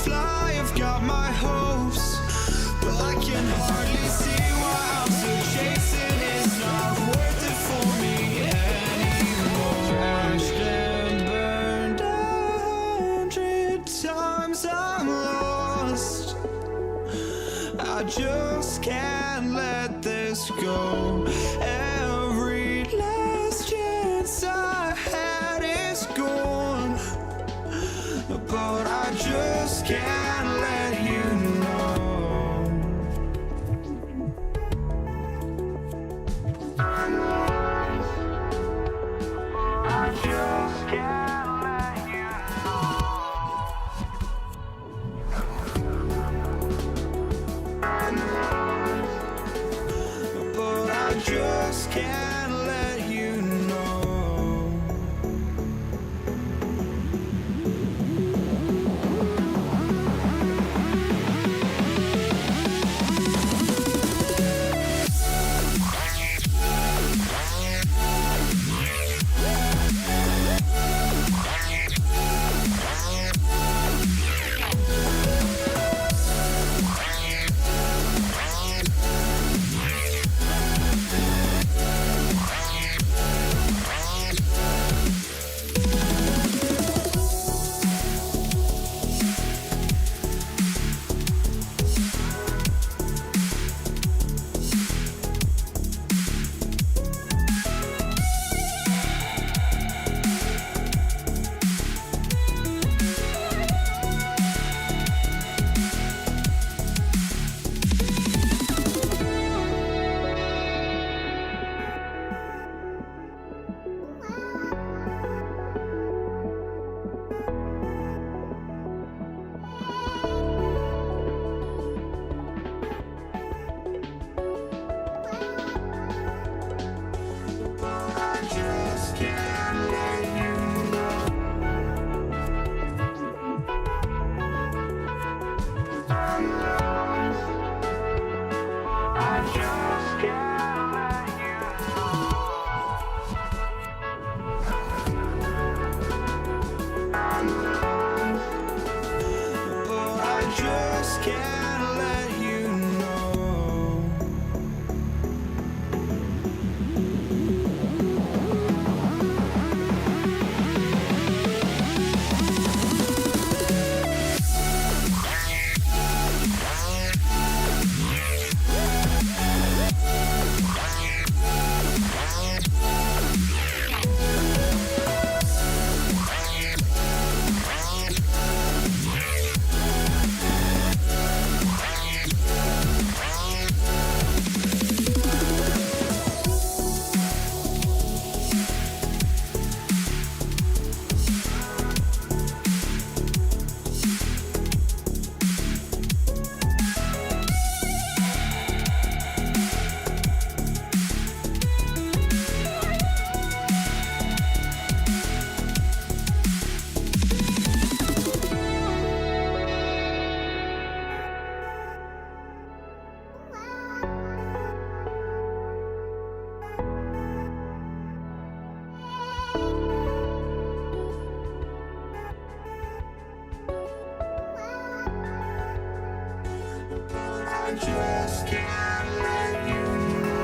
fly, I've got my hopes, but I can hardly see why I'm still chasing. It's not worth it for me anymore. Ashed and burned 100 times I'm lost. I just can't let this go. Every last chance I had is gone, but I just can't let you know. I just can't let you know. But I just can't let you know. just can't let you know.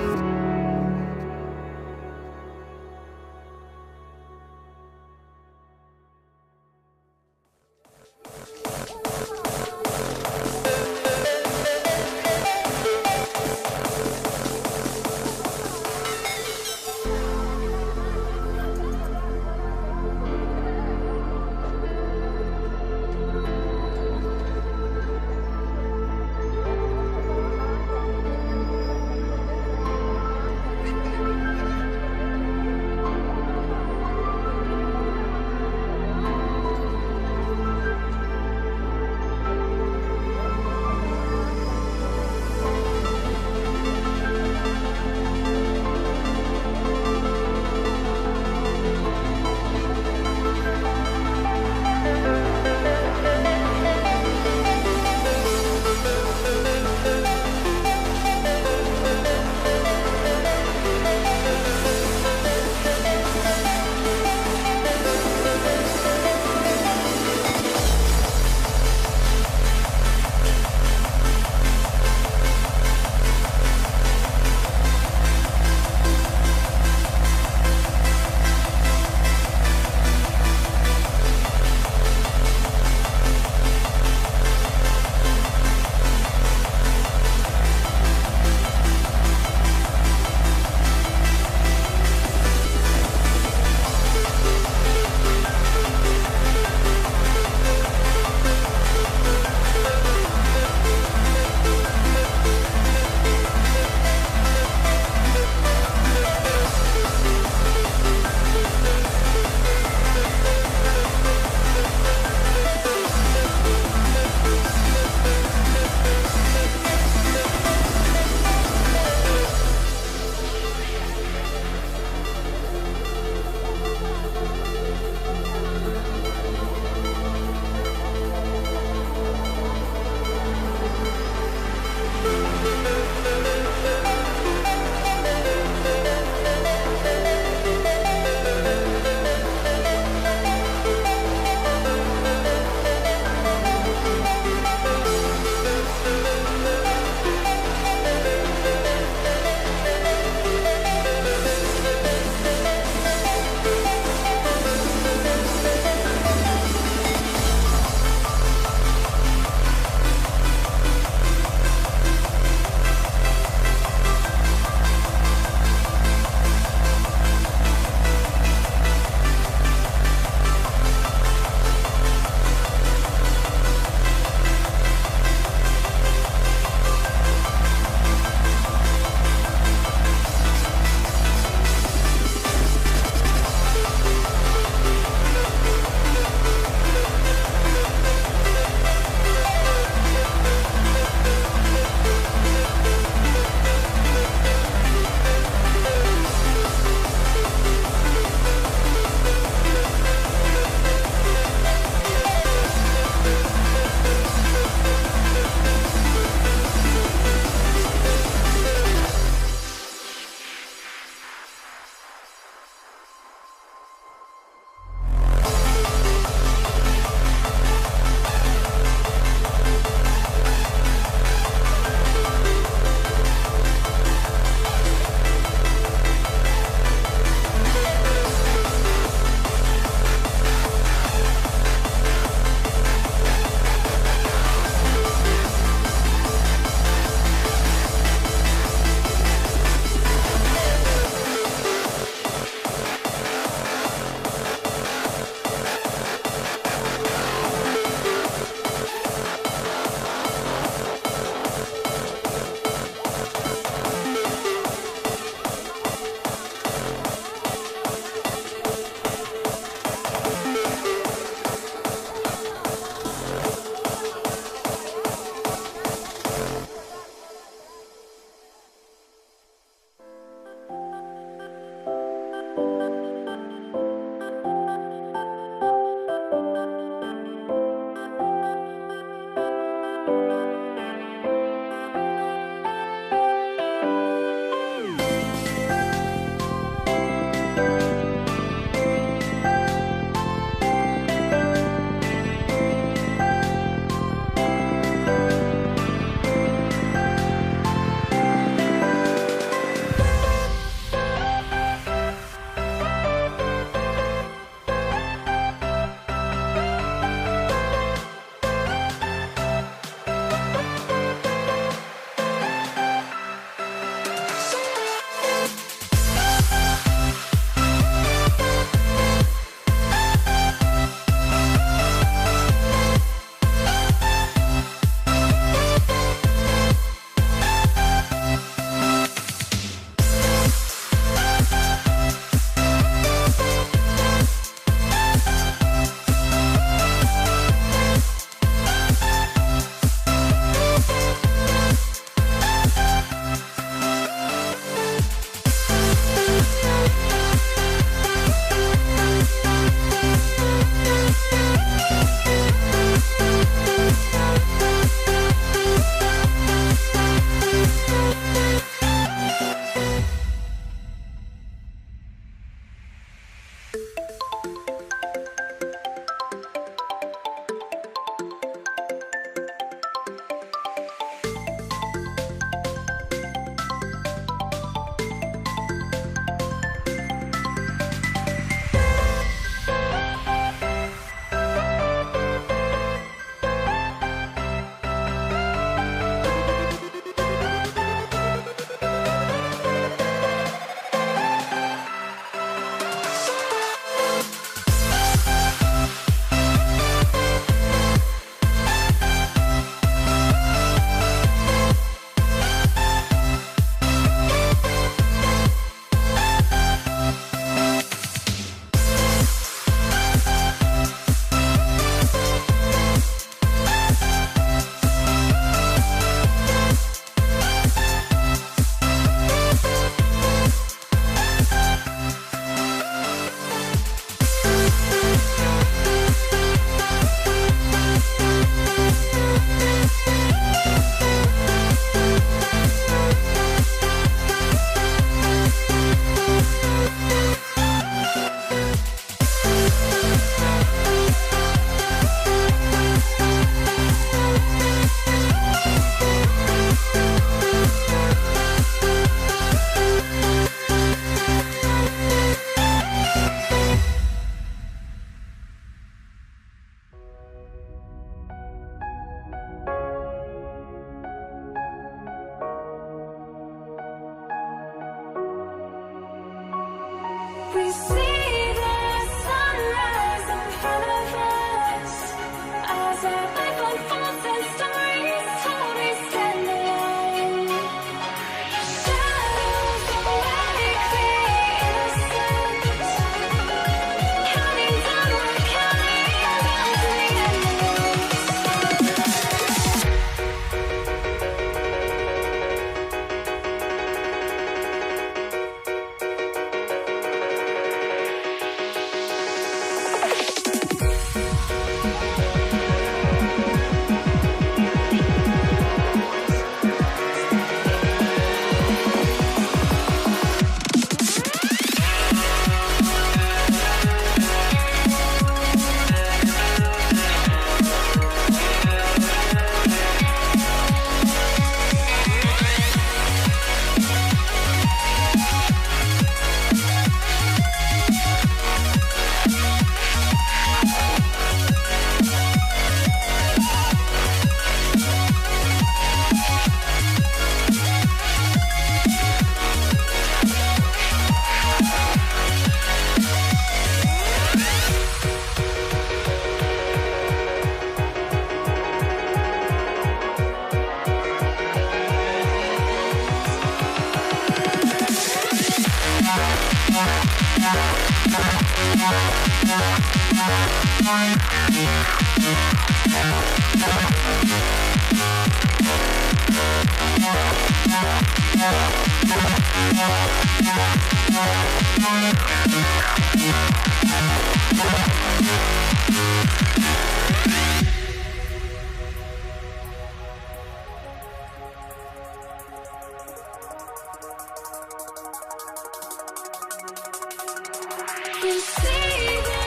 We see the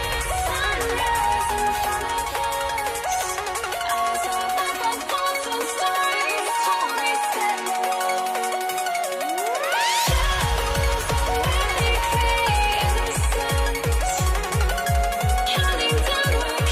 sunrise in front of us. As our life unfolds, and stories told we stand alone. Shadows already fade in the sun. Counting down, we're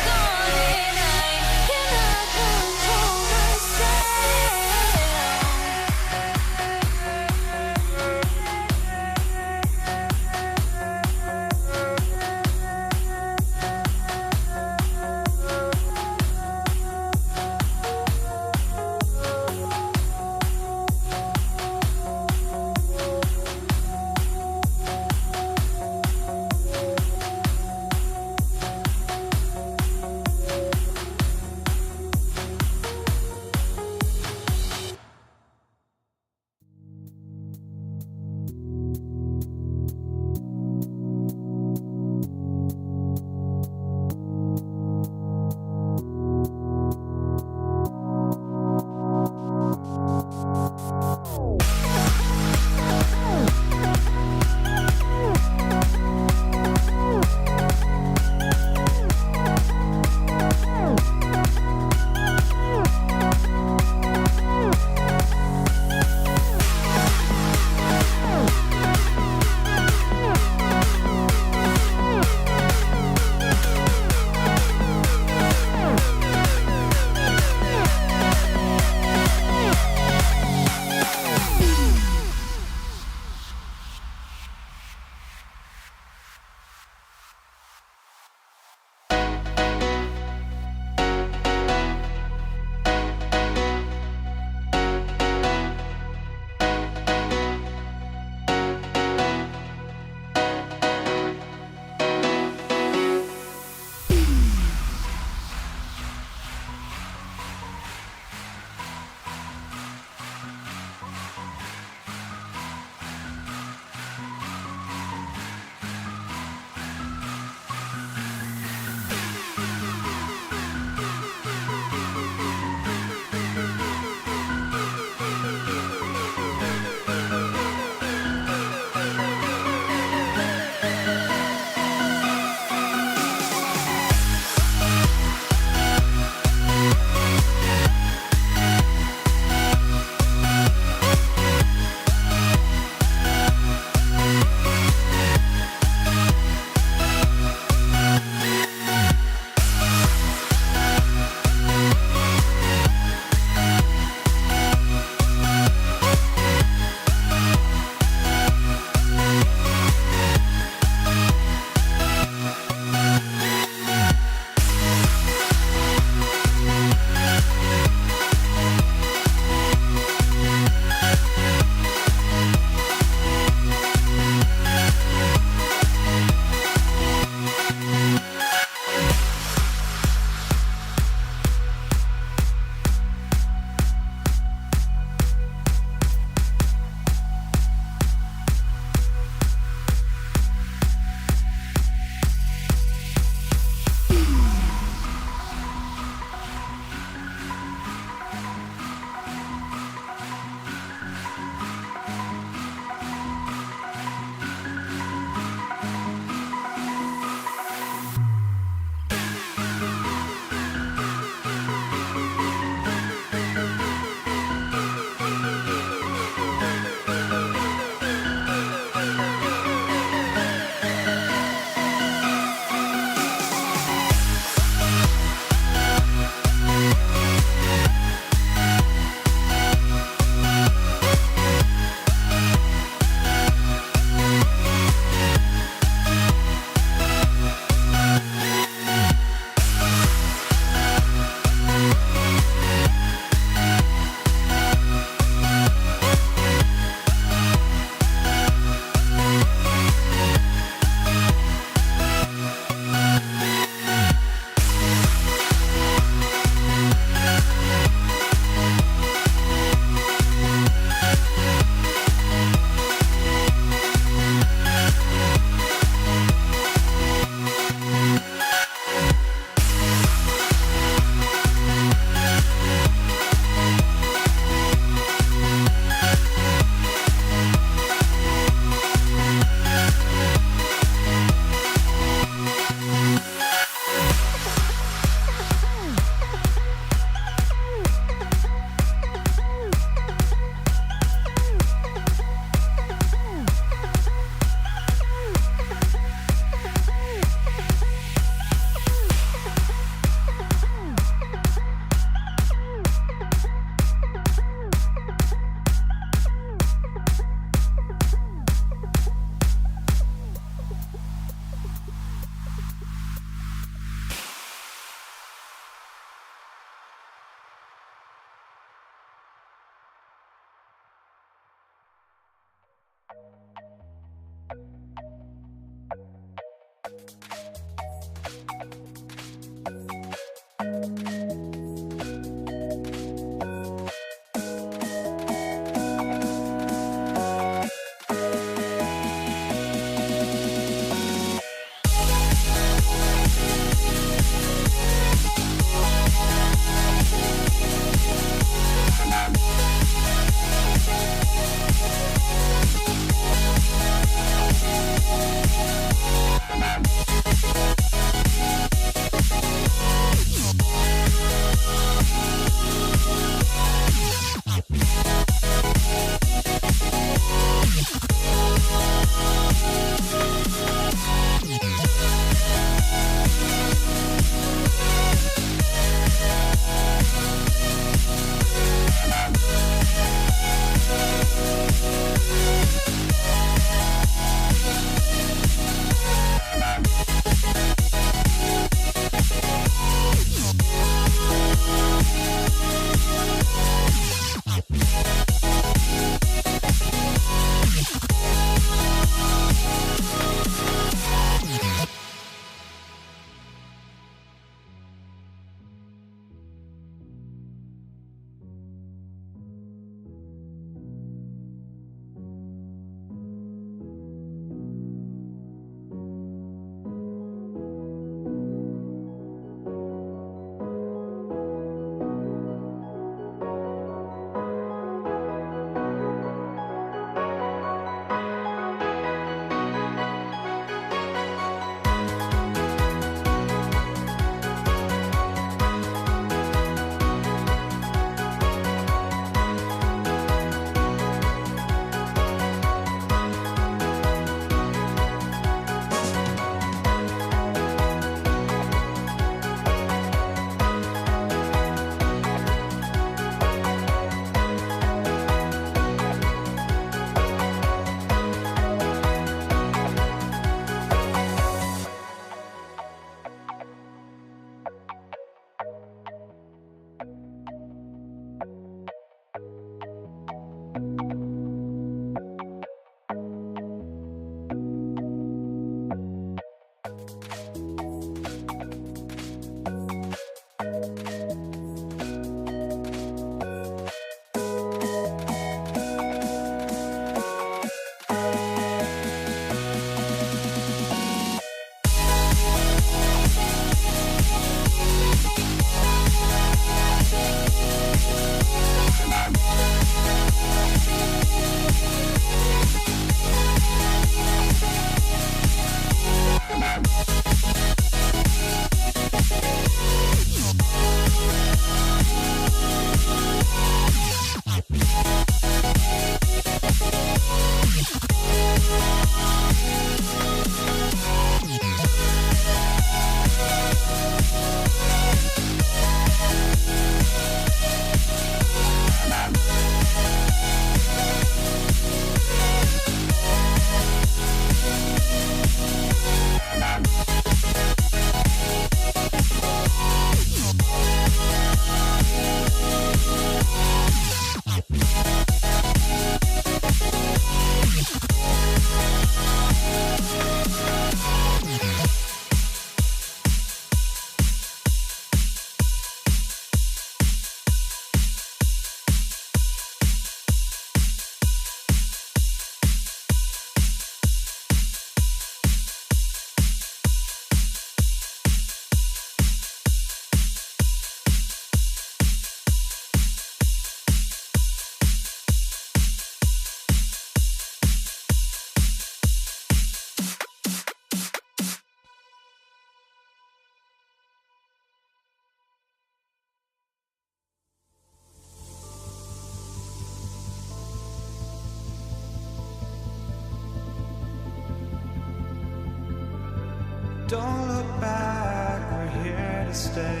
Don't look back, we're here to stay.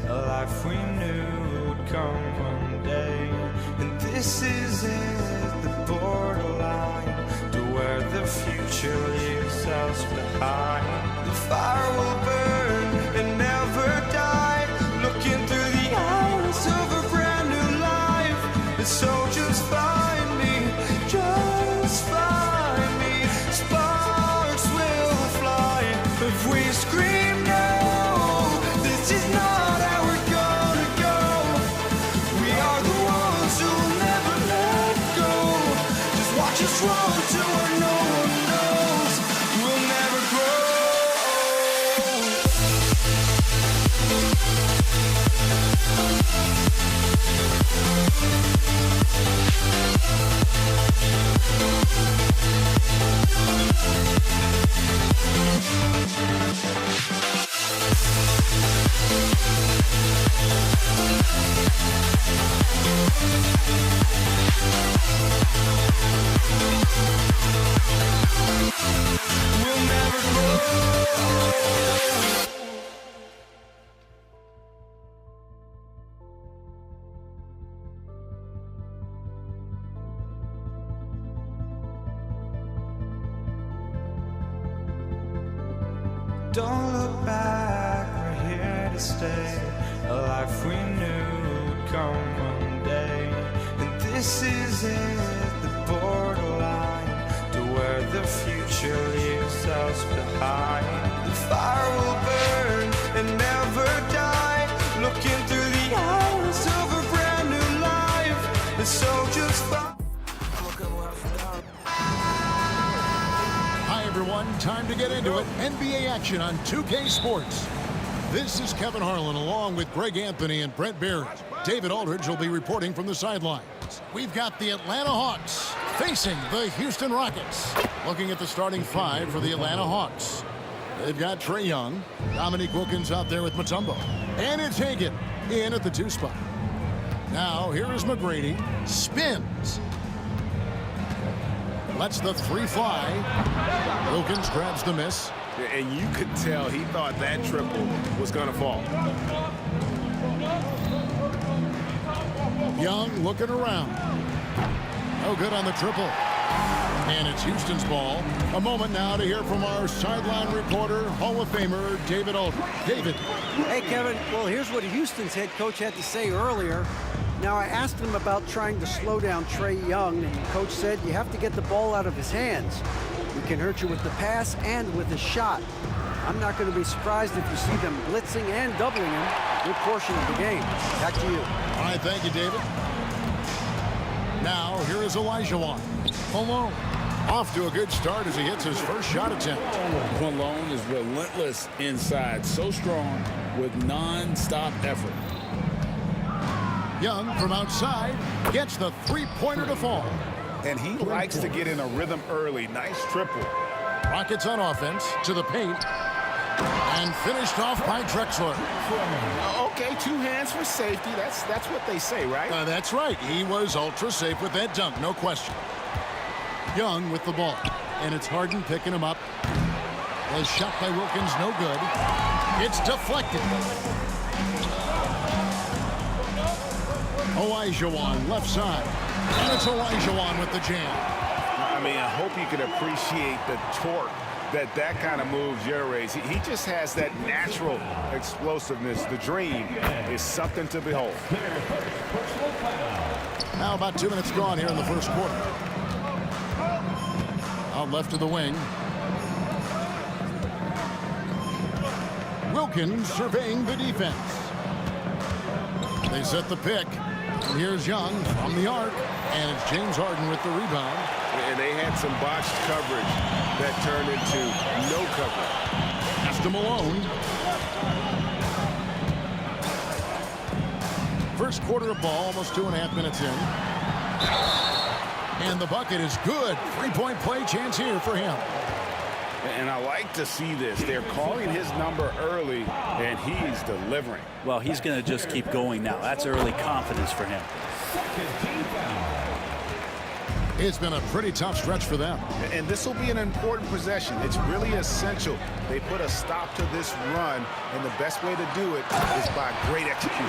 A life we knew would come one day. And this is it, the borderline to where the future leaves us behind. The fire will burn and never die, looking through the eyes of a brand new life. And so just find me, just find me. Sparks will fly if we scream no. This is not how we're gonna go. We are the ones who'll never let go. Just watch us run to where no one knows. We'll never grow. We'll never grow. Don't look back, we're here to stay. A life we knew would come one day. And this is it, the borderline to where the future leaves us behind. The fire will burn and never die, looking through the eyes of a brand new life. And so just find. Hi, everyone. Time to get into it. NBA action on 2K Sports. This is Kevin Harlan along with Greg Anthony and Brent Barry. David Aldridge will be reporting from the sidelines. We've got the Atlanta Hawks facing the Houston Rockets. Looking at the starting five for the Atlanta Hawks. They've got Trae Young, Dominique Wilkins out there with Mutombo. And it's Hagan in at the 2 spot. Now, here is McGrady. Spins. Lets the 3 fly. Wilkins grabs the miss. And you could tell he thought that triple was going to fall. Young looking around. No good on the triple. And it's Houston's ball. A moment now to hear from our sideline reporter, Hall of Famer David Aldridge. David. Hey, Kevin. Well, here's what Houston's head coach had to say earlier. Now, I asked him about trying to slow down Trae Young, and the coach said you have to get the ball out of his hands. He can hurt you with the pass and with a shot. I'm not going to be surprised if you see them blitzing and doubling him a good portion of the game. Back to you. All right, thank you, David. Now, here is Olajuwon. Alone. Off to a good start as he hits his first shot attempt. Malone is relentless inside, so strong with non-stop effort. Young from outside gets the three-pointer to fall. And he likes to get in a rhythm early. Nice triple. Rockets on offense to the paint. And finished off by Drexler. Okay, 2 hands for safety. That's what they say, right? That's right. He was ultra safe with that dunk, no question. Young with the ball. And it's Harden picking him up. The shot by Wilkins, no good. It's deflected. Olajuwon, left side. And it's Olajuwon with the jam. I mean, I hope you can appreciate the torque that kind of move generates. He just has that natural explosiveness. The dream is something to behold. Now about 2 minutes gone here in the first quarter. Out left to the wing. Wilkins surveying the defense. They set the pick. And here's Young from the arc. And it's James Harden with the rebound. And they had some botched coverage that turned into no coverage. Pass to Malone. First quarter of ball, almost 2.5 minutes in. And the bucket is good. 3-point play chance here for him. And I like to see this. They're calling his number early, and he's delivering. Well, he's going to just keep going now. That's early confidence for him. It's been a pretty tough stretch for them. And this will be an important possession. It's really essential. They put a stop to this run, and the best way to do it is by great execution.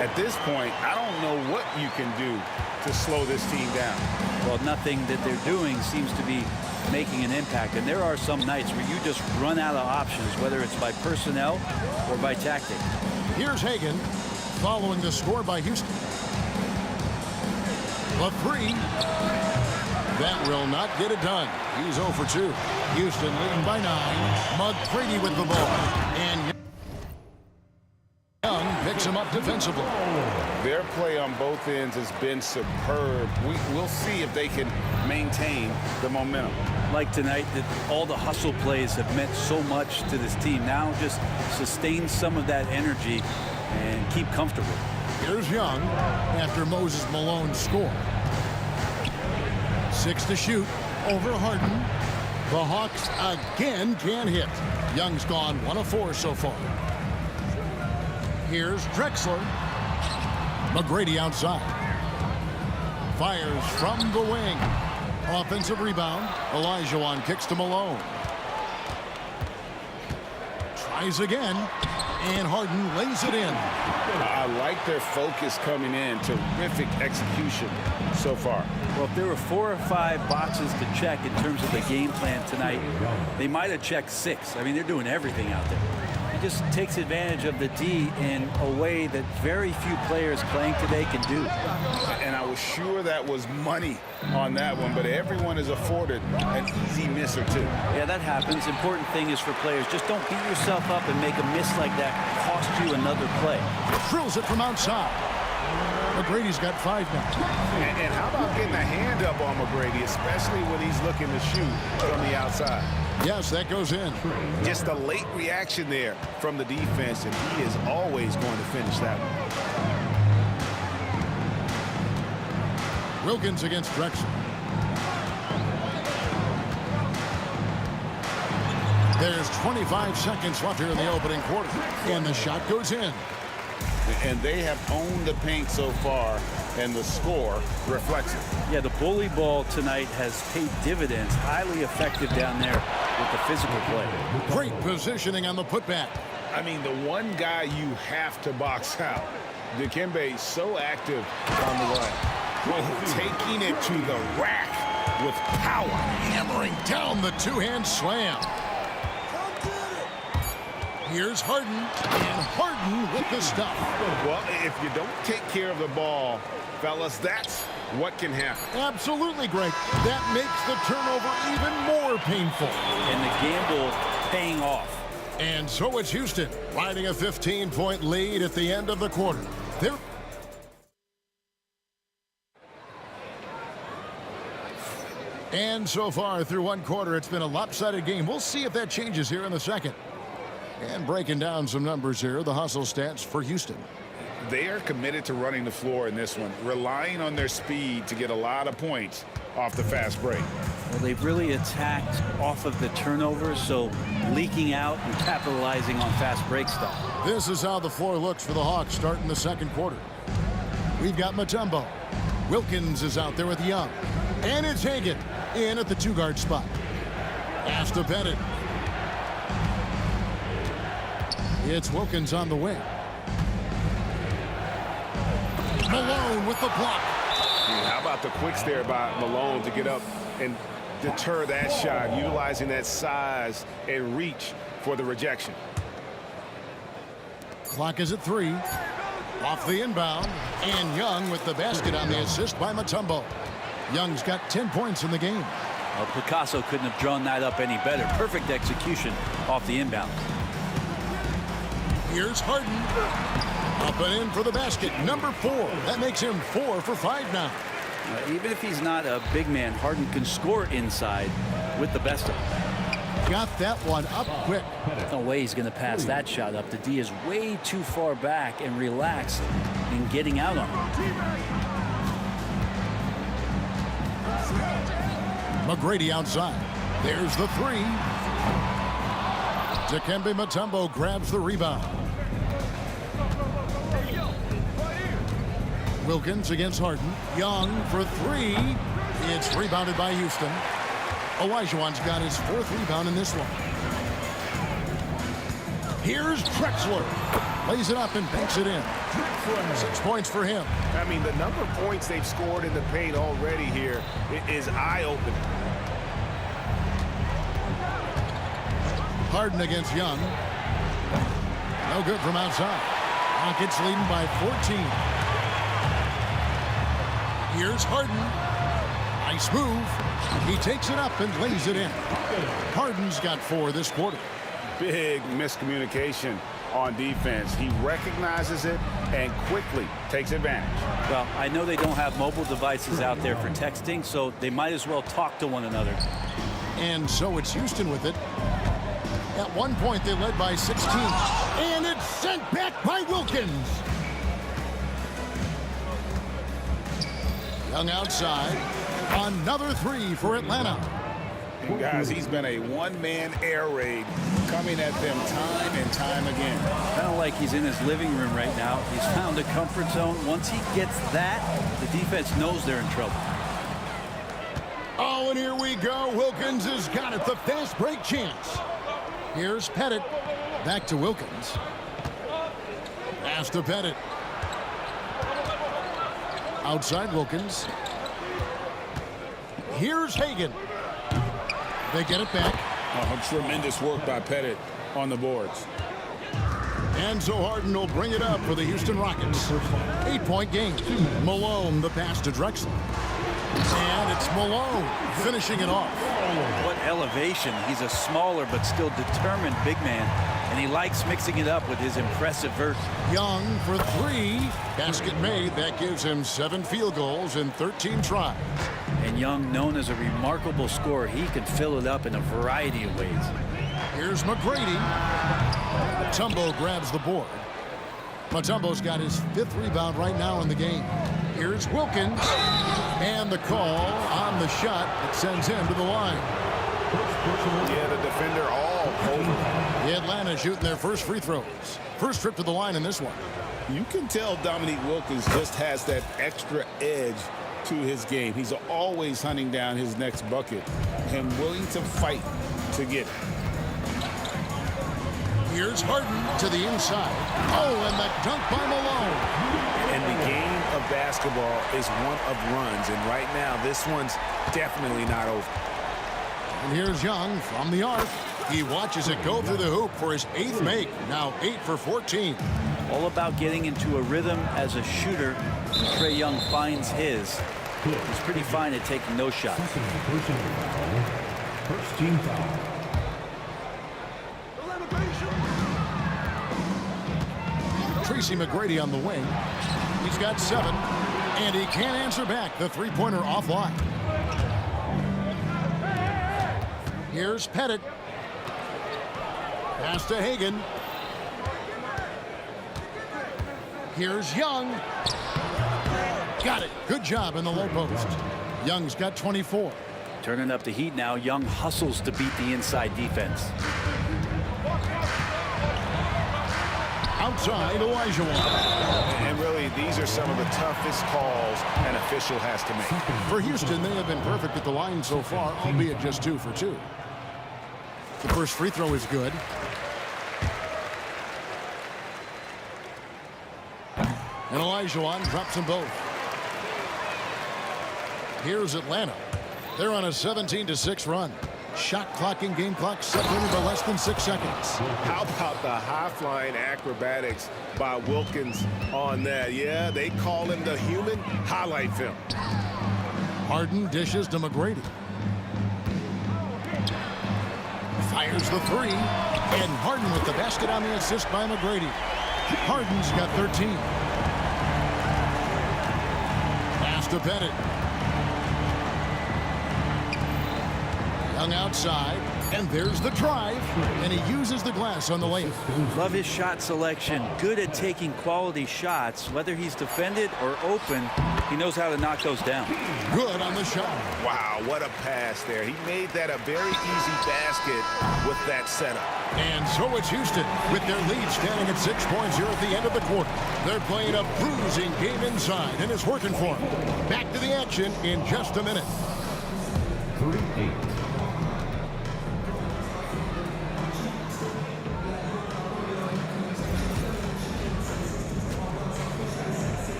At this point, I don't know what you can do to slow this team down. Well, nothing that they're doing seems to be making an impact. And there are some nights where you just run out of options, whether it's by personnel or by tactic. Here's Hagan following the score by Houston. A three. That will not get it done. He's 0 for 2. Houston leading by 9. McGrady with the ball. And Young picks him up defensively. Their play on both ends has been superb. We'll see if they can maintain the momentum. Like tonight, that all the hustle plays have meant so much to this team. Now just sustain some of that energy and keep comfortable. Here's Young after Moses Malone's score. 6 to shoot over Harden. The Hawks again can't hit. Young's gone 1 of 4 so far. Here's Drexler. McGrady outside. Fires from the wing. Offensive rebound. Olajuwon kicks to Malone. Tries again. And Harden lays it in. I like their focus coming in. Terrific execution so far. Well, if there were 4 or 5 boxes to check in terms of the game plan tonight, they might have checked 6. I mean, they're doing everything out there. He just takes advantage of the D in a way that very few players playing today can do. And I was sure that was money on that one, but everyone is afforded an easy miss or two. Yeah, that happens. Important thing is for players, just don't beat yourself up and make a miss like that cost you another play. Drills it from outside. McGrady's got 5 now. And how about getting a hand up on McGrady, especially when he's looking to shoot from the outside? Yes, that goes in. Just a late reaction there from the defense, and he is always going to finish that one. Wilkins against Drexler. There's 25 seconds left here in the opening quarter. And the shot goes in. And they have owned the paint so far, and the score reflects it. Yeah, the bully ball tonight has paid dividends. Highly effective down there with the physical play. Great positioning on the putback. I mean, the one guy you have to box out. Dikembe so active on the run. Taking it to the rack with power. Hammering down the two-hand slam. Here's Harden, and Harden with the stuff. Well, if you don't take care of the ball, fellas, that's what can happen. Absolutely, Greg. That makes the turnover even more painful. And the gamble paying off. And so it's Houston, riding a 15-point lead at the end of the quarter. And so far through one quarter, it's been a lopsided game. We'll see if that changes here in the second. And breaking down some numbers here, the hustle stats for Houston. They are committed to running the floor in this one, relying on their speed to get a lot of points off the fast break. Well, they've really attacked off of the turnovers, so leaking out and capitalizing on fast break stuff. This is how the floor looks for the Hawks starting the second quarter. We've got Mutombo. Wilkins is out there with Young. And it's Hagan in at the 2-guard spot. Pass to Bennett. It's Wilkins on the wing. Malone with the block. How about the quicks there by Malone to get up and deter that shot, utilizing that size and reach for the rejection. Clock is at 3. Off the inbound. And Young with the basket on the assist by Mutombo. Young's got 10 points in the game. Well, Picasso couldn't have drawn that up any better. Perfect execution off the inbound. Here's Harden. Up and in for the basket. Number 4. That makes him 4 for 5 now. Even if he's not a big man, Harden can score inside with the best of them. Got that one up quick. No way he's going to pass that shot up. The D is way too far back and relaxed in getting out on him. McGrady outside. There's the 3. Dikembe Mutombo grabs the rebound. Wilkins against Harden. Young for 3. It's rebounded by Houston. Olajuwon's got his 4th rebound in this one. Here's Drexler. Lays it up and banks it in. 6 points for him. I mean, the number of points they've scored in the paint already here is eye-opening. Harden against Young. No good from outside. Rockets leading by 14. Here's Harden. Nice move. He takes it up and lays it in. Harden's got 4 this quarter. Big miscommunication on defense. He recognizes it and quickly takes advantage. Well, I know they don't have mobile devices out there for texting, so they might as well talk to one another. And so it's Houston with it. At one point, they led by 16. And it's sent back by Wilkins. Young outside. Another 3 for Atlanta. And guys, he's been a one-man air raid coming at them time and time again. Kind of like he's in his living room right now. He's found a comfort zone. Once he gets that, the defense knows they're in trouble. Oh, and here we go. Wilkins has got it. The fast break chance. Here's Pettit. Back to Wilkins. Pass to Pettit. Outside Wilkins. Here's Hagan. They get it back. Oh, tremendous work by Pettit on the boards. And so Harden will bring it up for the Houston Rockets. 8-point game. Malone, the pass to Drexler. And it's Malone finishing it off. What elevation. He's a smaller but still determined big man, and he likes mixing it up with his impressive vert. Young for 3. Basket made. That gives him 7 field goals in 13 tries. And Young, known as a remarkable scorer, he can fill it up in a variety of ways. Here's McGrady. Mutombo grabs the board. Mutombo's got his 5th rebound right now in the game. Here's Wilkins. And the call on the shot that sends him to the line. Yeah, the defender all over. The Atlanta shooting their first free throws. First trip to the line in this one. You can tell Dominique Wilkins just has that extra edge to his game. He's always hunting down his next bucket and willing to fight to get it. Here's Harden to the inside. Oh, and the dunk by Malone. And the game of basketball is one of runs, and right now this one's definitely not over. And here's Young from the arc. He watches it go through the hoop for his 8th make. Now 8 for 14. All about getting into a rhythm as a shooter. Trae Young finds his. He's pretty fine at taking those shots. First team foul. Tracy McGrady on the wing. He's got 7, and he can't answer back. The 3-pointer offline. Here's Pettit. Pass to Hagan. Here's Young. Got it. Good job in the low post. Young's got 24. Turning up the heat now. Young hustles to beat the inside defense. Outside, Olajuwon. And really, these are some of the toughest calls an official has to make. For Houston, they have been perfect at the line so far, albeit just 2 for 2. The first free throw is good. And Olajuwon drops them both. Here's Atlanta. They're on a 17-6 run. Shot clock and game clock separated by less than 6 seconds. How about the high-flying acrobatics by Wilkins on that? Yeah, they call him the human highlight film. Harden dishes to McGrady. Fires the 3. And Harden with the basket on the assist by McGrady. Harden's got 13. Pass to Pettit. Young outside. And there's the drive, and he uses the glass on the layup. Love his shot selection. Good at taking quality shots. Whether he's defended or open, he knows how to knock those down. Good on the shot. Wow, what a pass there. He made that a very easy basket with that setup. And so it's Houston with their lead standing at 6 points here at the end of the quarter. They're playing a bruising game inside, and it's working for them. Back to the action in just a minute. 3-8.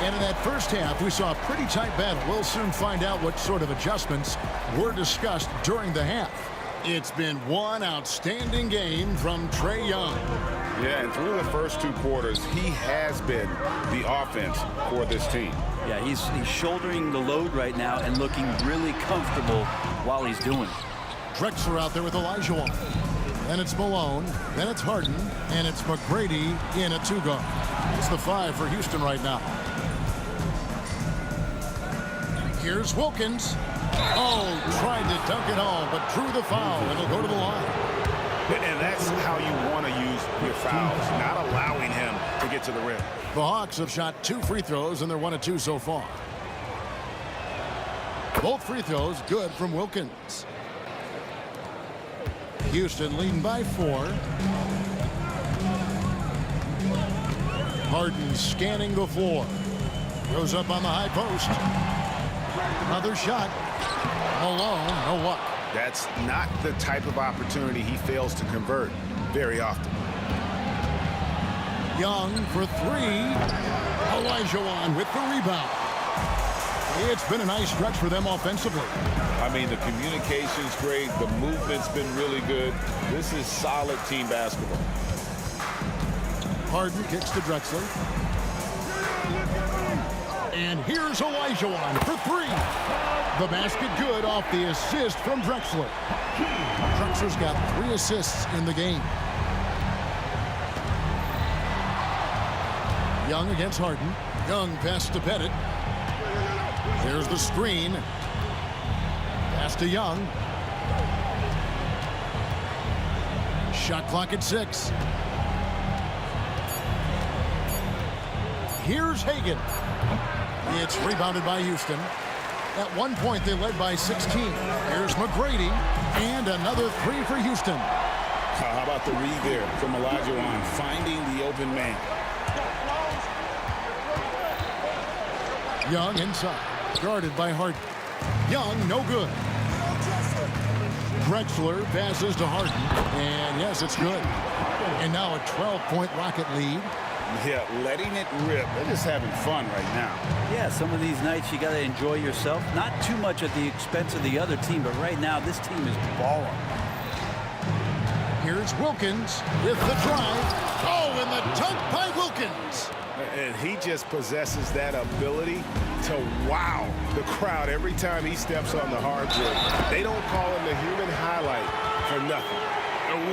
And in that first half, we saw a pretty tight battle. We'll soon find out what sort of adjustments were discussed during the half. It's been one outstanding game from Trae Young. Yeah, and through the first 2 quarters, he has been the offense for this team. Yeah, he's shouldering the load right now and looking really comfortable while he's doing it. Drexler out there with Olajuwon. Then it's Malone. Then it's Harden. And it's McGrady in a 2-guard. It's the 5 for Houston right now. Here's Wilkins. Oh, tried to dunk it home, but drew the foul, and he'll go to the line. And that's how you want to use your fouls, not allowing him to get to the rim. The Hawks have shot 2 free throws, and they're 1 of 2 so far. Both free throws good from Wilkins. Houston leading by 4. Harden scanning the floor. Goes up on the high post. Another shot. Malone, no luck. That's not the type of opportunity he fails to convert very often. Young for 3. Olajuwon with the rebound. It's been a nice stretch for them offensively. I mean, the communication's great. The movement's been really good. This is solid team basketball. Harden kicks to Drexler. And here's Olajuwon for 3. The basket good off the assist from Drexler. Drexler's got 3 assists in the game. Young against Harden. Young pass to Bennett. There's the screen. Pass to Young. Shot clock at 6. Here's Hagan. It's rebounded by Houston. At one point, they led by 16. Here's McGrady. And another 3 for Houston. How about the read there from Olajuwon, finding the open man. Young inside. Guarded by Harden. Young, no good. Drexler passes to Harden. And yes, it's good. And now a 12-point Rocket lead. Yeah, letting it rip. They're just having fun right now. Yeah, some of these nights you got to enjoy yourself. Not too much at the expense of the other team, but right now this team is balling. Here's Wilkins with the drive. Oh, and the dunk by Wilkins. And he just possesses that ability to wow the crowd every time he steps on the hardwood. They don't call him the human highlight for nothing.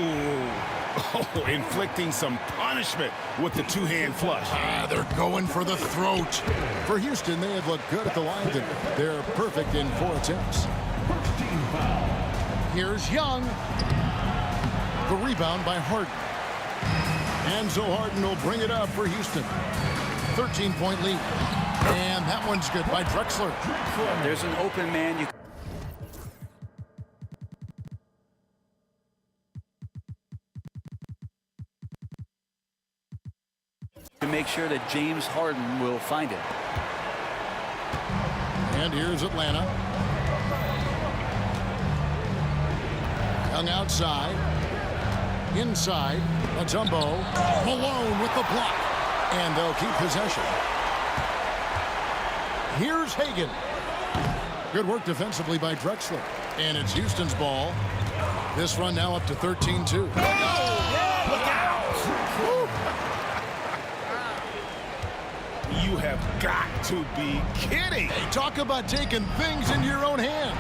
Ooh. Oh, inflicting some punishment with the 2-hand flush. They're going for the throat. For Houston, they have looked good at the line. They're perfect in 4 attempts. Here's Young. The rebound by Harden. And so Harden will bring it up for Houston. 13-point lead. And that one's good by Drexler. There's an open man. You to make sure that James Harden will find it. And here's Atlanta. Young outside. Inside. Mutombo. Malone with the block. And they'll keep possession. Here's Hagan. Good work defensively by Drexler. And it's Houston's ball. This run now up to 13-2. You have got to be kidding. Hey, talk about taking things into your own hands.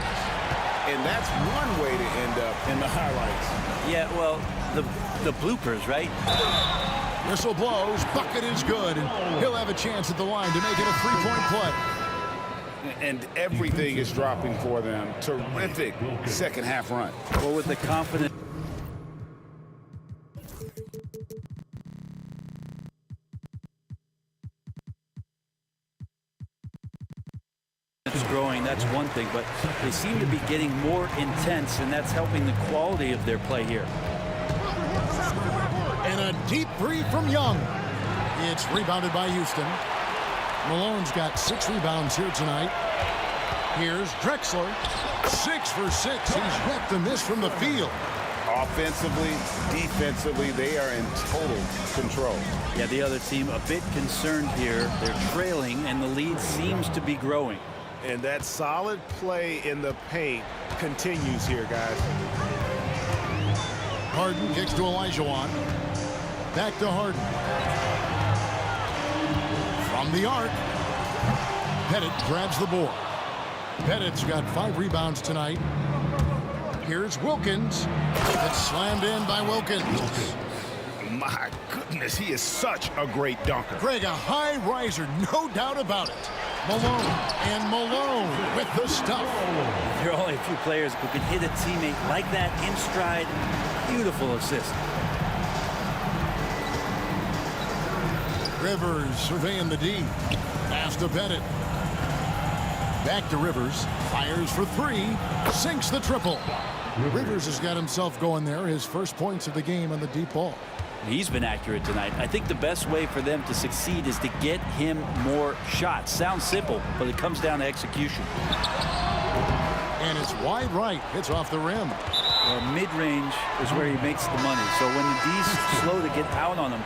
And that's one way to end up in the highlights. Yeah, well, the bloopers, right? Whistle blows, bucket is good, and he'll have a chance at the line to make it a three-point play. And everything is dropping for them. Terrific second half run. Well, with the confidence growing, that's one thing, but they seem to be getting more intense, and that's helping the quality of their play here. And a deep three from Young. It's rebounded by Houston. Malone's got 6 rebounds here tonight. Here's Drexler. 6 for 6. He's yet to miss from the field. Offensively, defensively, they are in total control. Yeah, the other team a bit concerned here. They're trailing, and the lead seems to be growing. And that solid play in the paint continues here, guys. Harden kicks to Olajuwon. Back to Harden. From the arc. Pettit grabs the board. Pettit's got 5 rebounds tonight. Here's Wilkins. It's slammed in by Wilkins. My goodness, he is such a great dunker. Greg, a high riser, no doubt about it. Malone, and Malone with the stuff. There are only a few players who can hit a teammate like that in stride. Beautiful assist. Rivers surveying the D. Pass to Pettit. Back to Rivers. Fires for 3. Sinks the triple. Rivers has got himself going there. His first points of the game on the deep ball. He's been accurate tonight. I think the best way for them to succeed is to get him more shots. Sounds simple, but it comes down to execution. And it's wide right. It's off the rim. Well, mid-range is where he makes the money. So when the D's slow to get out on him,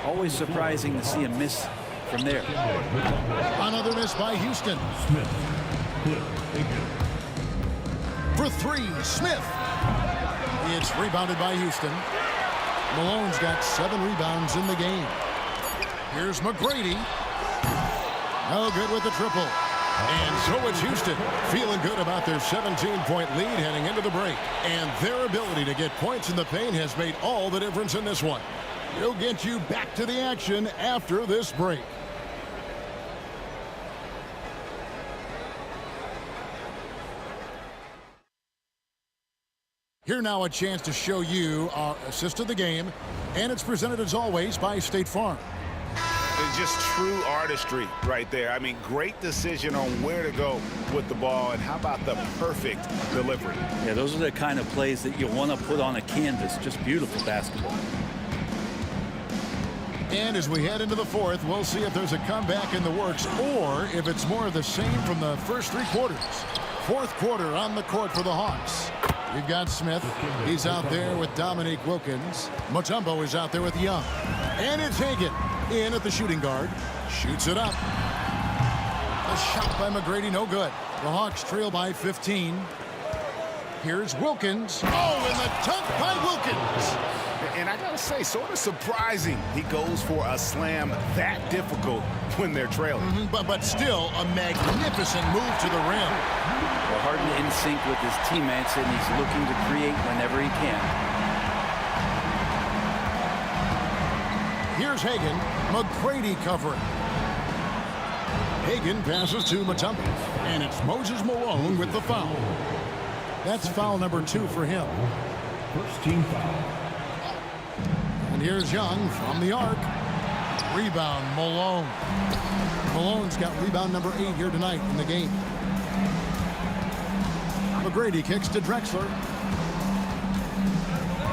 always surprising to see him miss from there. Another miss by Houston. For 3, Smith. It's rebounded by Houston. Malone's got 7 rebounds in the game. Here's McGrady. No good with the triple. And so it's Houston feeling good about their 17-point lead heading into the break. And their ability to get points in the paint has made all the difference in this one. We'll get you back to the action after this break. Here now a chance to show you our assist of the game, and it's presented as always by State Farm. It's just true artistry right there. I mean, great decision on where to go with the ball, and how about the perfect delivery? Yeah, those are the kind of plays that you want to put on a canvas. Just beautiful basketball. And as we head into the fourth, we'll see if there's a comeback in the works or if it's more of the same from the first 3 quarters. Fourth quarter on the court for the Hawks. We've got Smith. He's out there with Dominique Wilkins. Mutombo is out there with Young. And it's Hagan in at the shooting guard. Shoots it up. A shot by McGrady, no good. The Hawks trail by 15. Here's Wilkins. Oh, and the dunk by Wilkins. And I gotta say, sort of surprising he goes for a slam that difficult when they're trailing. But still a magnificent move to the rim. Well, Harden in sync with his teammates, and he's looking to create whenever he can. Here's Hagan. McGrady covering. Hagan passes to Mutombo. And it's Moses Malone with the foul. That's foul number 2 for him. First team foul. And here's Young from the arc. Rebound, Malone. Malone's got rebound number 8 here tonight in the game. McGrady kicks to Drexler.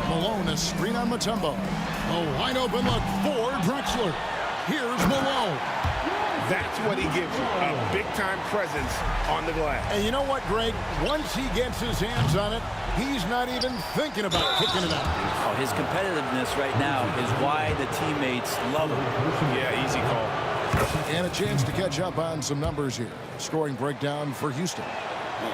Malone, a screen on Mutombo. A wide open look for Drexler. Here's Malone. That's what he gives you, a big-time presence on the glass. And you know what, Greg? Once he gets his hands on it, he's not even thinking about kicking it out. Oh, his competitiveness right now is why the teammates love him. Yeah, easy call. And a chance to catch up on some numbers here. Scoring breakdown for Houston.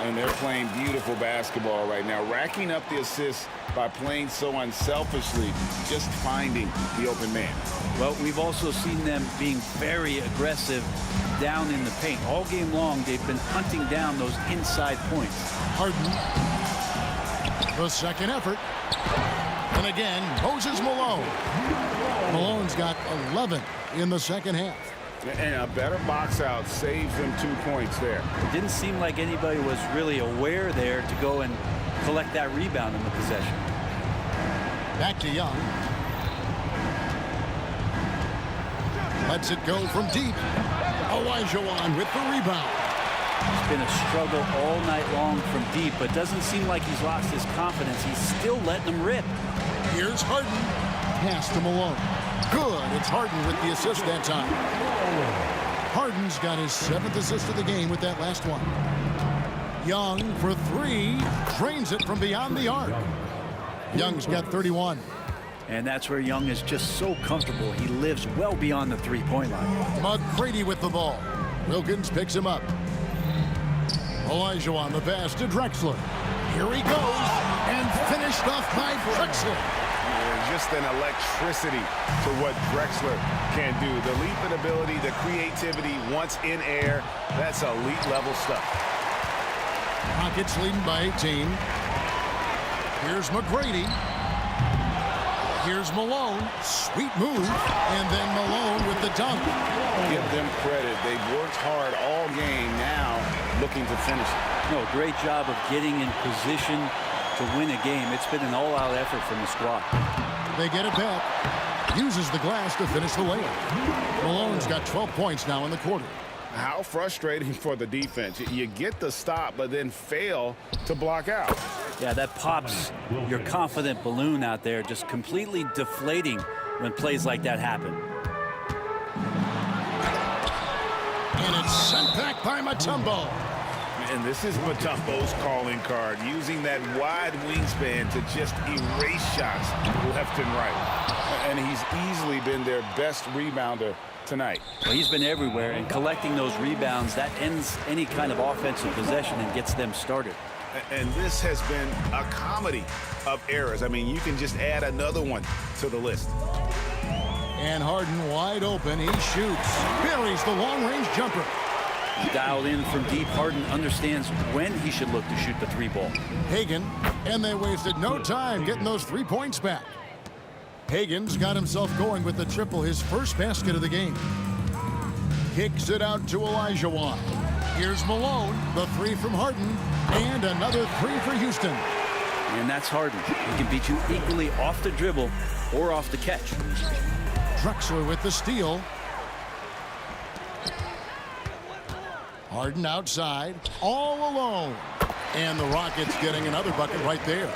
And they're playing beautiful basketball right now, racking up the assists by playing so unselfishly, just finding the open man. Well, we've also seen them being very aggressive down in the paint. All game long, they've been hunting down those inside points. Harden. The second effort. And again, Moses Malone. Malone's got 11 in the second half. And a better box out saves them 2 points there. It didn't seem like anybody was really aware there to go and collect that rebound in the possession. Back to Young. Lets it go from deep. Olajuwon with the rebound. It's been a struggle all night long from deep, but doesn't seem like he's lost his confidence. He's still letting them rip. Here's Harden. Pass to Malone. Good. It's Harden with the assist that time. Harden's got his 7th assist of the game with that last one. Young for 3. Drains it from beyond the arc. Young's got 31. And that's where Young is just so comfortable. He lives well beyond the three-point line. McGrady with the ball. Wilkins picks him up. Olajuwon the pass to Drexler. Here he goes. And finished off by Drexler. Just an electricity to what Drexler can do. The leaping ability, the creativity once in air, that's elite level stuff. Rockets leading by 18. Here's McGrady. Here's Malone. Sweet move. And then Malone with the dunk. Give them credit. They've worked hard all game, now looking to finish it. No, great job of getting in position to win a game. It's been an all-out effort from the squad. They get it back. Uses the glass to finish the layup. Malone's got 12 points now in the quarter. How frustrating for the defense. You get the stop, but then fail to block out. Yeah, that pops your confident balloon out there, just completely deflating when plays like that happen. And it's sent back by Mutombo. And this is Mutombo's calling card, using that wide wingspan to just erase shots left and right. And he's easily been their best rebounder tonight. Well, he's been everywhere, and collecting those rebounds, that ends any kind of offensive possession and gets them started. And this has been a comedy of errors. I mean, you can just add another one to the list. And Harden wide open. He shoots. Buries the long-range jumper. Dialed in from deep. Harden understands when he should look to shoot the three ball. Hagan, and they wasted no time getting those 3 points back. Hagan's got himself going with the triple, his first basket of the game. Kicks it out to Olajuwon. Here's Malone, the 3 from Harden, and another 3 for Houston. And that's Harden. He can beat you equally off the dribble or off the catch. Drexler with the steal. Harden outside, all alone. And the Rockets getting another bucket right there.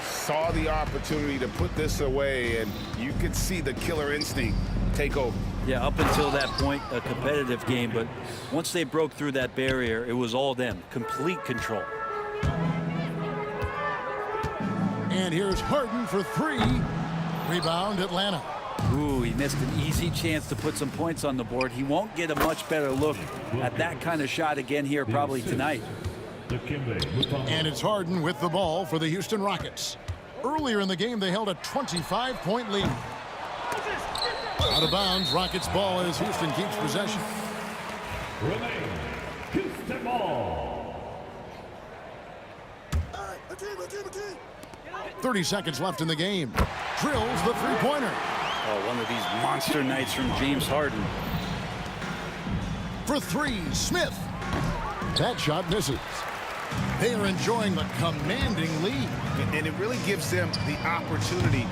Saw the opportunity to put this away, and you could see the killer instinct take over. Yeah, up until that point, a competitive game, but once they broke through that barrier, it was all them. Complete control. And here's Harden for 3. Rebound, Atlanta. Ooh, he missed an easy chance to put some points on the board. He won't get a much better look at that kind of shot again here probably tonight. And it's Harden with the ball for the Houston Rockets. Earlier in the game, they held a 25-point lead. Out of bounds, Rockets ball as Houston keeps possession. Houston ball. 30 seconds left in the game. Drills the three-pointer. Oh, one of these monster nights from James Harden. For 3, Smith. That shot misses. They are enjoying the commanding lead. And it really gives them the opportunity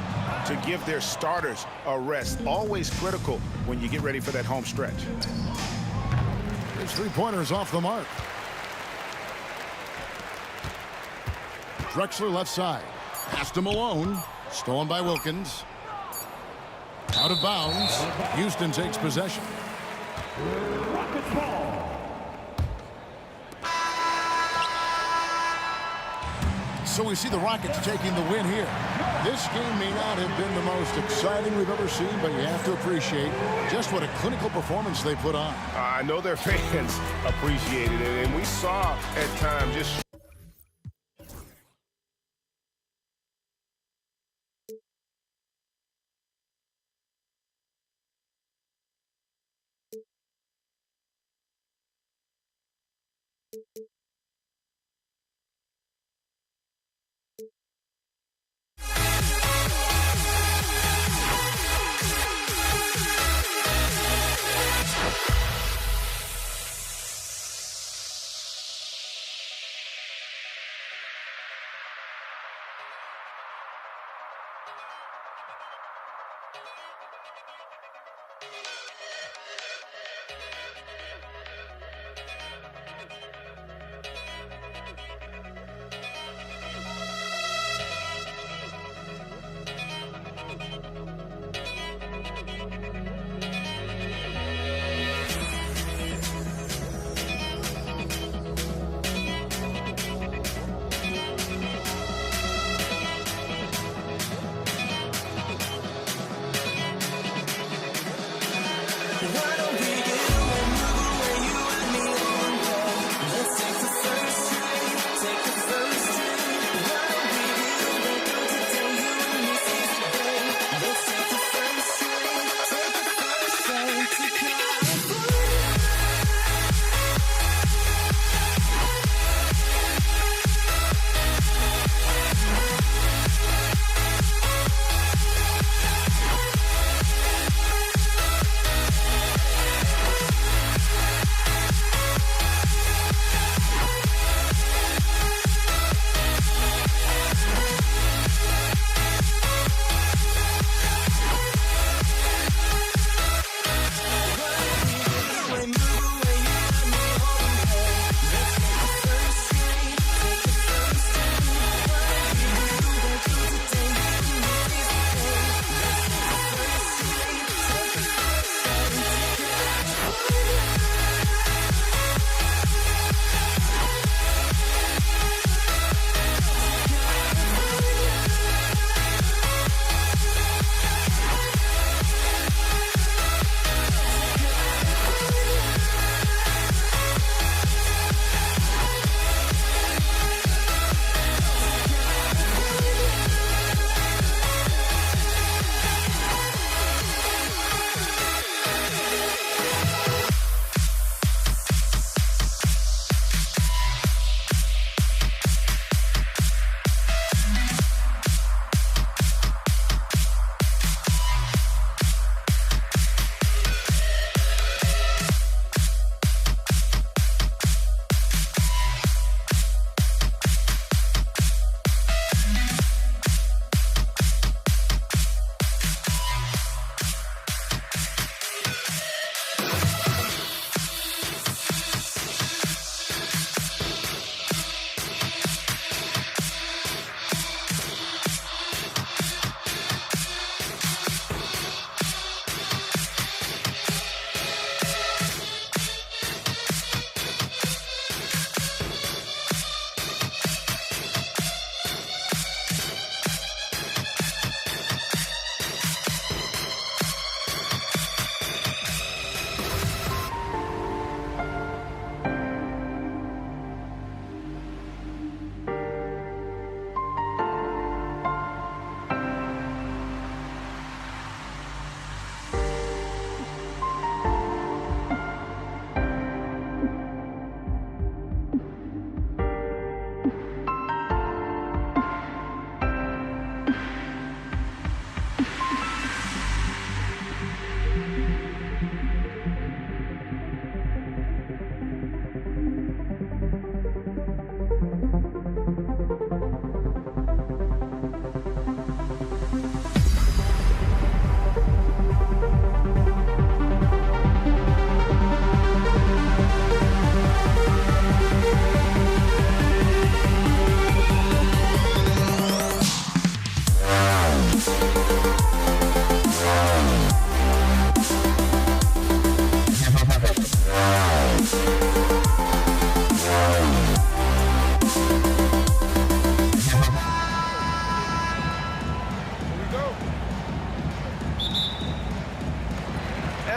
to give their starters a rest. Always critical when you get ready for that home stretch. His three-pointer is off the mark. Drexler left side. Pass to Malone. Stolen by Wilkins. Out of bounds. Houston takes possession. Rockets ball. So we see the Rockets taking the win here. This game may not have been the most exciting we've ever seen, but you have to appreciate just what a clinical performance they put on. I know their fans appreciated it, and we saw at times just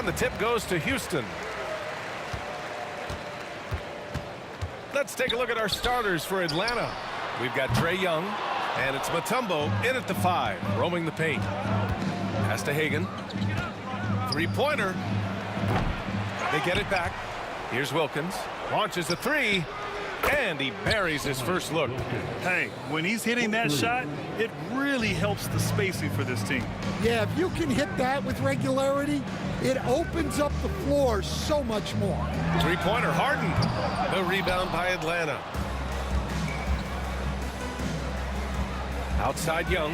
The tip goes to Houston. Let's take a look at our starters for Atlanta. We've got Trae Young, and it's Mutombo in at the 5, roaming the paint. Pass to Hagan. Three-pointer. They get it back. Here's Wilkins. Launches a 3. And he buries his first look. Hey, when he's hitting that shot, it really helps the spacing for this team. Yeah, if you can hit that with regularity, it opens up the floor so much more. Three-pointer, Harden. The rebound by Atlanta. Outside Young.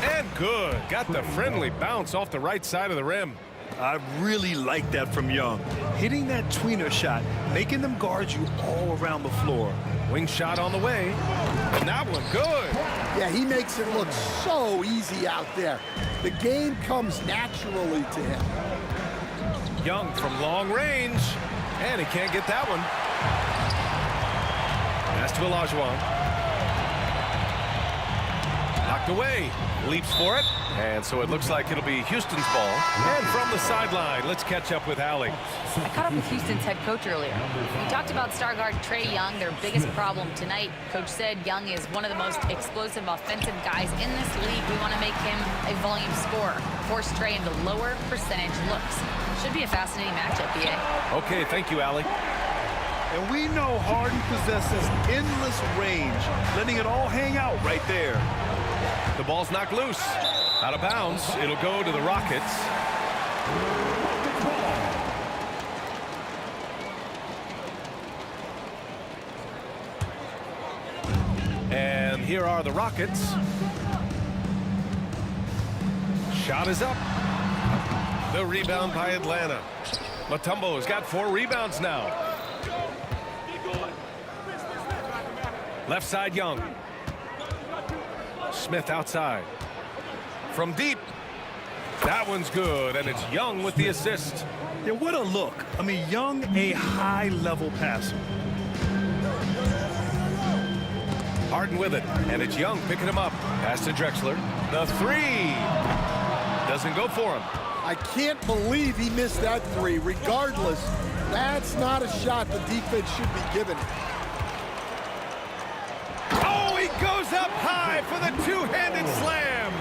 And good. Got the friendly bounce off the right side of the rim. I really like that from Young. Hitting that tweener shot, making them guard you all around the floor. Wing shot on the way. And that one good. Yeah, he makes it look so easy out there. The game comes naturally to him. Young from long range. And he can't get that one. Pass to Olajuwon. Knocked away. Leaps for it. And so it looks like it'll be Houston's ball. And from the sideline, let's catch up with Allie. I caught up with Houston's head coach earlier. We talked about star guard Trae Young, their biggest problem tonight. Coach said Young is one of the most explosive offensive guys in this league. We want to make him a volume scorer, force Trae into lower percentage looks. Should be a fascinating matchup, BA. Okay, thank you, Allie. And we know Harden possesses endless range, letting it all hang out right there. The ball's knocked loose. Out of bounds. It'll go to the Rockets. And here are the Rockets. Shot is up. The rebound by Atlanta. Mutombo's got 4 rebounds now. Left side Young. Smith outside. From deep. That one's good, and it's Young with the assist. Yeah, what a look. I mean, Young, a high-level passer. Harden with it, and it's Young picking him up. Pass to Drexler. The three. Doesn't go for him. I can't believe he missed that three. Regardless, that's not a shot the defense should be giving. Oh, he goes up high for the two-handed slam.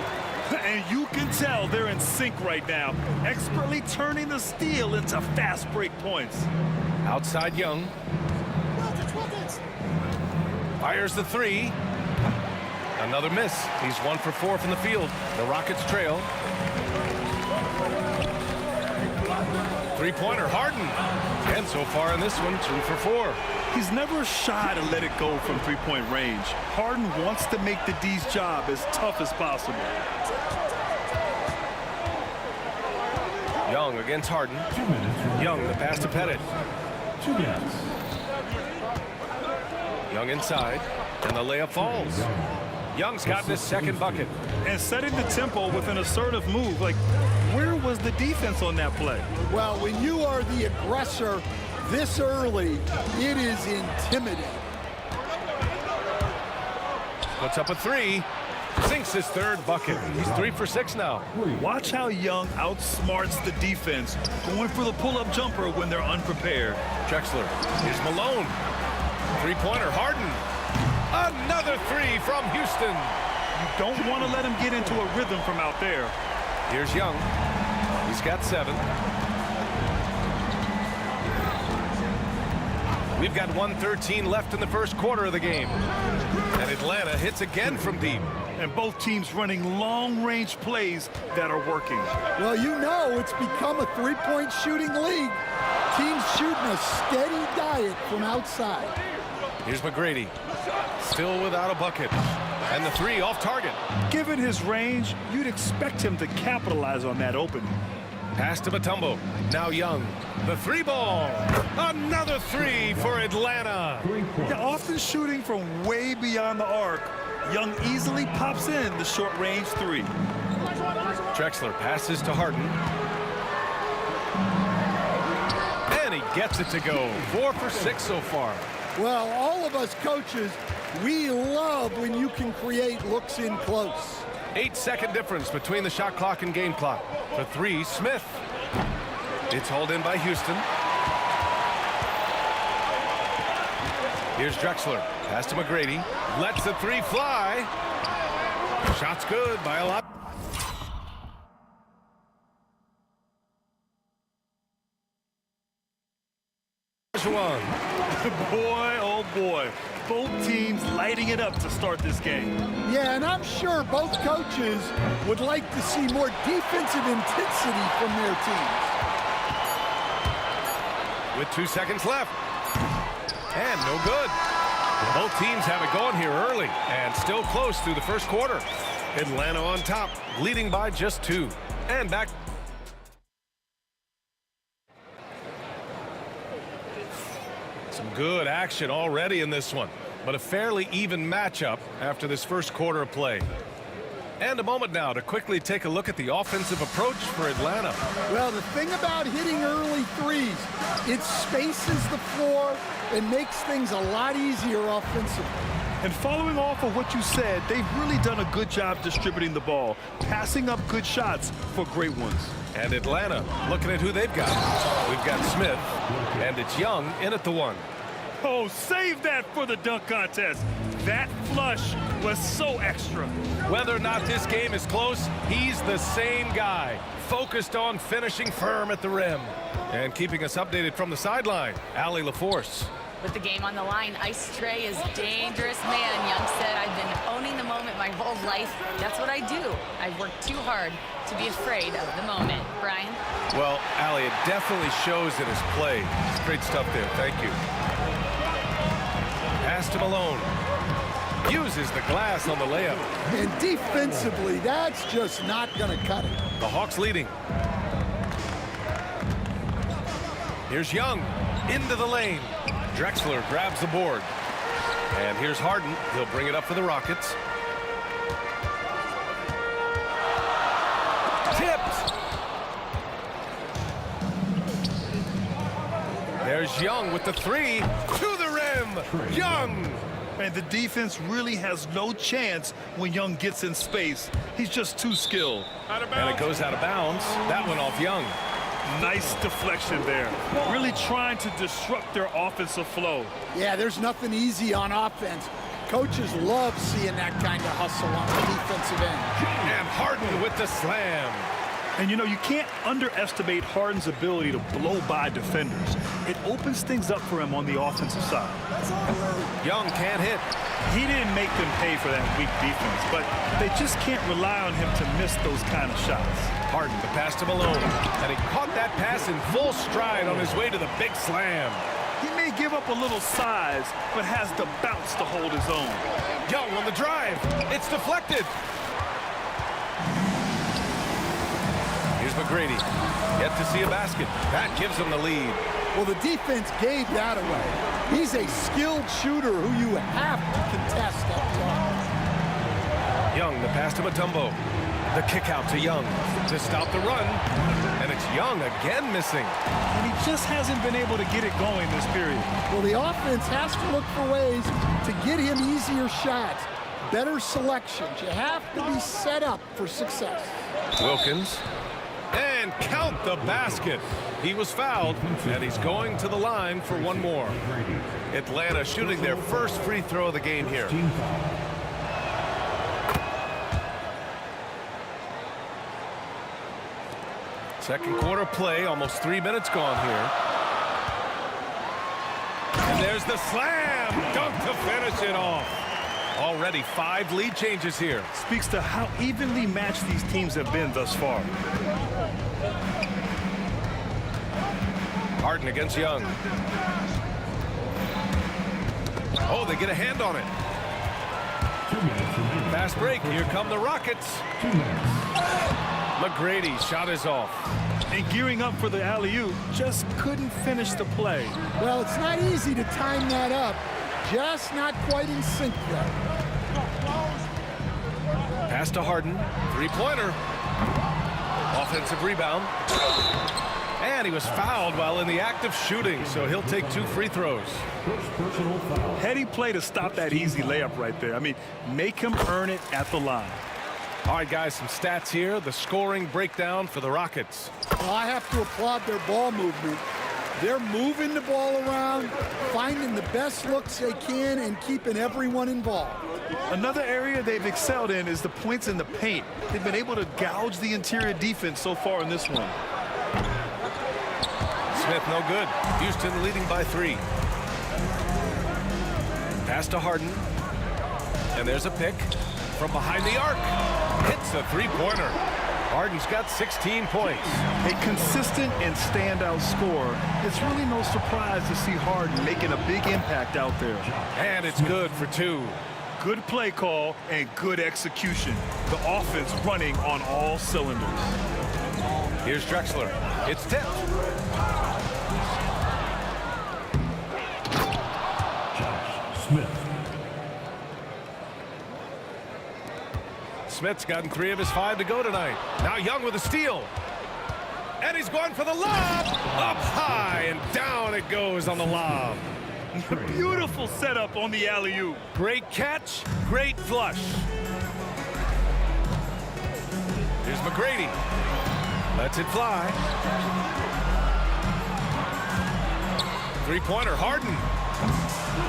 And you can tell they're in sync right now, expertly turning the steal into fast break points. Outside Young. Fires the three. Another miss. He's 1 for 4 from the field. The Rockets trail. Three-pointer, Harden. And so far in this one, 2 for 4. He's never shy to let it go from three-point range. Harden wants to make the D's job as tough as possible. Young against Harden. Young, the pass to Pettit. 2 minutes. Young inside, and the layup falls. Young's gotten his second bucket. And setting the tempo with an assertive move. Like, where was the defense on that play? Well, when you are the aggressor this early, it is intimidating. Puts up a three. Sinks his third bucket. He's 3 for 6 now. Watch how Young outsmarts the defense, going for the pull-up jumper when they're unprepared. Drexler. Here's Malone. Three-pointer, Harden. Another three from Houston. You don't want to let him get into a rhythm from out there. Here's Young. He's got 7. We've got 1:13 left in the first quarter of the game. And Atlanta hits again from deep. And both teams running long-range plays that are working. Well, you know it's become a three-point shooting league. Teams shooting a steady diet from outside. Here's McGrady. Still without a bucket. And the three off target. Given his range, you'd expect him to capitalize on that opening. Pass to Mutombo. Now Young. The three ball. Another three for Atlanta. Yeah, often shooting from way beyond the arc, Young easily pops in the short-range three. Drexler passes to Harden. And he gets it to go. 4 for 6 so far. Well, all of us coaches, we love when you can create looks in close. 8-second difference between the shot clock and game clock. For three, Smith. It's hauled in by Houston. Here's Drexler. Pass to McGrady. Lets the three fly. Shot's good by a lot. one. Boy, oh boy. Both teams lighting it up to start this game. Yeah, and I'm sure both coaches would like to see more defensive intensity from their teams. With 2 seconds left. And no good. Both teams have it going here early and still close through the first quarter. Atlanta on top, leading by just 2. And back. Some good action already in this one, but a fairly even matchup after this first quarter of play. And a moment now to quickly take a look at the offensive approach for Atlanta. Well, the thing about hitting early threes, it spaces the floor and makes things a lot easier offensively. And following off of what you said, they've really done a good job distributing the ball, passing up good shots for great ones. And Atlanta, looking at who they've got. We've got Smith, and it's Young in at the 1. Oh, save that for the dunk contest. That flush was so extra. Whether or not this game is close, he's the same guy, focused on finishing firm at the rim. And keeping us updated from the sideline, Allie LaForce. With the game on the line, Ice Trey is dangerous, man. Young said, I've been owning the moment my whole life. That's what I do. I've worked too hard to be afraid of the moment. Brian? Well, Allie, it definitely shows in his play. Great stuff there. Thank you. Pass to Malone. Uses the glass on the layup. And defensively, that's just not going to cut it. The Hawks leading. Here's Young into the lane. Drexler grabs the board. And here's Harden. He'll bring it up for the Rockets. Tipped. There's Young with the 3 to the rim. Young. And the defense really has no chance when Young gets in space. He's just too skilled. And it goes out of bounds. That went off Young. Nice deflection there. Really trying to disrupt their offensive flow. Yeah, there's nothing easy on offense. Coaches love seeing that kind of hustle on the defensive end. And Harden with the slam. And you know, you can't underestimate Harden's ability to blow by defenders. It opens things up for him on the offensive side. Young can't hit. He didn't make them pay for that weak defense, but they just can't rely on him to miss those kind of shots. Harden, the pass to Malone. And he caught that pass in full stride on his way to the big slam. He may give up a little size, but has the bounce to hold his own. Young on the drive. It's deflected. Here's McGrady. Yet to see a basket. That gives him the lead. Well, the defense gave that away. He's a skilled shooter who you have to contest that line. Young, the pass to Mutombo. The kick out to Young to stop the run. And it's Young again missing. And he just hasn't been able to get it going this period. Well, the offense has to look for ways to get him easier shots, better selections. You have to be set up for success. Wilkins. And count the basket. He was fouled, and he's going to the line for one more. Atlanta shooting their first free throw of the game here. Second quarter play, almost 3 minutes gone here. And there's the slam. Dunk to finish it off. Already 5 lead changes here. Speaks to how evenly matched these teams have been thus far. Harden against Young. Oh, they get a hand on it. Fast break. Here come the Rockets. McGrady shot is off. And gearing up for the alley-oop, just couldn't finish the play. Well, it's not easy to time that up. Just not quite in sync there. Pass to Harden. Three-pointer. Offensive rebound. And he was fouled while in the act of shooting, so he'll take 2 free throws. Heady play to stop that easy layup right there. I mean, make him earn it at the line. All right, guys, some stats here. The scoring breakdown for the Rockets. Well, I have to applaud their ball movement. They're moving the ball around, finding the best looks they can, and keeping everyone involved. Another area they've excelled in is the points in the paint. They've been able to gouge the interior defense so far in this one. Smith, no good. Houston leading by 3. Pass to Harden. And there's a pick from behind the arc. Hits a three-pointer. Harden's got 16 points. A consistent and standout scorer. It's really no surprise to see Harden making a big impact out there. And it's good for 2. Good play call and good execution. The offense running on all cylinders. Here's Drexler. It's tipped. Smith. Smith's gotten 3 of his 5 to go tonight. Now Young with a steal. And he's going for the lob. Up high and down it goes on the lob. Beautiful setup on the alley-oop. Great catch, great flush. Here's McGrady. Lets it fly. Three-pointer, Harden.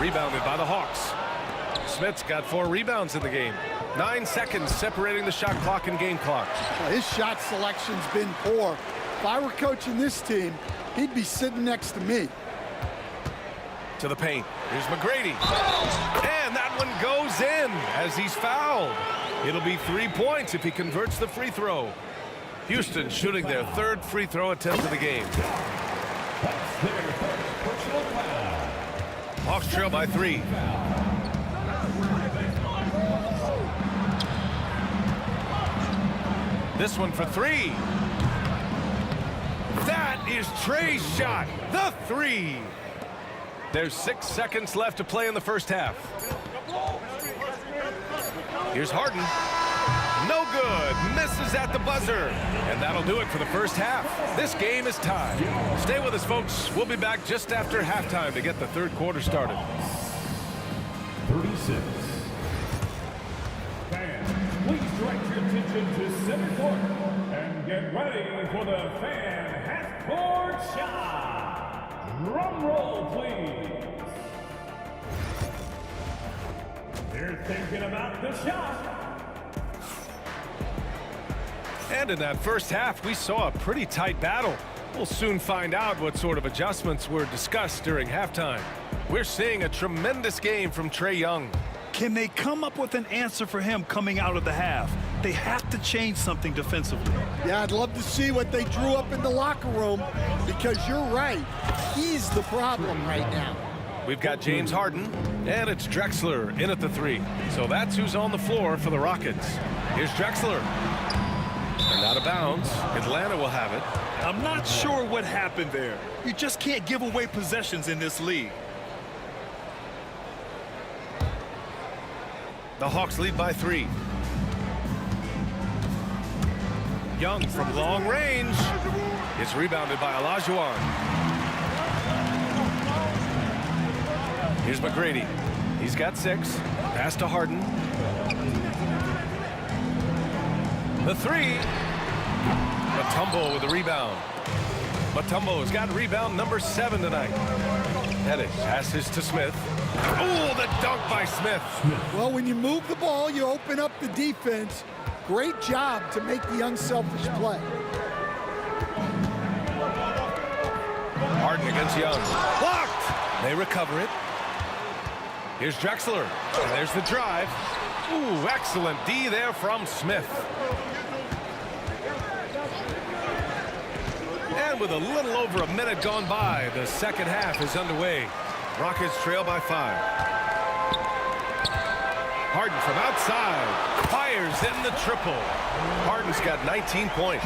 Rebounded by the Hawks. Smith's got 4 rebounds in the game. 9 seconds separating the shot clock and game clock. Well, his shot selection's been poor. If I were coaching this team, he'd be sitting next to me. To the paint. Here's McGrady. And that one goes in as he's fouled. It'll be 3 points if he converts the free throw. Houston shooting their 3rd free throw attempt of the game. Hawks trail by 3. This one for 3. That is Trey's shot. The 3. There's 6 seconds left to play in the first half. Here's Harden. No good. Misses at the buzzer. And that'll do it for the first half. This game is tied. Stay with us, folks. We'll be back just after halftime to get the 3rd quarter started. 36. Fans, please direct your attention to center court and get ready for the fan half-court shot. Drum roll, please. They're thinking about the shot. And in that first half, we saw a pretty tight battle. We'll soon find out what sort of adjustments were discussed during halftime. We're seeing a tremendous game from Trey Young. Can they come up with an answer for him coming out of the half? They have to change something defensively. Yeah, I'd love to see what they drew up in the locker room, because you're right. He's the problem right now. We've got James Harden, and it's Drexler in at the 3. So that's who's on the floor for the Rockets. Here's Drexler. And out of bounds. Atlanta will have it. I'm not sure what happened there. You just can't give away possessions in this league. The Hawks lead by 3. Young from long range. It's rebounded by Olajuwon. Here's McGrady. He's got 6. Pass to Harden. The 3. Mutombo with the rebound. Mutombo's got rebound number 7 tonight. Pettis passes to Smith. Oh, the dunk by Smith. Well, when you move the ball, you open up the defense. Great job to make the unselfish play. Harden against Young. Blocked! They recover it. Here's Drexler. And there's the drive. Ooh, excellent D there from Smith. And with a little over a minute gone by, the second half is underway. Rockets trail by 5. Harden from outside. Fires in the triple. Harden's got 19 points.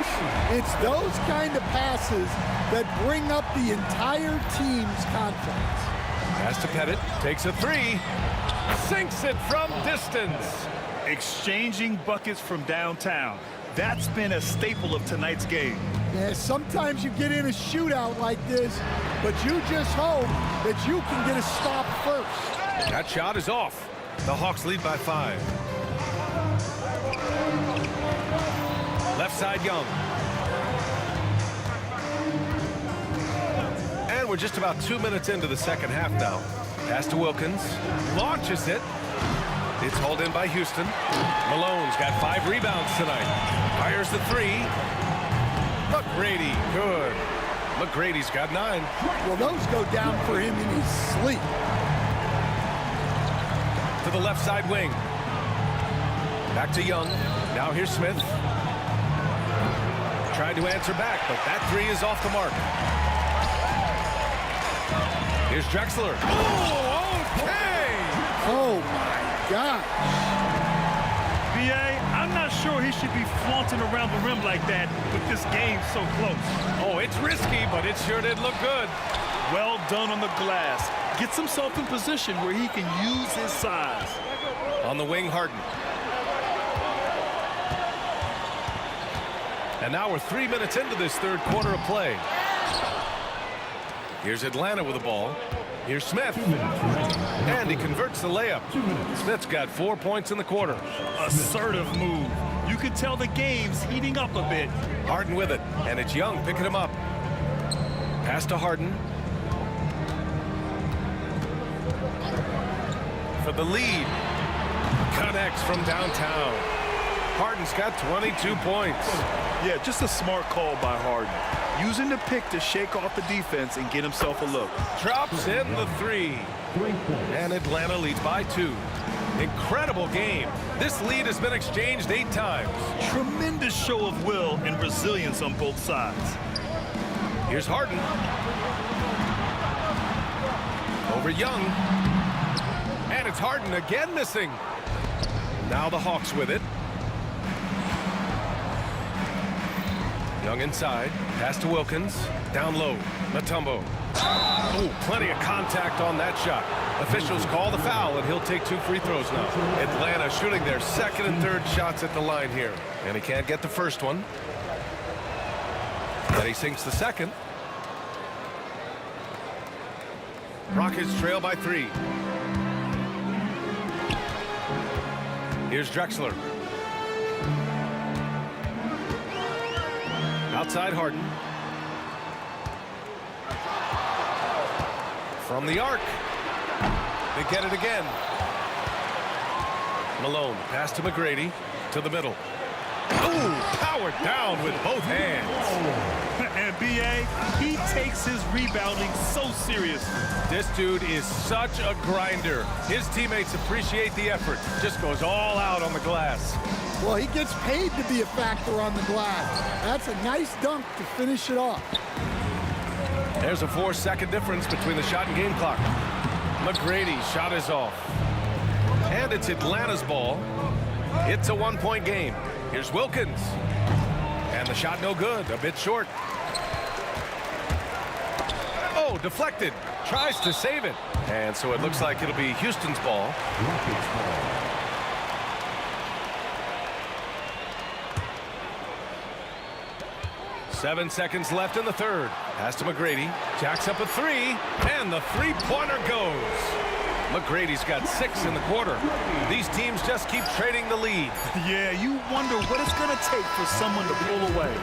It's those kind of passes that bring up the entire team's confidence. Pass to Pettit. Takes a 3. Sinks it from distance. Exchanging buckets from downtown. That's been a staple of tonight's game. Yeah, sometimes you get in a shootout like this, but you just hope that you can get a stop first. That shot is off. The Hawks lead by 5. Left side, Young. And we're just about 2 minutes into the second half now. Pass to Wilkins. Launches it. It's hauled in by Houston. Malone's got 5 rebounds tonight. Fires the 3. McGrady, good. McGrady's got 9. Well, those go down for him in his sleep. To the left side wing. Back to Young. Now here's Smith. Tried to answer back, but that 3 is off the mark. Here's Drexler. Oh, okay! Oh, my gosh. B.A., I'm not sure he should be flaunting around the rim like that with this game so close. Oh, it's risky, but it sure did look good. Well done on the glass. Gets himself in position where he can use his size. On the wing, Harden. And now we're 3 minutes into this third quarter of play. Here's Atlanta with the ball. Here's Smith. And he converts the layup. Smith's got 4 points in the quarter. Assertive move. You can tell the game's heating up a bit. Harden with it. And it's Young picking him up. Pass to Harden. For the lead. Connects from downtown. Harden's got 22 points. Yeah, just a smart call by Harden. Using the pick to shake off the defense and get himself a look. Drops in the 3. And Atlanta leads by 2. Incredible game. This lead has been exchanged 8 times. Tremendous show of will and resilience on both sides. Here's Harden. Over Young. And it's Harden again missing. Now the Hawks with it. Young inside. Pass to Wilkins. Down low. Mutombo. Oh, plenty of contact on that shot. Officials call the foul, and he'll take 2 free throws now. Atlanta shooting their second and third shots at the line here. And he can't get the first one. Then he sinks the second. Rockets trail by 3. Here's Drexler. Outside Harden. From the arc. They get it again. Malone, pass to McGrady. To the middle. Ooh, powered down with both hands. And B.A., he takes his rebounding so seriously. This dude is such a grinder. His teammates appreciate the effort. Just goes all out on the glass. Well, he gets paid to be a factor on the glass. That's a nice dunk to finish it off. There's a 4-second difference between the shot and game clock. McGrady's shot is off. And it's Atlanta's ball. It's a 1-point game. Here's Wilkins. And the shot no good, a bit short. Oh, deflected. Tries to save it. And so it looks like it'll be Houston's ball. 7 seconds left in the third. Pass to McGrady. Jacks up a 3. And the 3-pointer goes. McGrady's got 6 in the quarter. These teams just keep trading the lead. Yeah, you wonder what it's going to take for someone to pull away.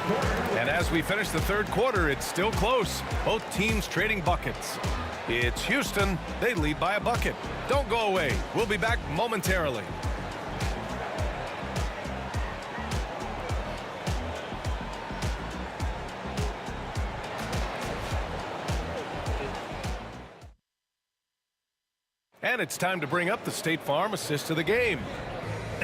And as we finish the third quarter, it's still close. Both teams trading buckets. It's Houston. They lead by a bucket. Don't go away. We'll be back momentarily. And it's time to bring up the State Farm assist of the game.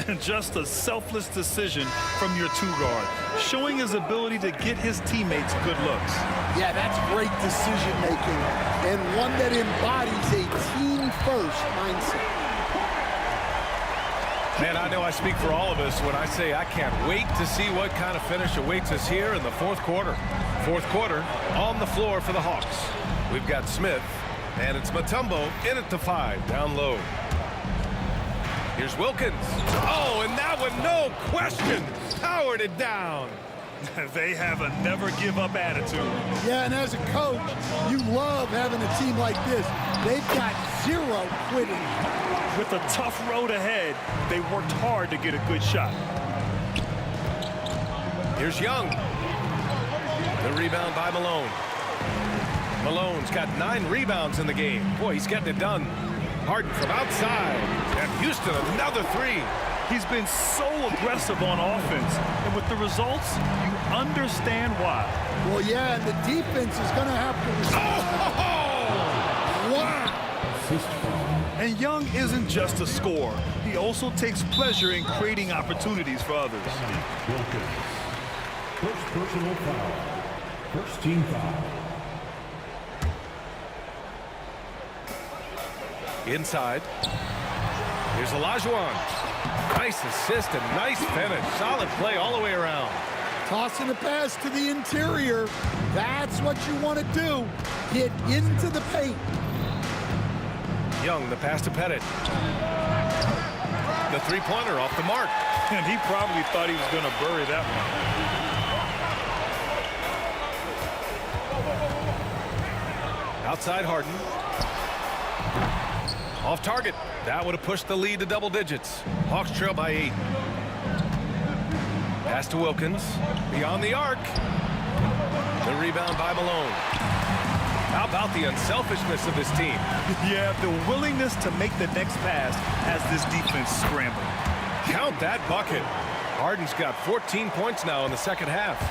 And just a selfless decision from your 2-guard, showing his ability to get his teammates good looks. Yeah, that's great decision making, and one that embodies a team-first mindset. Man, I know I speak for all of us when I say I can't wait to see what kind of finish awaits us here in the fourth quarter. Fourth quarter on the floor for the Hawks. We've got Smith. And it's Mutombo in at the 5, down low. Here's Wilkins. Oh, and that one, no question, powered it down. They have a never-give-up attitude. Yeah, and as a coach, you love having a team like this. They've got 0 quitting. With a tough road ahead, they worked hard to get a good shot. Here's Young. The rebound by Malone. Malone's got 9 rebounds in the game. Boy, he's getting it done. Harden from outside. And Houston, another 3. He's been so aggressive on offense. And with the results, you understand why. Well, yeah, and the defense is going to have to respond. Wow. And Young isn't just a scorer. He also takes pleasure in creating opportunities for others. First personal foul. First team foul. Inside. Here's Olajuwon. Nice assist and nice finish. Solid play all the way around. Tossing a pass to the interior. That's what you want to do. Get into the paint. Young, the pass to Pettit. The three-pointer off the mark. And he probably thought he was going to bury that one. Outside Harden. Off target. That would have pushed the lead to double digits. Hawks trail by 8. Pass to Wilkins. Beyond the arc. The rebound by Malone. How about the unselfishness of this team? Yeah, the willingness to make the next pass as this defense scrambling. Count that bucket. Harden's got 14 points now in the second half.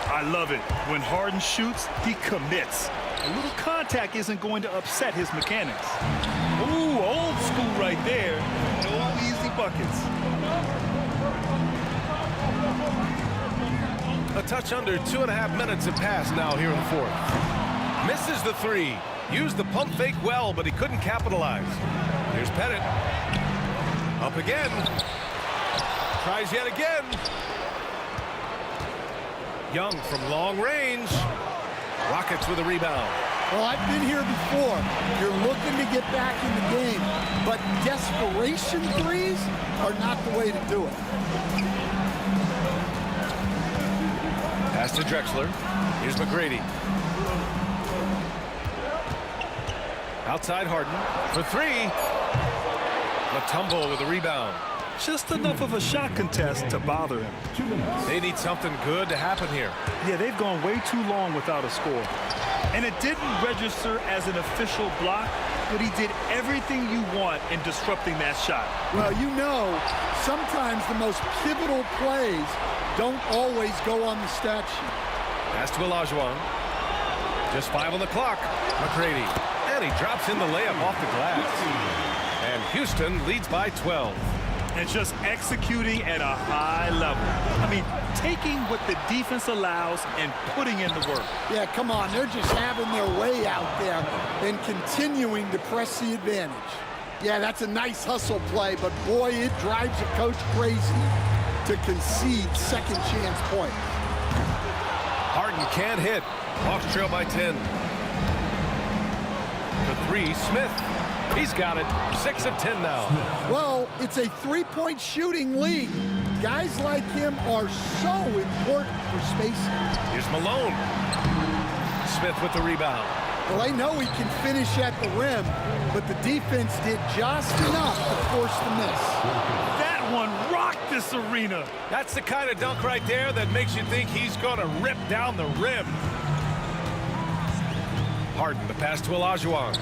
I love it. When Harden shoots, he commits. A little contact isn't going to upset his mechanics. Ooh, old school right there. No easy buckets. A touch under 2.5 minutes have passed now here in the fourth. Misses the three. Used the pump fake well, but he couldn't capitalize. Here's Pettit. Up again. Tries yet again. Young from long range. Rockets with a rebound. Well, I've been here before. You're looking to get back in the game, but desperation threes are not the way to do it. Pass to Drexler. Here's McGrady. Outside Harden for 3. Mutombo with a rebound. Just enough of a shot contest to bother him. They need something good to happen here. Yeah, they've gone way too long without a score. And it didn't register as an official block, but he did everything you want in disrupting that shot. Well, you know, sometimes the most pivotal plays don't always go on the stat sheet. Pass to Olajuwon. Just 5 on the clock. McGrady. And he drops in the layup off the glass. And Houston leads by 12. And just executing at a high level. I mean, taking what the defense allows and putting in the work. Yeah, come on. They're just having their way out there and continuing to press the advantage. Yeah, that's a nice hustle play, but boy, it drives a coach crazy to concede second chance points. Harden can't hit. Hawks trail by 10. The 3, Smith. He's got it. 6 of 10 now. Well, it's a three-point shooting league. Guys like him are so important for spacing. Here's Malone. Smith with the rebound. Well, they know he can finish at the rim, but the defense did just enough to force the miss. That one rocked this arena. That's the kind of dunk right there that makes you think he's going to rip down the rim. Harden, the pass to Olajuwon.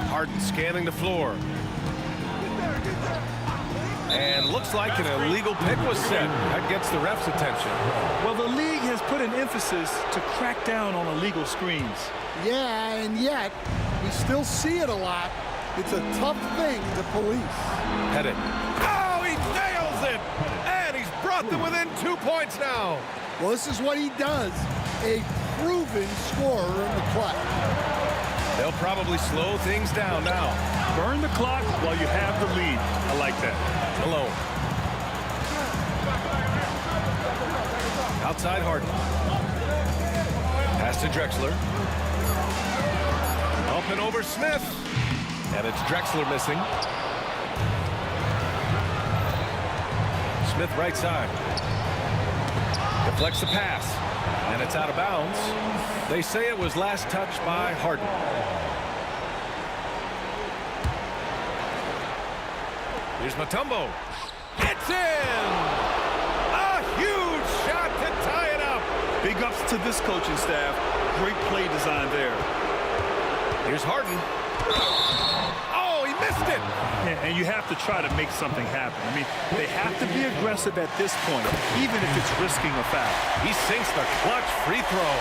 Harden scanning the floor. And looks like an illegal pick was set. That gets the ref's attention. Well, the league has put an emphasis to crack down on illegal screens. Yeah, and yet, we still see it a lot. It's a tough thing to police. Pettit. Oh, he nails it! And he's brought them within 2 points now. Well, this is what he does. A proven scorer in the clutch. They'll probably slow things down now. Burn the clock while you have the lead. I like that. Malone. Outside Harden. Pass to Drexler. Up and over Smith. And it's Drexler missing. Smith right side. Deflects the pass. And it's out of bounds. They say it was last touched by Harden. Here's Mutombo. It's in! A huge shot to tie it up. Big ups to this coaching staff. Great play design there. Here's Harden. Oh, he Missed it. Yeah, and you have to try to make something happen. I mean, they have to be aggressive at this point, even if it's risking a foul. He sinks the clutch free throw.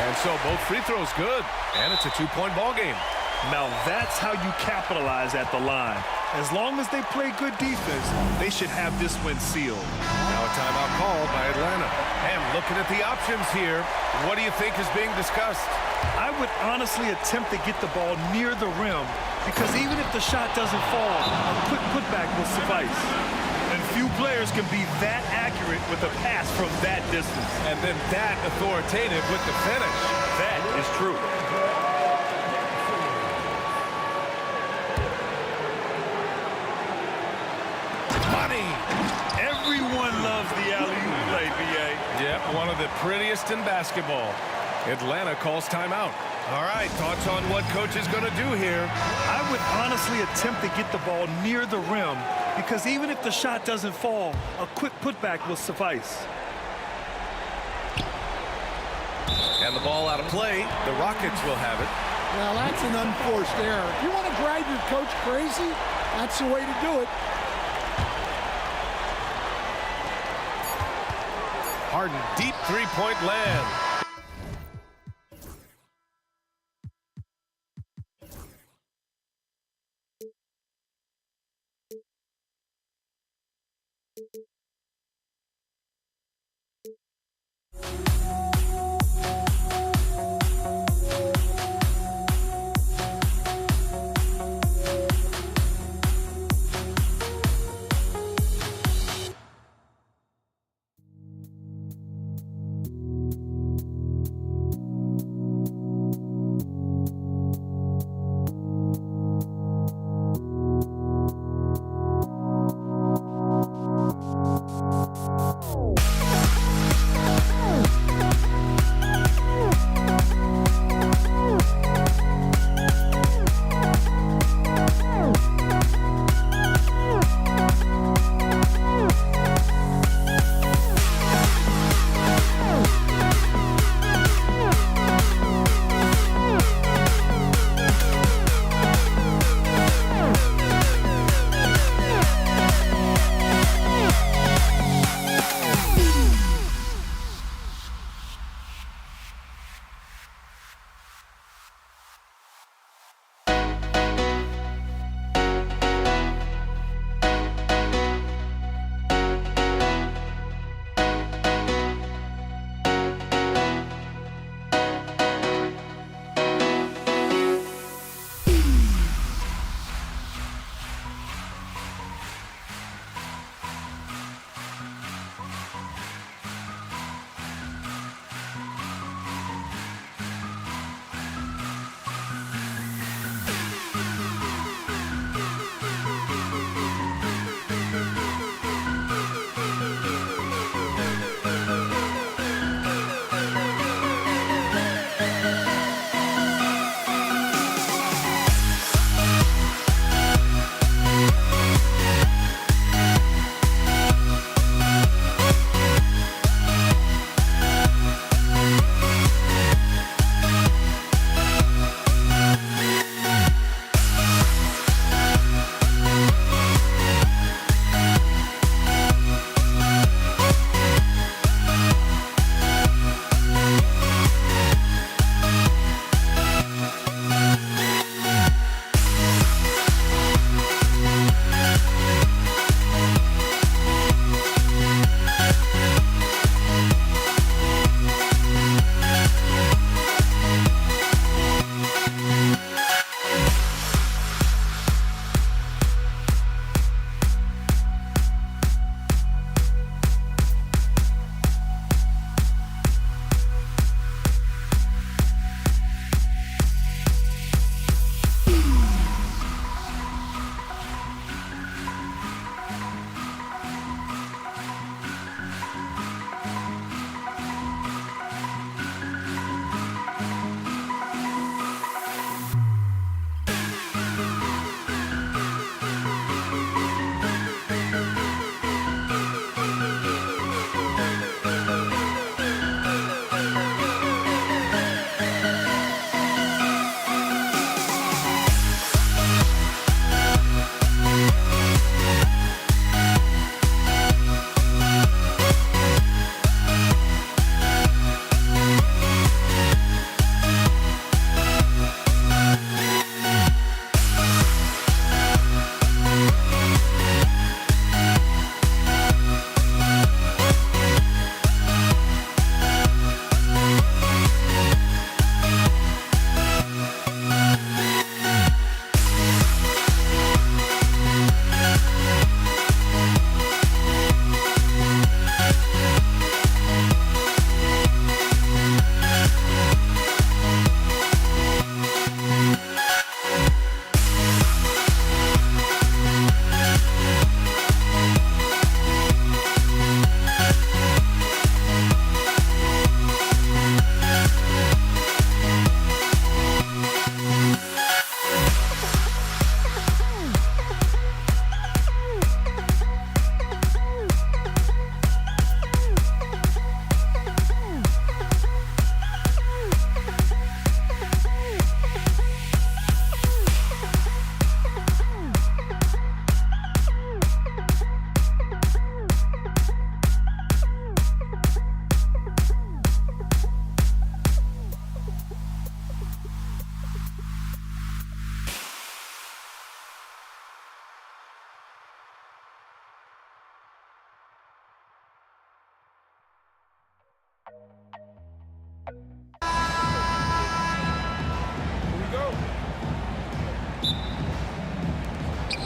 And so both free throws good. And it's a 2-point ball game. Now that's how you capitalize at the line. As long as they play good defense, they should have this win sealed. Now a timeout called by Atlanta. And looking at the options here, what do you think is being discussed? I would honestly attempt to get the ball near the rim, because even if the shot doesn't fall, a quick putback will suffice. And few players can be that accurate with a pass from that distance. And then that authoritative with the finish. That is true. Money! Everyone loves the alley-oop play, B.A. Yep, one of the prettiest in basketball. Atlanta calls timeout. All right, thoughts on what coach is going to do here? I would honestly attempt to get the ball near the rim, because even if the shot doesn't fall, a quick putback will suffice. And the ball out of play. The Rockets will have it. Well, that's an unforced error. If you want to drive your coach crazy, that's the way to do it. Harden, deep three-point land.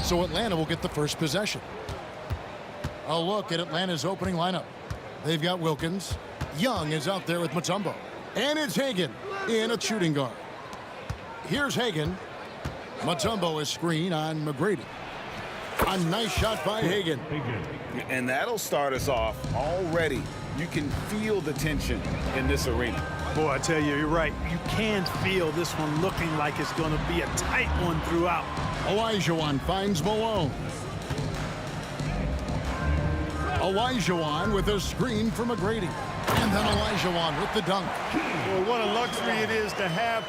So Atlanta will get the first possession. A look at Atlanta's opening lineup. They've got Wilkins. Young is out there with Mutombo. And it's Hagan in a shooting guard. Here's Hagan. Mutombo is screen on McGrady. A nice shot by Hagan. And that'll start us off already. You can feel the tension in this arena. Boy, I tell you, you're right. You can feel this one looking like it's going to be a tight one throughout. Olajuwon finds Malone. Olajuwon with a screen for McGrady. And then Olajuwon with the dunk. Well, what a luxury it is to have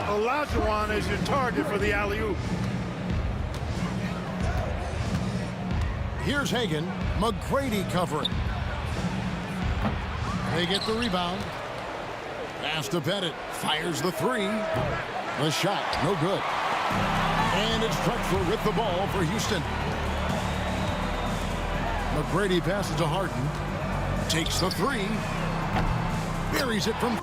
Olajuwon as your target for the alley-oop. Here's Hagan. McGrady covering. They get the rebound. Pass to Bennett. Fires the three. The shot, no good. And it's Drexler with the ball for Houston. McGrady passes to Harden. Takes the three. Buries it from...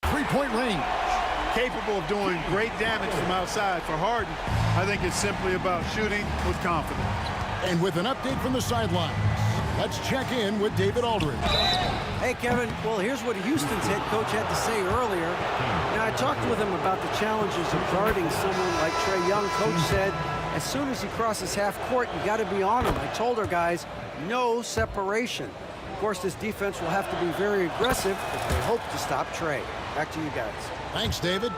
three-point range. Capable of doing great damage from outside. For Harden, I think it's simply about shooting with confidence. And with an update from the sidelines, let's check in with David Aldridge. Hey, Kevin. Well, here's what Houston's head coach had to say earlier. Now, I talked with him about the challenges of guarding someone like Trae Young. Coach said, as soon as he crosses half court, you got to be on him. I told our guys, no separation. Of course, this defense will have to be very aggressive if they hope to stop Trae. Back to you guys. Thanks, David.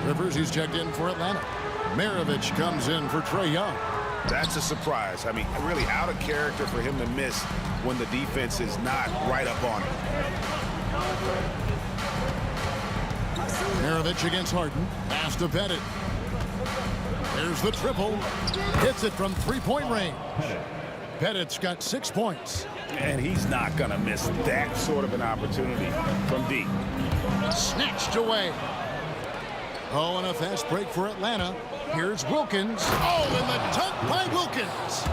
Rivers, he's checked in for Atlanta. Maravich comes in for Trae Young. That's a surprise. I mean, really out of character for him to miss when the defense is not right up on him. Maravich against Harden. Pass to Bennett. There's the triple. Hits it from three-point range. Bennett's got 6 points. And he's not going to miss that sort of an opportunity from deep. Snatched away. Oh, and a fast break for Atlanta. Here's Wilkins. Oh, and the dunk by Wilkins.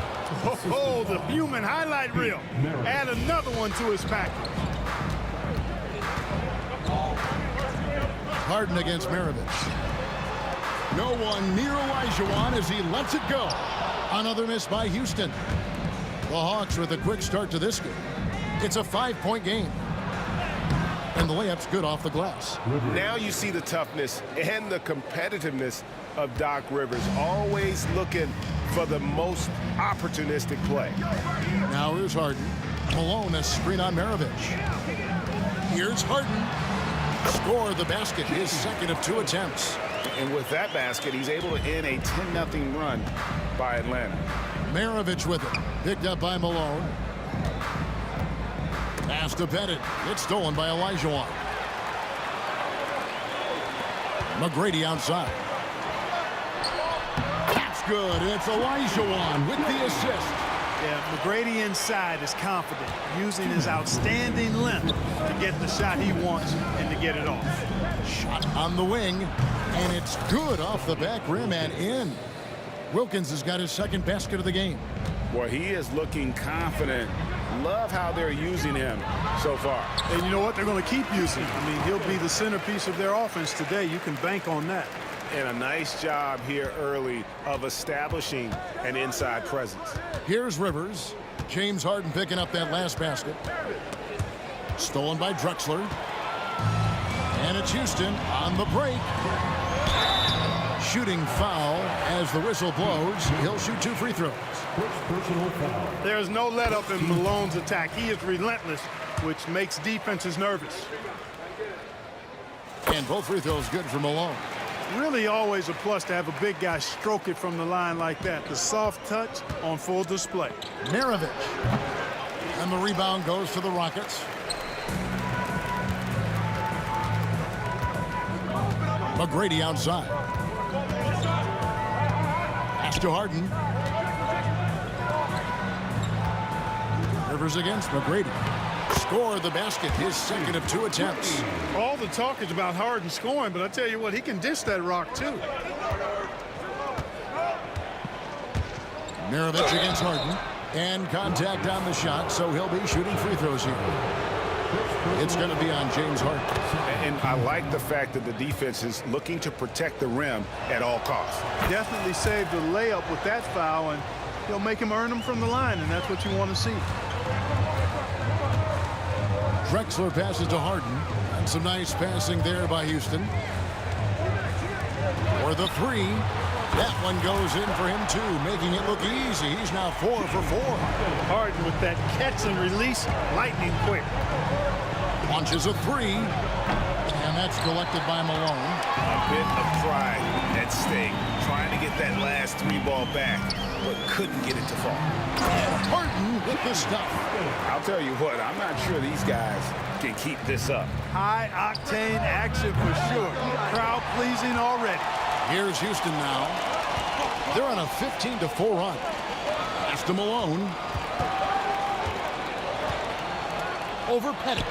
Oh, the human highlight reel. Add another one to his package. Harden against Maravich. No one near Olajuwon as he lets it go. Another miss by Houston. The Hawks with a quick start to this game. It's a 5-point game. And the layup's good off the glass. Now you see the toughness and the competitiveness of Doc Rivers, always looking for the most opportunistic play. Now here's Harden. Malone, a screen on Maravich. Here's Harden. Score the basket, his second of 2 attempts. And with that basket, he's able to end a 10-0 run by Atlanta. Maravich with it. Picked up by Malone. Pass to Bennett. It's stolen by Olajuwon. McGrady outside. That's good. And it's Olajuwon with the assist. Yeah, McGrady inside is confident, using his outstanding length to get the shot he wants and to get it off. Shot on the wing. And it's good off the back rim and in. Wilkins has got his second basket of the game. Boy, he is looking confident. Love how they're using him so far. And you know what? They're going to keep using him. I mean, he'll be the centerpiece of their offense today. You can bank on that. And a nice job here early of establishing an inside presence. Here's Rivers. James Harden picking up that last basket. Stolen by Drexler. And it's Houston on the break. Shooting foul as the whistle blows. He'll shoot 2 free throws. There's no let up in Malone's attack. He is relentless, which makes defenses nervous. And both free throws good for Malone. Really always a plus to have a big guy stroke it from the line like that. The soft touch on full display. Maravich. And the rebound goes to the Rockets. McGrady outside. Pass to Harden. Rivers against McGrady. Score the basket, his second of 2 attempts. All the talk is about Harden scoring, but I tell you what, he can dish that rock too. Maravich against Harden. And contact on the shot, so he'll be shooting free throws here. It's going to be on James Harden. And I like the fact that the defense is looking to protect the rim at all costs. Definitely saved the layup with that foul, and he'll make him earn them from the line, and that's what you want to see. Drexler passes to Harden. And some nice passing there by Houston. For the three. That one goes in for him, too, making it look easy. He's now 4 for 4. Harden with that catch and release, lightning quick. Launches a three. And that's collected by Malone. A bit of pride at stake, trying to get that last three ball back, but couldn't get it to fall. And Harden with the stuff. I'll tell you what, I'm not sure these guys can keep this up. High-octane action for sure. Crowd-pleasing already. Here's Houston now. They're on a 15-4 run. Pass to Malone. Over Pettit.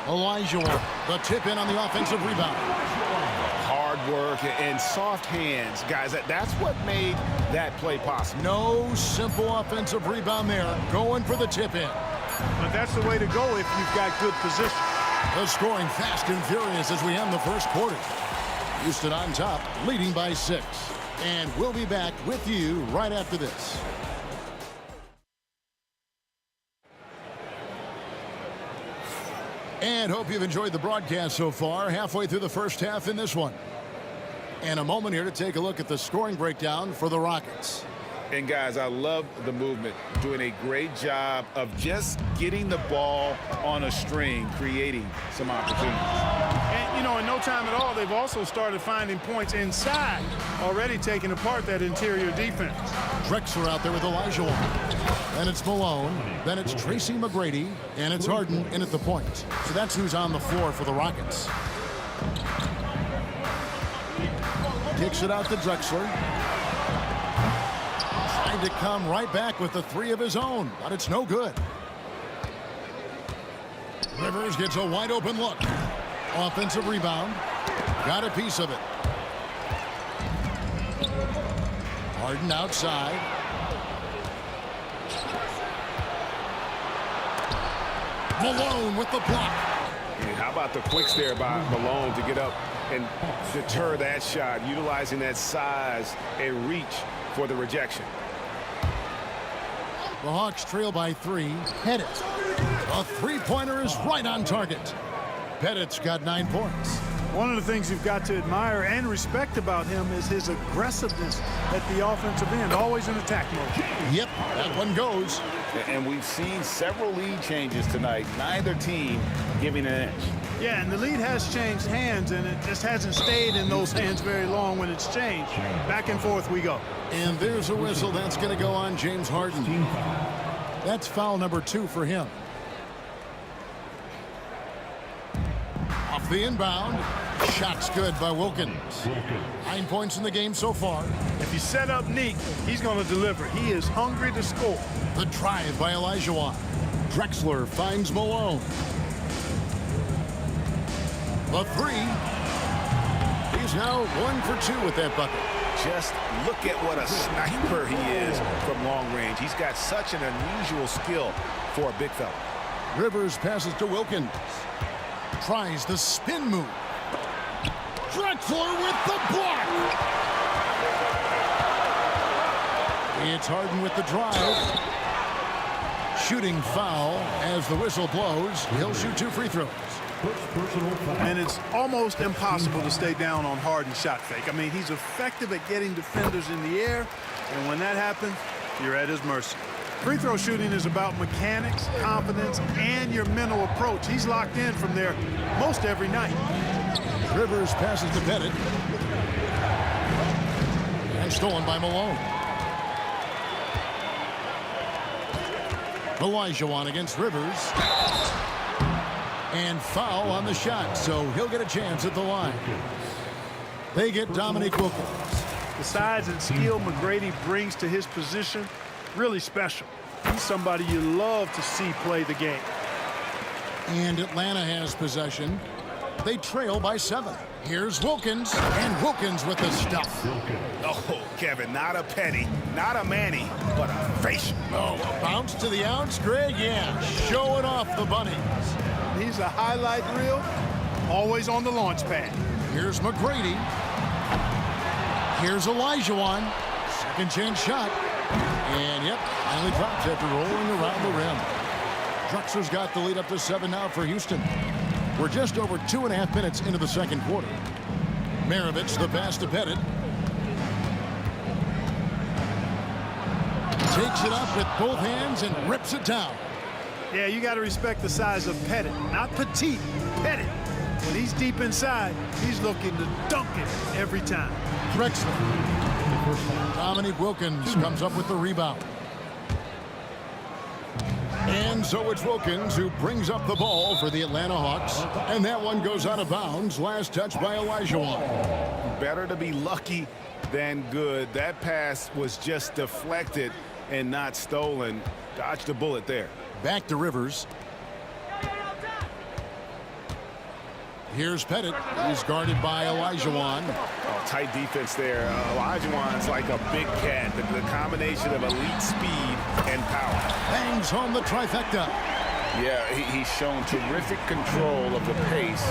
Elijah, the tip in on the offensive rebound. Hard work and soft hands, guys. That's what made that play possible. No simple offensive rebound there. Going for the tip in. But that's the way to go if you've got good position. The scoring fast and furious as we end the first quarter. Houston on top, leading by 6. And we'll be back with you right after this. And hope you've enjoyed the broadcast so far. Halfway through the first half in this one. And a moment here to take a look at the scoring breakdown for the Rockets. And guys, I love the movement, doing a great job of just getting the ball on a string, creating some opportunities. And, you know, in no time at all, they've also started finding points inside, already taking apart that interior defense. Drexler out there with Elijah. Then it's Malone. Then it's Tracy McGrady. And it's Harden in at the point. So that's who's on the floor for the Rockets. Kicks it out to Drexler. Trying to come right back with the three of his own, but it's no good. Rivers gets a wide open look. Offensive rebound. Got a piece of it. Harden outside. Malone with the block. And how about the quicks there by Malone to get up and deter that shot, utilizing that size and reach for the rejection. The Hawks trail by 3. Pettit. A three-pointer is right on target. Pettit's got 9 points. One of the things you've got to admire and respect about him is his aggressiveness at the offensive end, always in attack mode. Yep, that one goes. And we've seen several lead changes tonight, neither team giving an inch. Yeah, and the lead has changed hands, and it just hasn't stayed in those hands very long when it's changed. Back and forth we go. And there's a whistle that's going to go on James Harden. That's foul number 2 for him. Off the inbound. Shot's good by Wilkins. 9 points in the game so far. If you set up neat, he's going to deliver. He is hungry to score. The drive by Elijah. Drexler finds Malone. The three. He's now 1 for 2 with that bucket. Just look at what a sniper he is from long range. He's got such an unusual skill for a big fella. Rivers passes to Wilkins. Tries the spin move. Drexler with the block. It's Harden with the drive. Shooting foul as the whistle blows. He'll shoot 2 free throws. And it's almost impossible to stay down on Harden's shot fake. I mean, he's effective at getting defenders in the air, and when that happens, you're at his mercy. Free throw shooting is about mechanics, confidence, and your mental approach. He's locked in from there most every night. Rivers passes to Pettit. And stolen by Malone. Elijah against Rivers. And foul on the shot, so he'll get a chance at the line. They get Dominique Wilkins. The size and skill McGrady brings to his position, really special. He's somebody you love to see play the game. And Atlanta has possession. They trail by 7. Here's Wilkins, and Wilkins with the stuff. Oh, Kevin, not a penny, not a Manny, but a facial. Oh, a bounce to the outs, Greg. Yeah, showing off the bunnies. He's a highlight reel, always on the launch pad. Here's McGrady. Here's Olajuwon. Second chance shot. And, yep, finally drops after rolling around the rim. Drexler's got the lead up to 7 now for Houston. We're just over 2.5 minutes into the second quarter. Maravich, the pass to Pettit. Takes it up with both hands and rips it down. Yeah, you got to respect the size of Pettit. Not petite, Pettit. When he's deep inside, he's looking to dunk it every time. Drexler. Dominique Wilkins comes up with the rebound. And so it's Wilkins who brings up the ball for the Atlanta Hawks. And that one goes out of bounds. Last touch by Olajuwon. Better to be lucky than good. That pass was just deflected and not stolen. Dodged a bullet there. Back to Rivers. Here's Pettit. He's guarded by Olajuwon. Oh, tight defense there. Olajuwon's like a big cat. The combination of elite speed and power. Bangs home the trifecta. Yeah, he's shown terrific control of the pace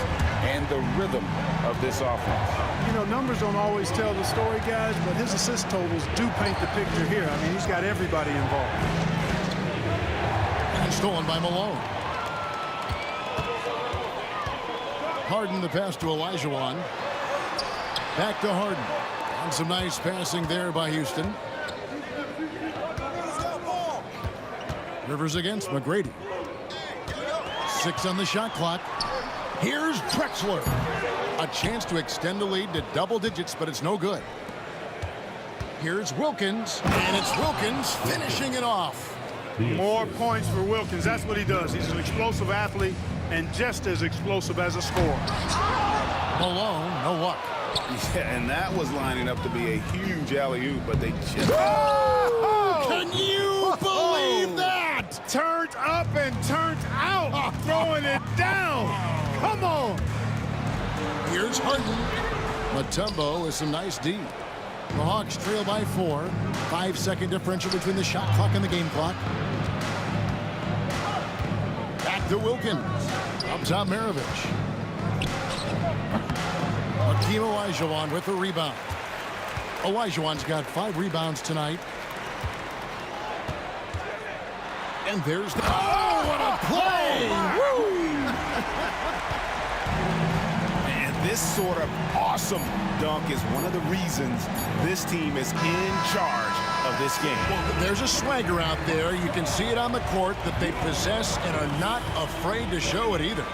and the rhythm of this offense. You know, numbers don't always tell the story, guys, but his assist totals do paint the picture here. I mean, he's got everybody involved. And stolen by Malone. Harden the pass to Olajuwon. Back to Harden. And some nice passing there by Houston. Rivers against McGrady. 6 on the shot clock. Here's Drexler. A chance to extend the lead to double digits, but it's no good. Here's Wilkins, and it's Wilkins finishing it off. More points for Wilkins. That's what he does. He's an explosive athlete and just as explosive as a scorer. Malone, no luck. Yeah, and that was lining up to be a huge alley-oop, but they just... Can you believe that? Turned up and turned out, throwing it down. Come on. Here's Harden. Mutombo with some nice D. The Hawks trail by 4. 5-second differential between the shot clock and the game clock. Back to Wilkins. Up top, Maravich. Hakeem Olajuwon with the rebound. Olajuwon's got 5 rebounds tonight. And there's the... Oh, what a play! And this sort of awesome dunk is one of the reasons this team is in charge of this game. Well, there's a swagger out there. You can see it on the court that they possess and are not afraid to show it either.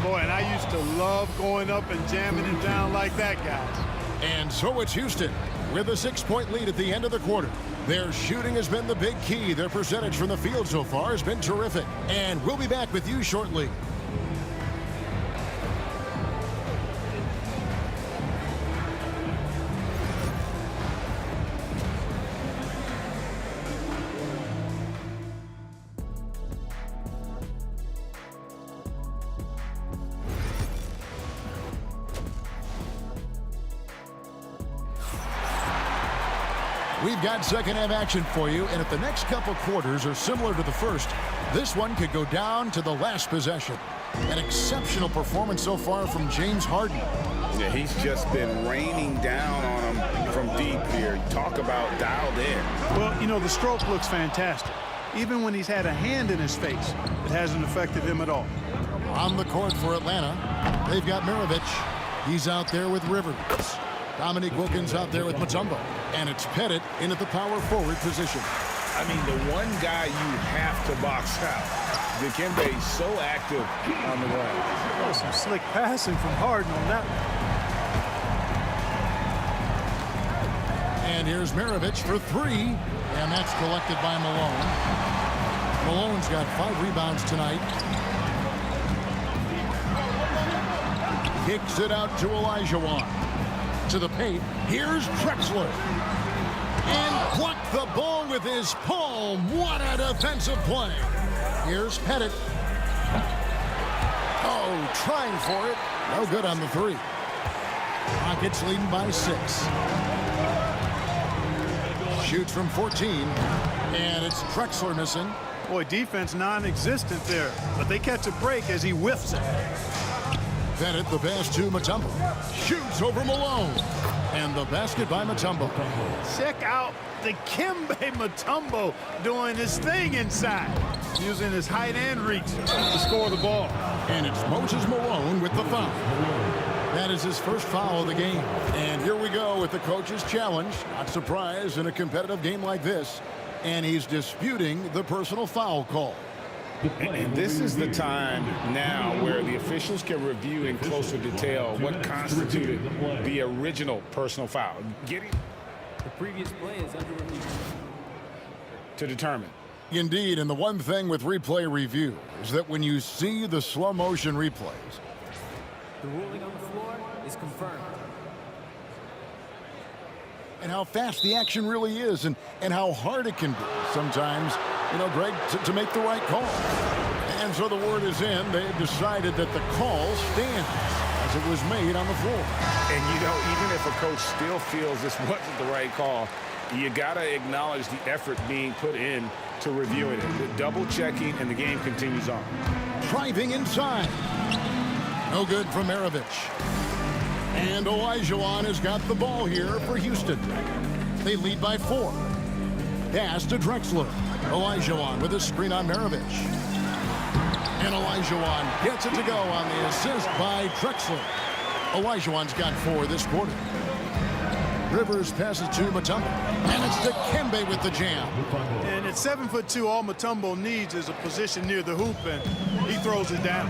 Boy, and I used to love going up and jamming it down like that, guys. And so it's Houston with a 6-point lead at the end of the quarter. Their shooting has been the big key. Their percentage from the field so far has been terrific. And we'll be back with you shortly. We've got second half action for you, and if the next couple quarters are similar to the first, this one could go down to the last possession. An exceptional performance so far from James Harden. Yeah, he's just been raining down on him from deep here. Talk about dialed in. Well, you know, the stroke looks fantastic. Even when he's had a hand in his face, it hasn't affected him at all. On the court for Atlanta, they've got Maravich. He's out there with Rivers. Dominique Wilkins out there with Mutombo. And it's Pettit in at the power forward position. I mean, the one guy you have to box out. Dikembe so active on the ground. Oh, some slick passing from Harden on that one. And here's Maravich for 3. And that's collected by Malone. Malone's got 5 rebounds tonight. Kicks it out to Olajuwon. To the paint. Here's Drexler. And blocked the ball with his palm. What a defensive play. Here's Pettit. Oh, trying for it. No good on the 3. Rockets leading by 6. Shoots from 14, and it's Drexler missing. Boy, defense non-existent there, but they catch a break as he whiffs it. Bennett, the pass to Mutombo. Shoots over Malone. And the basket by Mutombo. Check out the Dikembe Mutombo doing his thing inside, using his height and reach to score the ball. And it's Moses Malone with the foul. That is his first foul of the game. And here we go with the coach's challenge. Not surprised in a competitive game like this. And he's disputing the personal foul call. And this is the time now where the officials can review in closer detail what constituted the original personal foul. Getting the previous play is under review to determine. Indeed, and the one thing with replay review is that when you see the slow motion replays, the ruling on the floor is confirmed. And how fast the action really is and how hard it can be sometimes, you know, Greg, to make the right call. And so the word is in. They have decided that the call stands as it was made on the floor. And, you know, even if a coach still feels this wasn't the right call, you got to acknowledge the effort being put in to reviewing it. The double checking, and the game continues on. Driving inside. No good from Maravich. And Olajuwon has got the ball here for Houston. They lead by 4. Pass to Drexler. Olajuwon with a screen on Maravich. And Olajuwon gets it to go on the assist by Drexler. Olajuwon's got 4 this quarter. Rivers passes to Mutombo. And it's Dikembe with the jam. And at 7'2", all Mutombo needs is a position near the hoop, and he throws it down.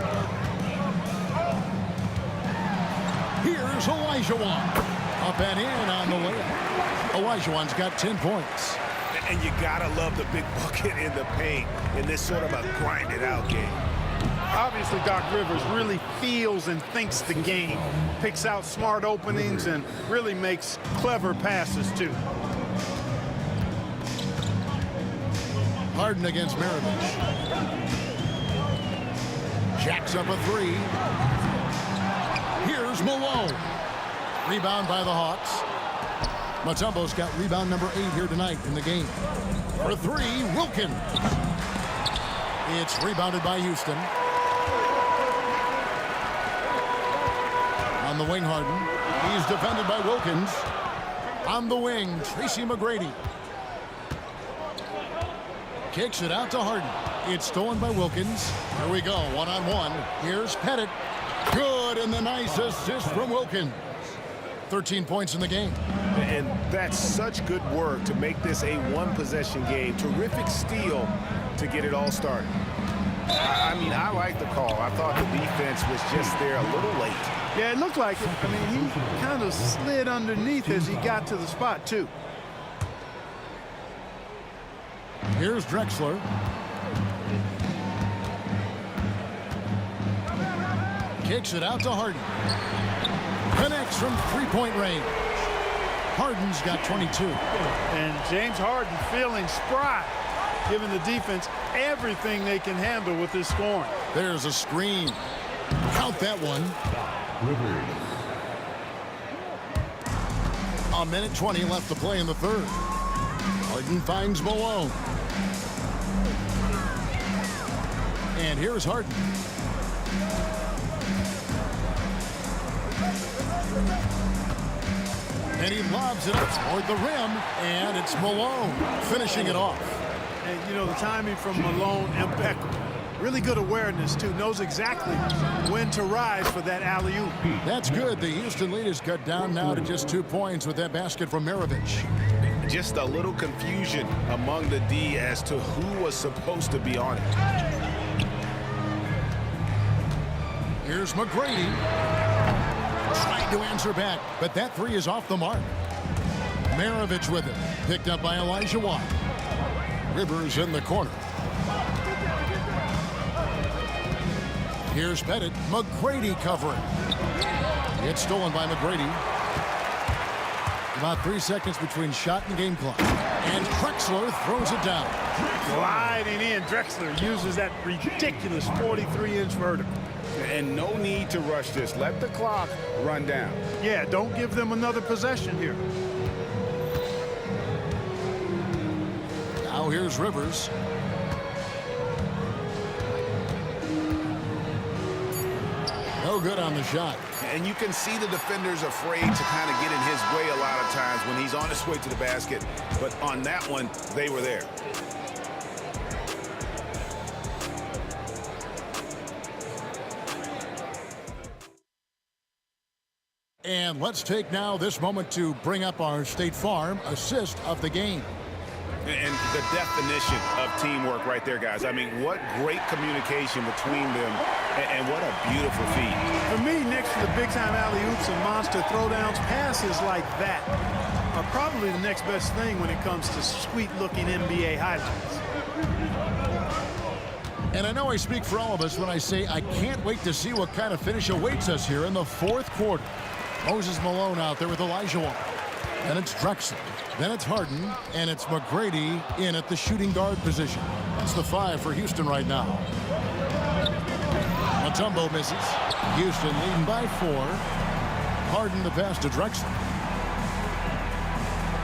Here's Olajuwon. Up and in on the layup. Olajuwon's got 10 points. And you gotta love the big bucket in the paint in this sort of a grind-it-out game. Obviously, Doc Rivers really feels and thinks the game, picks out smart openings, and really makes clever passes, too. Harden against Maravich. Jacks up a 3. Here's Malone. Rebound by the Hawks. Mutombo's got rebound number 8 here tonight in the game. For 3, Wilkins. It's rebounded by Houston. On the wing, Harden. He's defended by Wilkins. On the wing, Tracy McGrady. Kicks it out to Harden. It's stolen by Wilkins. Here we go, one-on-one. Here's Pettit. Good, and the nice assist from Wilkins. 13 points in the game. And that's such good work to make this a one-possession game. Terrific steal to get it all started. I mean, I like the call. I thought the defense was just there a little late. Yeah, it looked like it. I mean, he kind of slid underneath as he got to the spot, too. Here's Drexler. Kicks it out to Harden. Connects from three-point range. Harden's got 22. And James Harden feeling spry, giving the defense everything they can handle with this scoring. There's a screen. Count that one. A minute 20 left to play in the third. Harden finds Malone. And here's Harden. And he lobs it up toward the rim, and it's Malone finishing it off. And, you know, the timing from Malone, impeccable. Really good awareness, too. Knows exactly when to rise for that alley-oop. That's good. The Houston lead is cut down now to just 2 points with that basket from Maravich. Just a little confusion among the D as to who was supposed to be on it. Here's McGrady. Trying to answer back, but that 3 is off the mark. Maravich with it. Picked up by Olajuwon. Rivers in the corner. Here's Pettit. McGrady covering. It's stolen by McGrady. About 3 seconds between shot and game clock. And Drexler throws it down. Gliding in, Drexler uses that ridiculous 43-inch vertical. And no need to rush this. Let the clock run down. Yeah, don't give them another possession here. Now here's Rivers. No good on the shot. And you can see the defender's afraid to kind of get in his way a lot of times when he's on his way to the basket. But on that one, they were there. And let's take now this moment to bring up our State Farm assist of the game. And the definition of teamwork right there, guys. I mean, what great communication between them, and what a beautiful feed. For me, next to the big-time alley-oops and monster throwdowns, passes like that are probably the next best thing when it comes to sweet-looking NBA highlights. And I know I speak for all of us when I say I can't wait to see what kind of finish awaits us here in the fourth quarter. Moses Malone out there with Olajuwon. Then it's Drexler. Then it's Harden. And it's McGrady in at the shooting guard position. That's the 5 for Houston right now. Mutombo misses. Houston leading by 4. Harden the pass to Drexler.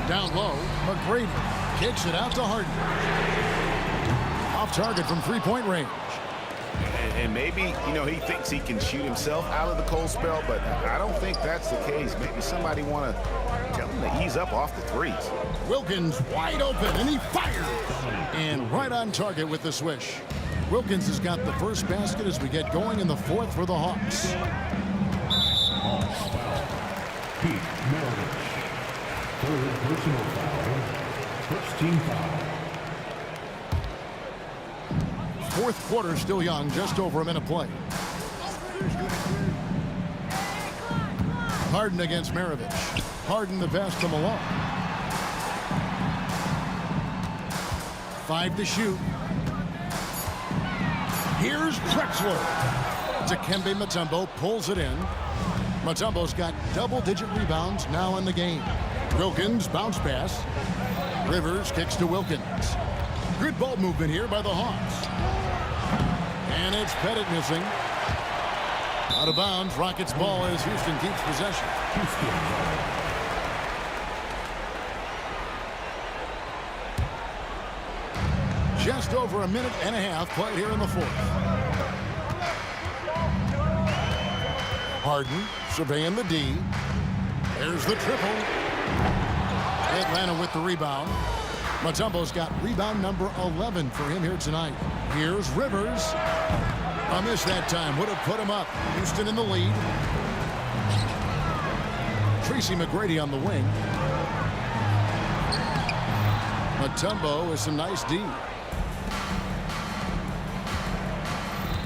Down low, McGrady kicks it out to Harden. Off target from three-point range. And maybe, you know, he thinks he can shoot himself out of the cold spell, but I don't think that's the case. Maybe somebody want to tell him to ease up off the threes. Wilkins wide open, and he fires. And right on target with the swish. Wilkins has got the first basket as we get going in the fourth for the Hawks. Pete Maravich. Third personal foul. First team foul. Fourth quarter still young, just over a minute play. Harden against Maravich. Harden the pass to Malone. 5 to shoot. Here's Drexler. Dikembe Mutombo pulls it in. Mutombo's got double-digit rebounds now in the game. Wilkins bounce pass. Rivers kicks to Wilkins. Good ball movement here by the Hawks. And it's Pettit missing. Out of bounds, Rockets ball as Houston keeps possession. Just over a minute and a half played here in the fourth. Harden surveying the D. There's the triple. Atlanta with the rebound. Mutombo's got rebound number 11 for him here tonight. Here's Rivers. A miss that time. Would have put him up. Houston in the lead. Tracy McGrady on the wing. Mutombo with some nice D.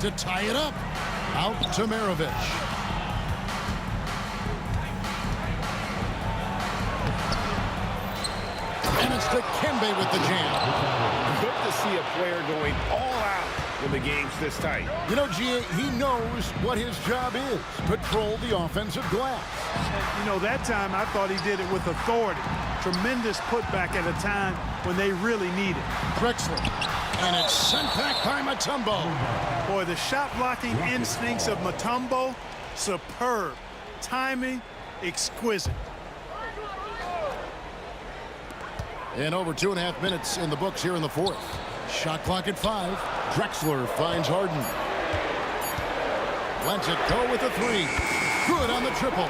To tie it up. Out to Maravich. And it's Dikembe with the jam. Good to see a player going all out when the game's this tight. You know, G.A., he knows what his job is. Patrol the offensive glass. You know, that time I thought he did it with authority. Tremendous putback at a time when they really need it. Drexler. And it's sent back by Mutombo. Boy, the shot blocking instincts of Mutombo, superb. Timing, exquisite. And over 2.5 minutes in the books here in the fourth. Shot clock at 5. Drexler finds Harden. Lets it go with a 3. Good on the triple.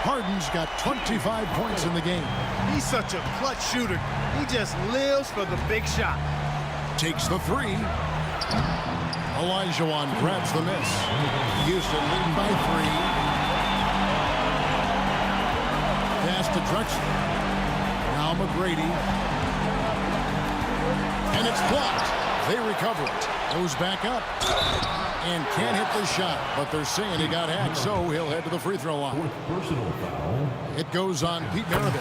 Harden's got 25 points in the game. He's such a clutch shooter. He just lives for the big shot. Takes the 3. Olajuwon grabs the miss. Houston leading by 3. Pass to Drexler. Now McGrady. And it's blocked. They recover it. Goes back up. And can't hit the shot. But they're saying he got hacked, so he'll head to the free throw line. Personal foul. It goes on Pete Maravich.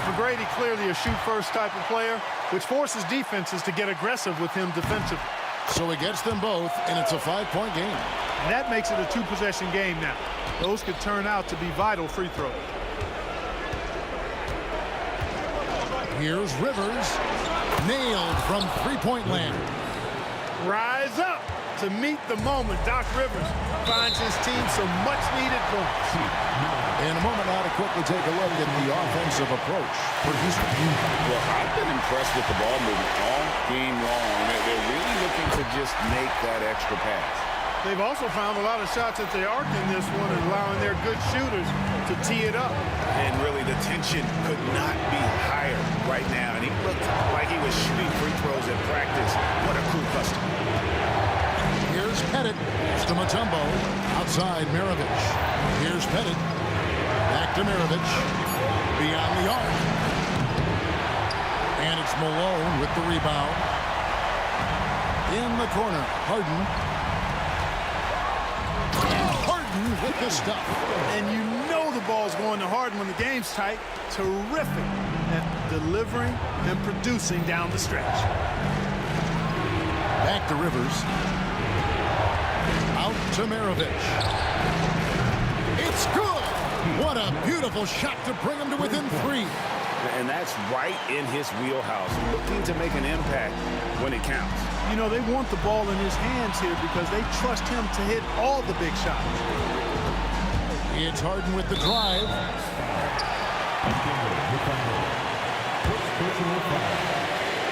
McGrady clearly a shoot-first type of player, which forces defenses to get aggressive with him defensively. So he gets them both, and it's a 5-point game. And that makes it a 2-possession game now. Those could turn out to be vital free throws. Here's Rivers. Nailed from three-point land. Rise up. To meet the moment, Doc Rivers finds his team some much-needed points. In a moment now to quickly take a look at the offensive approach for Houston. Well, I've been impressed with the ball movement all game long. They're really looking to just make that extra pass. They've also found a lot of shots at the arc in this one and allowing their good shooters to tee it up. And really, the tension could not be higher right now. And he looked like he was shooting free throws at practice. What a cool customer. Here's Pettit to Mutombo. Outside Mirovic. Here's Pettit. Back to Mirovic. Beyond the arc. And it's Malone with the rebound. In the corner, Harden. And Harden with the stuff. And you know the ball's going to Harden when the game's tight. Terrific at delivering and producing down the stretch. Back to Rivers. Out to Mirovic. It's good. What a beautiful shot to bring him to within 3. And that's right in his wheelhouse, looking to make an impact when it counts. You know, they want the ball in his hands here because they trust him to hit all the big shots. It's Harden with the drive.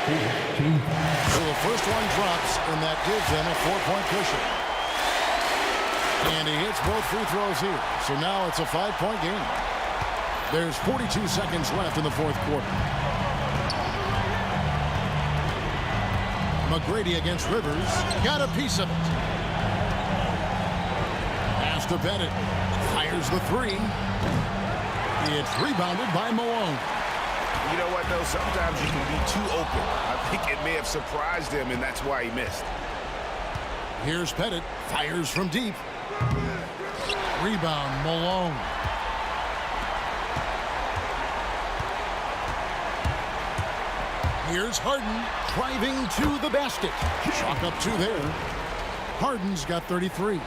So the first one drops, and that gives them a 4-point cushion. And he hits both free throws here. So now it's a 5-point game. There's 42 seconds left in the fourth quarter. McGrady against Rivers. Got a piece of it. Pass to Bennett. Fires the 3. It's rebounded by Malone. You know what, though? Sometimes you can be too open. I think it may have surprised him, and that's why he missed. Here's Pettit. Fires from deep. Rebound, Malone. Here's Harden driving to the basket. Chalk up 2 there. Harden's got 33.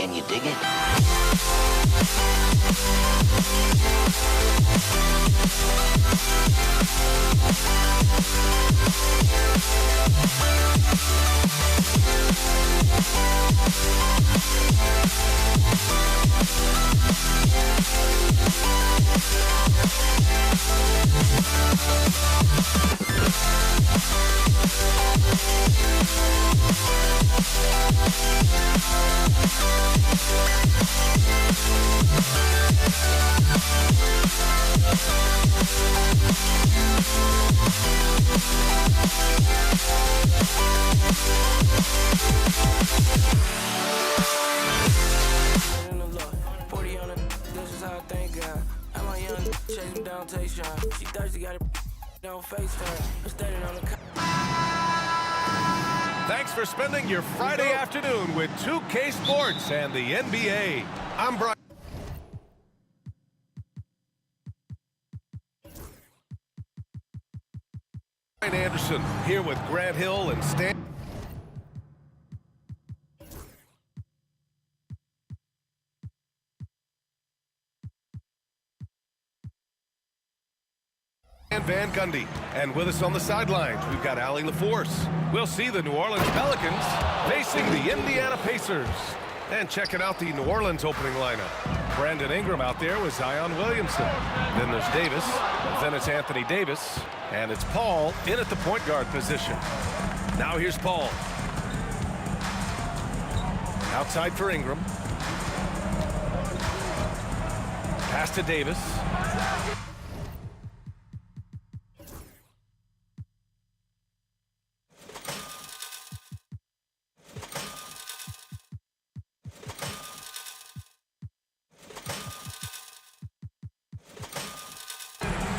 Can you dig it? Thanks for spending your Friday afternoon with 2K Sports and the NBA. I'm Brian Anderson here with Grant Hill and Stan Van Gundy. And with us on the sidelines, we've got Allie LaForce. We'll see the New Orleans Pelicans facing the Indiana Pacers. And checking out the New Orleans opening lineup. Brandon Ingram out there with Zion Williamson. Then there's Davis. Then it's Anthony Davis. And it's Paul in at the point guard position. Now here's Paul. Outside for Ingram. Pass to Davis.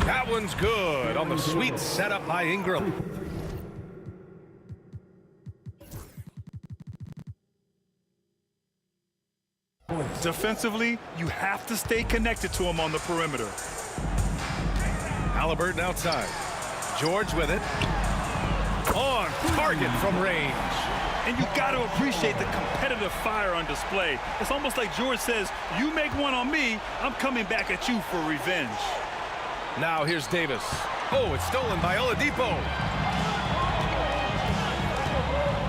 That one's good on the sweet setup by Ingram. Defensively, you have to stay connected to him on the perimeter. Halliburton outside. George with it. On target from range. And you got to appreciate the competitive fire on display. It's almost like George says, you make one on me, I'm coming back at you for revenge. Now here's Davis. Oh, it's stolen by Oladipo.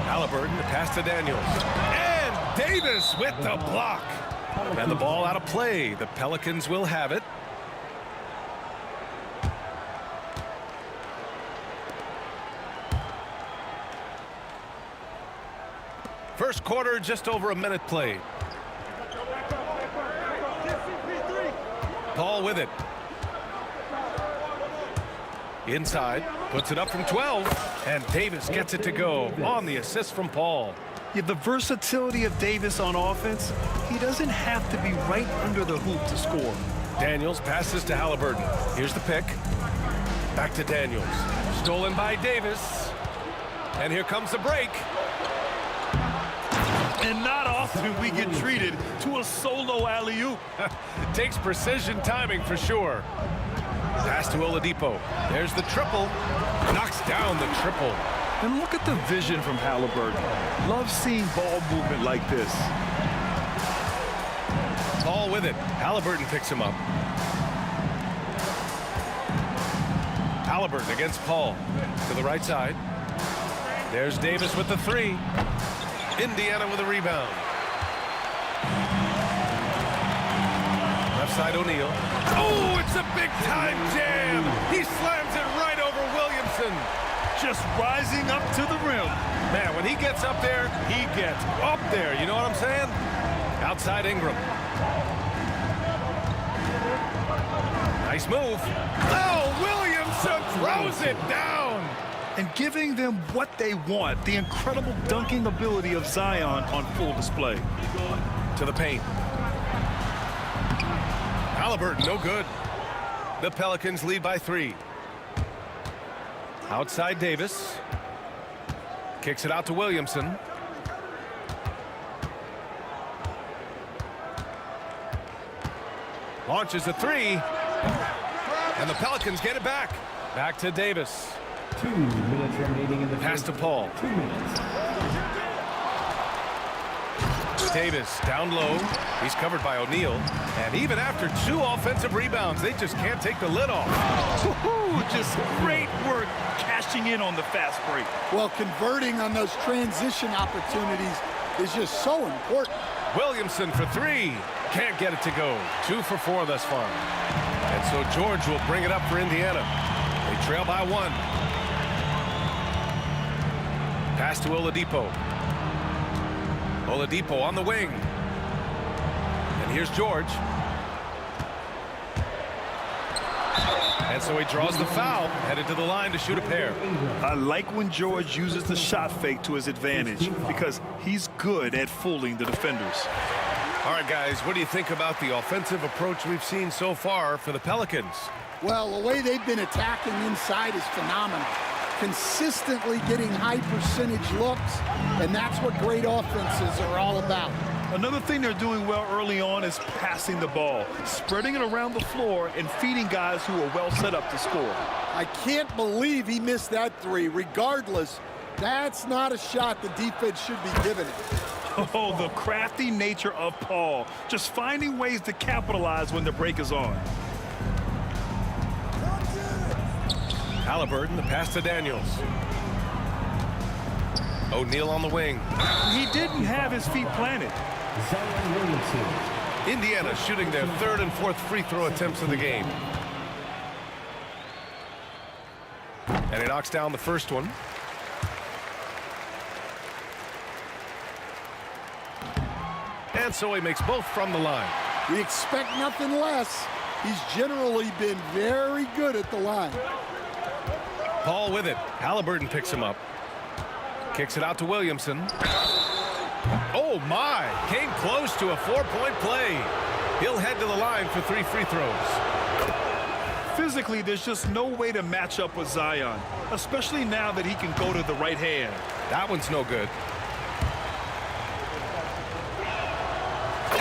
Halliburton, the pass to Daniels. And Davis with the block. And the ball out of play. The Pelicans will have it. First quarter, just over a minute played. Paul with it. Inside, puts it up from 12, and Davis gets it to go on the assist from Paul. Yeah, the versatility of Davis on offense, he doesn't have to be right under the hoop to score. Daniels passes to Halliburton. Here's the pick. Back to Daniels. Stolen by Davis. And here comes the break. And not often we get treated to a solo alley-oop. Takes precision timing for sure. Pass to Oladipo. There's the triple. Knocks down the triple. And look at the vision from Halliburton. Love seeing ball movement like this. Paul with it. Halliburton picks him up. Halliburton against Paul. To the right side. There's Davis with the three. Indiana with a rebound. Left side O'Neal. Oh, it's a big-time jam. He slams it right over Williamson. Just rising up to the rim. Man, when he gets up there, he gets up there. You know what I'm saying? Outside Ingram. Nice move. Oh, Williamson throws it down. And giving them what they want, the incredible dunking ability of Zion on full display. To the paint. Halliburton, no good. The Pelicans lead by 3. Outside Davis. Kicks it out to Williamson. Launches a 3. And the Pelicans get it back. Back to Davis. 2 minutes remaining in the pass to Paul. 2 minutes. Davis down low. He's covered by O'Neal. And even after 2 offensive rebounds, they just can't take the lid off. Just great work cashing in on the fast break. Well, converting on those transition opportunities is just so important. Williamson for 3. Can't get it to go. 2 for 4 thus far. And so George will bring it up for Indiana. They trail by 1. Pass to Oladipo. Oladipo on the wing. And here's George. And so he draws the foul, headed to the line to shoot a pair. I like when George uses the shot fake to his advantage because he's good at fooling the defenders. All right, guys, what do you think about the offensive approach we've seen so far for the Pelicans? Well, the way they've been attacking inside is phenomenal. Consistently getting high percentage looks, and that's what great offenses are all about. Another thing they're doing well early on is passing the ball, spreading it around the floor and feeding guys who are well set up to score. I can't believe he missed that 3. Regardless, that's not a shot the defense should be giving it. Oh, the crafty nature of Paul, just finding ways to capitalize when the break is on. Halliburton, the pass to Daniels. O'Neal on the wing. He didn't have his feet planted. Indiana shooting their 3rd and 4th free throw attempts of the game. And he knocks down the first one. And so he makes both from the line. We expect nothing less. He's generally been very good at the line. Paul with it. Halliburton picks him up. Kicks it out to Williamson. Oh, my. Came close to a 4-point play. He'll head to the line for 3 free throws. Physically, there's just no way to match up with Zion, especially now that he can go to the right hand. That one's no good.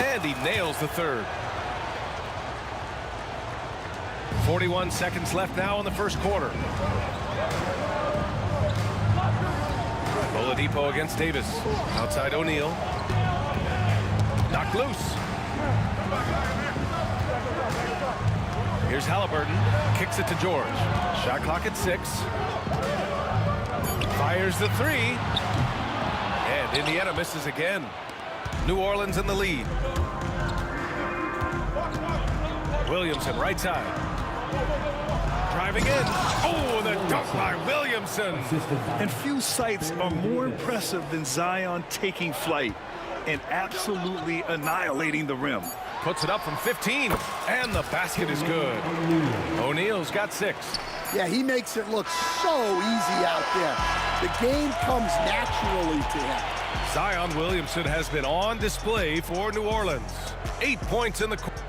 And he nails the 3rd. 41 seconds left now in the first quarter. Oladipo against Davis. Outside O'Neal. Knocked loose. Here's Halliburton. Kicks it to George. Shot clock at 6. Fires the 3. And Indiana misses again. New Orleans in the lead. Williamson, right side. Driving in. Oh, the dunk by Williamson. And few sights are more impressive than Zion taking flight and absolutely annihilating the rim. Puts it up from 15, and the basket is good. O'Neal's got 6. Yeah, he makes it look so easy out there. The game comes naturally to him. Zion Williamson has been on display for New Orleans. 8 points in the quarter.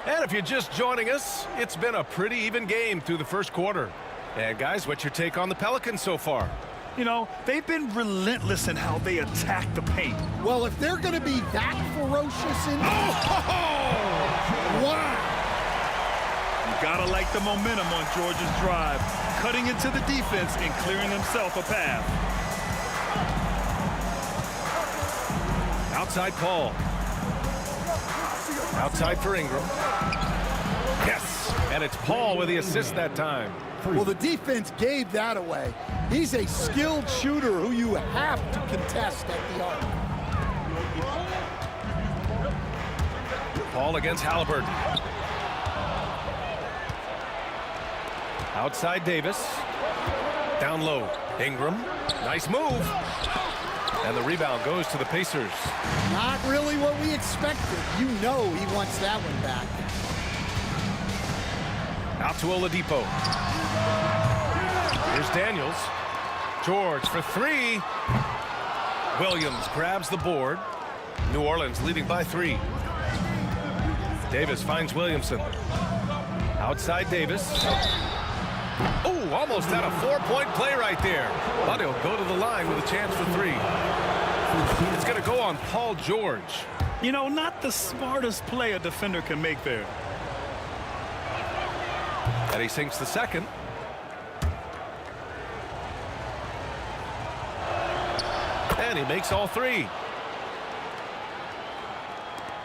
And if you're just joining us, it's been a pretty even game through the first quarter. And guys, what's your take on the Pelicans so far? You know, they've been relentless in how they attack the paint. Well, if they're going to be that ferocious in... Wow! You gotta like the momentum on George's drive, cutting into the defense and clearing himself a path. Outside Paul. Outside for Ingram. Yes, and it's Paul with the assist that time. Well, the defense gave that away. He's a skilled shooter who you have to contest at the arc. Paul against Halliburton. Outside Davis. Down low. Ingram. Nice move. And the rebound goes to the Pacers. Not really what we expected. You know he wants that one back. Out to Oladipo. Here's Daniels. George for 3. Williams grabs the board. New Orleans leading by 3. Davis finds Williamson. Outside Davis. Oh, almost had a 4-point play right there. But he'll go to the line with a chance for 3. It's going to go on Paul George. You know, not the smartest play a defender can make there. And he sinks the second. And he makes all three.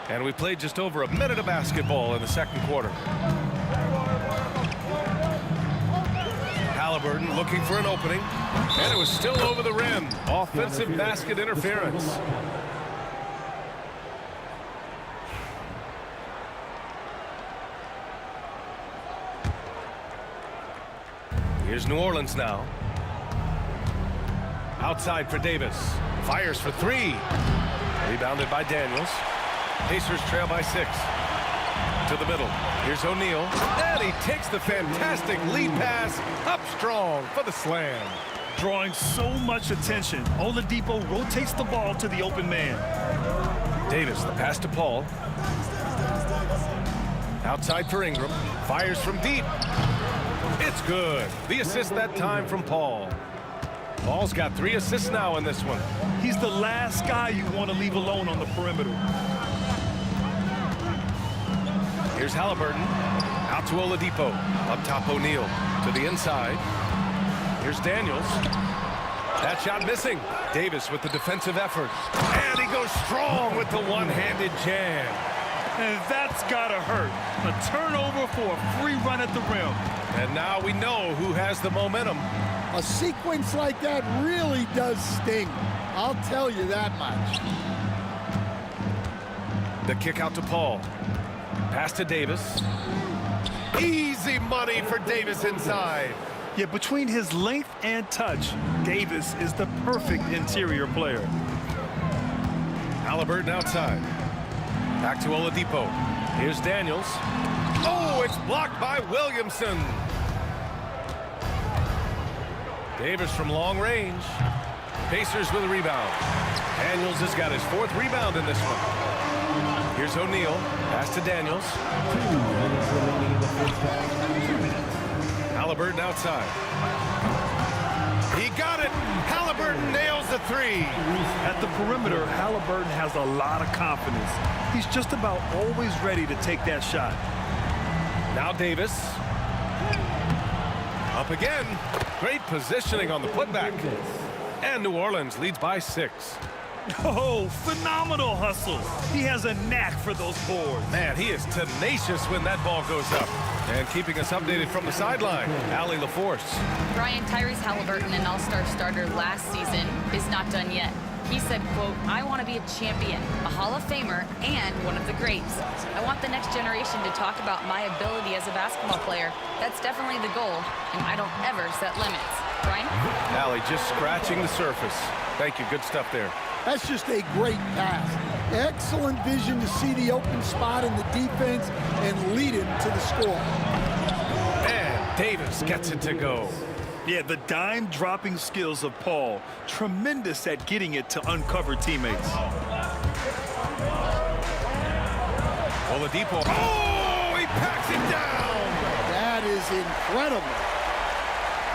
And we played just over a minute of basketball in the second quarter. Halliburton looking for an opening. And it was still over the rim. Offensive basket interference. Here's New Orleans now. Outside for Davis. Fires for three. Rebounded by Daniels. Pacers trail by 6. To the middle. Here's O'Neal. And he takes the fantastic lead pass up strong for the slam. Drawing so much attention. Oladipo rotates the ball to the open man. Davis, the pass to Paul. Outside for Ingram. Fires from deep. It's good. The assist that time from Paul. Paul's got 3 assists now in this one. He's the last guy you want to leave alone on the perimeter. Here's Halliburton. Out to Oladipo. Up top O'Neal. To the inside. Here's Daniels. That shot missing. Davis with the defensive effort. And he goes strong with the one-handed jam. And that's gotta hurt. A turnover for a free run at the rim. And now we know who has the momentum. A sequence like that really does sting. I'll tell you that much. The kick out to Paul. Pass to Davis. Easy money for Davis inside. Yeah, between his length and touch, Davis is the perfect interior player. Halliburton outside. Back to Oladipo. Here's Daniels. Oh, it's blocked by Williamson. Davis from long range. Pacers with a rebound. Daniels has got his 4th rebound in this one. Here's O'Neal. Pass to Daniels. Halliburton outside. He got it. Halliburton nails the 3. At the perimeter, Halliburton has a lot of confidence. He's just about always ready to take that shot. Now Davis. Up again. Great positioning on the putback. And New Orleans leads by 6. Oh, phenomenal hustle. He has a knack for those boards. Man, he is tenacious when that ball goes up. And keeping us updated from the sideline, Allie LaForce. Brian, Tyrese Halliburton, an all-star starter last season, is not done yet. He said, quote, "I want to be a champion, a Hall of Famer, and one of the greats. I want the next generation to talk about my ability as a basketball player. That's definitely the goal, and I don't ever set limits." Brian? Allie just scratching the surface. Thank you. Good stuff there. That's just a great pass. Excellent vision to see the open spot in the defense and lead him to the score. And Davis gets it to go. Yeah, the dime-dropping skills of Paul. Tremendous at getting it to uncover teammates. Oladipo. Oh, he packs it down. That is incredible.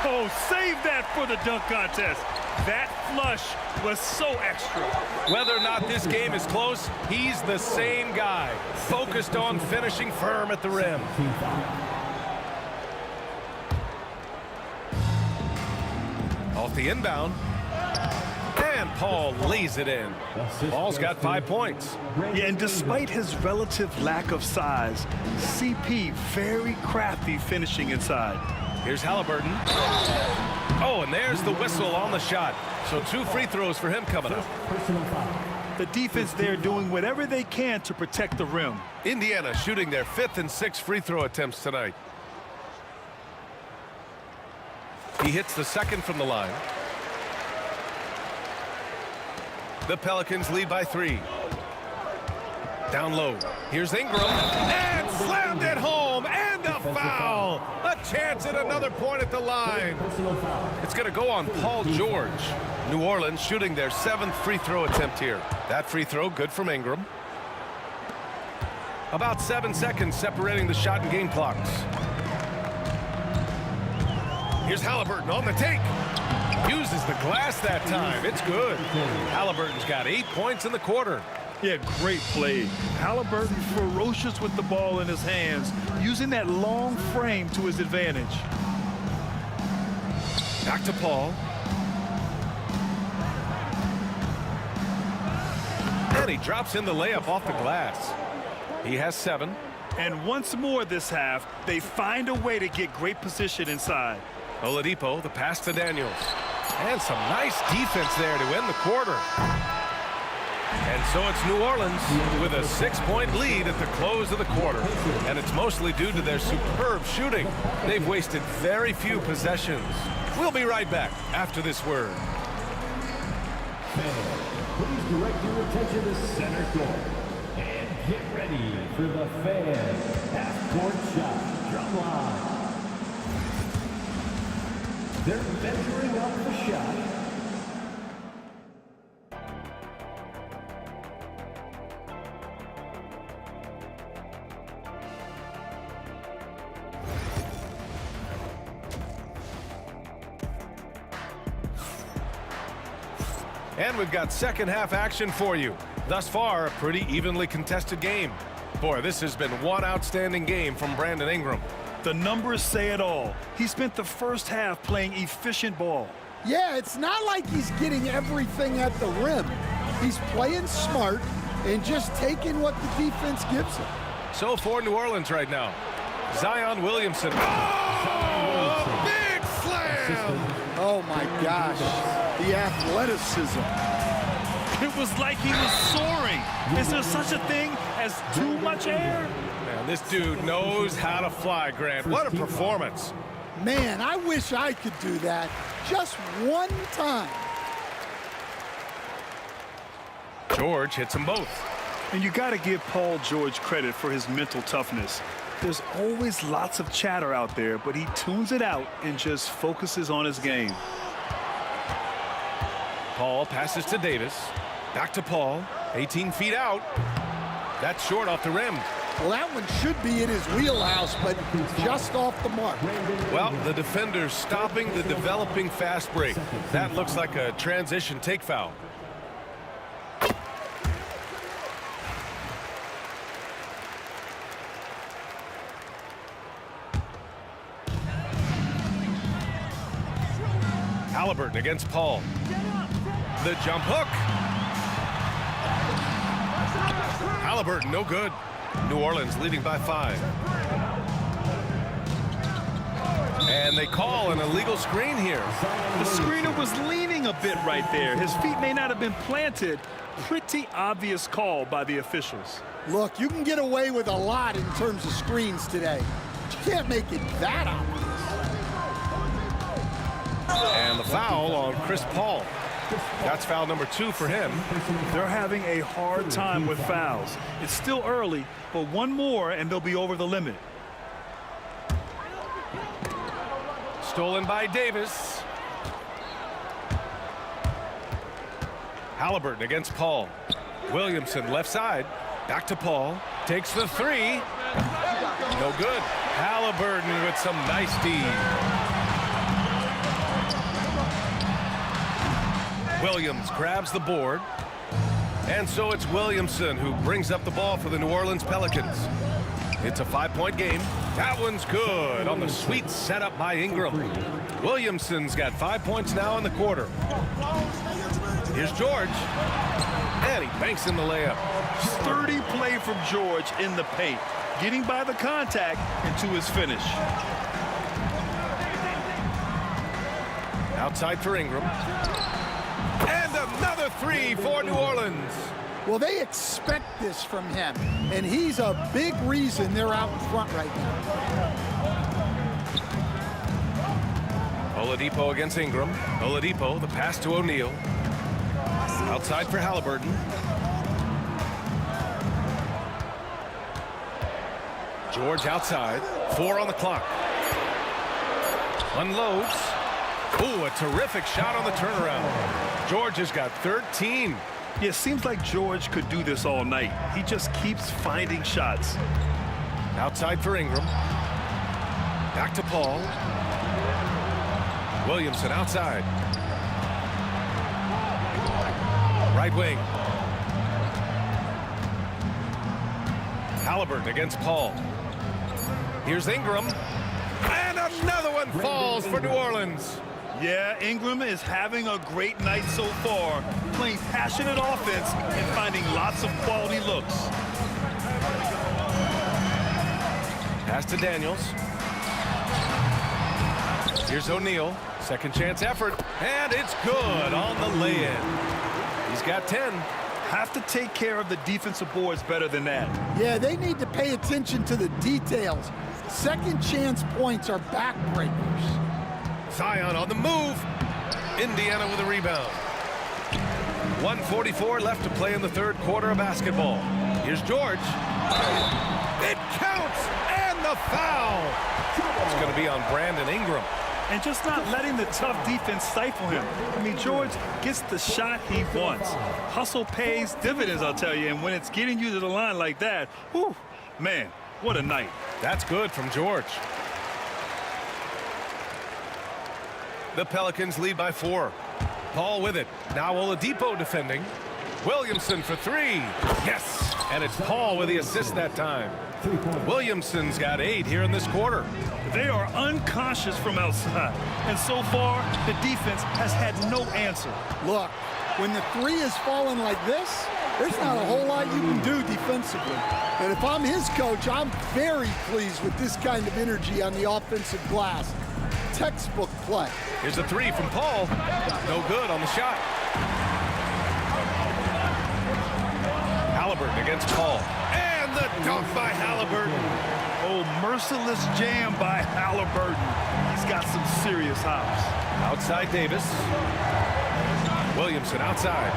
Oh, save that for the dunk contest. That flush was so extra. Whether or not this game is close, he's the same guy, focused on finishing firm at the rim. Off the inbound. And Paul lays it in. Paul's got 5 points. Yeah, and despite his relative lack of size, CP very crafty finishing inside. Here's Halliburton. Oh, and there's the whistle on the shot. So 2 free throws for him coming up. The defense there doing whatever they can to protect the rim. Indiana shooting their 5th and 6th free throw attempts tonight. He hits the 2nd from the line. The Pelicans lead by 3. Down low. Here's Ingram. And slammed it home. And a foul. A chance at another point at the line. It's going to go on Paul George. New Orleans shooting their 7th free throw attempt here. That free throw good from Ingram. About 7 seconds separating the shot and game clocks. Here's Halliburton on the take. Uses the glass that time. It's good. Halliburton's got 8 points in the quarter. Yeah, great play. Halliburton ferocious with the ball in his hands, using that long frame to his advantage. Back to Paul. And he drops in the layup off the glass. He has 7. And once more this half, they find a way to get great position inside. Oladipo, the pass to Daniels. And some nice defense there to end the quarter. And so it's New Orleans with a 6-point lead at the close of the quarter. And it's mostly due to their superb shooting. They've wasted very few possessions. We'll be right back after this word. Please direct your attention to center court. And get ready for the Fan half-court shot drum line. They're measuring up the shot. And we've got second half action for you. Thus far, a pretty evenly contested game. Boy, this has been one outstanding game from Brandon Ingram. The numbers say it all. He spent the first half playing efficient ball. Yeah, it's not like he's getting everything at the rim. He's playing smart and just taking what the defense gives him. So for New Orleans right now, Zion Williamson. Oh, big slam! Oh my gosh, the athleticism. It was like he was soaring. Is there such a thing as too much air? Man, this dude knows how to fly, Grant. What a performance. Man, I wish I could do that just one time. George hits them both. And you got to give Paul George credit for his mental toughness. There's always lots of chatter out there, but he tunes it out and just focuses on his game. Paul passes to Davis. Back to Paul. 18 feet out. That's short off the rim. Well, that one should be in his wheelhouse, but just off the mark. Well, the defender's stopping the developing fast break. That looks like a transition take foul. Halliburton against Paul. The jump hook. Halliburton, no good. New Orleans leading by 5. And they call an illegal screen here. The screener was leaning a bit right there. His feet may not have been planted. Pretty obvious call by the officials. Look, you can get away with a lot in terms of screens today. But you can't make it that obvious. And the foul on Chris Paul. That's foul number 2 for him. They're having a hard time with fouls. It's still early, but one more and they'll be over the limit. Stolen by Davis. Halliburton against Paul. Williamson left side. Back to Paul. Takes the 3. No good. Halliburton with some nice D. Williams grabs the board. And so it's Williamson who brings up the ball for the New Orleans Pelicans. It's a 5-point game. That one's good on the sweet setup by Ingram. Williamson's got 5 points now in the quarter. Here's George. And he banks in the layup. Sturdy play from George in the paint, getting by the contact and to his finish. Outside for Ingram. And another 3 for New Orleans. Well, they expect this from him, and he's a big reason they're out in front right now. Oladipo against Ingram. Oladipo, the pass to O'Neal. Outside for Halliburton. George outside. 4 on the clock. Unloads. Ooh, a terrific shot on the turnaround. George has got 13. Yeah, it seems like George could do this all night. He just keeps finding shots. Outside for Ingram. Back to Paul. Williamson outside. Right wing. Halliburton against Paul. Here's Ingram. And another one falls for New Orleans. Yeah, Ingram is having a great night so far, playing passionate offense and finding lots of quality looks. Pass to Daniels. Here's O'Neal. Second chance effort, and it's good on the lay-in. He's got 10. Have to take care of the defensive boards better than that. Yeah, they need to pay attention to the details. Second chance points are backbreakers. Zion on the move. Indiana with a rebound. 1:44 left to play in the third quarter of basketball. Here's George. It counts, and the foul. It's going to be on Brandon Ingram. And just not letting the tough defense stifle him. I mean, George gets the shot he wants. Hustle pays dividends, I'll tell you. And when it's getting you to the line like that, whew, man, what a night. That's good from George. The Pelicans lead by 4. Paul with it. Now Oladipo defending. Williamson for 3. Yes, and it's Paul with the assist that time. Williamson's got 8 here in this quarter. They are unconscious from outside. And so far, the defense has had no answer. Look, when the 3 is falling like this, there's not a whole lot you can do defensively. And if I'm his coach, I'm very pleased with this kind of energy on the offensive glass. Textbook play. Here's a 3 from Paul. No good on the shot. Halliburton against Paul. And the dunk by Halliburton. Oh, merciless jam by Halliburton. He's got some serious hops. Outside Davis. Williamson outside.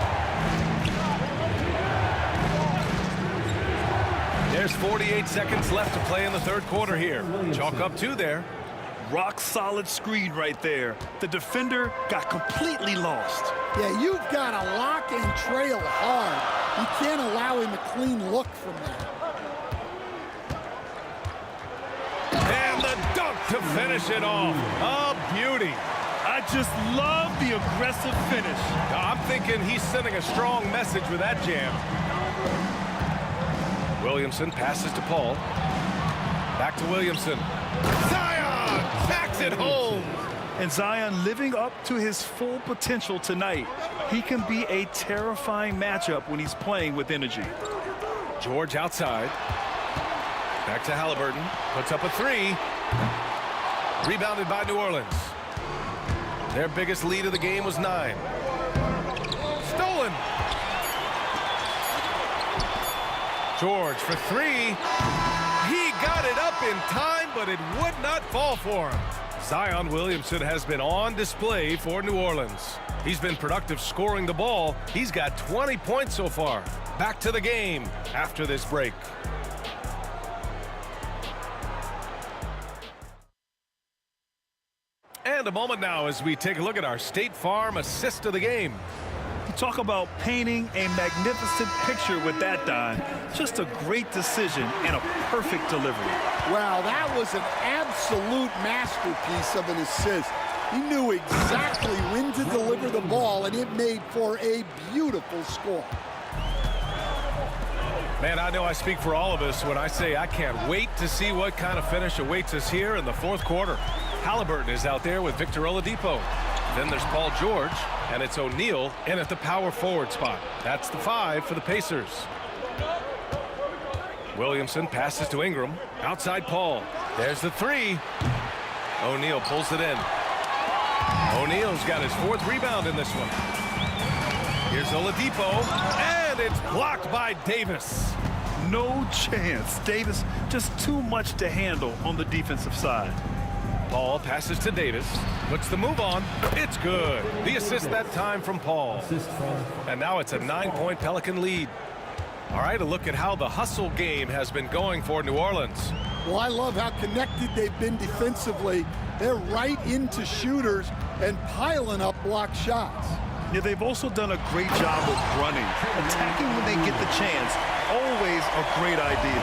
There's 48 seconds left to play in the third quarter here. Chalk up 2 there. Rock solid screen right there. The defender got completely lost. Yeah, you've got to lock and trail hard. You can't allow him a clean look from that. And the dunk to finish it off. A beauty. I just love the aggressive finish. I'm thinking he's sending a strong message with that jam. Williamson passes to Paul. Back to Williamson. Zion backs it home. And Zion living up to his full potential tonight. He can be a terrifying matchup when he's playing with energy. George outside. Back to Halliburton. Puts up a 3. Rebounded by New Orleans. Their biggest lead of the game was 9. Stolen. George for 3. He got it up in time, but it would not fall for him. Zion Williamson has been on display for New Orleans. He's been productive scoring the ball. He's got 20 points so far. Back to the game after this break. And a moment now as we take a look at our State Farm assist of the game. You talk about painting a magnificent picture with that dime. Just a great decision and a perfect delivery. Wow, that was an absolute masterpiece of an assist. He knew exactly when to deliver the ball, and it made for a beautiful score. Man, I know I speak for all of us when I say I can't wait to see what kind of finish awaits us here in the fourth quarter. Halliburton is out there with Victor Oladipo. Then there's Paul George, and it's O'Neal in at the power forward spot. That's the 5 for the Pacers. Williamson passes to Ingram. Outside Paul. There's the 3. O'Neal pulls it in. O'Neal's got his 4th rebound in this one. Here's Oladipo, and it's blocked by Davis. No chance. Davis just too much to handle on the defensive side. Paul passes to Davis, puts the move on. It's good. The assist that time from Paul. And now it's a 9-point Pelican lead. All right, a look at how the hustle game has been going for New Orleans. Well, I love how connected they've been defensively. They're right into shooters and piling up block shots. Yeah, they've also done a great job of running. Attacking when they get the chance, always a great idea.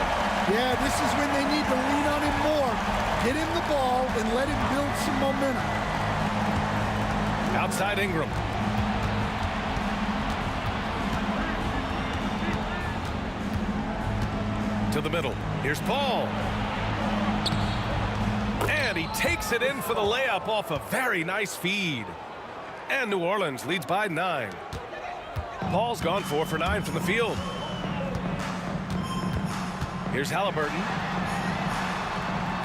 Yeah, this is when they need to lean on him more. Get him the ball and let him build some momentum. Outside Ingram. To the middle. Here's Paul. And he takes it in for the layup off a very nice feed. And New Orleans leads by 9. Paul's gone 4 for 9 from the field. Here's Halliburton.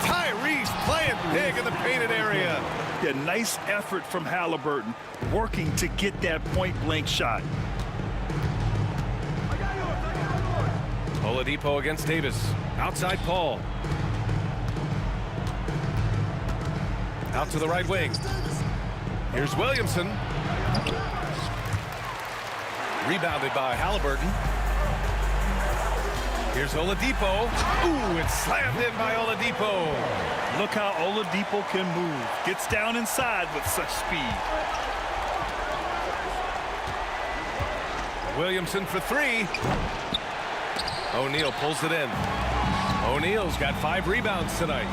Tyrese playing big in the painted area. Yeah, nice effort from Halliburton, working to get that point-blank shot. Oladipo against Davis. Outside Paul. Out to the right wing. Here's Williamson. Rebounded by Halliburton. Here's Oladipo. Ooh, it's slammed in by Oladipo. Look how Oladipo can move. Gets down inside with such speed. Williamson for 3. O'Neal pulls it in. O'Neal's got 5 rebounds tonight.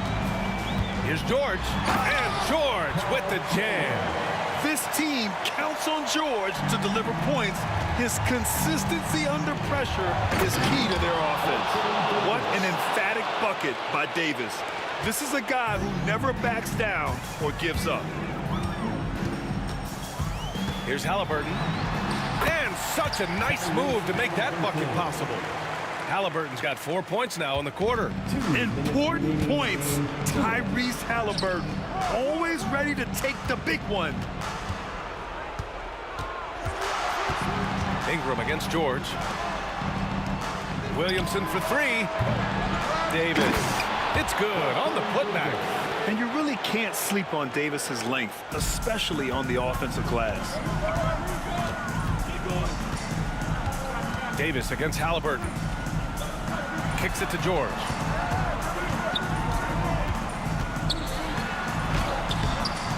Here's George. And George with the jam. This team counts on George to deliver points. His consistency under pressure is key to their offense. What an emphatic bucket by Davis. This is a guy who never backs down or gives up. Here's Halliburton. And such a nice move to make that bucket possible. Halliburton's got 4 points now in the quarter. Important points. Tyrese Halliburton, always ready to take the big one. Ingram against George. Williamson for 3. Davis. It's good on the putback. And you really can't sleep on Davis's length, especially on the offensive glass. Davis against Halliburton. Kicks it to George.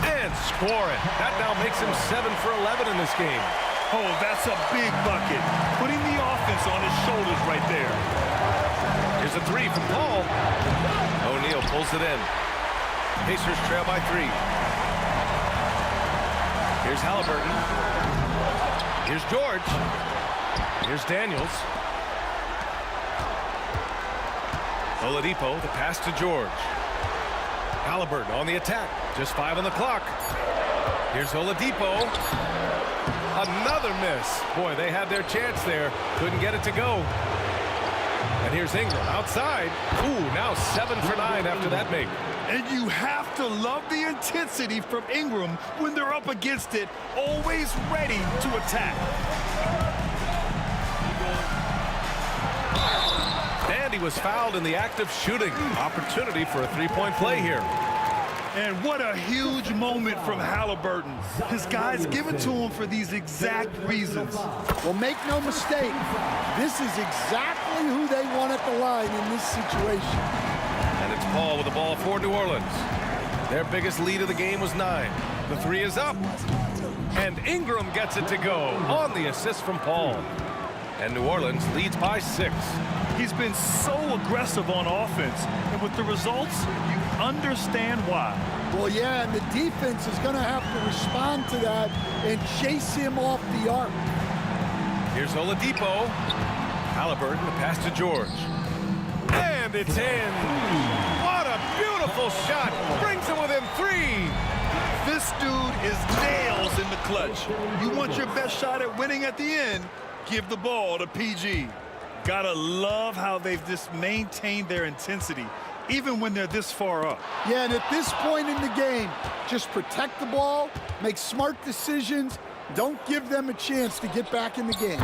And score it. That now makes him 7 for 11 in this game. Oh, that's a big bucket. Putting the offense on his shoulders right there. Here's a 3 from Paul. O'Neal pulls it in. Pacers trail by 3. Here's Halliburton. Here's George. Here's Daniels. Oladipo, the pass to George. Halliburton on the attack. Just 5 on the clock. Here's Oladipo. Another miss. Boy, they had their chance there. Couldn't get it to go. And here's Ingram outside. Ooh, now 7 for 9 after that make. And you have to love the intensity from Ingram when they're up against it, always ready to attack. And he was fouled in the act of shooting. Opportunity for a 3-point play here. And what a huge moment from Halliburton. His guys give it to him for these exact reasons. Well, make no mistake, this is exactly who they want at the line in this situation. And it's Paul with the ball for New Orleans. Their biggest lead of the game was 9. The 3 is up. And Ingram gets it to go on the assist from Paul. And New Orleans leads by 6. He's been so aggressive on offense, and with the results, you understand why. Well, yeah, and the defense is going to have to respond to that and chase him off the arc. Here's Oladipo. Halliburton, the pass to George. And it's in. What a beautiful shot. Brings him within 3. This dude is nails in the clutch. You want your best shot at winning at the end? Give the ball to PG. Gotta love how they've just maintained their intensity, even when they're this far up. Yeah, and at this point in the game, just protect the ball, make smart decisions, don't give them a chance to get back in the game.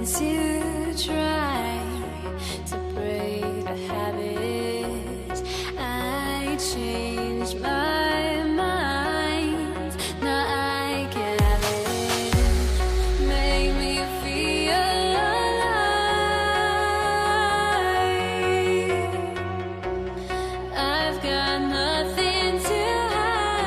As you try to break the habit, I changed my mind. Now I can have it. Make me feel alive. I've got nothing to hide.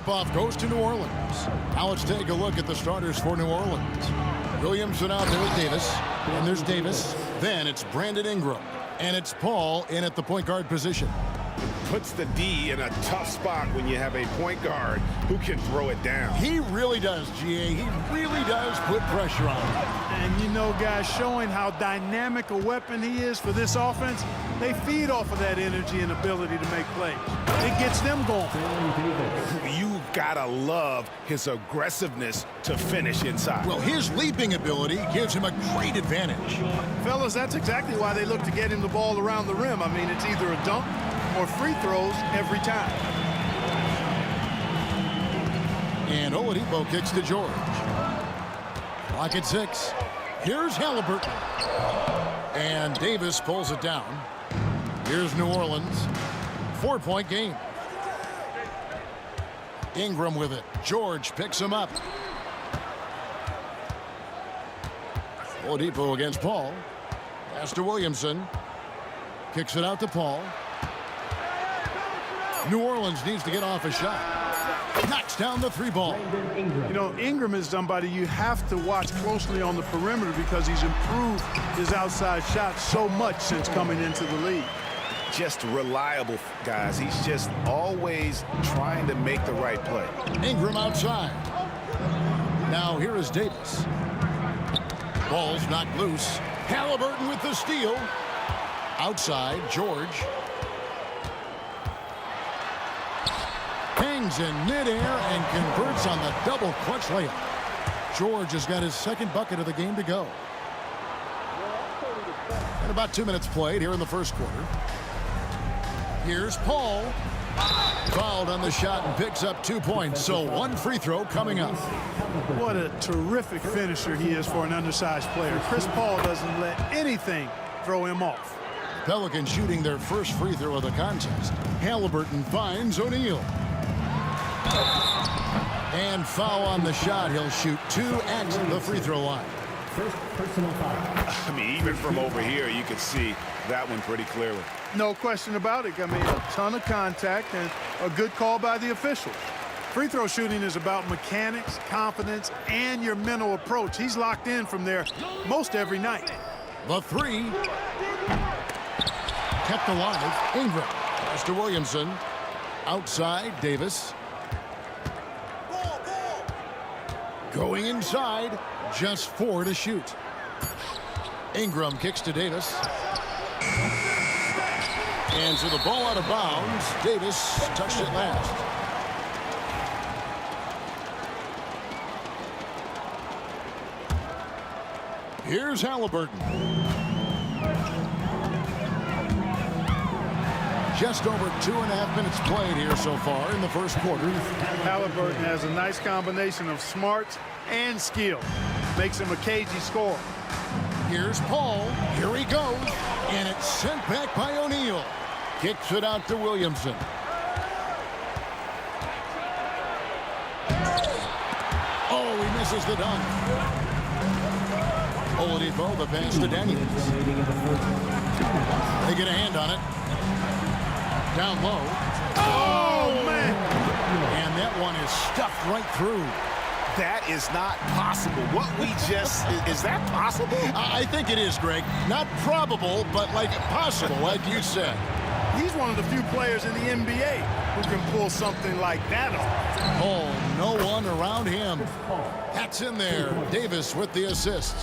tip-off goes to New Orleans. Now let's take a look at the starters for New Orleans. Williamson out there with Davis. And there's Davis. Then it's Brandon Ingram. And it's Paul in at the point guard position. Puts the D in a tough spot when you have a point guard who can throw it down. He really does, GA. He really does put pressure on him. And you know, guys, showing how dynamic a weapon he is for this offense, they feed off of that energy and ability to make plays. It gets them going. You've got to love his aggressiveness to finish inside. Well, his leaping ability gives him a great advantage. Fellas, that's exactly why they look to get him the ball around the rim. I mean, it's either a dunk or free throws every time. And Oladipo kicks to George. Clock at 6. Here's Halliburton. And Davis pulls it down. Here's New Orleans. 4-point game. Ingram with it. George picks him up. Oladipo against Paul. Pass to Williamson. Kicks it out to Paul. New Orleans needs to get off a shot. Knocks down the 3-ball. You know, Ingram is somebody you have to watch closely on the perimeter because he's improved his outside shot so much since coming into the league. Just reliable, guys. He's just always trying to make the right play. Ingram outside. Now here is Davis. Ball's knocked loose. Halliburton with the steal. Outside, George. Hangs in midair and converts on the double clutch layup. George has got his second bucket of the game to go. And about 2 minutes played here in the first quarter. Here's Paul. Fouled on the shot and picks up 2 points. So 1 free throw coming up. What a terrific finisher he is for an undersized player. Chris Paul doesn't let anything throw him off. Pelicans shooting their first free throw of the contest. Halliburton finds O'Neal. And foul on the shot. He'll shoot 2 at the free throw line. First personal foul. I mean, even from over here, you can see that one pretty clearly. No question about it. I mean, a ton of contact and a good call by the officials. Free throw shooting is about mechanics, confidence, and your mental approach. He's locked in from there most every night. The 3. Kept alive. Ingram. Pass to Williamson. Outside, Davis. Going inside. Just 4 to shoot. Ingram kicks to Davis. And so the ball out of bounds. Davis touched it last. Here's Halliburton. Just over 2.5 minutes played here so far in the first quarter. Halliburton has a nice combination of smarts and skill. Makes him a cagey scorer. Here's Paul. Here he goes. And it's sent back by O'Neal. Kicks it out to Williamson. Oh, he misses the dunk. Oladipo, the pass to Daniels. They get a hand on it. Down low. Oh, man. And that one is stuffed right through. That is not possible. What we just, is that possible? I think it is, Greg. Not probable, but like possible, like you said. He's one of the few players in the NBA who can pull something like that off. Oh, no one around him. That's in there. Davis with the assist.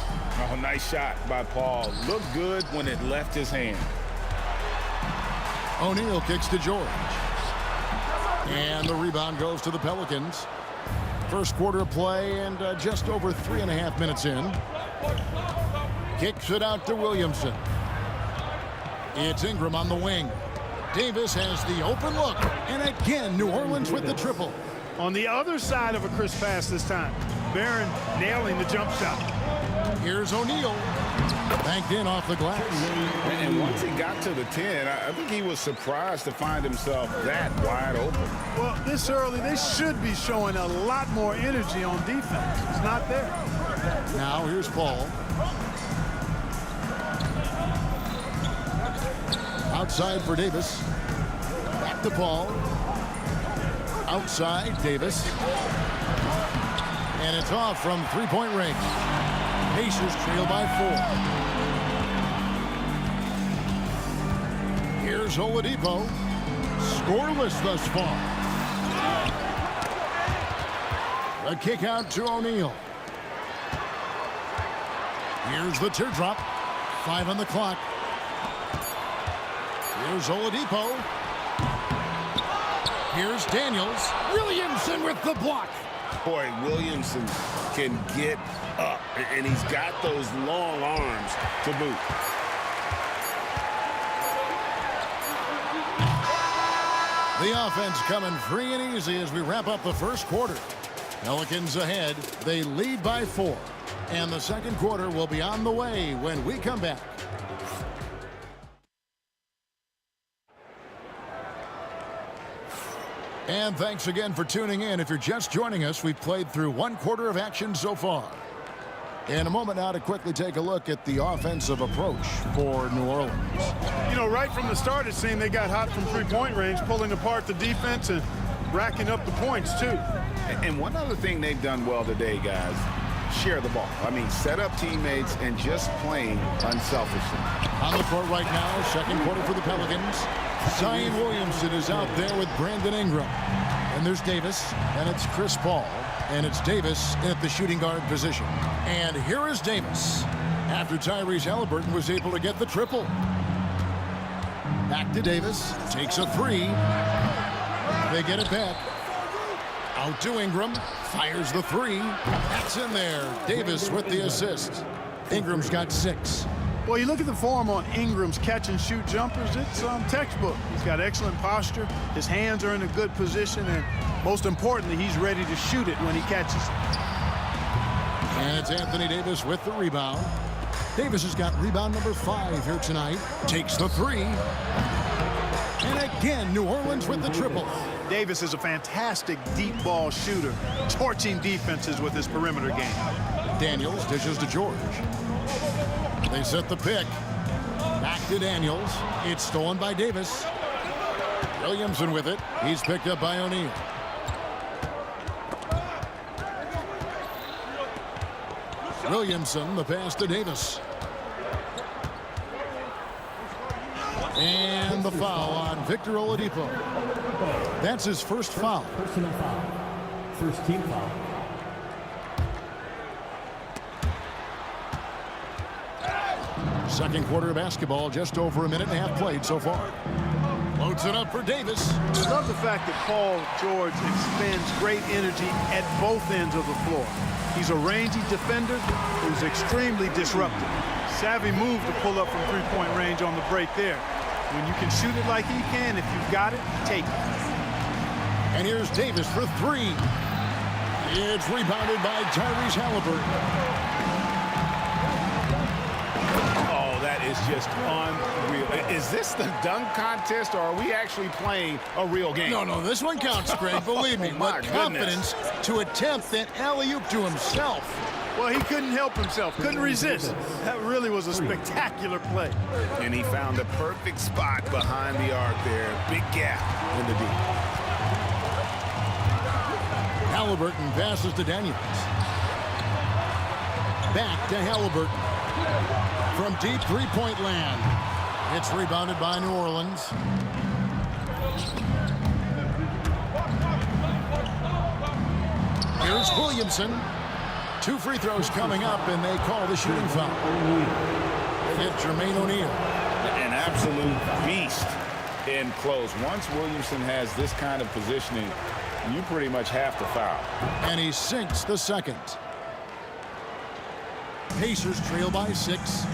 Oh, nice shot by Paul. Looked good when it left his hand. O'Neal kicks to George. And the rebound goes to the Pelicans. First quarter of play and just over 3.5 minutes in. Kicks it out to Williamson. It's Ingram on the wing. Davis has the open look. And again, New Orleans with the triple. On the other side of a crisp pass this time. Barron nailing the jump shot. Here's O'Neal. Banked in off the glass. And once he got to the 10, I think he was surprised to find himself that wide open. Well, this early, they should be showing a lot more energy on defense. It's not there. Now here's Paul. Outside for Davis. Back to Paul. Outside, Davis. And it's off from three-point range. Pacers trail by 4. Here's Oladipo. Scoreless thus far. A kick out to O'Neal. Here's the teardrop. 5 on the clock. Here's Oladipo. Here's Daniels. Williamson with the block. Boy, Williamson can get up, and he's got those long arms to boot. The offense coming free and easy as we wrap up the first quarter. Pelicans ahead. They lead by 4. And the second quarter will be on the way when we come back. And thanks again for tuning in. If you're just joining us, we've played through one quarter of action so far. In a moment now to quickly take a look at the offensive approach for New Orleans. You know, right from the start, it seemed they got hot from three-point range, pulling apart the defense and racking up the points, too. And one other thing they've done well today, guys, share the ball. I mean, set up teammates and just playing unselfishly. On the court right now, second quarter for the Pelicans. Zion Williamson is out there with Brandon Ingram. And there's Davis, and it's Chris Paul. And it's Davis at the shooting guard position. And here is Davis after Tyrese Halliburton was able to get the triple. Back to Davis. Takes a 3. They get it back. Out to Ingram. Fires the 3. That's in there. Davis with the assist. Ingram's got 6. Well, you look at the form on Ingram's catch-and-shoot jumpers, it's textbook. He's got excellent posture. His hands are in a good position, and most importantly, he's ready to shoot it when he catches it. And it's Anthony Davis with the rebound. Davis has got rebound number 5 here tonight. Takes the 3. And again, New Orleans with the triple. Davis is a fantastic deep ball shooter, torching defenses with his perimeter game. Daniels dishes to George. They set the pick. Back to Daniels. It's stolen by Davis. Williamson with it. He's picked up by O'Neal. Williamson, the pass to Davis. And the foul on Victor Oladipo. That's his first foul. Personal foul. First team foul. Second quarter of basketball, just over a minute and a half played so far. Loads it up for Davis. I love the fact that Paul George expends great energy at both ends of the floor. He's a rangy defender who's extremely disruptive. Savvy move to pull up from three-point range on the break there. When you can shoot it like he can, if you've got it, take it. And here's Davis for 3. It's rebounded by Tyrese Halliburton. Is just unreal. Is this the dunk contest, or are we actually playing a real game? No, this one counts, Greg. Believe me. What confidence to attempt that alley-oop to himself. Well, he couldn't help himself. Couldn't resist. That really was a spectacular play. And he found the perfect spot behind the arc there. Big gap in the deep. Halliburton passes to Daniels. Back to Halliburton. From deep three-point land. It's rebounded by New Orleans. Here's Williamson. 2 free throws coming up, and they call the shooting foul. They hit Jermaine O'Neal. An absolute beast in close. Once Williamson has this kind of positioning, you pretty much have to foul. And he sinks the second. Pacers trail by 6.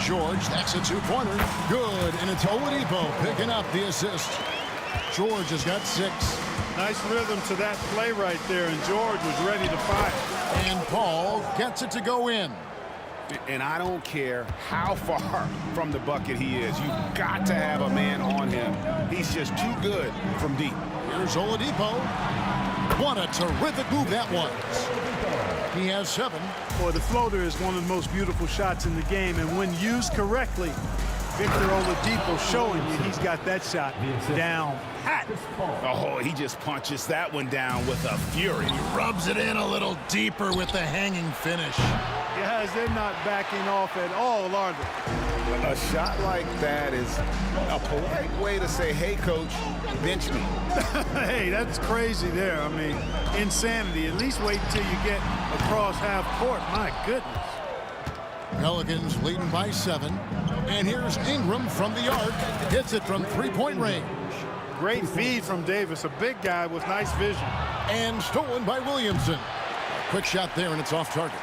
George, that's a 2-pointer. Good, and it's Oladipo picking up the assist. George has got 6. Nice rhythm to that play right there, and George was ready to fire. And Paul gets it to go in. And I don't care how far from the bucket he is. You've got to have a man on him. He's just too good from deep. Here's Oladipo. What a terrific move that was. He has 7. Boy, the floater is one of the most beautiful shots in the game, and when used correctly, Victor Oladipo showing you he's got that shot down pat. Oh, he just punches that one down with a fury. He rubs it in a little deeper with the hanging finish. Guys, they're not backing off at all, are they? A shot like that is a polite way to say, hey, coach, bench me. Hey, that's crazy there. I mean, insanity. At least wait until you get across half court. My goodness. Pelicans leading by 7. And here's Ingram from the arc. Hits it from three-point range. Great feed from Davis, a big guy with nice vision. And stolen by Williamson. Quick shot there, and it's off target.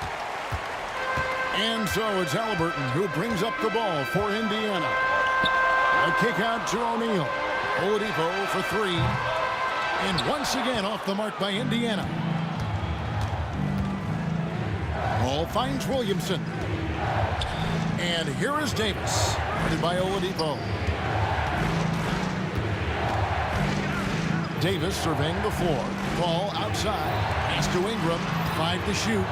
And so it's Halliburton who brings up the ball for Indiana. A kick out to O'Neal. Oladipo for 3. And once again off the mark by Indiana. Ball finds Williamson. And here is Davis. Guarded by Oladipo. Davis surveying the floor. Ball outside. Pass to Ingram. 5 to shoot.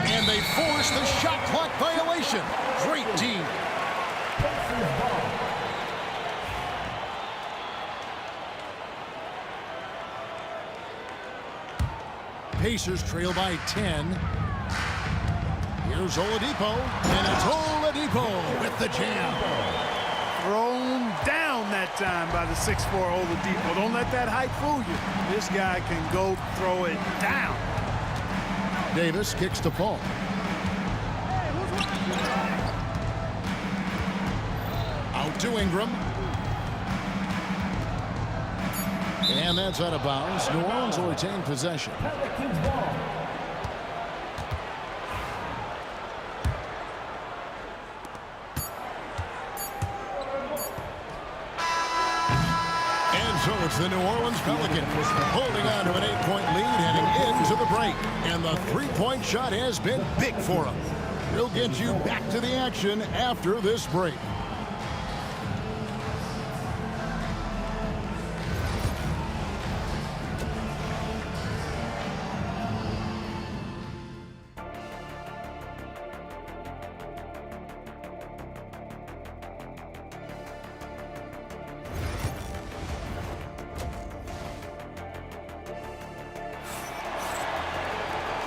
And they force the shot clock violation. Great team. Pacers trail by 10. Here's Oladipo. And it's Oladipo with the jam. Thrown down that time by the 6'4" Oladipo. Don't let that height fool you. This guy can go throw it down. Davis kicks to Paul. Out to Ingram. And that's out of bounds. New Orleans will retain possession. And so it's the New Orleans Pelicans holding on to an 8-point lead heading into the break. And the three-point shot has been big for them. We'll get you back to the action after this break.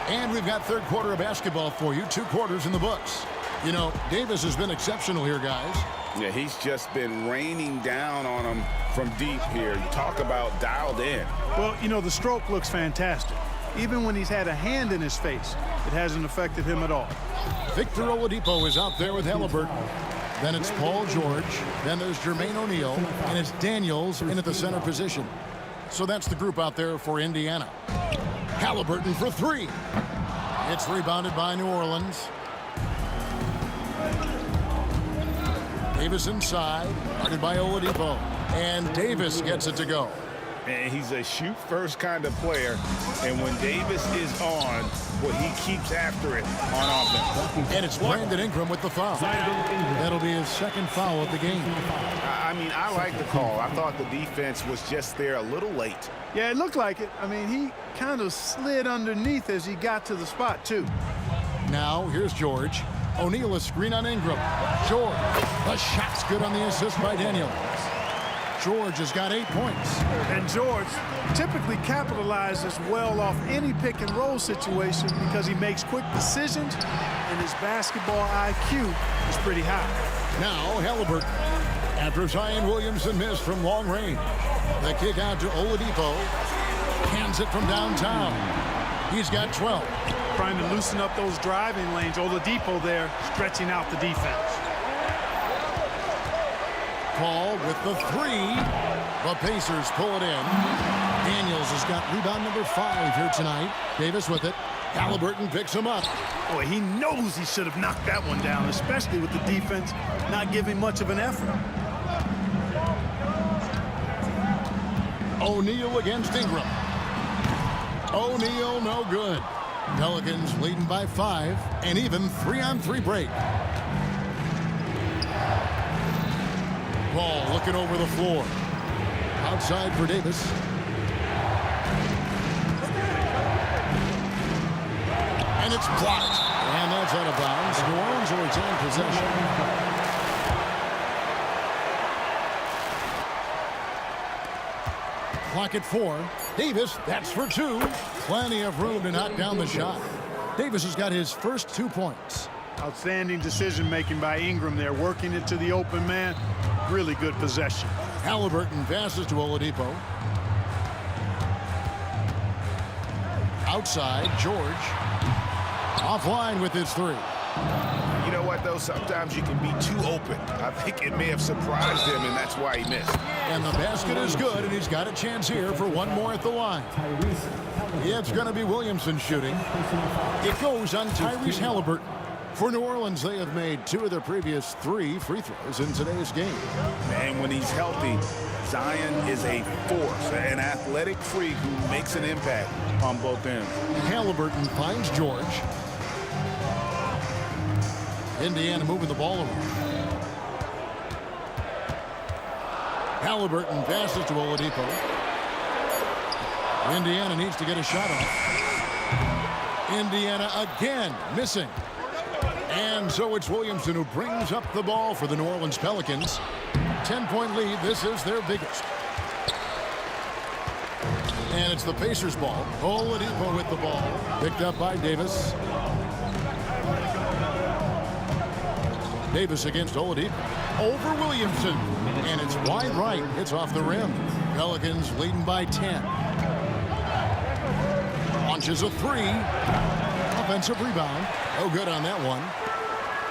And we've got third quarter of basketball for you. 2 quarters in the books. You know, Davis has been exceptional here, guys. Yeah, he's just been raining down on him from deep here. You talk about dialed in. Well, you know, the stroke looks fantastic. Even when he's had a hand in his face, it hasn't affected him at all. Victor Oladipo is out there with Halliburton. Then it's Paul George. Then there's Jermaine O'Neal. And it's Daniels in at the center position. So that's the group out there for Indiana. Halliburton for 3. It's rebounded by New Orleans. Davis inside, guarded by Oladipo. And Davis gets it to go. And he's a shoot-first kind of player. And when Davis is on, well, he keeps after it on offense. And it's Brandon Ingram with the foul. That'll be his second foul of the game. I mean, I like the call. I thought the defense was just there a little late. Yeah, it looked like it. I mean, he kind of slid underneath as he got to the spot, too. Now, here's George. O'Neal a screen on Ingram. George. The shot's good on the assist by Daniels. George has got 8 points. And George typically capitalizes well off any pick and roll situation because he makes quick decisions and his basketball IQ is pretty high. Now Halliburton. After Zion Williamson missed from long range. The kick out to Oladipo. Hands it from downtown. He's got 12. Trying to loosen up those driving lanes. Oladipo there stretching out the defense. Paul with the 3. The Pacers pull it in. Daniels has got rebound number 5 here tonight. Davis with it. Halliburton picks him up. Boy, he knows he should have knocked that one down, especially with the defense not giving much of an effort. O'Neal against Ingram. O'Neal no good. Pelicans leading by 5. And even 3-on-3 break. Paul looking over the floor. Outside for Davis. And it's blocked. And that's out of bounds. New Orleans will retain possession. Clock at 4. Davis, that's for 2. Plenty of room to knock down the shot. Davis has got his first 2 points. Outstanding decision-making by Ingram there, working it to the open man. Really good possession. Halliburton passes to Oladipo. Outside, George. Offline with his 3. You know what, though? Sometimes you can be too open. I think it may have surprised him, and that's why he missed. And the basket is good, and he's got a chance here for one more at the line. It's going to be Williamson shooting. It goes on Tyrese Halliburton. For New Orleans, they have made 2 of their previous 3 free throws in today's game. And when he's healthy, Zion is a force, an athletic freak who makes an impact on both ends. Halliburton finds George. Indiana moving the ball around. Halliburton passes to Oladipo. Indiana needs to get a shot off. Indiana again missing. And so it's Williamson who brings up the ball for the New Orleans Pelicans. 10-point lead. This is their biggest. And it's the Pacers ball. Oladipo with the ball. Picked up by Davis. Davis against Oladipo. Over Williamson. And it's wide right. It's off the rim. Pelicans leading by 10. Launches a 3. Offensive rebound. No good on that one.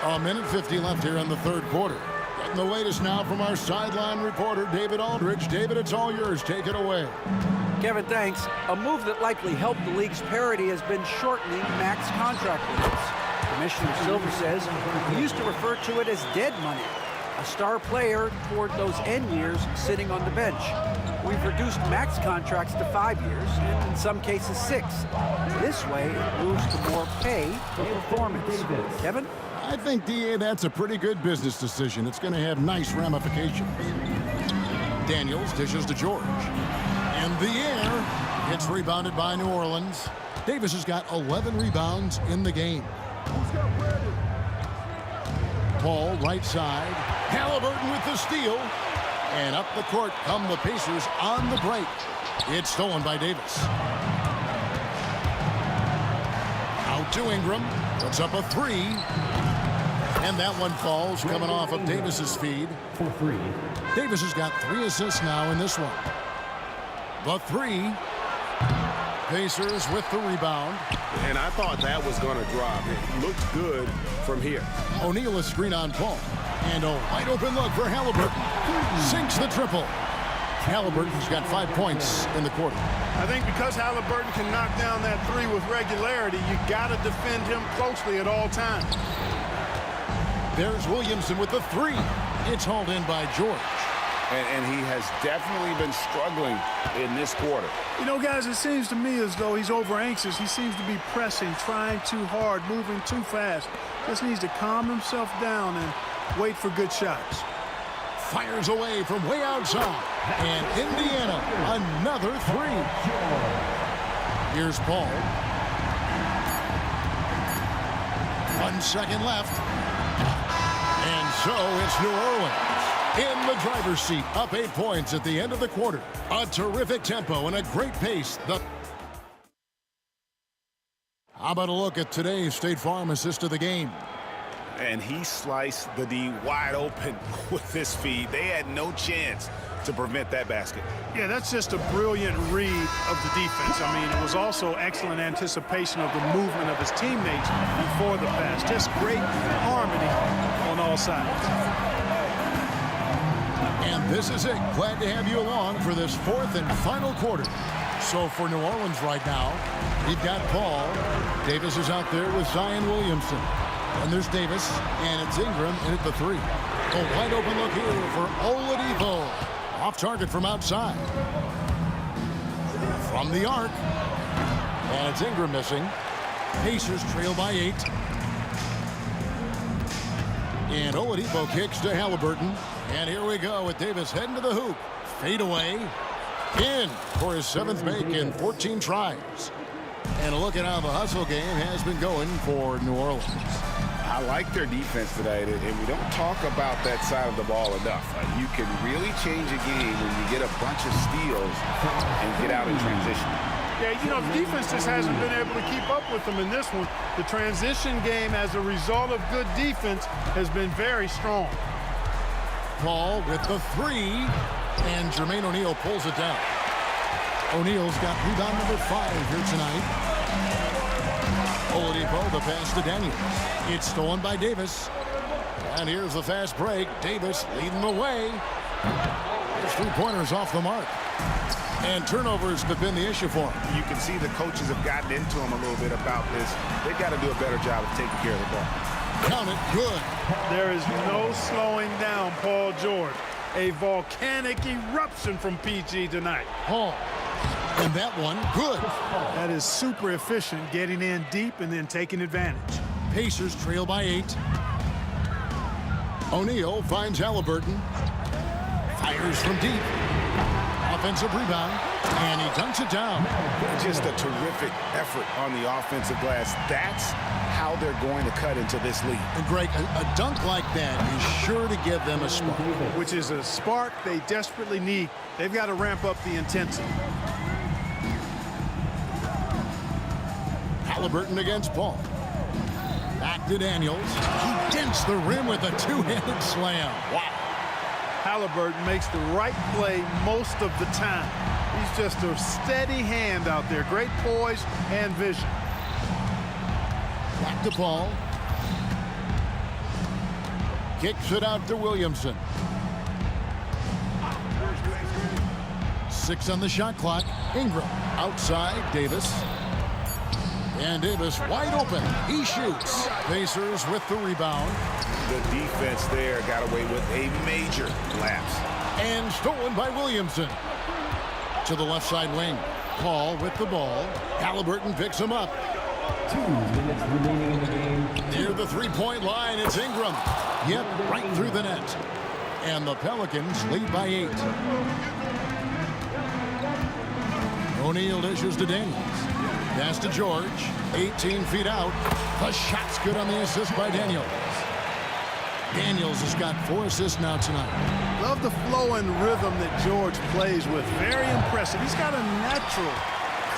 A minute 50 left here in the 3rd quarter. Getting the latest now from our sideline reporter, David Aldridge. David, it's all yours. Take it away. Kevin, thanks. A move that likely helped the league's parity has been shortening max contract limits. Commissioner Silver says he used to refer to it as dead money, a star player toward those end years sitting on the bench. We've reduced max contracts to 5 years, and in some cases 6. This way, it moves to more pay for performance. Kevin? I think, DA, that's a pretty good business decision. It's going to have nice ramifications. Daniels dishes to George. In the air, it's rebounded by New Orleans. Davis has got 11 rebounds in the game. Paul, right side. Halliburton with the steal. And up the court come the Pacers on the break. It's stolen by Davis. Out to Ingram. Puts up a 3. And that one falls coming off of Davis's feed. For 3. Davis has got 3 assists now in this one. The 3. Pacers with the rebound. And I thought that was going to drop. It looked good from here. O'Neal a screen on Paul. And a wide open look for Halliburton. Sinks the triple. Halliburton's got 5 points in the quarter. I think because Halliburton can knock down that 3 with regularity, you got to defend him closely at all times. There's Williamson with the 3. It's hauled in by George. And he has definitely been struggling in this quarter. You know, guys, it seems to me as though he's over anxious. He seems to be pressing, trying too hard, moving too fast. Just needs to calm himself down and wait for good shots. Fires away from way outside. And Indiana, another 3. Here's Paul. 1 second left. And so it's New Orleans in the driver's seat, up 8 points at the end of the quarter. A terrific tempo and a great pace. How about a look at today's State Farm assist of the game? And he sliced the D wide open with his feed. They had no chance to prevent that basket. Yeah, that's just a brilliant read of the defense. I mean, it was also excellent anticipation of the movement of his teammates before the pass. Just great harmony on all sides. And this is it. Glad to have you along for this 4th and final quarter. So for New Orleans right now, we've got Paul. Davis is out there with Zion Williamson. And there's Davis, and it's Ingram in at the 3. A wide open look here for Oladipo. Off target from outside. From the arc. And it's Ingram missing. Pacers trail by 8. And Oladipo kicks to Halliburton. And here we go with Davis heading to the hoop. Fade away. In for his 7th make in 14 tries. And a look at how the hustle game has been going for New Orleans. I like their defense tonight, and we don't talk about that side of the ball enough. You can really change a game when you get a bunch of steals and get out in transition. Yeah, you know, the defense just hasn't been able to keep up with them in this one. The transition game, as a result of good defense, has been very strong. Paul with the three, and Jermaine O'Neal pulls it down. O'Neal's got rebound number 5 here tonight. Oladipo, the pass to Daniels. It's stolen by Davis. And here's the fast break. Davis leading the way. His three-pointers off the mark. And turnovers have been the issue for him. You can see the coaches have gotten into him a little bit about this. They've got to do a better job of taking care of the ball. Count it, good. There is no slowing down Paul George. A volcanic eruption from PG tonight. Paul. And that one, good. That is super efficient, getting in deep and then taking advantage. Pacers trail by 8. O'Neal finds Halliburton. Fires from deep. Offensive rebound. And he dunks it down. Just a terrific effort on the offensive glass. That's how they're going to cut into this lead. And Greg, a dunk like that is sure to give them a spark. Which is a spark they desperately need. They've got to ramp up the intensity. Halliburton against Paul. Back to Daniels. He dents the rim with a two-handed slam. Wow. Halliburton makes the right play most of the time. He's just a steady hand out there. Great poise and vision. Back to Paul. Kicks it out to Williamson. 6 on the shot clock. Ingram outside. Davis. And Davis wide open. He shoots. Pacers with the rebound. The defense there got away with a major lapse. And stolen by Williamson. To the left side wing. Paul with the ball. Halliburton picks him up. 2 minutes remaining in the game. Near the three-point line, it's Ingram. Yep, right through the net. And the Pelicans lead by 8. O'Neal dishes to Daniels. Pass to George. 18 feet out. The shot's good on the assist by Daniels. Daniels has got 4 assists now tonight. Love the flow and rhythm that George plays with. Very impressive. He's got a natural,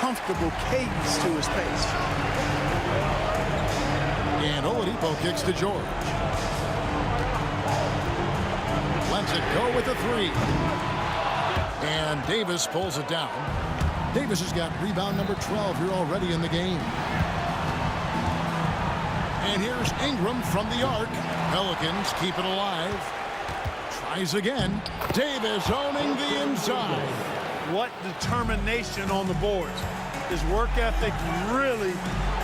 comfortable cadence to his pace. And Oladipo kicks to George. Lets it go with the 3. And Davis pulls it down. Davis has got rebound number 12 here already in the game. And here's Ingram from the arc. Pelicans keep it alive. Tries again. Davis owning the inside. What determination on the boards. His work ethic really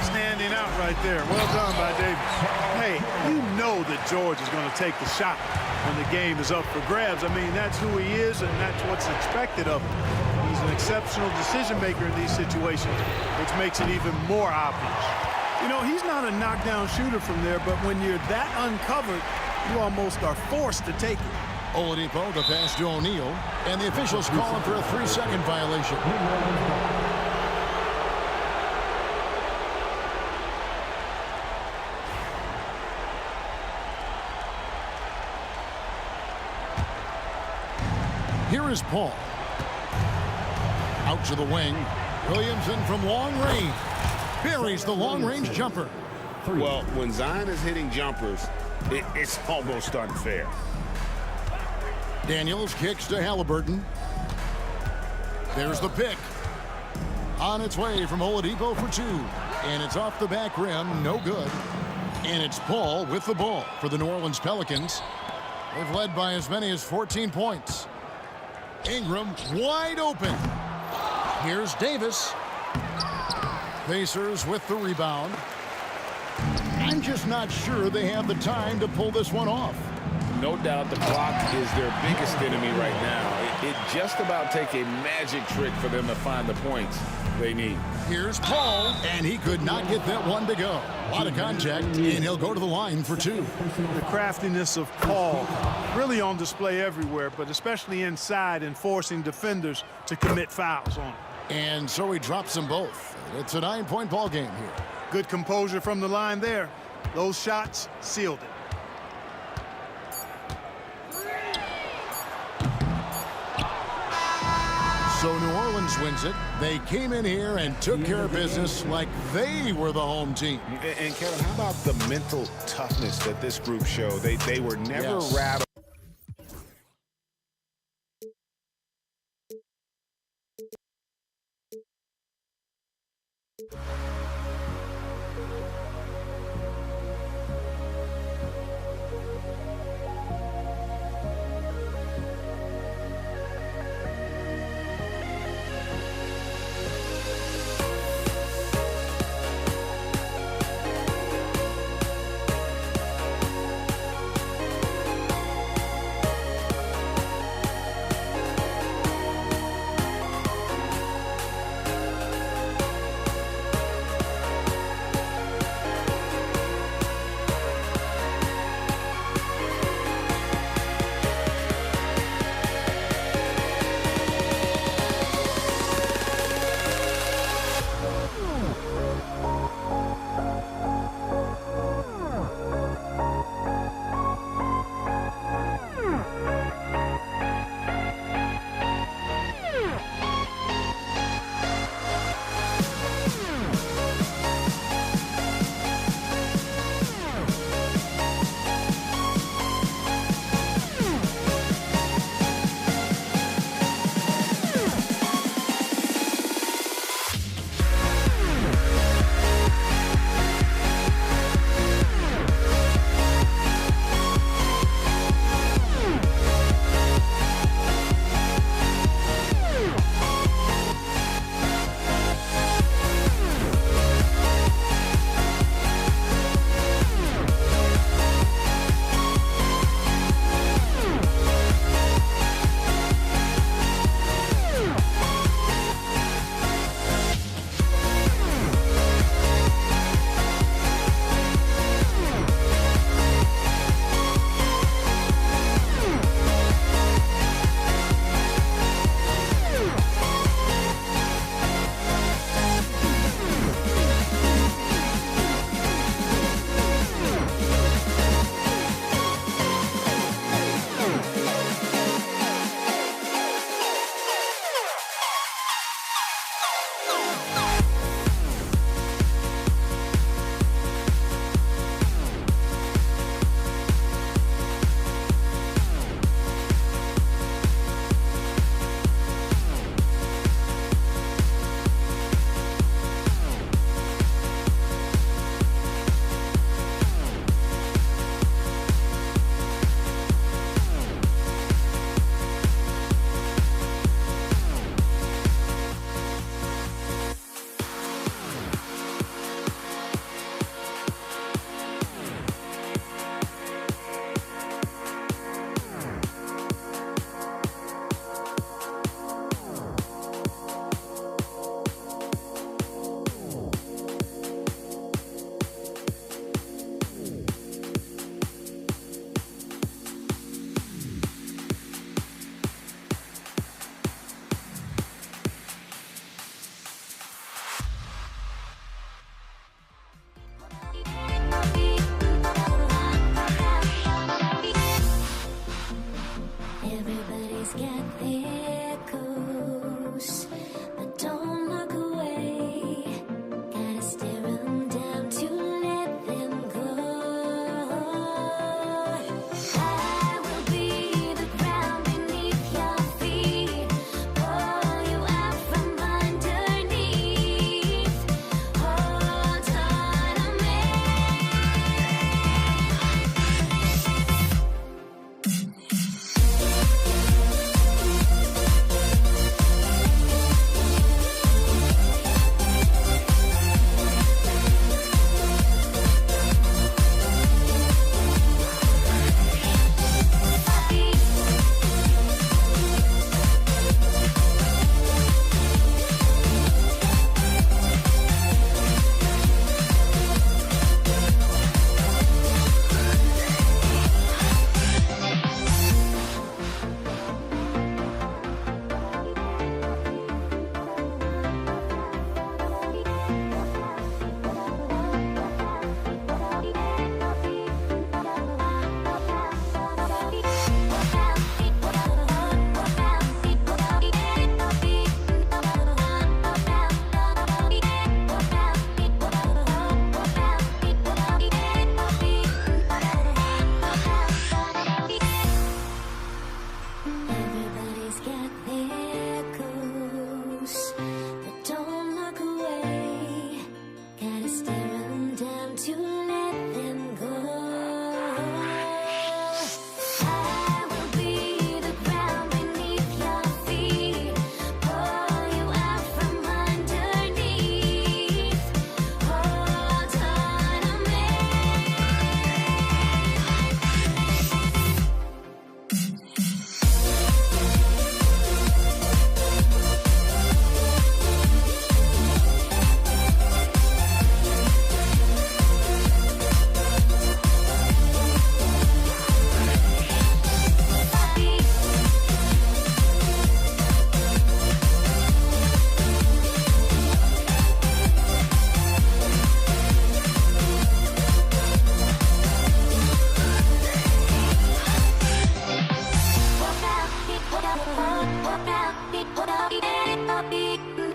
standing out right there. Well done by Davis. Hey, you know that George is going to take the shot when the game is up for grabs. I mean, that's who he is, and that's what's expected of him. He's an exceptional decision maker in these situations, which makes it even more obvious. You know, he's not a knockdown shooter from there, but when you're that uncovered, you almost are forced to take it. Oladipo, the pass to O'Neal, and the officials calling for a 3-second violation. Here is Paul. Out to the wing. Williamson from long range. Buries the long-range jumper. Well, when Zion is hitting jumpers, it's almost unfair. Daniels kicks to Halliburton. There's the pick. On its way from Oladipo for 2. And it's off the back rim. No good. And it's Paul with the ball for the New Orleans Pelicans. They've led by as many as 14 points. Ingram wide open. Here's Davis. Pacers with the rebound. I'm just not sure they have the time to pull this one off. No doubt the clock is their biggest enemy right now. It just about take a magic trick for them to find the points they need. Here's Paul, and he could not get that one to go. A lot of contact, and he'll go to the line for 2. The craftiness of Paul really on display everywhere, but especially inside and forcing defenders to commit fouls on him. And so he drops them both. It's a 9-point ball game here. Good composure from the line there. Those shots sealed it. So New Orleans wins it. They came in here and took care of business like they were the home team. And Kevin, how about the mental toughness that this group showed? They were never rattled.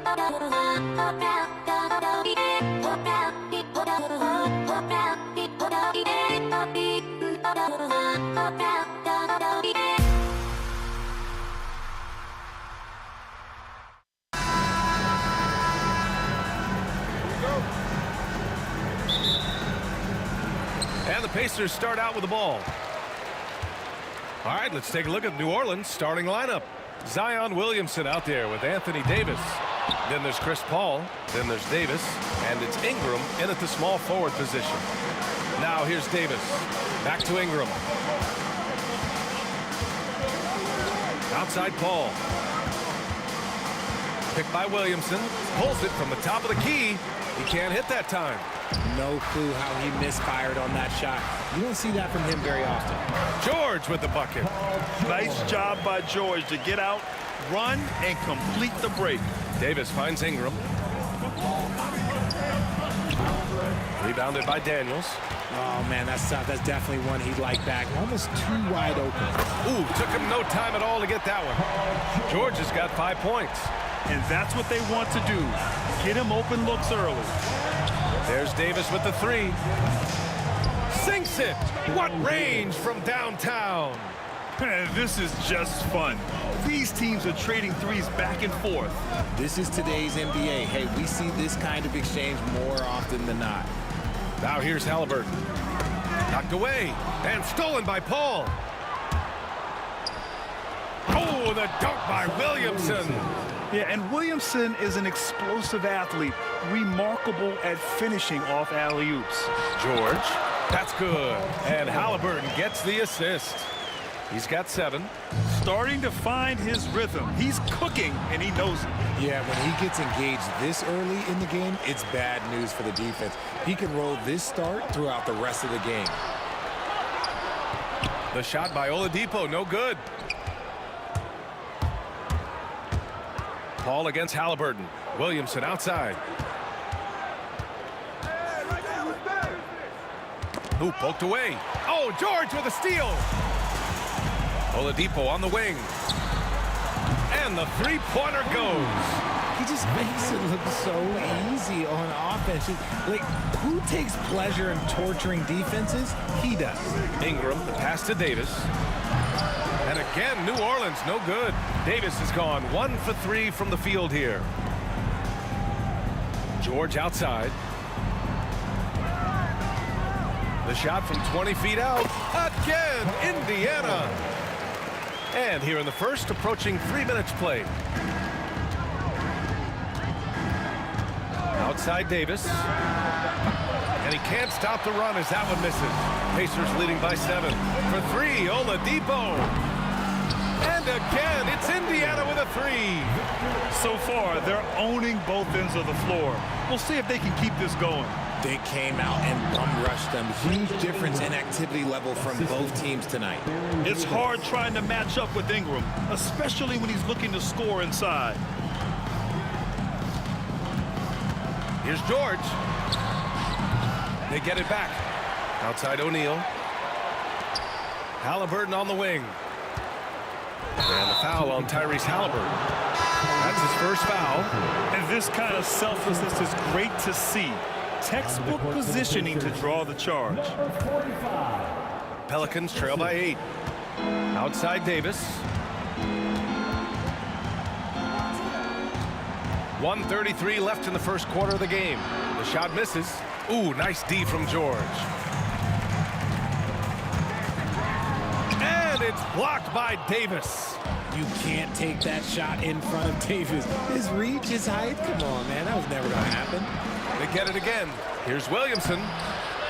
And the Pacers start out with the ball. All right, let's take a look at New Orleans' starting lineup. Zion Williamson out there with Anthony Davis. Then there's Chris Paul. Then there's Davis. And it's Ingram in at the small forward position. Now here's Davis. Back to Ingram. Outside Paul. Picked by Williamson. Pulls it from the top of the key. He can't hit that time. No clue how he misfired on that shot. You don't see that from him very often. George with the bucket. Nice job by George to get out, run, and complete the break. Davis finds Ingram. Rebounded by Daniels. Oh, man, that's tough. That's definitely one he'd like back. Almost too wide open. Ooh, took him no time at all to get that one. George has got 5 points. And that's what they want to do. Get him open looks early. There's Davis with the three. Sinks it. What range from downtown. This is just fun. These teams are trading threes back and forth. This is today's NBA. Hey, we see this kind of exchange more often than not. Now here's Halliburton. Knocked away and stolen by Paul. Oh, the dunk by Williamson. Yeah, and Williamson is an explosive athlete, remarkable at finishing off alley-oops. George, that's good. And Halliburton gets the assist. He's got 7. Starting to find his rhythm. He's cooking, and he knows it. Yeah, when he gets engaged this early in the game, it's bad news for the defense. He can roll this start throughout the rest of the game. The shot by Oladipo, no good. Paul against Halliburton. Williamson outside. Who poked away? Oh, George with a steal. Oladipo on the wing. And the three-pointer goes. He just makes it look so easy on offense. Like, who takes pleasure in torturing defenses? He does. Ingram, the pass to Davis. And again, New Orleans, no good. Davis has gone 1 for 3 from the field here. George outside. The shot from 20 feet out. Again, Indiana. And here in the first, approaching 3 minutes played. Outside Davis. And he can't stop the run as that one misses. Pacers leading by 7. For 3, Oladipo. And again, it's Indiana with a 3. So far, they're owning both ends of the floor. We'll see if they can keep this going. They came out and bum-rushed them. Huge difference in activity level from both teams tonight. It's hard trying to match up with Ingram, especially when he's looking to score inside. Here's George. They get it back. Outside O'Neal. Halliburton on the wing. And the foul on Tyrese Halliburton. That's his first foul. And this kind of selflessness is great to see. Textbook positioning to draw the charge. Pelicans trail by 8. Outside Davis. 1:33 left in the first quarter of the game. The shot misses. Ooh, nice D from George. And it's blocked by Davis. You can't take that shot in front of Davis. His reach, his height, come on, man. That was never going to happen. They get it again. Here's Williamson.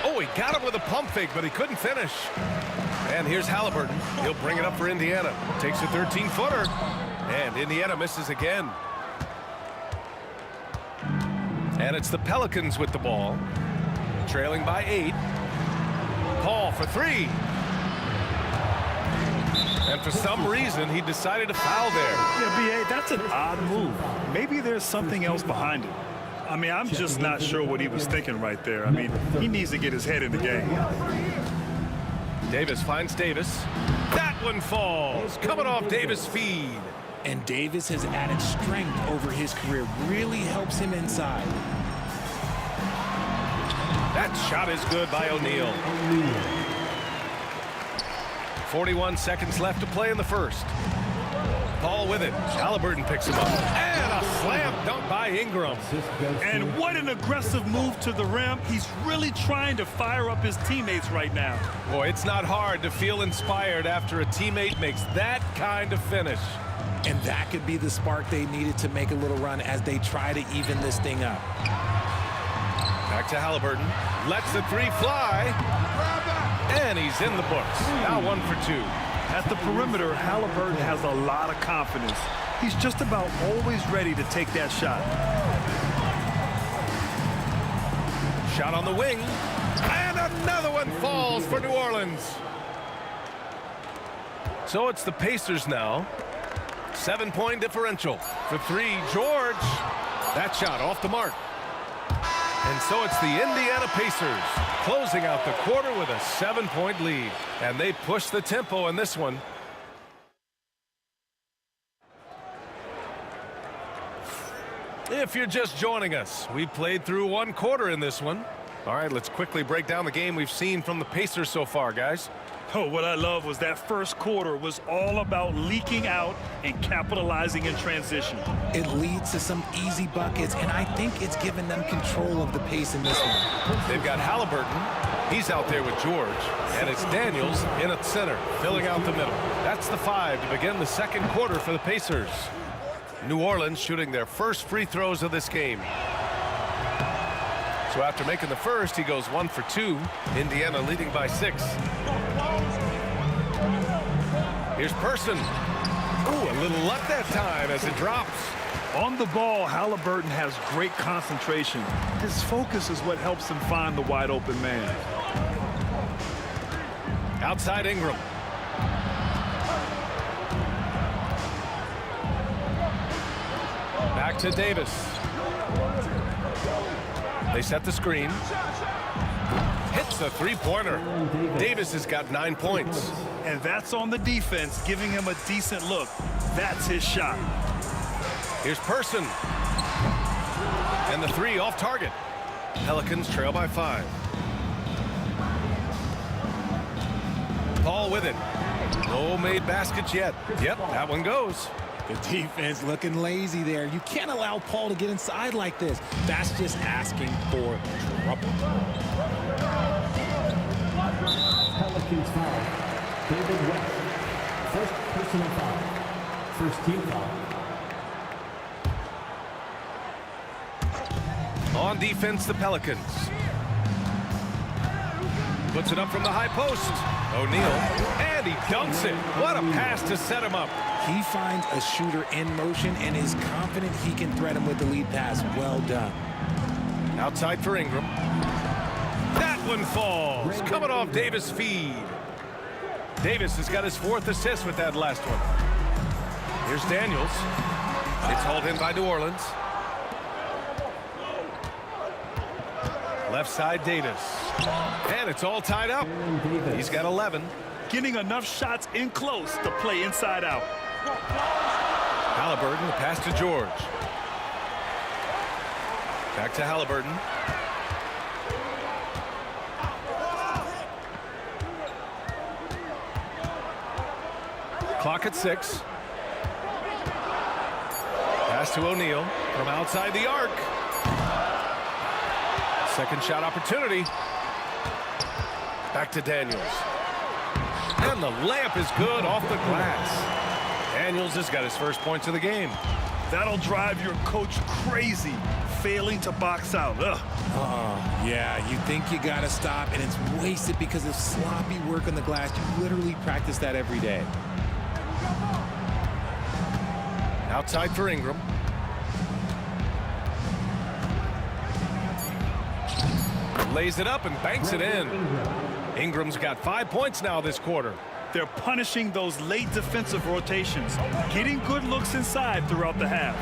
Oh, he got him with a pump fake, but he couldn't finish. And here's Halliburton. He'll bring it up for Indiana. Takes a 13-footer. And Indiana misses again. And it's the Pelicans with the ball. Trailing by 8. Paul for 3. And for some reason, he decided to foul there. Yeah, B.A., that's an odd move. Maybe there's something else behind it. I mean, I'm just not sure what he was thinking right there. I mean, he needs to get his head in the game. Davis finds Davis. That one falls. Coming off Davis' feed. And Davis has added strength over his career. Really helps him inside. That shot is good by O'Neal. 41 seconds left to play in the first. Paul with it. Halliburton picks him up. And a slam dunk by Ingram. And what an aggressive move to the rim. He's really trying to fire up his teammates right now. Boy, it's not hard to feel inspired after a teammate makes that kind of finish. And that could be the spark they needed to make a little run as they try to even this thing up. Back to Halliburton. Lets the three fly. And he's in the books. Now 1 for 2. At the perimeter, Halliburton has a lot of confidence. He's just about always ready to take that shot. Shot on the wing. And another one falls for New Orleans. So it's the Pacers now. 7-point differential. For 3, George. That shot off the mark. And so it's the Indiana Pacers closing out the quarter with a 7-point lead. And they push the tempo in this one. If you're just joining us, we played through 1 quarter in this one. All right, let's quickly break down the game we've seen from the Pacers so far, guys. Oh, what I love was that first quarter was all about leaking out and capitalizing in transition. It leads to some easy buckets, and I think it's given them control of the pace in this one. They've got Halliburton. He's out there with George. And it's Daniels in at center, filling out the middle. That's the 5 to begin the second quarter for the Pacers. New Orleans shooting their first free throws of this game. So after making the first, he goes 1 for 2. Indiana leading by 6. Here's Person. Ooh, a little luck that time as it drops. On the ball, Halliburton has great concentration. His focus is what helps him find the wide open man. Outside Ingram. Back to Davis. They set the screen. Hits the three-pointer. Davis has got 9 points. And that's on the defense, giving him a decent look. That's his shot. Here's Person. And the 3 off target. Pelicans trail by 5. Paul with it. No made baskets yet. Yep, that one goes. The defense looking lazy there. You can't allow Paul to get inside like this. That's just asking for trouble. Pelicans foul. David West. First personal foul. First team foul. On defense, the Pelicans. Puts it up from the high post. O'Neal. And he dunks it. What a pass to set him up. He finds a shooter in motion and is confident he can threat him with the lead pass. Well done. Outside for Ingram. That one falls. Coming off Davis' feed. Davis has got his 4th assist with that last one. Here's Daniels. It's hauled in by New Orleans. Left side Davis. And it's all tied up. He's got 11. Getting enough shots in close to play inside out. Halliburton, the pass to George. Back to Halliburton. Clock at 6. Pass to O'Neal from outside the arc. Second shot opportunity. Back to Daniels. And the layup is good off the glass. Daniels has got his first points of the game. That'll drive your coach crazy, failing to box out. Yeah, you think you got to stop, and it's wasted because of sloppy work on the glass. You literally practice that every day. Outside for Ingram. Lays it up and banks it in. Ingram's got 5 points now this quarter. They're punishing those late defensive rotations, getting good looks inside throughout the half.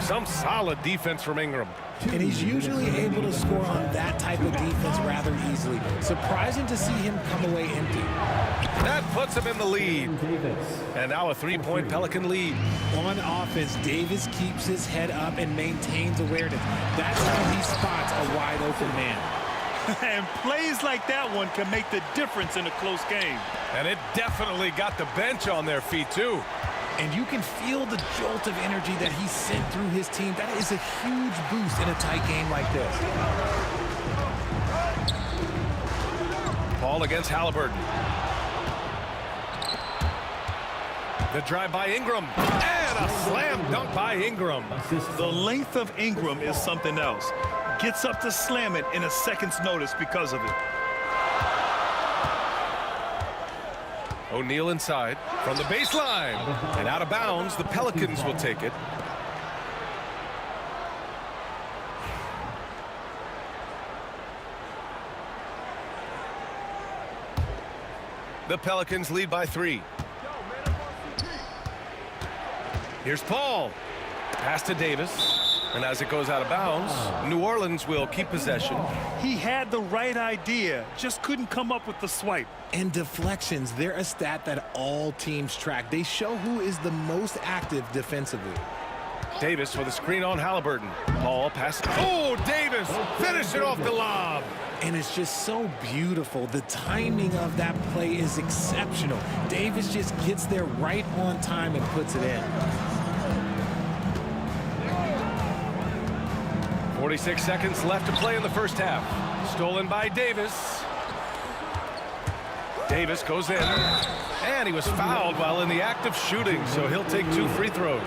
Some solid defense from Ingram. And he's usually able to score on that type of defense rather easily. Surprising to see him come away empty. That puts him in the lead. And now a 3-point Pelican lead. On offense, Davis keeps his head up and maintains awareness. That's how he spots a wide open man. And plays like that one can make the difference in a close game. And it definitely got the bench on their feet, too. And you can feel the jolt of energy that he sent through his team. That is a huge boost in a tight game like this. Paul against Halliburton. The drive by Ingram. And a slam dunk by Ingram. The length of Ingram is something else. Gets up to slam it in a second's notice because of it. O'Neal inside from the baseline. And out of bounds, the Pelicans will take it. The Pelicans lead by 3. Here's Paul. Pass to Davis. And as it goes out of bounds, New Orleans will keep possession. He had the right idea, just couldn't come up with the swipe. And deflections, they're a stat that all teams track. They show who is the most active defensively. Davis with a screen on Halliburton. Paul pass. Oh, Davis! Finish it off the lob. And it's just so beautiful. The timing of that play is exceptional. Davis just gets there right on time and puts it in. 46 seconds left to play in the first half. Stolen by Davis. Davis goes in. And he was fouled while in the act of shooting, so he'll take 2 free throws.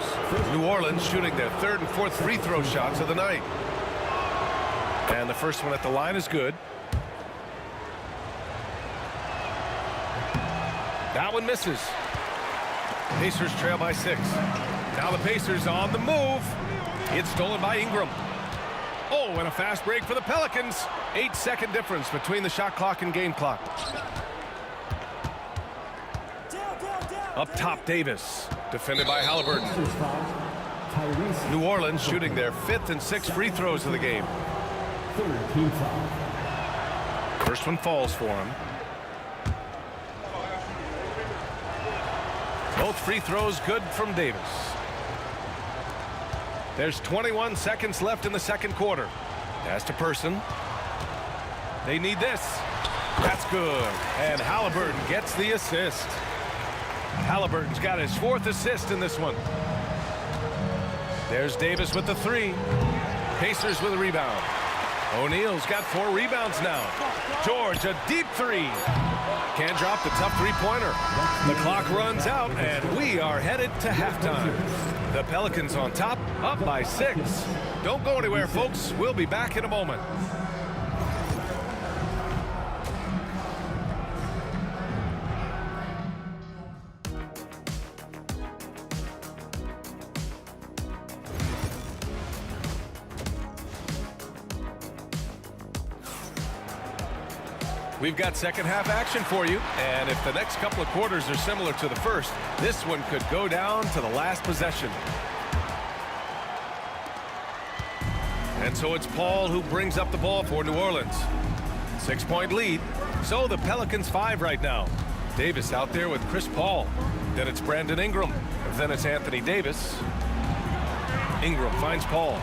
New Orleans shooting their 3rd and 4th free throw shots of the night. And the first one at the line is good. That one misses. Pacers trail by 6. Now the Pacers on the move. It's stolen by Ingram. Oh, and a fast break for the Pelicans. 8-second difference between the shot clock and game clock. Up top, Davis. Defended by Halliburton. New Orleans shooting their 5th and 6th free throws of the game. First one falls for him. Both free throws good from Davis. There's 21 seconds left in the second quarter. Pass to Person. They need this. That's good. And Halliburton gets the assist. Halliburton's got his 4th assist in this one. There's Davis with the 3. Pacers with a rebound. O'Neal's got 4 rebounds now. George, a deep 3. Can't drop the tough 3-pointer. The clock runs out, and we are headed to halftime. The Pelicans on top, up by 6. Don't go anywhere, folks. We'll be back in a moment. We've got second half action for you, and if the next couple of quarters are similar to the first, this one could go down to the last possession. And so it's Paul who brings up the ball for New Orleans. 6-point lead. So the Pelicans 5 right now. Davis out there with Chris Paul. Then it's Brandon Ingram. Then it's Anthony Davis. Ingram finds Paul.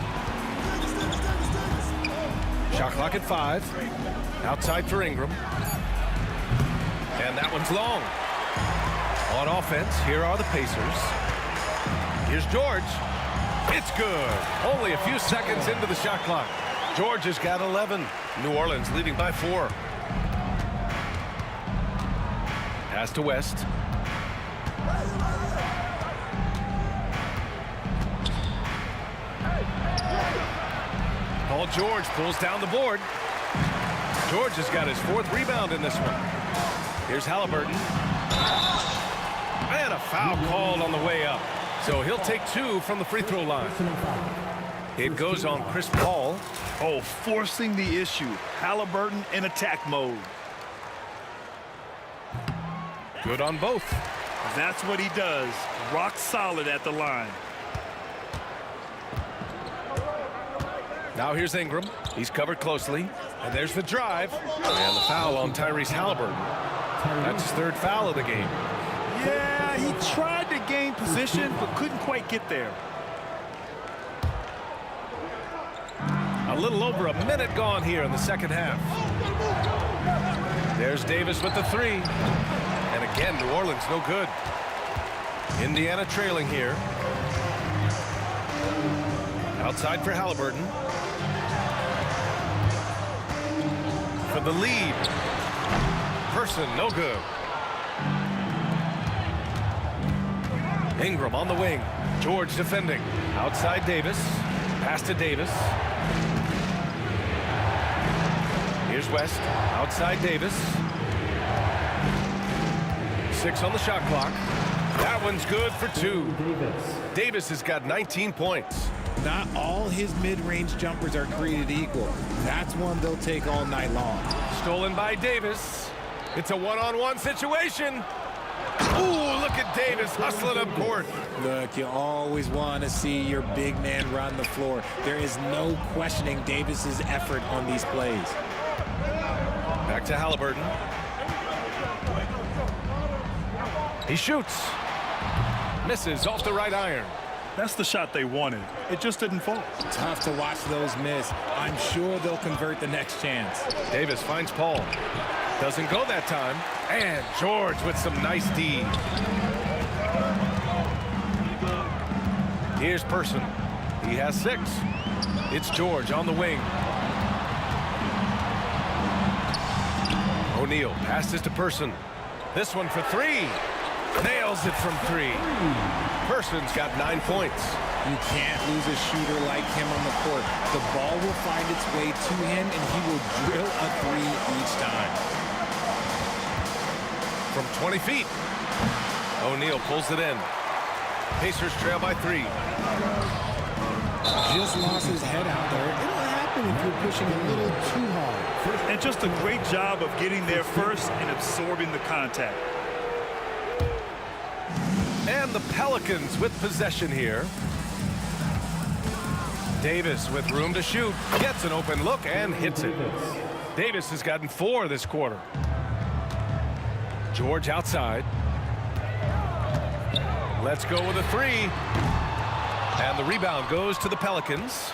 Shot clock at 5. Outside for Ingram. And that one's long. On offense, here are the Pacers. Here's George. It's good. Only a few seconds into the shot clock. George has got 11. New Orleans leading by 4. Pass to West. Paul George pulls down the board. George has got his 4th rebound in this one. Here's Halliburton. And a foul called on the way up. So he'll take 2 from the free throw line. It goes on Chris Paul. Oh, forcing the issue. Halliburton in attack mode. Good on both. That's what he does. Rock solid at the line. Now here's Ingram. He's covered closely. And there's the drive. And the foul on Tyrese Halliburton. That's his third foul of the game. Yeah, he tried to gain position, but couldn't quite get there. A little over a minute gone here in the second half. There's Davis with the three. And again, New Orleans no good. Indiana trailing here. Outside for Halliburton. For the lead. Person, no good. Ingram on the wing. George defending. Outside Davis. Pass to Davis. Here's West. Outside Davis. 6 on the shot clock. That one's good for 2. Davis has got 19 points. Not all his mid-range jumpers are created equal. That's one they'll take all night long. Stolen by Davis. It's a one-on-one situation. Ooh, look at Davis hustling up court. Look, you always want to see your big man run the floor. There is no questioning Davis's effort on these plays. Back to Halliburton. He shoots. Misses off the right iron. That's the shot they wanted. It just didn't fall. Tough to watch those miss. I'm sure they'll convert the next chance. Davis finds Paul. Doesn't go that time. And George with some nice D. Here's Person. He has 6. It's George on the wing. O'Neal passes to Person. This one for 3. Nails it from 3. Person's got 9 points. You can't lose a shooter like him on the court. The ball will find its way to him, and he will drill a 3 each time. From 20 feet. O'Neal pulls it in. Pacers trail by 3. Just lost his head out there. It'll happen if you're pushing a little too hard. And just a great job of getting there first and absorbing the contact. And the Pelicans with possession here. Davis with room to shoot. Gets an open look and hits it. Davis has gotten 4 this quarter. George outside. Let's go with a 3. And the rebound goes to the Pelicans.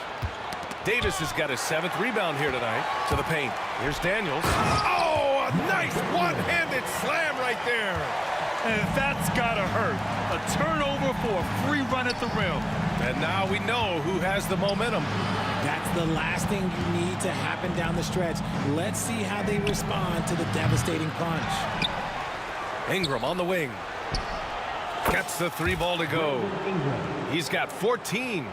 Davis has got his 7th rebound here tonight. To the paint. Here's Daniels. Oh, a nice one-handed slam right there. And that's gotta hurt. A turnover for a free run at the rim. And now we know who has the momentum. That's the last thing you need to happen down the stretch. Let's see how they respond to the devastating punch. Ingram on the wing. Gets the 3 ball to go. He's got 14.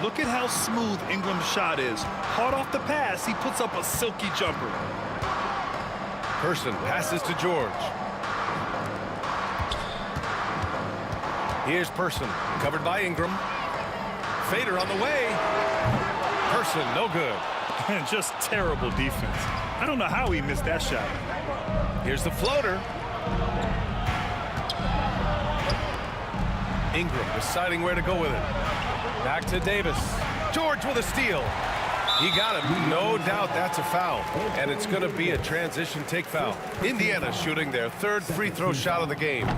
Look at how smooth Ingram's shot is. Hard off the pass, he puts up a silky jumper. Person passes to George. Here's Person, covered by Ingram. Fader on the way. Person, no good. And just terrible defense. I don't know how he missed that shot. Here's the floater. Ingram deciding where to go with it. Back to Davis. George with a steal. He got it. No doubt that's a foul. And it's going to be a transition take foul. Indiana shooting their 3rd free throw shot of the game.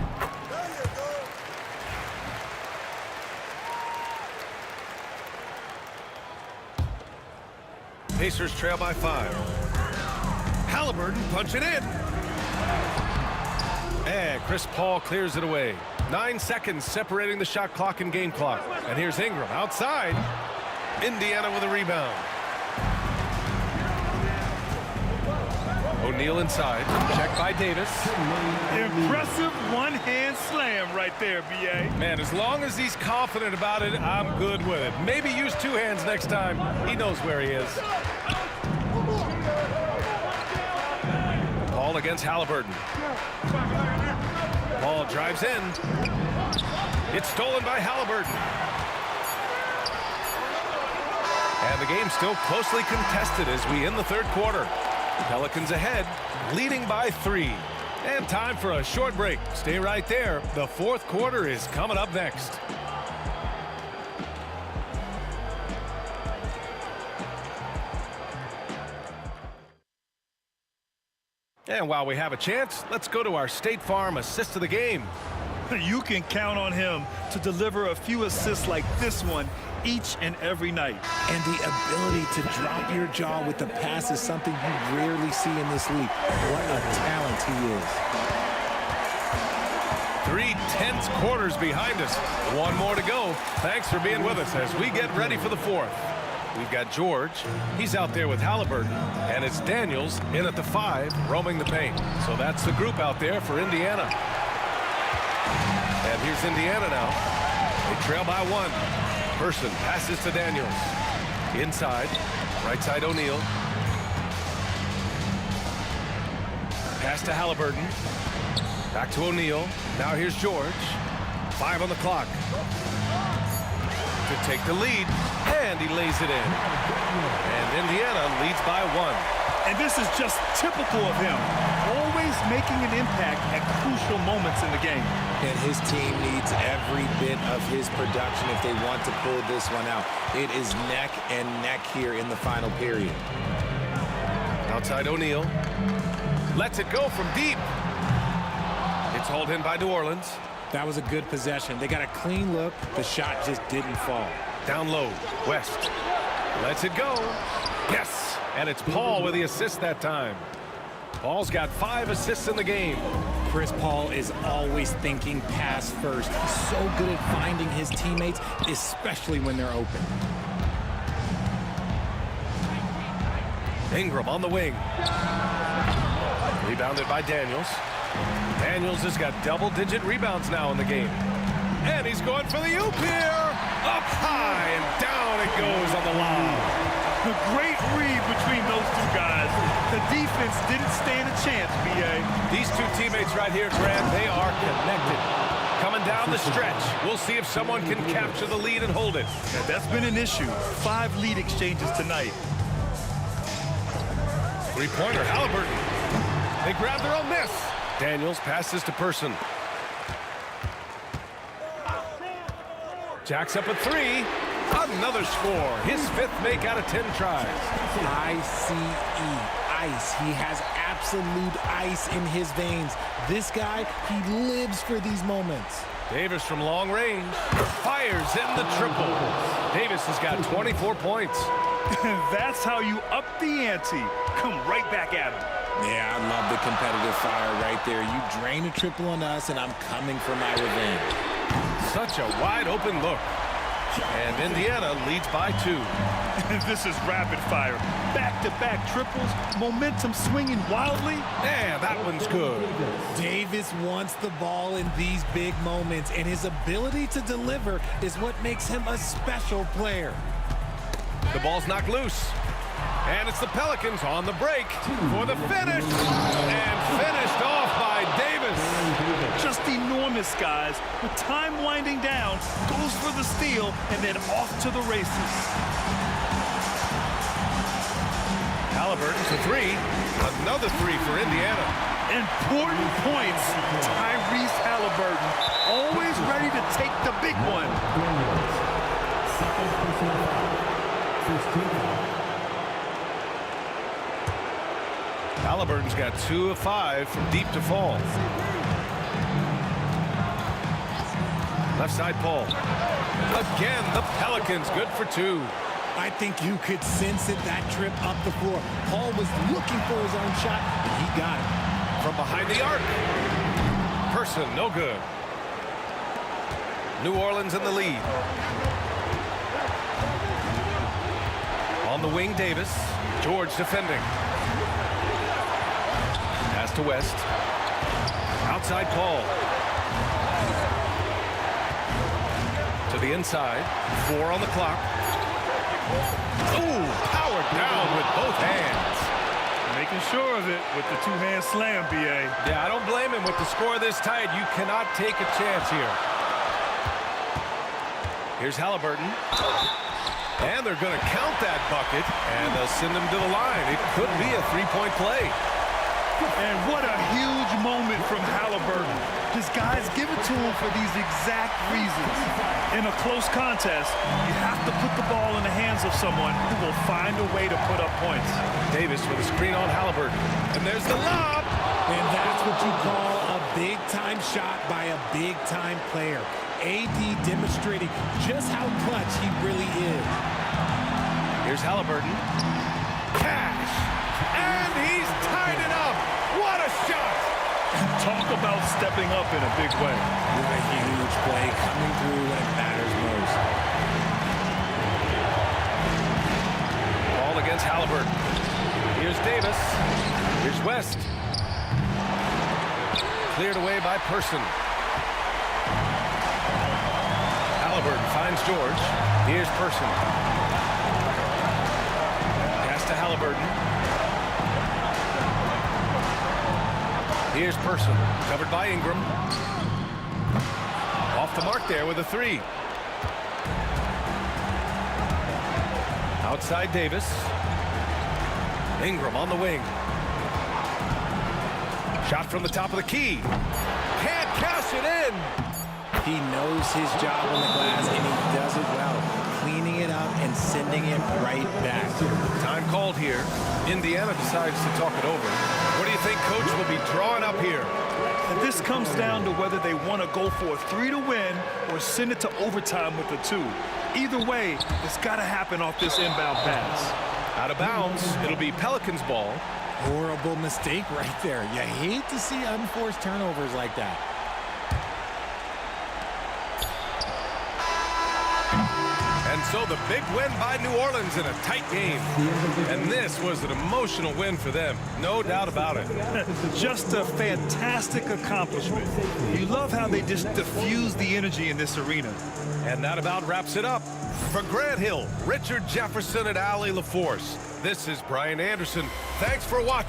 Pacers trail by 5. Halliburton punching in. And Chris Paul clears it away. 9 seconds separating the shot clock and game clock. And here's Ingram outside. Indiana with a rebound. O'Neal inside. Check by Davis. Impressive one-hand slam right there, B.A. Man, as long as he's confident about it, I'm good with it. Maybe use 2 hands next time. He knows where he is. Paul against Halliburton. Paul drives in. It's stolen by Halliburton. And the game's still closely contested as we end the 3rd quarter. Pelicans ahead, leading by 3. And time for a short break. Stay right there. The 4th quarter is coming up next. And while we have a chance, let's go to our State Farm assist of the game. You can count on him to deliver a few assists like this one each and every night. And the ability to drop your jaw with the pass is something you rarely see in this league. What a talent he is. 3 tense quarters behind us. One more to go. Thanks for being with us as we get ready for the fourth. We've got George. He's out there with Halliburton. And it's Daniels in at the 5, roaming the paint. So that's the group out there for Indiana. And here's Indiana now. They trail by 1. Person passes to Daniels. Inside. Right side O'Neal. Pass to Halliburton. Back to O'Neal. Now here's George. 5 on the clock. To take the lead. And he lays it in. And Indiana leads by 1. And this is just typical of him. Always making an impact at crucial moments in the game. And his team needs every bit of his production if they want to pull this one out. It is neck and neck here in the final period. Outside O'Neal. Lets it go from deep. It's hauled in by New Orleans. That was a good possession. They got a clean look. The shot just didn't fall. Down low. West. Lets it go. Yes. And it's Paul with the assist that time. Paul's got 5 assists in the game. Chris Paul is always thinking pass first. He's so good at finding his teammates, especially when they're open. Ingram on the wing. Rebounded by Daniels. Daniels has got double-digit rebounds now in the game. And he's going for the oop here. Up high and down it goes on the lob. A great read between those two guys. The defense didn't stand a chance, B.A. These two teammates right here, Grant, they are connected. Coming down the stretch. We'll see if someone can capture the lead and hold it. Yeah, that's been an issue. 5 lead exchanges tonight. Three-pointer, Halliburton. They grab their own miss. Daniels passes to Person. Jacks up a 3. Another score. His 5th make out of 10 tries. ICE, ice. He has absolute ice in his veins. This guy, he lives for these moments. Davis from long range fires in the triple. Davis has got 24 points. That's how you up the ante. Come right back at him. Yeah, I love the competitive fire right there. You drain a triple on us, and I'm coming for my revenge. Such a wide open look. And Indiana leads by 2. This is rapid fire. Back-to-back triples, momentum swinging wildly. Yeah, that one's good. Davis wants the ball in these big moments, and his ability to deliver is what makes him a special player. The ball's knocked loose. And it's the Pelicans on the break for the finish. And finished off by Davis. Just enormous, guys. With time winding down, goes for the steal, and then off to the races. Halliburton to 3. Another 3 for Indiana. Important points. Tyrese Halliburton, always ready to take the big one. Second personal foul. First team foul. Halliburton's got 2 of 5 from deep to fall. Left side Paul. Again, the Pelicans good for 2. I think you could sense it that trip up the floor. Paul was looking for his own shot, and he got it. From behind the arc. Person, no good. New Orleans in the lead. On the wing, Davis. George defending. Pass to West. Outside Paul. To the inside. 4 on the clock. Ooh, powered down with both hands. Making sure of it with the 2-hand slam, B.A. Yeah, I don't blame him. With the score this tight, you cannot take a chance here. Here's Halliburton. And they're going to count that bucket, and they'll send him to the line. It could be a 3-point play. And what a huge moment from Halliburton. His guys give it to him for these exact reasons. In a close contest, you have to put the ball in the hands hands of someone who will find a way to put up points. Davis with a screen on Halliburton. And there's the lob. And that's what you call a big-time shot by a big-time player. AD demonstrating just how clutch he really is. Here's Halliburton. Cash. And he's tied it up. What a shot. Talk about stepping up in a big way. What a huge play coming through when it matters most. Ball against Halliburton. Here's Davis. Here's West. Cleared away by Person. Halliburton finds George. Here's Person. Pass to Halliburton. Here's Person, covered by Ingram. Off the mark there with a three. Outside Davis. Ingram on the wing. Shot from the top of the key. Can't cash it in. He knows his job on the glass, and he does it well, cleaning it up and sending it right back. Time called here. Indiana decides to talk it over. What do you think Coach will be drawing up here? And this comes down to whether they want to go for a 3 to win or send it to overtime with a 2. Either way, it's got to happen off this inbound pass. Out of bounds, it'll be Pelicans ball. Horrible mistake right there. You hate to see unforced turnovers like that. And so the big win by New Orleans in a tight game. And this was an emotional win for them. No doubt about it. Just a fantastic accomplishment. You love how they just diffuse the energy in this arena. And that about wraps it up. For Grant Hill, Richard Jefferson, and Allie LaForce, this is Brian Anderson. Thanks for watching.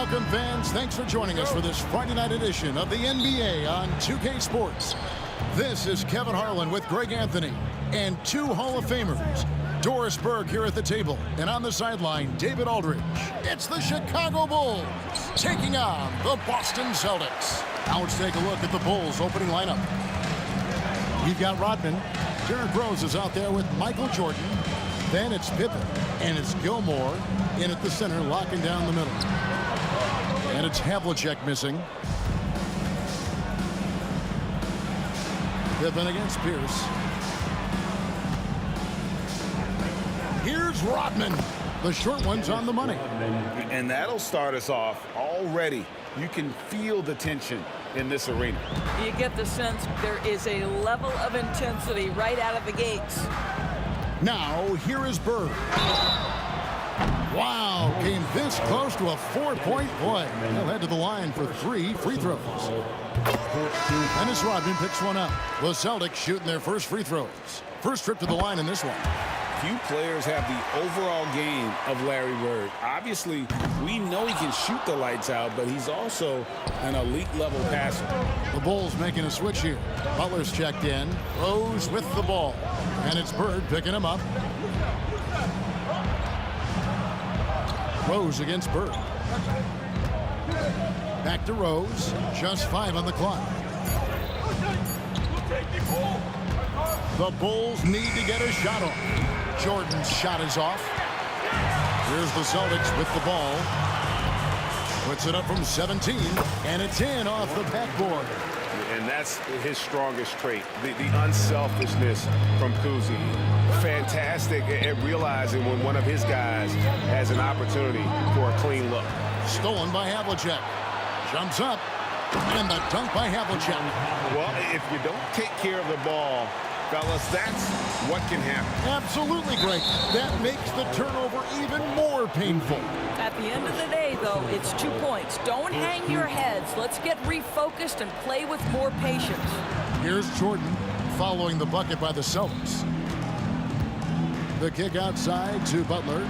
Welcome, fans. Thanks for joining us for this Friday night edition of the NBA on 2K Sports. This is Kevin Harlan with Greg Anthony and two Hall of Famers, Doris Berg here at the table, and on the sideline, David Aldridge. It's the Chicago Bulls taking on the Boston Celtics. Now let's take a look at the Bulls opening lineup. We've got Rodman. Derrick Rose is out there with Michael Jordan. Then it's Pippen, and it's Gilmore in at the center, locking down the middle. And it's Havlicek missing. Pippen against Pierce. Here's Rodman. The short one's on the money. And that'll start us off already. You can feel the tension in this arena. You get the sense there is a level of intensity right out of the gates. Now, here is Bird. Wow, came this close to a 4-point play. He'll head to the line for 3 free throws. Dennis Rodman picks one up. The Celtics shooting their first free throws. First trip to the line in this one. Few players have the overall game of Larry Bird. Obviously, we know he can shoot the lights out, but he's also an elite level passer. The Bulls making a switch here. Butler's checked in. Rose with the ball. And it's Bird picking him up. Rose against Bird. Back to Rose. Just 5 on the clock. The Bulls need to get a shot off. Jordan's shot is off. Here's the Celtics with the ball. Puts it up from 17, and it's in off the backboard. And that's his strongest trait, the unselfishness from Kuzi. Fantastic at realizing when one of his guys has an opportunity for a clean look. Stolen by Havlicek. Jumps up, and the dunk by Havlicek. Well, if you don't take care of the ball, fellas, that's what can happen. Absolutely, Greg. That makes the turnover even more painful. At the end of the day, though, it's 2 points. Don't hang your heads. Let's get refocused and play with more patience. Here's Jordan following the bucket by the Celtics. The kick outside to Butler.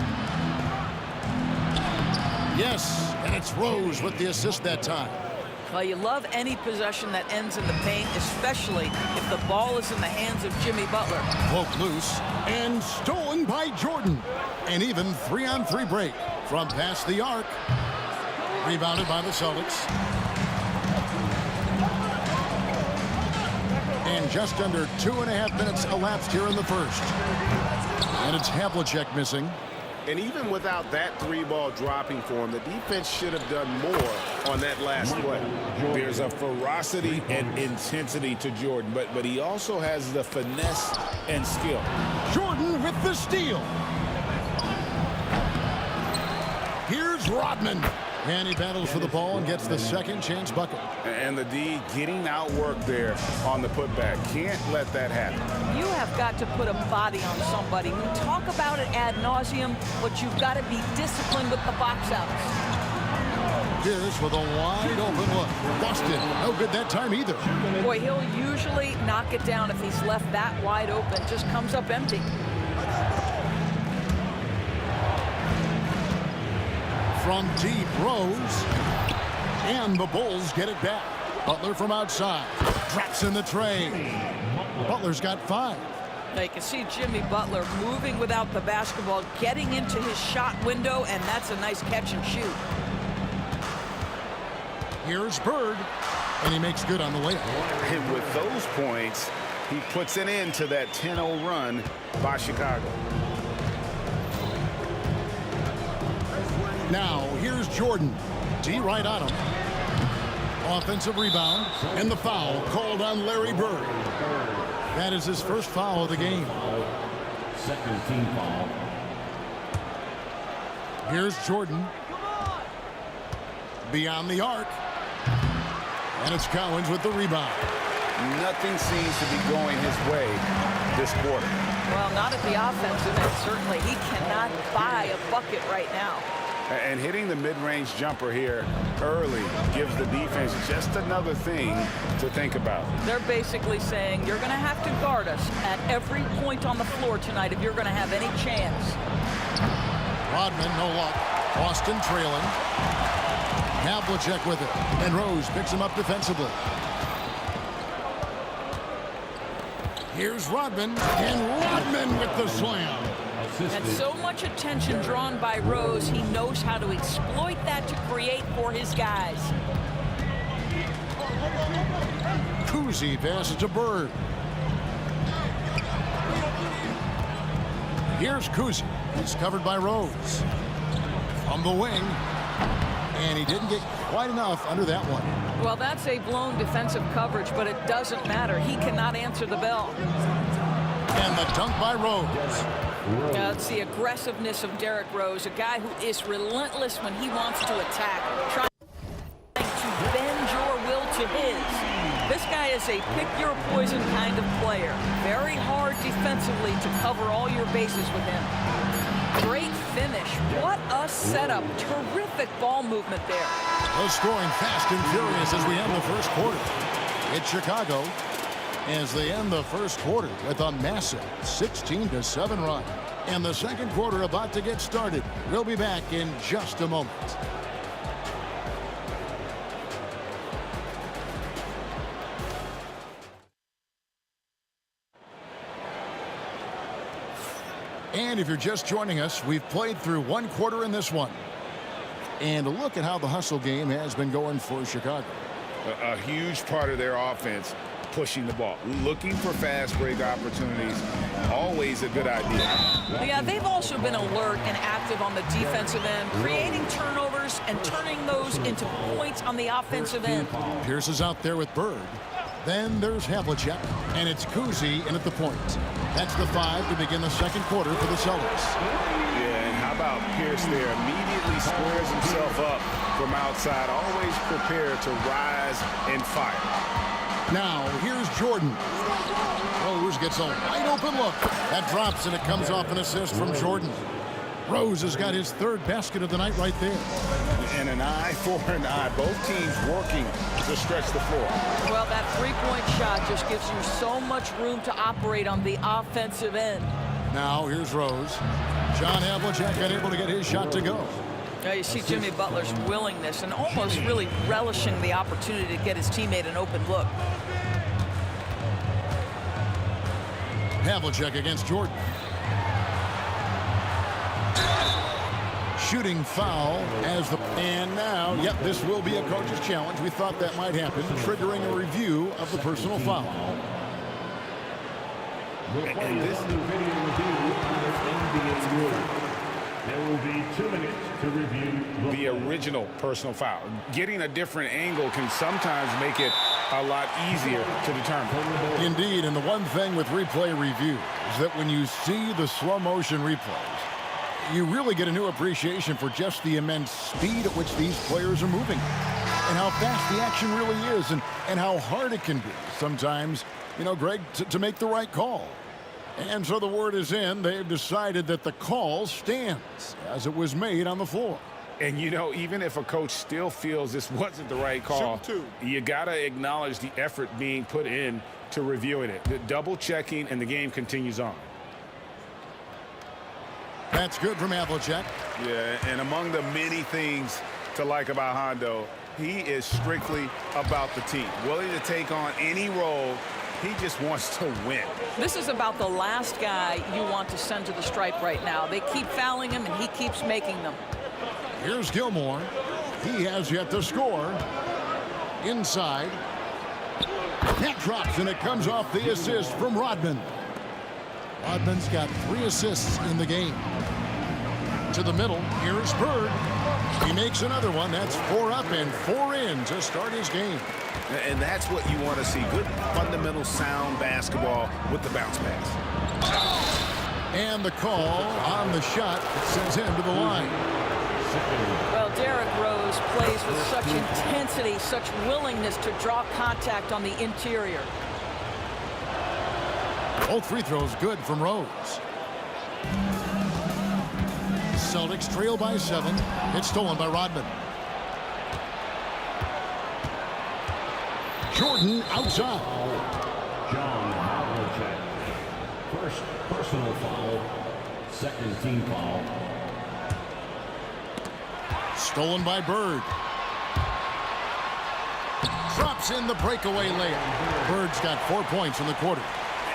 Yes, and it's Rose with the assist that time. Well, you love any possession that ends in the paint, especially if the ball is in the hands of Jimmy Butler. Poked loose and stolen by Jordan. An even 3-on-3 break from past the arc. Rebounded by the Celtics. And just under 2.5 minutes elapsed here in the first. And it's Havlicek missing. And even without that 3-ball dropping for him, the defense should have done more on that last play. There's a ferocity and intensity to Jordan, but he also has the finesse and skill. Jordan with the steal. Here's Rodman. And he battles for the ball and gets the second chance bucket. And the D getting outworked there on the putback. Can't let that happen. You have got to put a body on somebody. We talk about it ad nauseum, but you've got to be disciplined with the box outs. Pierce with a wide open look. Boston, no good that time either. Boy, he'll usually knock it down if he's left that wide open. Just comes up empty. From deep, Rose. And the Bulls get it back. Butler from outside. Drops in the tray. Butler's got 5. Now you can see Jimmy Butler moving without the basketball, getting into his shot window, and that's a nice catch and shoot. Here's Bird. And he makes good on the layup. And with those points, he puts an end to that 10-0 run by Chicago. Now, here's Jordan. D right on him. Offensive rebound. And the foul called on Larry Bird. That is his first foul of the game. Second team foul. Here's Jordan. Beyond the arc. And it's Cowens with the rebound. Nothing seems to be going his way this quarter. Well, not at the offensive end, certainly. He cannot buy a bucket right now. And hitting the mid-range jumper here early gives the defense just another thing to think about. They're basically saying you're going to have to guard us at every point on the floor tonight if you're going to have any chance. Rodman, no luck. Boston trailing. Havlicek with it, and Rose picks him up defensively. Here's Rodman, and Rodman with the slam. And so much attention drawn by Rose, he knows how to exploit that to create for his guys. Kuzi passes to Bird. Here's Kuzi. He's covered by Rose. From the wing. And he didn't get quite enough under that one. Well, that's a blown defensive coverage, but it doesn't matter. He cannot answer the bell. And the dunk by Rose. It's the aggressiveness of Derrick Rose, a guy who is relentless when he wants to attack, trying to bend your will to his. This guy is a pick-your-poison kind of player. Very hard defensively to cover all your bases with him. Great finish. What a setup. Terrific ball movement there. The scoring fast and furious as we end the first quarter. It's Chicago as they end the first quarter with a massive 16-7 run. And the second quarter about to get started. We'll be back in just a moment. And if you're just joining us, we've played through one quarter in this one. And look at how the hustle game has been going for Chicago. A huge part of their offense, pushing the ball, looking for fast break opportunities, always a good idea. Yeah, they've also been alert and active on the defensive end, creating turnovers and turning those into points on the offensive end. Pierce is out there with Bird. Then there's Havlicek, and it's Kuzi in at the point. That's the 5 to begin the second quarter for the Celtics. Yeah, and how about Pierce there? Immediately squares himself up from outside, always prepared to rise and fire. Now, here's Jordan. Rose gets a wide open look. That drops, and it comes off an assist from Jordan. Rose has got his third basket of the night right there. And an eye for an eye. Both teams working to stretch the floor. Well, that three-point shot just gives you so much room to operate on the offensive end. Now, here's Rose. John Havlicek unable to get his shot to go. Now you see Jimmy Butler's willingness and almost really relishing the opportunity to get his teammate an open look. Havlicek against Jordan. Shooting foul as the... And now, yep, this will be a coach's challenge. We thought that might happen, triggering a review of the personal foul. And this video review NBA rule. There will be 2 minutes to review the original personal foul. Getting a different angle can sometimes make it a lot easier to determine. Indeed, and the one thing with replay review is that when you see the slow motion replays, you really get a new appreciation for just the immense speed at which these players are moving and how fast the action really is and how hard it can be sometimes, you know, Greg, to make the right call. And so the word is in. They've decided that the call stands as it was made on the floor. And, you know, even if a coach still feels this wasn't the right call, you got to acknowledge the effort being put in to reviewing it. The double checking, and the game continues on. That's good from Havlicek. Yeah, and among the many things to like about Hondo, he is strictly about the team. Willing to take on any role. He just wants to win. This is about the last guy you want to send to the stripe right now. They keep fouling him, and he keeps making them. Here's Gilmore. He has yet to score. Inside. That drops, and it comes off the assist from Rodman. Rodman's got 3 assists in the game. To the middle, here's Bird. He makes another one. That's 4 up and 4 in to start his game. And that's what you want to see. Good, fundamental, sound basketball with the bounce pass. And the call on the shot sends him to the line. Well, Derrick Rose plays with such intensity, such willingness to draw contact on the interior. Both free throws good from Rose. Celtics trail by 7. It's stolen by Rodman. Jordan outside. John Havlicek. First personal foul. Second team foul. Stolen by Bird. Drops in the breakaway layup. Bird's got 4 points in the quarter.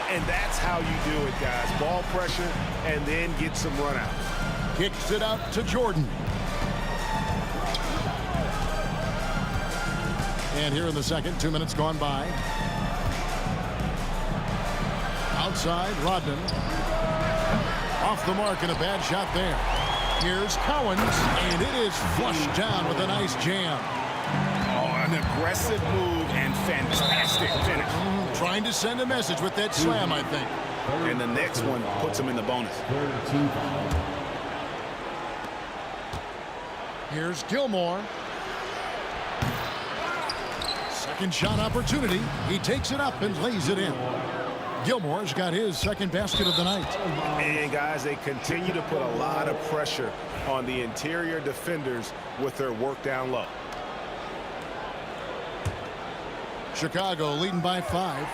And that's how you do it, guys. Ball pressure and then get some runouts. Kicks it out to Jordan. And here in the second, 2 minutes gone by. Outside, Rodman. Off the mark and a bad shot there. Here's Cowens, and it is flushed down with a nice jam. Oh, an aggressive move and fantastic finish. Trying to send a message with that slam, I think. And the next one puts him in the bonus. Here's Gilmore. Second shot opportunity. He takes it up and lays it in. Gilmore's got his second basket of the night. And guys, they continue to put a lot of pressure on the interior defenders with their work down low. Chicago leading by 5.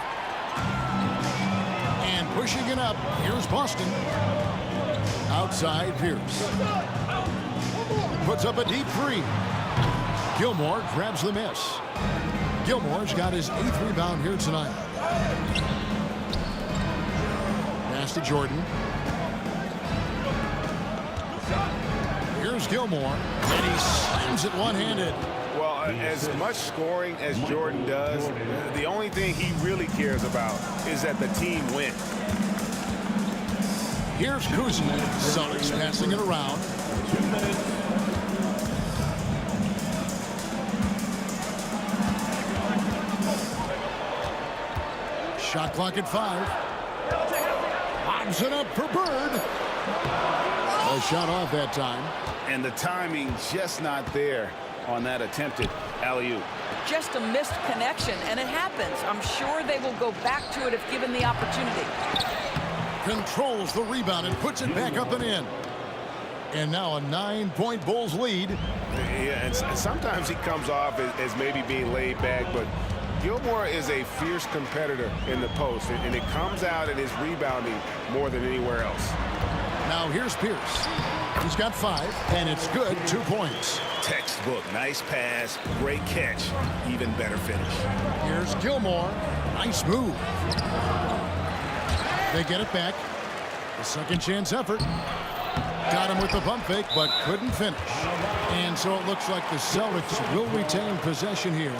And pushing it up. Here's Boston. Outside, Pierce. Puts up a deep three. Gilmore grabs the miss. Gilmore's got his 8th rebound here tonight. Pass to Jordan. Here's Gilmore, and he slams it one-handed. Well, as much scoring as Jordan does, the only thing he really cares about is that the team wins. Here's Kuzi. Celtics passing it around. 2 minutes. Shot clock at 5. Lobs it up for Bird. A shot off that time. And the timing just not there on that attempted alley-oop. Just a missed connection, and it happens. I'm sure they will go back to it if given the opportunity. Controls the rebound and puts it back up and in. And now a 9-point Bulls lead. Yeah, and sometimes he comes off as maybe being laid back, but Gilmore is a fierce competitor in the post, and it comes out in his rebounding more than anywhere else. Now here's Pierce. He's got 5, and it's good. 2 points. Textbook. Nice pass. Great catch. Even better finish. Here's Gilmore. Nice move. They get it back. A second chance effort. Got him with the pump fake, but couldn't finish. And so it looks like the Celtics will retain possession here.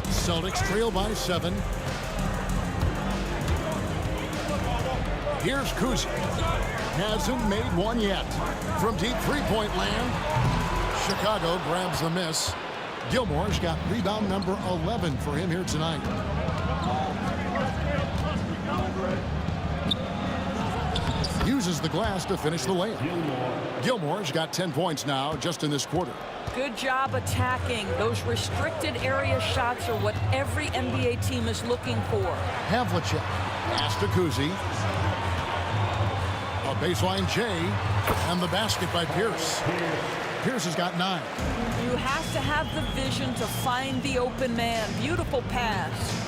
Celtics trail by 7. Here's Kuzi. Hasn't made one yet. From deep three-point land, Chicago grabs the miss. Gilmore's got rebound number 11 for him here tonight. Uses the glass to finish the layup. Gilmore's got 10 points now just in this quarter. Good job attacking. Those restricted area shots are what every NBA team is looking for. Havlicek. Pass to Kuzi. A baseline J. And the basket by Pierce. Pierce has got 9. You have to have the vision to find the open man. Beautiful pass.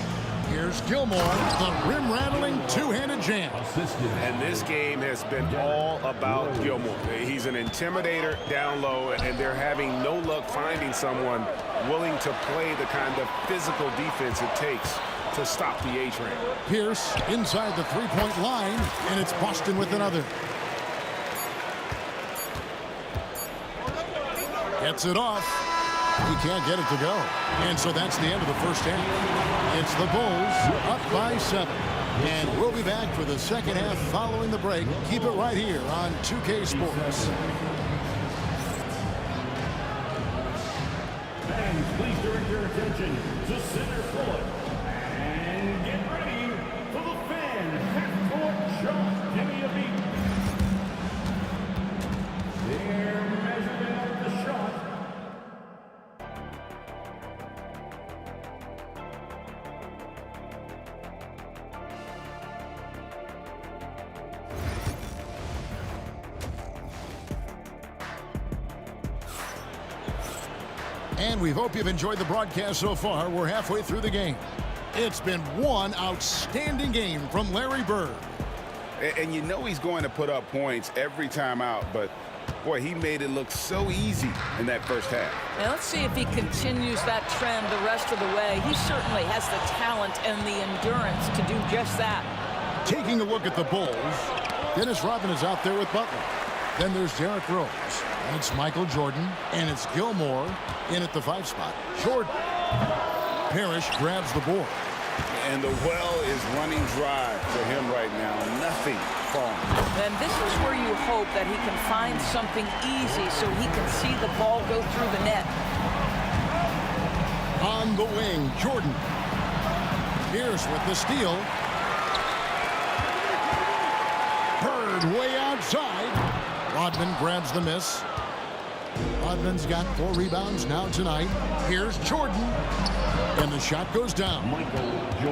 Here's Gilmore, the rim-rattling two-handed jam. And this game has been all about Gilmore. He's an intimidator down low, and they're having no luck finding someone willing to play the kind of physical defense it takes to stop the A-train. Pierce inside the three-point line, and it's Boston with another. Gets it off. He can't get it to go. And so that's the end of the first half. It's the Bulls up by 7. And we'll be back for the second half following the break. Keep it right here on 2K Sports. Fans, please direct your attention to center court. And get ready for the fan half-court shot. Give me a beat. Their measurement of the shot. And we hope you've enjoyed the broadcast so far. We're halfway through the game. It's been one outstanding game from Larry Bird. And you know he's going to put up points every time out, but boy, he made it look so easy in that first half. Now let's see if he continues that trend the rest of the way. He certainly has the talent and the endurance to do just that. Taking a look at the Bulls, Dennis Rodman is out there with Butler. Then there's Derrick Rose, and it's Michael Jordan, and it's Gilmore in at the 5 spot. Jordan. Parrish grabs the board. And the well is running dry for him right now. Nothing falling. And this is where you hope that he can find something easy so he can see the ball go through the net. On the wing, Jordan. Pierce with the steal. Bird way outside. Rodman grabs the miss. Rodman's got 4 rebounds now tonight. Here's Jordan. And the shot goes down.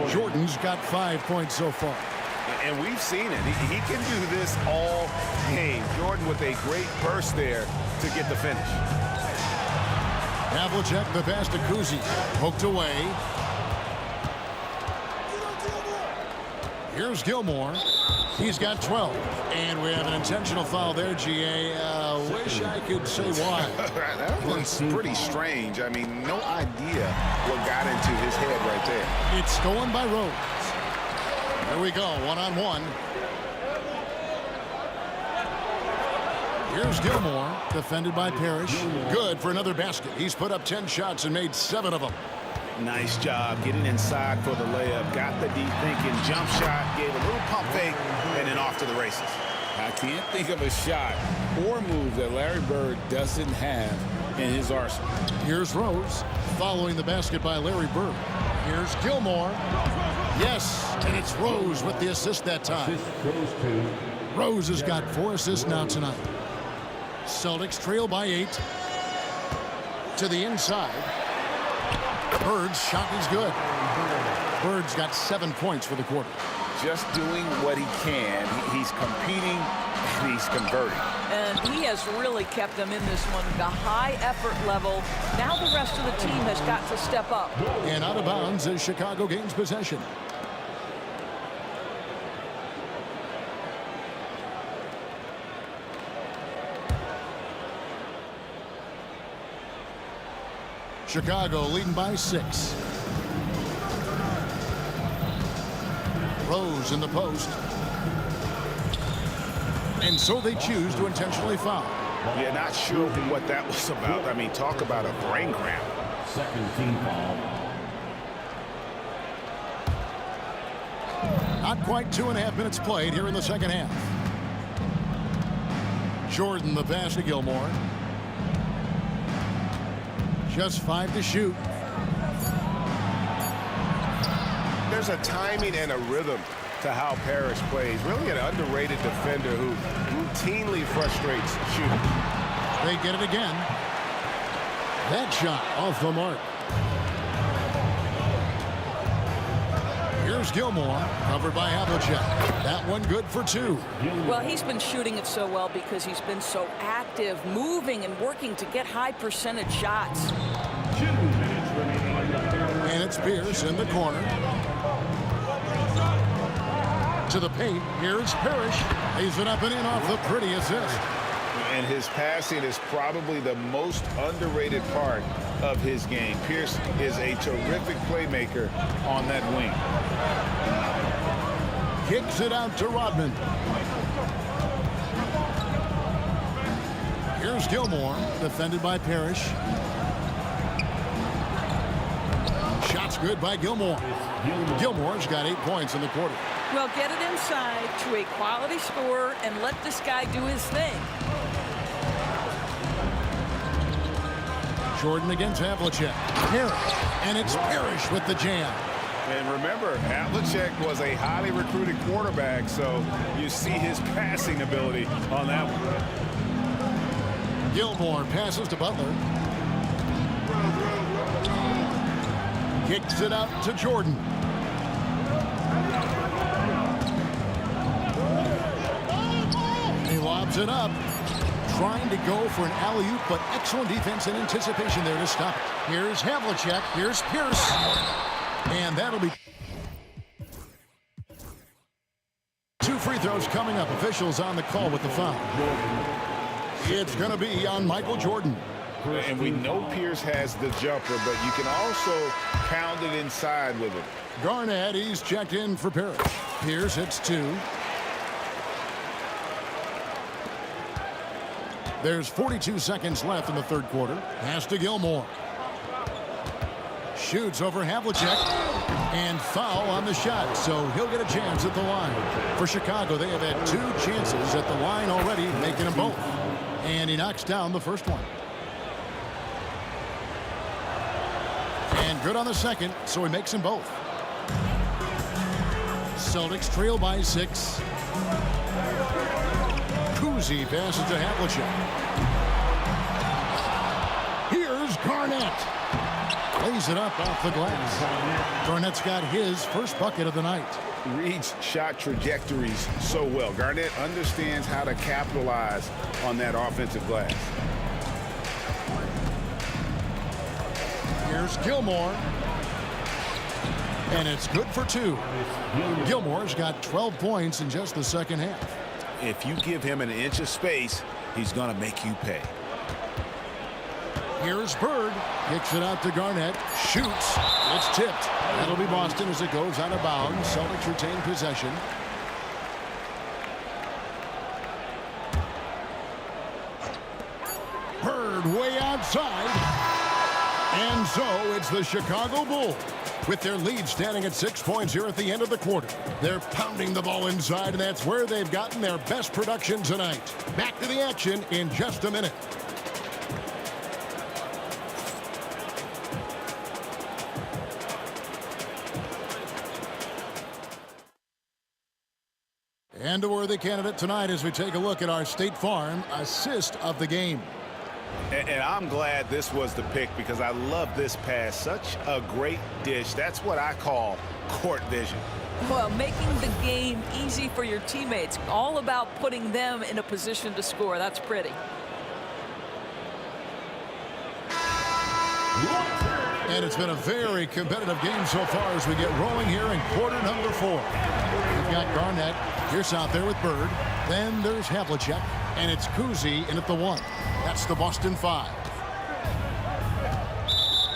Jordan's got 5 points so far. And we've seen it. He can do this all game. Jordan with a great burst there to get the finish. Havlicek, the pass to Kuzi. Poked away. Here's Gilmore. He's got 12. And we have an intentional foul there, GA. Wish I could say why. That was pretty strange. I mean, no idea what got into his head right there. It's stolen by Rose. Here we go, one-on-one. Here's Gilmore, defended by Parrish. Good for another basket. He's put up 10 shots and made 7 of them. Nice job getting inside for the layup. Got the deep thinking jump shot, gave a little pump fake, and then off to the races. I can't think of a shot or move that Larry Bird doesn't have in his arsenal. Here's Rose, following the basket by Larry Bird. Here's Gilmore. Yes, and it's Rose with the assist that time. Rose has got 4 assists now tonight. Celtics trail by 8. To the inside. Bird's shot is good. Bird's got 7 points for the quarter. Just doing what he can. He's competing and he's converting. And he has really kept them in this one. The high effort level. Now the rest of the team has got to step up. And out of bounds as Chicago gains possession. Chicago leading by 6. Rose in the post. And so they choose to intentionally foul. Yeah, not sure what that was about. I mean, talk about a brain cramp. Second team foul. Not quite 2.5 minutes played here in the second half. Jordan the pass to Gilmore. Just 5 to shoot. There's a timing and a rhythm to how Parrish plays. Really an underrated defender who routinely frustrates shooters. They get it again. That shot off the mark. Here's Gilmore, covered by Havlicek. That one good for 2. Well, he's been shooting it so well because he's been so active, moving and working to get high percentage shots. 2 minutes remaining in the third. And it's Pierce in the corner. To the paint. Here's Parrish. Lays it up and in off the pretty assist. And his passing is probably the most underrated part of his game. Pierce is a terrific playmaker on that wing. Kicks it out to Rodman. Here's Gilmore, defended by Parrish. Shots good by Gilmore. Gilmore's got 8 points in the quarter. Well, get it inside to a quality scorer and let this guy do his thing. Jordan against Havlicek. Parrish. And it's Parrish with the jam. And remember, Havlicek was a highly recruited quarterback, so you see his passing ability on that one. Gilmore passes to Butler. Kicks it out to Jordan. He lobs it up. Trying to go for an alley-oop, but excellent defense and anticipation there to stop it. Here's Havlicek. Here's Pierce. And that'll be 2 2 free throws coming up. Officials on the call with the foul. It's going to be on Michael Jordan. And we know Pierce has the jumper, but you can also pound it inside with it. Garnett, he's checked in for Parrish. Pierce hits 2. There's 42 seconds left in the third quarter. Pass to Gilmore. Shoots over Havlicek. And foul on the shot, so he'll get a chance at the line. For Chicago, they have had 2 chances at the line already, making them both. And he knocks down the first one. And good on the second, so he makes them both. Celtics trail by 6. Kuzi passes to Havlicek. Here's Garnett. Lays it up off the glass. Garnett's got his first bucket of the night. Reads shot trajectories so well. Garnett understands how to capitalize on that offensive glass. Here's Gilmore. And it's good for 2. Gilmore's got 12 points in just the second half. If you give him an inch of space, he's going to make you pay. Here's Bird. Kicks it out to Garnett. Shoots. It's tipped. That'll be Boston as it goes out of bounds. Celtics retain possession. Bird way outside. And so it's the Chicago Bulls with their lead standing at 6 points here at the end of the quarter. They're pounding the ball inside, and that's where they've gotten their best production tonight. Back to the action in just a minute. And a worthy candidate tonight as we take a look at our State Farm assist of the game. And I'm glad this was the pick because I love this pass. Such a great dish. That's what I call court vision. Well, making the game easy for your teammates. All about putting them in a position to score. That's pretty. And it's been a very competitive game so far as we get rolling here in quarter number 4. We've got Garnett. Pierce out there with Bird. Then there's Havlicek. And it's Kuzi in at the 1. That's the Boston 5.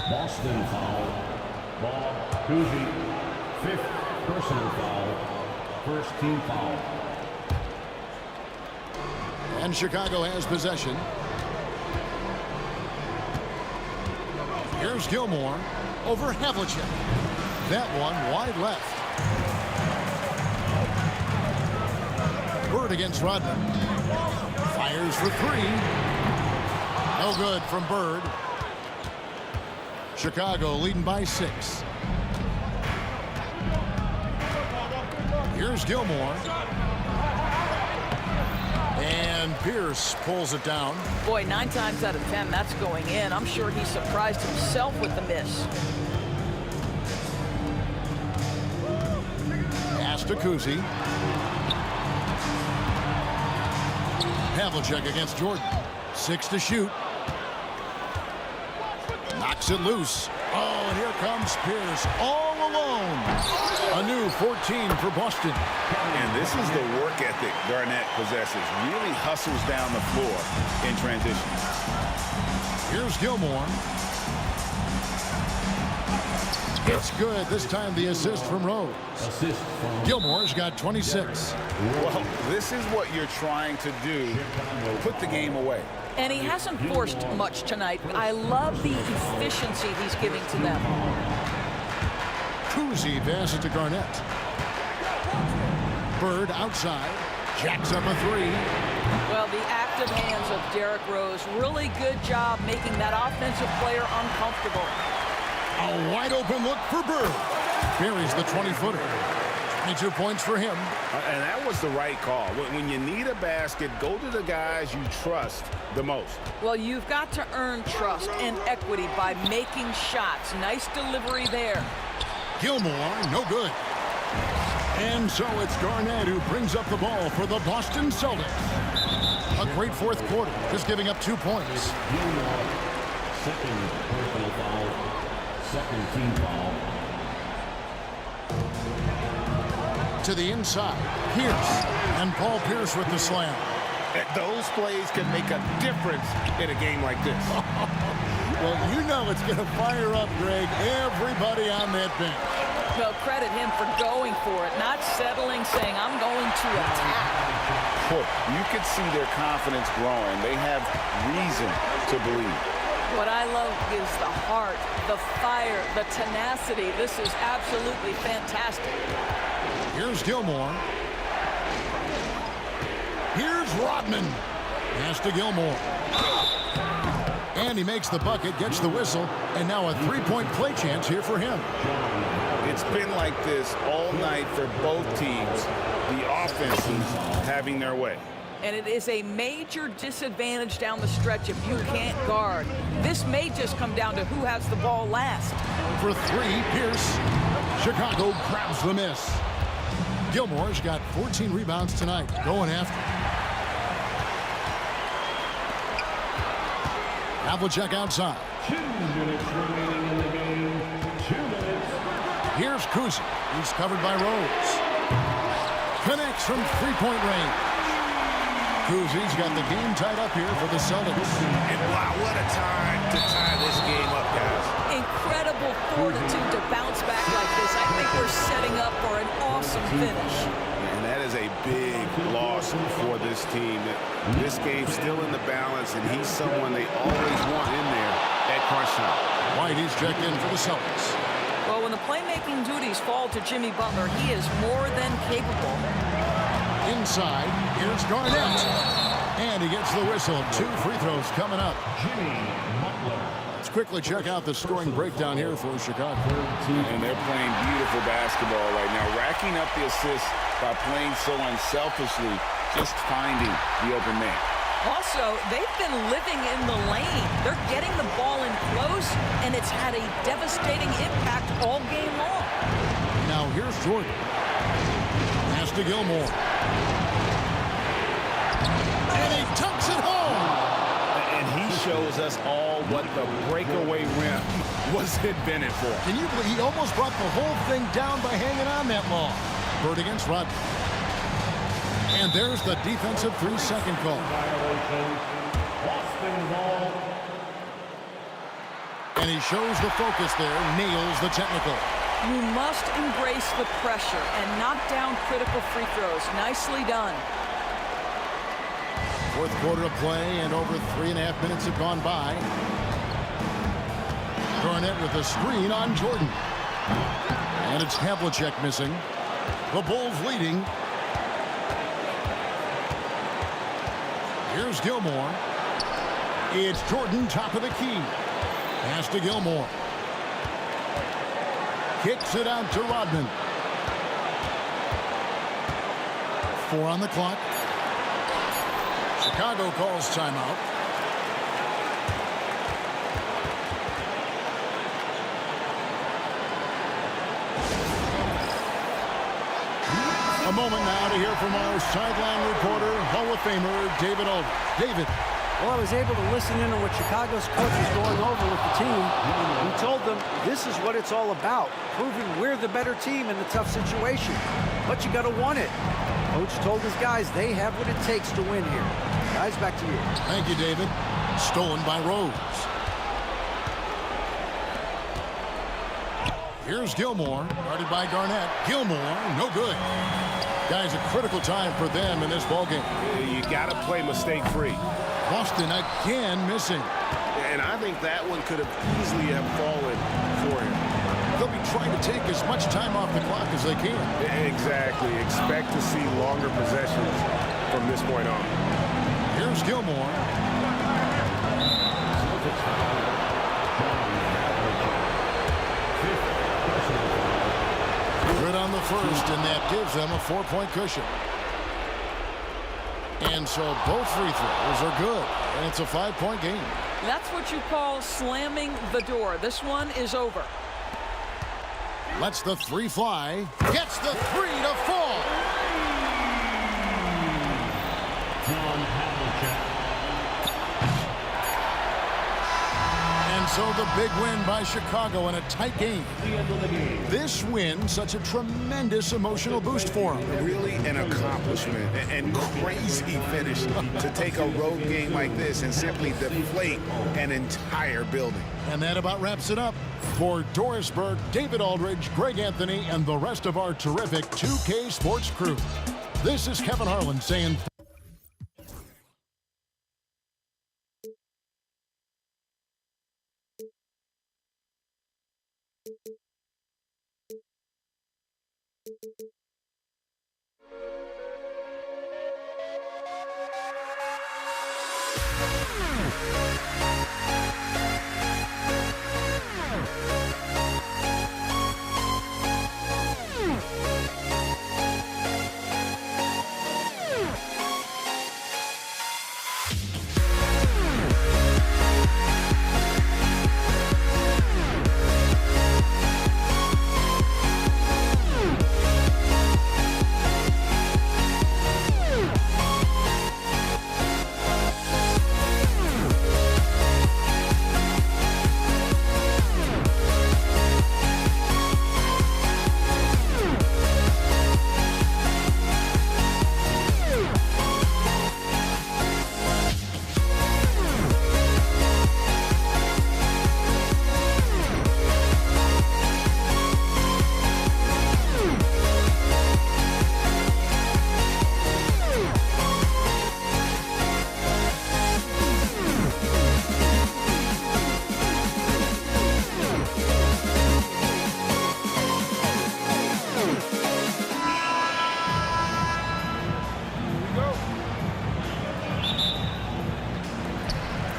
Boston foul. Ball, Kuzi. 5th personal foul. First team foul. And Chicago has possession. Here's Gilmore over Havlicek. That one wide left. Bird against Rodman. Fires for 3. No good from Bird. Chicago leading by 6. Here's Gilmore. And Pierce pulls it down. Boy, 9 times out of 10, that's going in. I'm sure he surprised himself with the miss. Pass to Kuzi. Havlicek against Jordan. 6 to shoot. Knocks it loose. Oh, and here comes Pierce all alone. A new 14 for Boston. And this is the work ethic Garnett possesses. Really hustles down the floor in transition. Here's Gilmore. It's good. This time the assist from Rose. Gilmore's got 26. Well, this is what you're trying to do. Put the game away. And he hasn't forced much tonight. I love the efficiency he's giving to them. Kuzi passes to Garnett. Bird outside. Jacks up a 3. Well, the active hands of Derrick Rose. Really good job making that offensive player uncomfortable. A wide open look for Bird. Buries the 20-footer. 22 points for him. And that was the right call. When you need a basket, go to the guys you trust the most. Well, you've got to earn trust and equity by making shots. Nice delivery there. Gilmore, no good. And so it's Garnett who brings up the ball for the Boston Celtics. A great fourth quarter, just giving up 2 points. Gilmore, 2nd personal foul. 2nd team foul. to the inside. Pierce. And Paul Pierce with the slam. Those plays can make a difference in a game like this. Well, you know it's going to fire up, Greg, everybody on that bench. Well, credit him for going for it, not settling, saying, I'm going to attack. Boy, you can see their confidence growing. They have reason to believe. What I love is the heart, the fire, the tenacity. This is absolutely fantastic. Here's Gilmore. Here's Rodman. Pass to Gilmore. And he makes the bucket, gets the whistle, and now a three-point play chance here for him. It's been like this all night for both teams. The offenses having their way. And it is a major disadvantage down the stretch if you can't guard. This may just come down to who has the ball last. For three, Pierce. Chicago grabs the miss. Gilmore's got 14 rebounds tonight, going after. Havlicek outside. 2 minutes remaining in the game. 2 minutes. Here's Kuzi. He's covered by Rose. Connects from three-point range. Kuzi's got the game tied up here for the Celtics. And wow, what a time to tie this game up, guys. Incredible fortitude to bounce back like this. I think we're setting up for an awesome finish. And that is a big loss for this team. This game's still in the balance, and he's someone they always want in there at crunch time. Whitey's checked in for the Celtics. Well, when the playmaking duties fall to Jimmy Butler, he is more than capable. Inside, here's Garnett. And he gets the whistle. 2 free throws coming up. Jimmy Butler. Let's quickly check out the scoring breakdown here for Chicago. And they're playing beautiful basketball right now, racking up the assists by playing so unselfishly, just finding the open man. Also, they've been living in the lane. They're getting the ball in close, and it's had a devastating impact all game long. Now here's Jordan. Pass to Gilmore. And he tucks it home. And he shows us all what the breakaway rim was invented for. Can you believe he almost brought the whole thing down by hanging on that long? Bird against Rodman. And there's the defensive 3-second call. Boston ball. And he shows the focus there, nails the technical. You must embrace the pressure and knock down critical free throws. Nicely done. Fourth quarter of play, and over 3.5 minutes have gone by. Garnett with a screen on Jordan. And it's Havlicek missing. The Bulls leading. Here's Gilmore. It's Jordan, top of the key. Pass to Gilmore. Kicks it out to Rodman. 4 on the clock. Chicago calls timeout. A moment now to hear from our sideline reporter, Hall of Famer David Aldridge. David. Well, I was able to listen in on what Chicago's coach was going over with the team. He told them this is what it's all about, proving we're the better team in the tough situation. But you got to want it. Coach told his guys they have what it takes to win here. Guys, back to you. Thank you, David. Stolen by Rose. Here's Gilmore, guarded by Garnett. Gilmore, no good. Guys, a critical time for them in this ballgame. You got to play mistake-free. Boston again missing. And I think that one could have easily have fallen for him. They'll be trying to take as much time off the clock as they can. Exactly. Expect to see longer possessions from this point on. Here's Gilmore. Good on the first, and that gives them a 4-point cushion. And so both free throws are good, and it's a 5-point game. That's what you call slamming the door. This one is over. Lets the 3 fly. Gets the 3 to fall. And so the big win by Chicago in a tight game. This win, such a tremendous emotional boost for them. Really an accomplishment and crazy finish to take a road game like this and simply deflate an entire building. And that about wraps it up. For Doris Burke, David Aldridge, Greg Anthony, and the rest of our terrific 2K Sports crew, this is Kevin Harlan saying...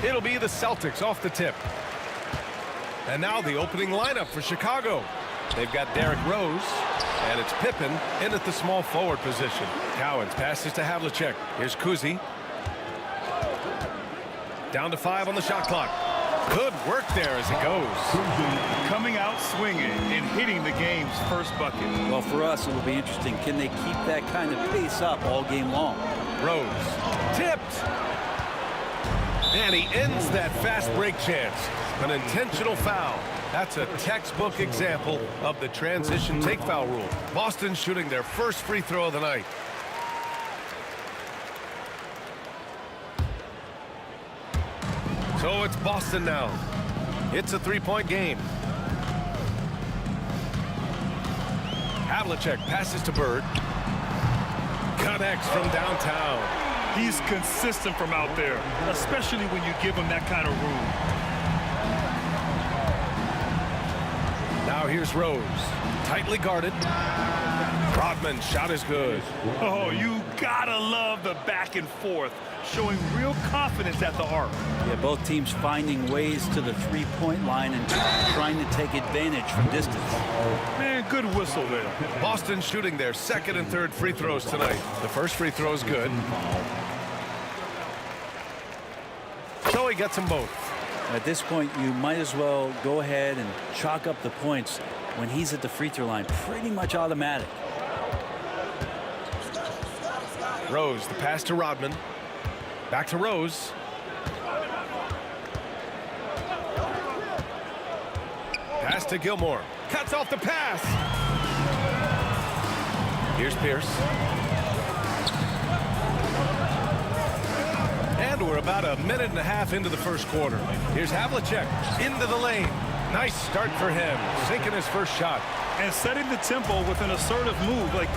It'll be the Celtics off the tip. And now the opening lineup for Chicago. They've got Derrick Rose, and it's Pippen in at the small forward position. Cowens passes to Havlicek. Here's Kuzi. Down to 5 on the shot clock. Good work there as it goes. Coming out swinging and hitting the game's first bucket. Well, for us, it will be interesting. Can they keep that kind of pace up all game long? Rose tipped. And he ends that fast break chance. An intentional foul. That's a textbook example of the transition take foul rule. Boston shooting their first free throw of the night. So it's Boston now. It's a three-point game. Havlicek passes to Bird. Connects from downtown. He's consistent from out there, especially when you give him that kind of room. Now here's Rose. Tightly guarded. Rodman's shot is good. Oh, you gotta love the back and forth, showing real confidence at the arc. Yeah, both teams finding ways to the three-point line and trying to take advantage from distance. Man, good whistle there. Boston shooting their second and third free throws tonight. The first free throw is good. So he gets them both. At this point, you might as well go ahead and chalk up the points when he's at the free throw line. Pretty much automatic. Rose, the pass to Rodman. Back to Rose. Pass to Gilmore. Cuts off the pass. Here's Pierce. And we're about a minute and a half into the first quarter. Here's Havlicek into the lane. Nice start for him, sinking his first shot. And setting the tempo with an assertive move. Like,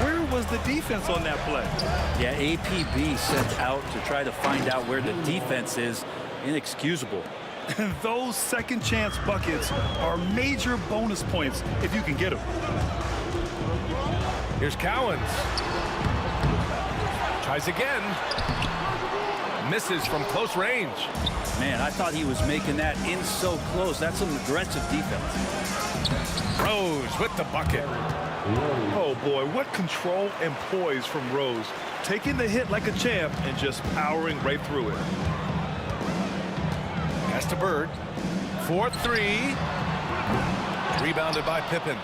where was the defense on that play? Yeah, APB sent out to try to find out where the defense is. Inexcusable. And those second chance buckets are major bonus points if you can get them. Here's Cowens. Tries again. Misses from close range. Man, I thought he was making that in so close. That's some aggressive defense. Rose with the bucket. Oh boy, what control and poise from Rose. Taking the hit like a champ and just powering right through it. Pass to Bird. 4-3. Rebounded by Pippen.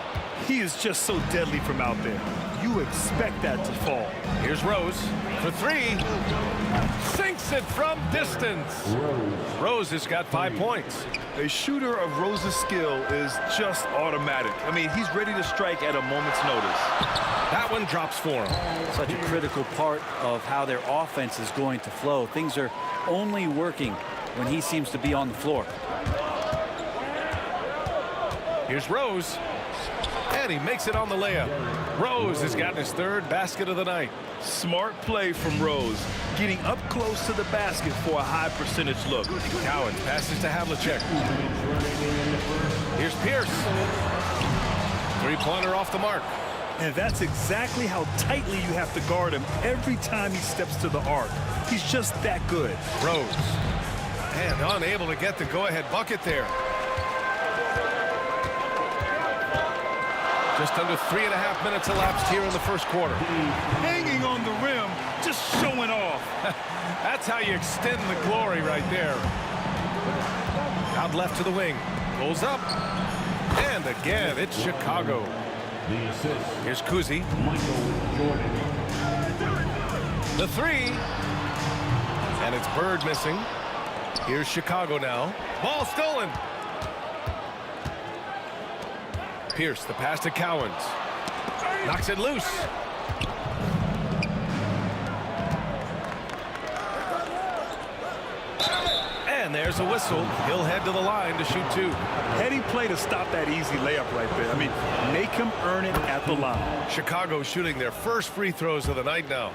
He is just so deadly from out there. you expect that to fall. Here's Rose for three. Sinks it from distance. Rose has got 5 points. A shooter of Rose's skill is just automatic. I mean, he's ready to strike at a moment's notice. That one drops for him. Such a critical part of how their offense is going to flow. Things are only working when he seems to be on the floor. Here's Rose. And he makes it on the layup. Rose has gotten his 3rd basket of the night. Smart play from Rose, getting up close to the basket for a high percentage look. Cowan passes to Havlicek. Here's Pierce. 3-pointer off the mark. And that's exactly how tightly you have to guard him every time he steps to the arc. He's just that good. Rose. And unable to get the go-ahead bucket there. Just under 3.5 minutes elapsed here in the first quarter. Hanging on the rim, just showing off. That's how you extend the glory right there. Out left to the wing. Pulls up. And again, it's Chicago. Here's Kuzi. The 3. And it's Bird missing. Here's Chicago now. Ball stolen. Pierce, the pass to Cowens. Knocks it loose. And there's a whistle. He'll head to the line to shoot 2. Heady play to stop that easy layup right there. I mean, make him earn it at the line. Chicago shooting their first free throws of the night now.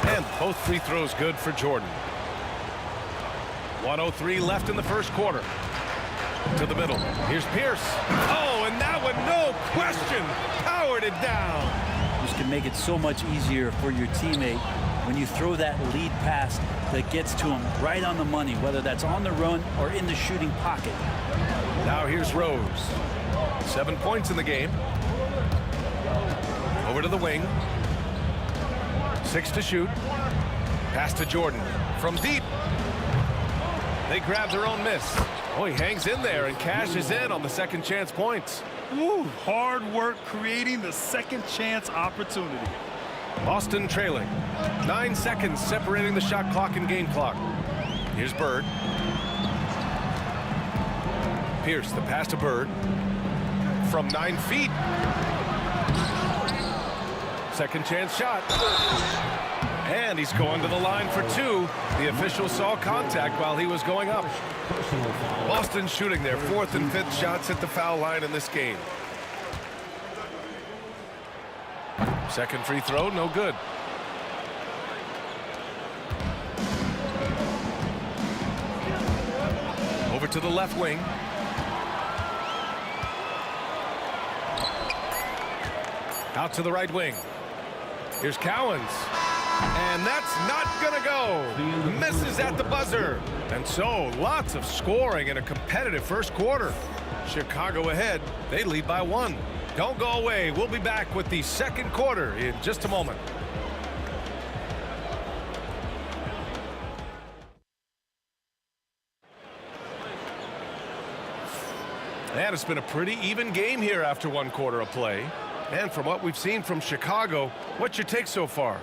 And both free throws good for Jordan. 1:03 left in the first quarter. To the middle. Here's Pierce. Oh, and that one, no question, powered it down. This can make it so much easier for your teammate when you throw that lead pass that gets to him right on the money, whether that's on the run or in the shooting pocket. Now here's Rose. 7 points in the game. Over to the wing. 6 to shoot. Pass to Jordan. From deep. They grab their own miss. Oh, he hangs in there and cashes in on the second chance points. Ooh, hard work creating the second chance opportunity. Boston trailing. 9 seconds separating the shot clock and game clock. Here's Bird. Pierce, the pass to Bird. From 9 feet. Second chance shot. And he's going to the line for 2. The official saw contact while he was going up. Boston shooting their 4th and 5th shots at the foul line in this game. Second free throw, no good. Over to the left wing. Out to the right wing. Here's Cowens. And that's not gonna go. Misses at the buzzer. And so lots of scoring in a competitive first quarter. Chicago ahead. They lead by 1. Don't go away. We'll be back with the second quarter in just a moment. And it's been a pretty even game here after 1 quarter of play. And from what we've seen from Chicago, what's your take so far?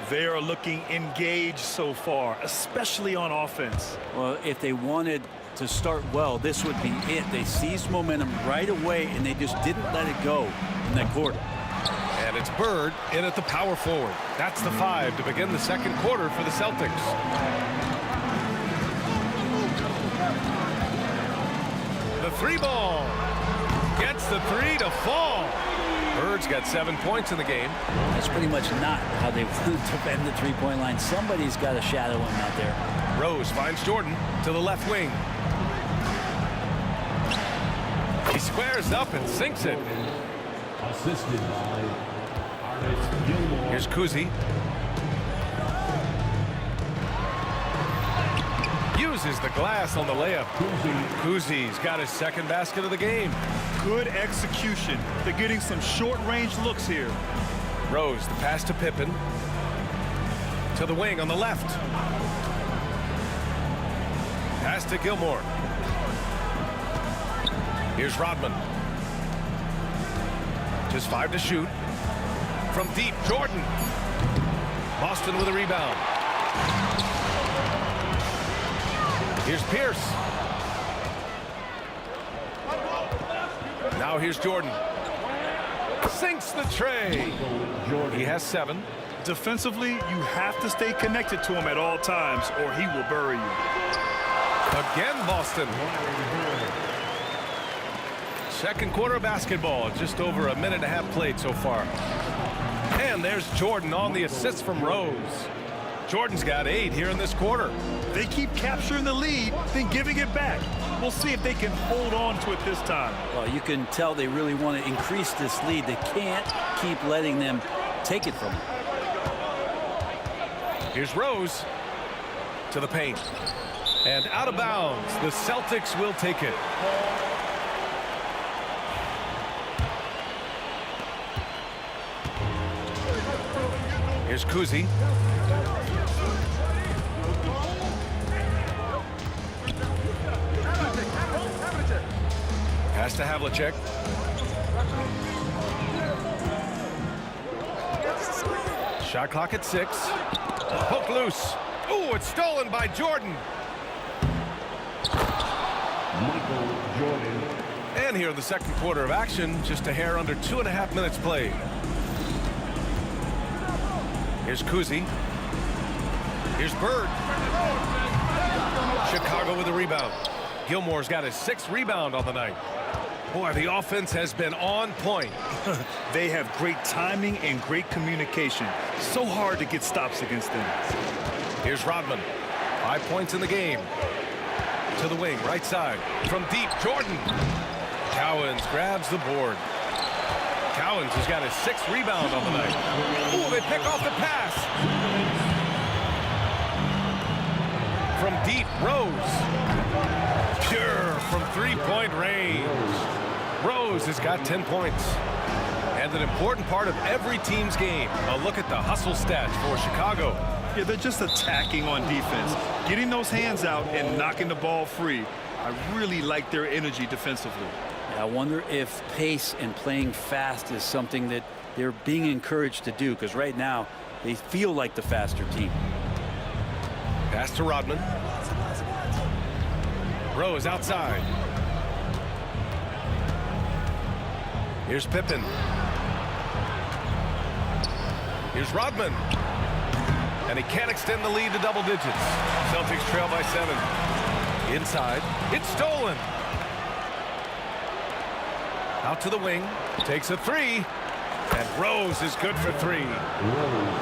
They are looking engaged so far, especially on offense. Well, if they wanted to start well, this would be it. They seized momentum right away, and they just didn't let it go in that quarter. And it's Bird in at the power forward. That's the 5 to begin the second quarter for the Celtics. The 3 ball. Gets the 3 to fall. Bird's got 7 points in the game. That's pretty much not how they want to bend the three-point line. Somebody's got to shadow him out there. Rose finds Jordan to the left wing. He squares up and sinks it. Assisted by Artist Gilmore. Here's Kuzi. Uses the glass on the layup. Kuzi's got his second basket of the game. Good execution. They're getting some short-range looks here. Rose, the pass to Pippen. To the wing on the left. Pass to Gilmore. Here's Rodman. Just 5 to shoot. From deep, Jordan. Boston with a rebound. Here's Pierce. Now here's Jordan. Sinks the tray. He has 7. Defensively, you have to stay connected to him at all times or he will bury you. Again, Boston. Second quarter of basketball. Just over a minute and a half played so far. And there's Jordan on the assist from Rose. Jordan's got 8 here in this quarter. They keep capturing the lead, then giving it back. We'll see if they can hold on to it this time. Well, you can tell they really want to increase this lead. They can't keep letting them take it from them. Here's Rose to the paint. And out of bounds. The Celtics will take it. Here's Kuzi. Pass to Havlicek. Shot clock at 6. Hook loose. Ooh, it's stolen by Jordan. Michael Jordan. And here in the second quarter of action, just a hair under 2.5 minutes played. Here's Kuzi. Here's Bird. Chicago with a rebound. Gilmore's got his 6th rebound on the night. Boy, the offense has been on point. They have great timing and great communication. So hard to get stops against them. Here's Rodman. 5 points in the game. To the wing, right side. From deep, Jordan. Cowens grabs the board. Cowens has got his 6th rebound on the night. Ooh, they pick off the pass. From deep, Rose. Pure from 3-point range. Rose has got 10 points. And an important part of every team's game. A look at the hustle stats for Chicago. Yeah, they're just attacking on defense. Getting those hands out and knocking the ball free. I really like their energy defensively. I wonder if pace and playing fast is something that they're being encouraged to do, because right now they feel like the faster team. Pass to Rodman. Rose outside. Here's Pippen. Here's Rodman. And he can't extend the lead to double digits. Celtics trail by 7. Inside. It's stolen. Out to the wing. Takes a 3. And Rose is good for 3.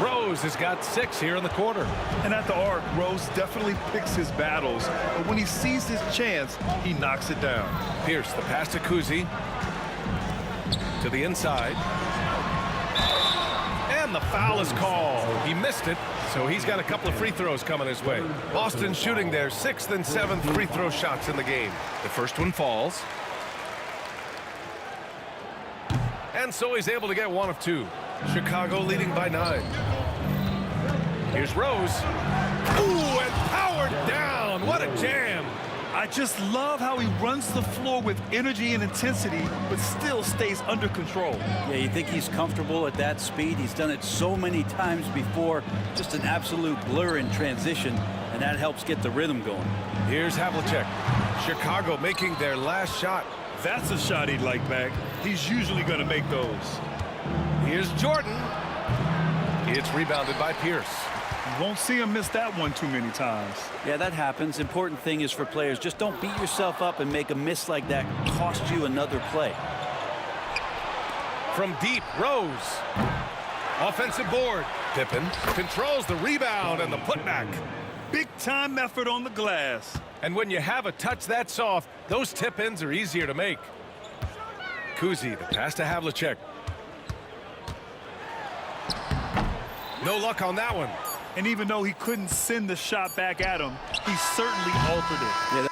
Rose has got 6 here in the quarter. And at the arc, Rose definitely picks his battles. But when he sees his chance, he knocks it down. Pierce, the pass to Kuzi. To the inside. And the foul is called. He missed it, so he's got a couple of free throws coming his way. Boston shooting their 6th and 7th free throw shots in the game. The first one falls. And so he's able to get 1 of 2. Chicago leading by 9. Here's Rose. Ooh, and powered down. What a jam. I just love how he runs the floor with energy and intensity, but still stays under control. Yeah, you think he's comfortable at that speed? He's done it so many times before. Just an absolute blur in transition, and that helps get the rhythm going. Here's Havlicek. Chicago making their last shot. That's a shot he'd like back. He's usually going to make those. Here's Jordan. It's rebounded by Pierce. You won't see him miss that one too many times. Yeah, that happens. Important thing is for players, just don't beat yourself up and make a miss like that cost you another play. From deep, Rose. Offensive board. Pippen controls the rebound and the putback. Big time effort on the glass. And when you have a touch that soft, those tip-ins are easier to make. Kuzi, the pass to Havlicek. No luck on that one. And even though he couldn't send the shot back at him, he certainly altered it. Yeah,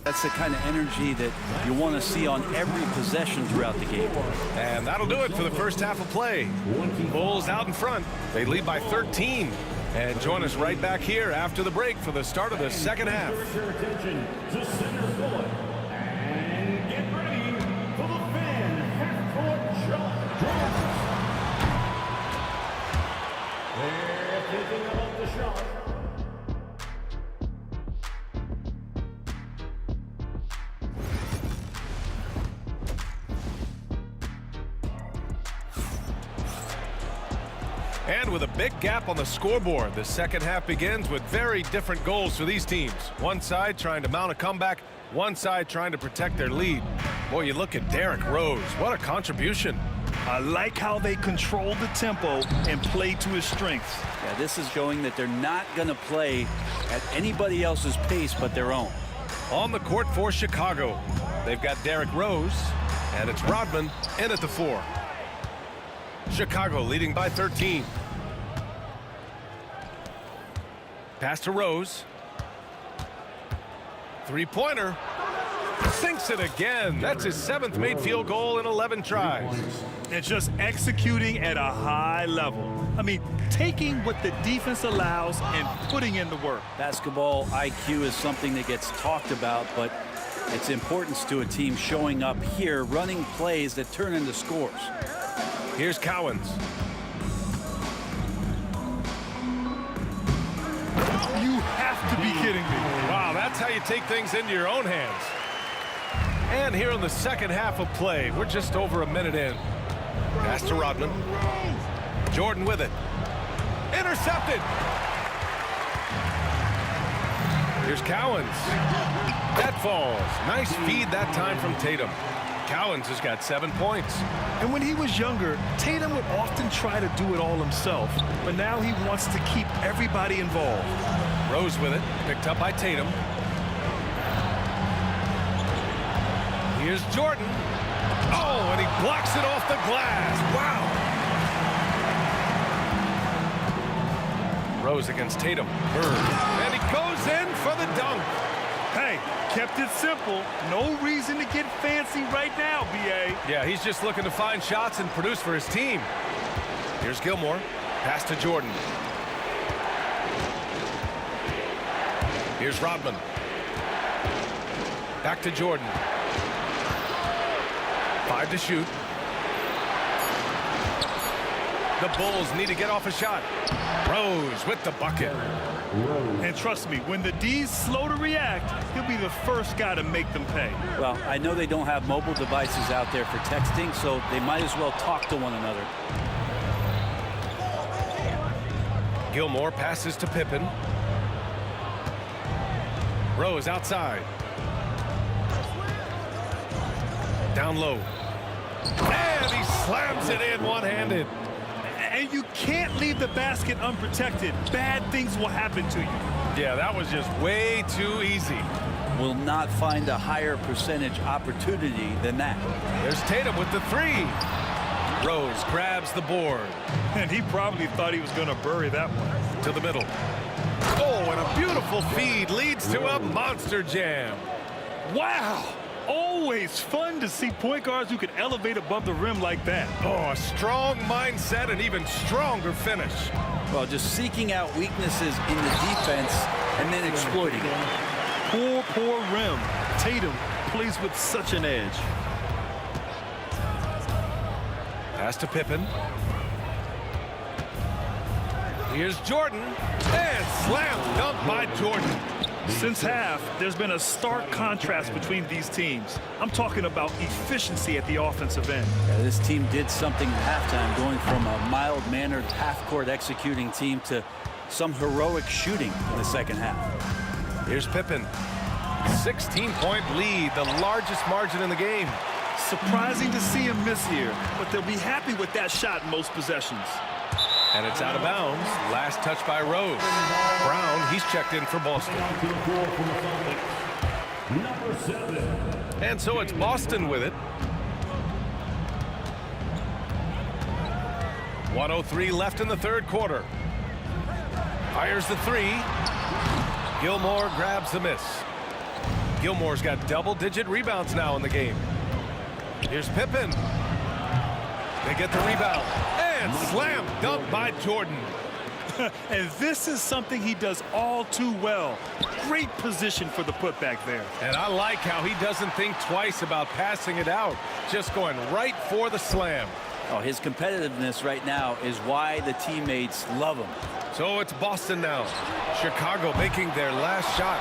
that's the kind of energy that you want to see on every possession throughout the game. And that'll do it for the first half of play. Bulls out in front. They lead by 13. And join us right back here after the break for the start of the second half. Your attention to center court. And get ready for the fan half-court shot. They're thinking about the shot. And with a big gap on the scoreboard, the second half begins with very different goals for these teams. One side trying to mount a comeback, one side trying to protect their lead. Boy, you look at Derrick Rose. What a contribution. I like how they control the tempo and play to his strengths. Yeah, this is showing that they're not going to play at anybody else's pace but their own. On the court for Chicago, they've got Derrick Rose, and it's Rodman in at the 4. Chicago leading by 13. Pass to Rose. Three-pointer. Sinks it again. That's his 7th made field goal in 11 tries. And just executing at a high level. I mean, taking what the defense allows and putting in the work. Basketball IQ is something that gets talked about, but its importance to a team showing up here, running plays that turn into scores. Here's Cowens. You have to be kidding me. Wow, that's how you take things into your own hands. And here in the second half of play, we're just over a minute in. Pass to Rodman. Jordan with it. Intercepted. Here's Cowens. That falls. Nice feed that time from Tatum. Cowens has got 7 points. And when he was younger, Tatum would often try to do it all himself, but now he wants to keep everybody involved. Rose with it, picked up by Tatum. Here's Jordan. Oh, and he blocks it off the glass. Wow. Rose against Tatum. Bird. And he goes in for the dunk. Hey, kept it simple. No reason to get fancy right now, B.A. Yeah, he's just looking to find shots and produce for his team. Here's Gilmore. Pass to Jordan. Here's Rodman. Back to Jordan. 5 to shoot. The Bulls need to get off a shot. Rose with the bucket. And trust me, when the D's slow to react, he'll be the first guy to make them pay. Well, I know they don't have mobile devices out there for texting, so they might as well talk to one another. Gilmore passes to Pippen. Rose outside. Down low. And he slams it in one-handed. And you can't leave the basket unprotected. Bad things will happen to you. Yeah, that was just way too easy. Will not find a higher percentage opportunity than that. There's Tatum with the 3. Rose grabs the board. And he probably thought he was going to bury that one. To the middle. Oh, and a beautiful feed leads to a monster jam. Wow. Always fun to see point guards who can elevate above the rim like that. Oh, a strong mindset and even stronger finish. Well, just seeking out weaknesses in the defense and then exploiting it. Poor rim. Tatum plays with such an edge. Pass to Pippen. Here's Jordan. And slam dunk by Jordan. Since half, there's been a stark contrast between these teams. I'm talking about efficiency at the offensive end. Yeah, this team did something at halftime, going from a mild-mannered half-court executing team to some heroic shooting in the second half. Here's Pippen. 16-point lead, the largest margin in the game. Surprising to see him miss here, but they'll be happy with that shot in most possessions. And it's out of bounds. Last touch by Rose. Brown, he's checked in for Boston. Number 7. And so it's Boston with it. 1:03 left in the third quarter. Fires the 3. Gilmore grabs the miss. Gilmore's got double-digit rebounds now in the game. Here's Pippen. They get the rebound. And slam dunk by Jordan. And this is something he does all too well. Great position for the putback there. And I like how he doesn't think twice about passing it out, just going right for the slam. Oh, his competitiveness right now is why the teammates love him. So it's Boston now. Chicago making their last shot.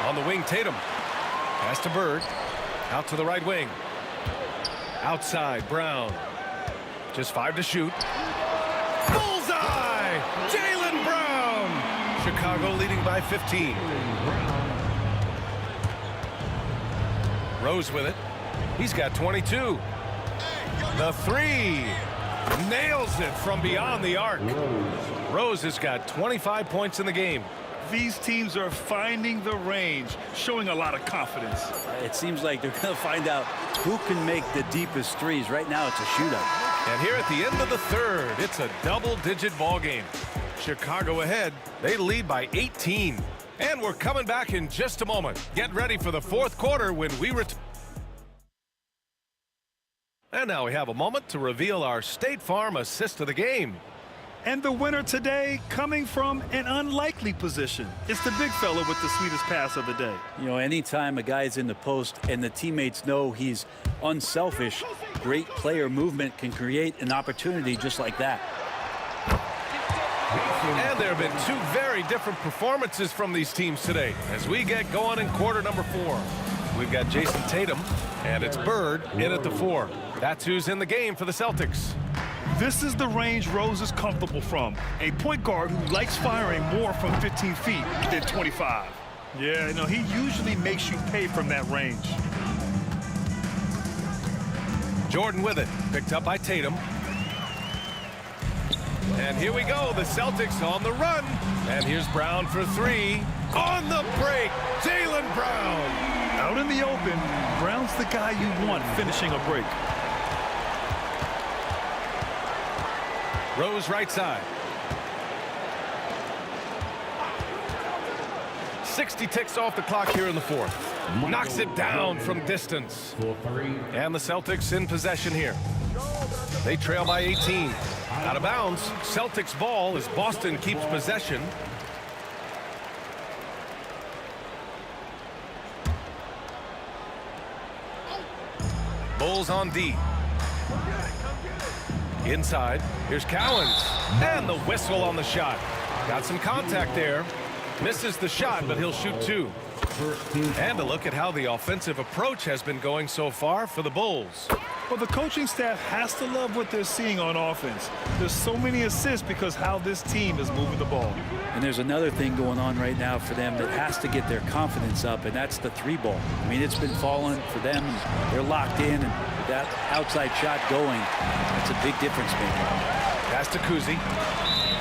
On the wing, Tatum. Pass to Bird. Out to the right wing. Outside, Brown. Just 5 to shoot. Bullseye! Jaylen Brown! Chicago leading by 15. Rose with it. He's got 22. The 3. Nails it from beyond the arc. Rose has got 25 points in the game. These teams are finding the range, showing a lot of confidence. It seems like they're going to find out who can make the deepest threes. Right now, it's a shootout. And here at the end of the third, it's a double-digit ball game. Chicago ahead. They lead by 18. And we're coming back in just a moment. Get ready for the fourth quarter when we return. And now we have a moment to reveal our State Farm assist of the game. And the winner today coming from an unlikely position. It's the big fella with the sweetest pass of the day. You know, anytime a guy's in the post and the teammates know he's unselfish, great player movement can create an opportunity just like that. And there have been 2 very different performances from these teams today as we get going in quarter number 4. We've got Jason Tatum, and it's Bird in at the 4. That's who's in the game for the Celtics. This is the range Rose is comfortable from. A point guard who likes firing more from 15 feet than 25. Yeah, you know, he usually makes you pay from that range. Jordan with it, picked up by Tatum. And here we go, the Celtics on the run. And here's Brown for 3. On the break, Jaylen Brown. Out in the open, Brown's the guy you want finishing a break. Rose right side. 60 ticks off the clock here in the fourth. Knocks it down from distance. And the Celtics in possession here. They trail by 18. Out of bounds. Celtics ball as Boston keeps possession. Bulls on D. Inside, here's Cowens, and the whistle on the shot. Got some contact there. Misses the shot, but he'll shoot 2. And a look at how the offensive approach has been going so far for the Bulls. Well, the coaching staff has to love what they're seeing on offense. There's so many assists because how this team is moving the ball. And there's another thing going on right now for them that has to get their confidence up, and that's the 3-ball. I mean, it's been falling for them. They're locked in, and that outside shot going, that's a big difference maker. Pass to Kuzi,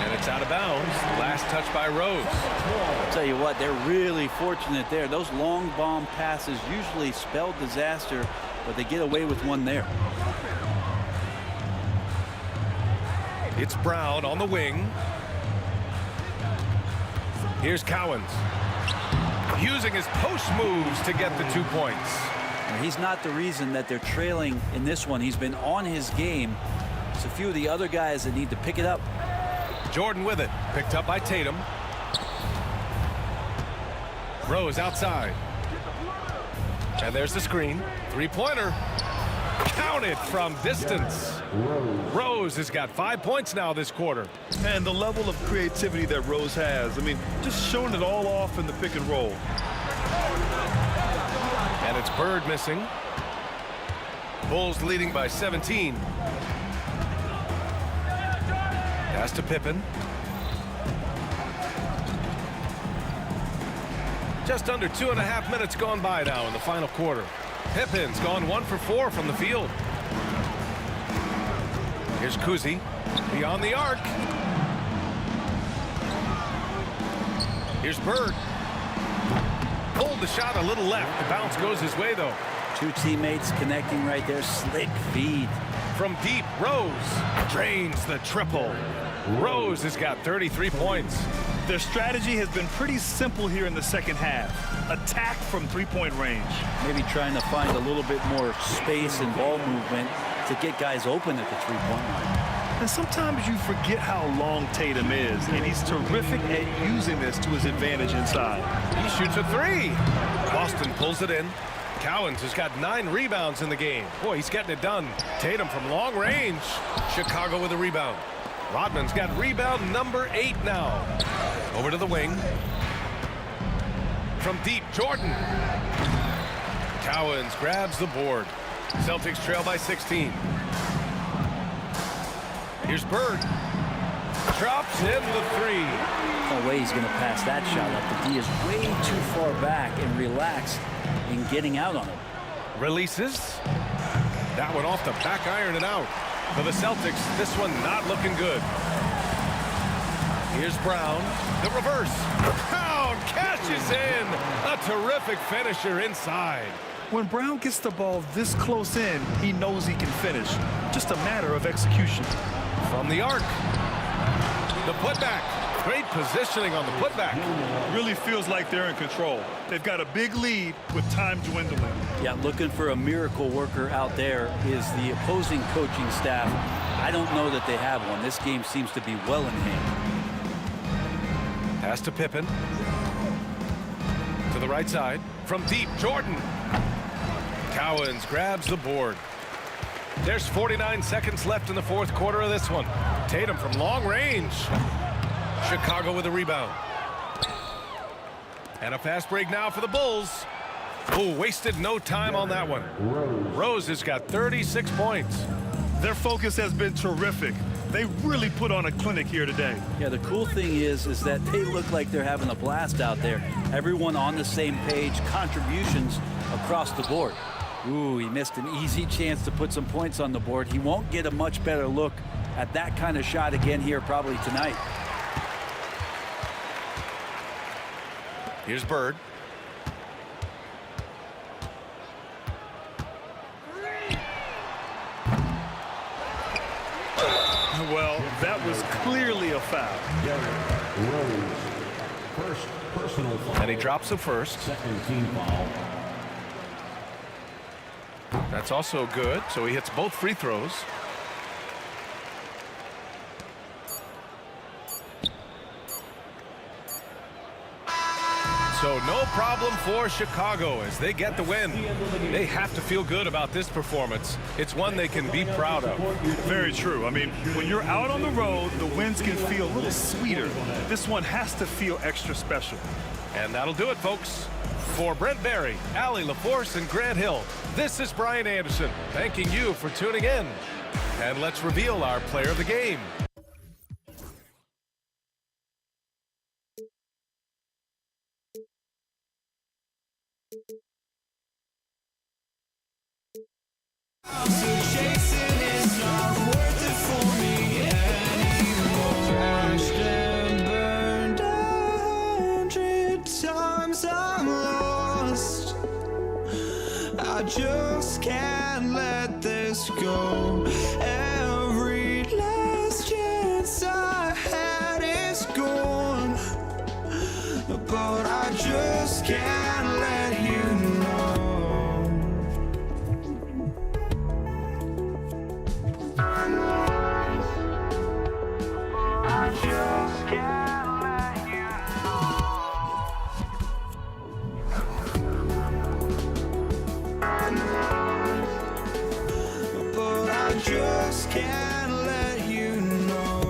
and it's out of bounds. Last touch by Rose. I'll tell you what, they're really fortunate there. Those long bomb passes usually spell disaster, but they get away with one there. It's Brown on the wing. Here's Cowens. Using his post moves to get the 2 points. And he's not the reason that they're trailing in this one. He's been on his game. It's a few of the other guys that need to pick it up. Jordan with it. Picked up by Tatum. Rose outside. And there's the screen. 3-pointer. Counted from distance. Rose has got 5 points now this quarter. And the level of creativity that Rose has, I mean, just showing it all off in the pick and roll. And it's Bird missing. Bulls leading by 17. Pass to Pippen. Just under 2.5 minutes gone by now in the final quarter. Pippen's gone 1 for 4 from the field. Here's Kuzi beyond the arc. Here's Bird. Pulled the shot a little left. The bounce goes his way, though. 2 teammates connecting right there. Slick feed. From deep, Rose drains the triple. Rose has got 33 points. Their strategy has been pretty simple here in the second half. Attack from 3-point range. Maybe trying to find a little bit more space and ball movement to get guys open at the 3-point line. And sometimes you forget how long Tatum is, and he's terrific at using this to his advantage inside. He shoots a three. Boston pulls it in. Cowens has got 9 rebounds in the game. Boy, he's getting it done. Tatum from long range. Chicago with a rebound. Rodman's got rebound number 8 now. Over to the wing. From deep, Jordan. Cowens grabs the board. Celtics trail by 16. Here's Bird. Drops in the three. No way he's going to pass that shot up. The D is way too far back and relaxed in getting out on it. Releases. That one off the back iron and out. For the Celtics, this one not looking good. Here's Brown. The reverse. Brown catches in. A terrific finisher inside. When Brown gets the ball this close in, he knows he can finish. Just a matter of execution. From the arc. The putback. Great positioning on the putback. Really feels like they're in control. They've got a big lead with time dwindling. Yeah, looking for a miracle worker out there is the opposing coaching staff. I don't know that they have one. This game seems to be well in hand. Pass to Pippen. To the right side. From deep, Jordan. Cowens grabs the board. There's 49 seconds left in the fourth quarter of this one. Tatum from long range. Chicago with a rebound. And a fast break now for the Bulls. Oh, wasted no time on that one. Rose has got 36 points. Their focus has been terrific. They really put on a clinic here today. Yeah, the cool thing is that they look like they're having a blast out there. Everyone on the same page, contributions across the board. Ooh, he missed an easy chance to put some points on the board. He won't get a much better look at that kind of shot again here probably tonight. Here's Bird. Well, that was clearly a foul. First personal foul. And he drops the first. Second team foul. That's also good, so he hits both free throws. So no problem for Chicago as they get the win. They have to feel good about this performance. It's one they can be proud of. Very true. I mean, when you're out on the road, the wins can feel a little sweeter. This one has to feel extra special. And that'll do it, folks. For Brent Barry, Allie LaForce, and Grant Hill, this is Brian Anderson thanking you for tuning in. And let's reveal our player of the game. Chasing is not worth it for me anymore. Ashed and burned 100 times I'm lost. I just can't let this go. Every last chance I had is gone, but I just can't let you know. Just can't let you know. But I just can't let you know.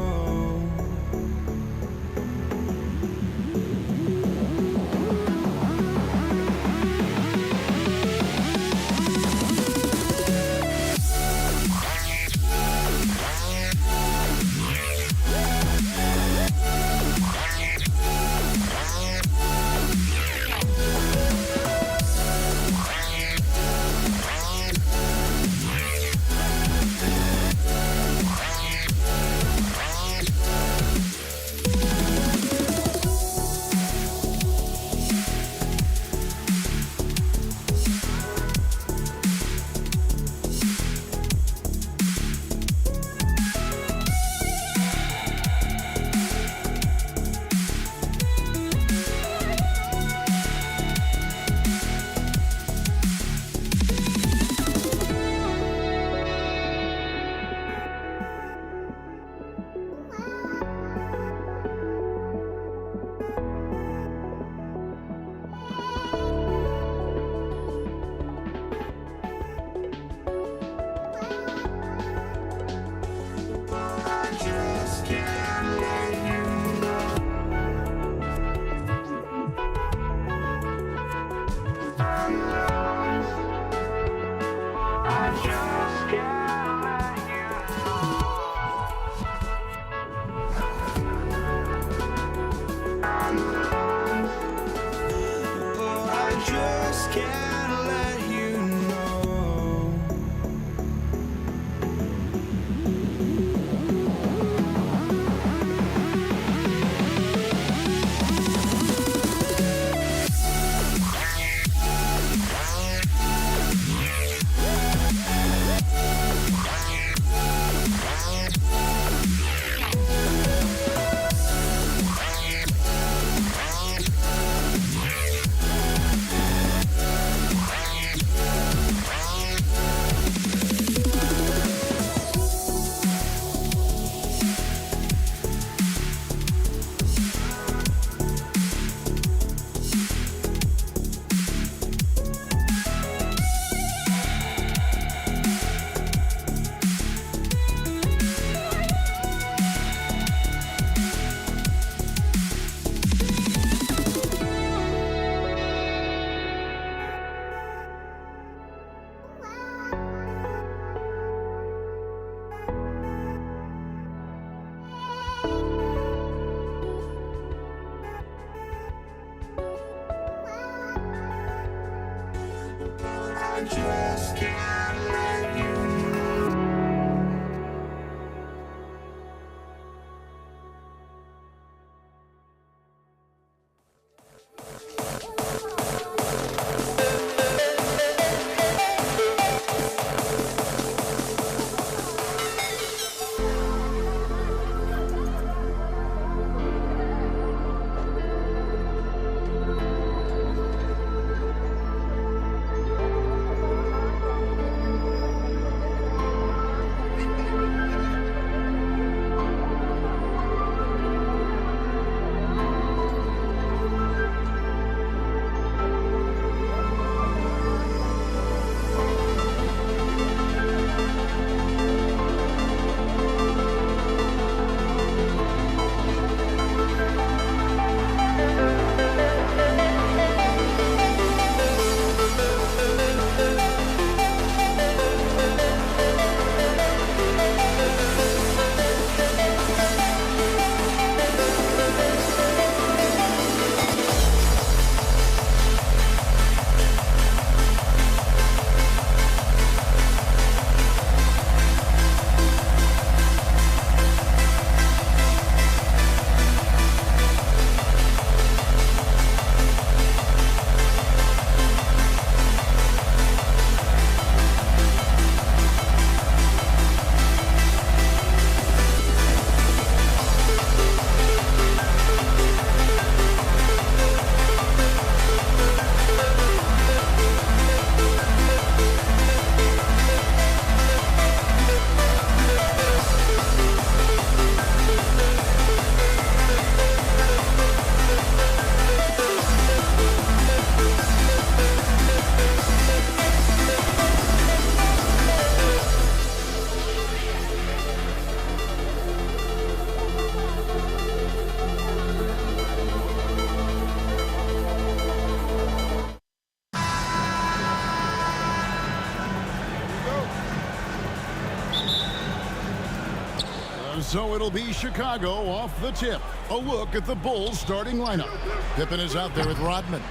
So it'll be Chicago off the tip. A look at the Bulls starting lineup. Pippen is out there with Rodman.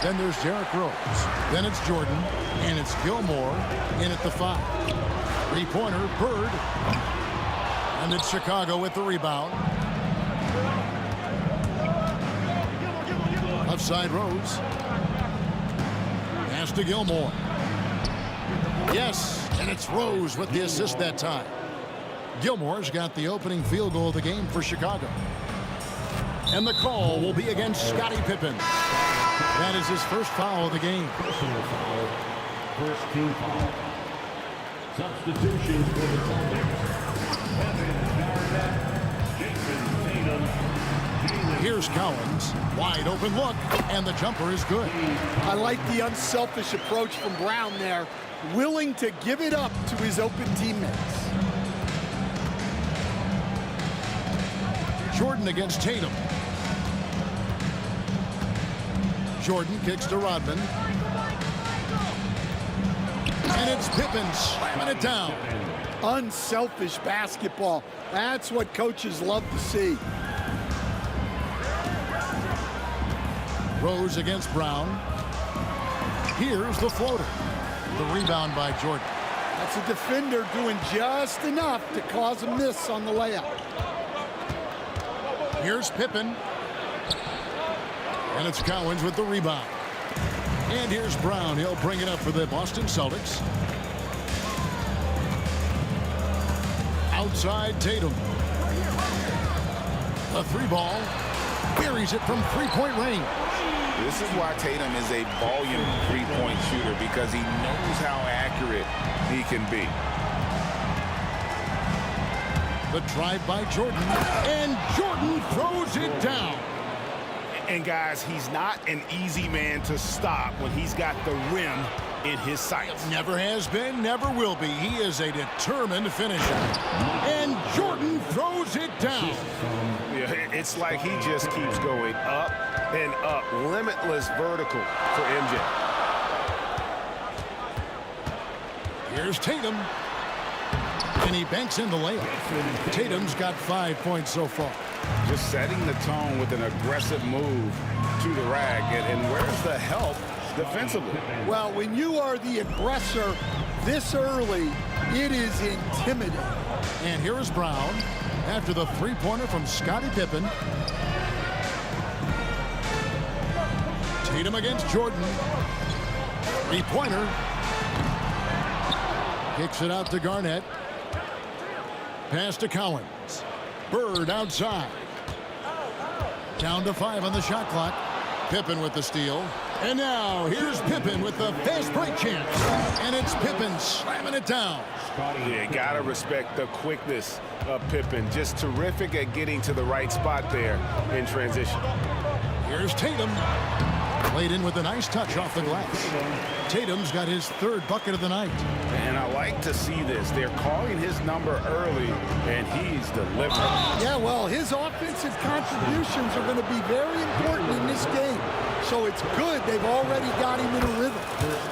Then there's Derrick Rose. Then it's Jordan. And it's Gilmore in at the 5. Three-pointer, Bird. And it's Chicago with the rebound. Left side, Rose. Pass to Gilmore. Yes, and it's Rose with the assist that time. Gilmore's got the opening field goal of the game for Chicago. And the call will be against Scottie Pippen. That is his first foul of the game. Personal foul. First team foul. Substitutions for the Celtics. Evan Garnett, Jason Tatum. Here's Collins. Wide open look, and the jumper is good. I like the unselfish approach from Brown there, willing to give it up to his open teammates. Jordan against Tatum. Jordan kicks to Rodman. And it's Pippen slamming it down. Unselfish basketball. That's what coaches love to see. Rose against Brown. Here's the floater. The rebound by Jordan. That's a defender doing just enough to cause a miss on the layup. Here's Pippen. And it's Cowens with the rebound. And here's Brown. He'll bring it up for the Boston Celtics. Outside Tatum. A three ball. Buries it from three-point range. This is why Tatum is a volume three-point shooter, because he knows how accurate he can be. The drive by Jordan. And Jordan throws it down. And guys, he's not an easy man to stop when he's got the rim in his sights. Never has been, never will be. He is a determined finisher. And Jordan throws it down. Yeah, it's like he just keeps going up and up. Limitless vertical for MJ. Here's Tatum. And he banks in the layup. Tatum's got 5 points so far. Just setting the tone with an aggressive move to the rack. And where's the help defensively? Well, when you are the aggressor this early, it is intimidating. And here is Brown after the three-pointer from Scottie Pippen. Tatum against Jordan. Three-pointer. Kicks it out to Garnett. Pass to Cowens. Bird outside. Down to 5 on the shot clock. Pippen with the steal. And now here's Pippen with the fast break chance. And it's Pippen slamming it down. Yeah, gotta respect the quickness of Pippen. Just terrific at getting to the right spot there in transition. Here's Tatum. Played in with a nice touch off the glass. Tatum's got his third bucket of the night. And I like to see this. They're calling his number early, and he's delivering. Yeah, well, his offensive contributions are going to be very important in this game. So it's good they've already got him in a rhythm.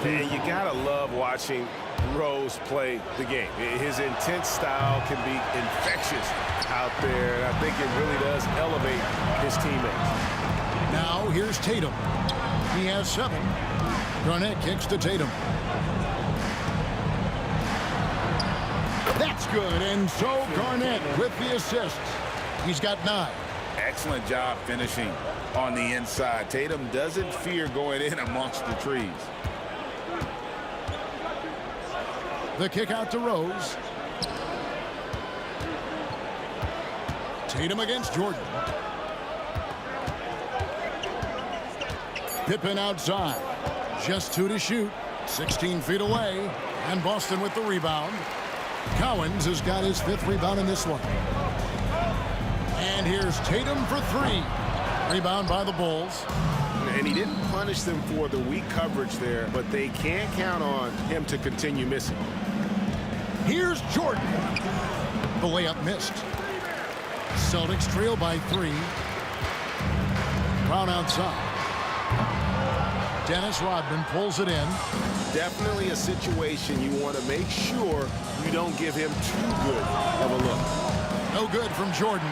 And you got to love watching Rose play the game. His intense style can be infectious out there, and I think it really does elevate his teammates. Now here's Tatum. He has 7. Garnett kicks to Tatum. That's good, and so Garnett with the assist. He's got 9. Excellent job finishing on the inside. Tatum doesn't fear going in amongst the trees. The kick out to Rose. Tatum against Jordan. Pippen outside. Just 2 to shoot. 16 feet away. And Boston with the rebound. Cowens has got his 5th rebound in this one. And here's Tatum for 3. Rebound by the Bulls. And he didn't punish them for the weak coverage there, but they can't count on him to continue missing. Here's Jordan. The layup missed. Celtics trail by 3. Brown outside. Dennis Rodman pulls it in. Definitely a situation you want to make sure you don't give him too good of a look. No good from Jordan.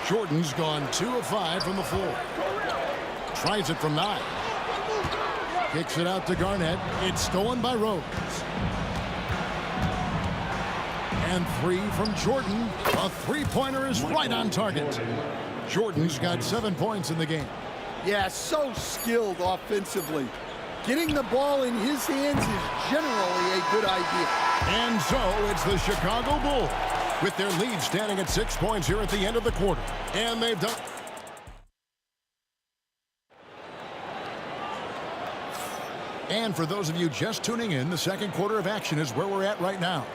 Jordan's gone 2 of 5 from the floor. Tries it from 9. Kicks it out to Garnett. It's stolen by Rose. And 3 from Jordan. A three-pointer is right on target. Jordan's got 7 points in the game. Yeah, so skilled offensively. Getting the ball in his hands is generally a good idea. And so it's the Chicago Bulls with their lead standing at 6 points here at the end of the quarter. And they've done... And for those of you just tuning in, the second quarter of action is where we're at right now.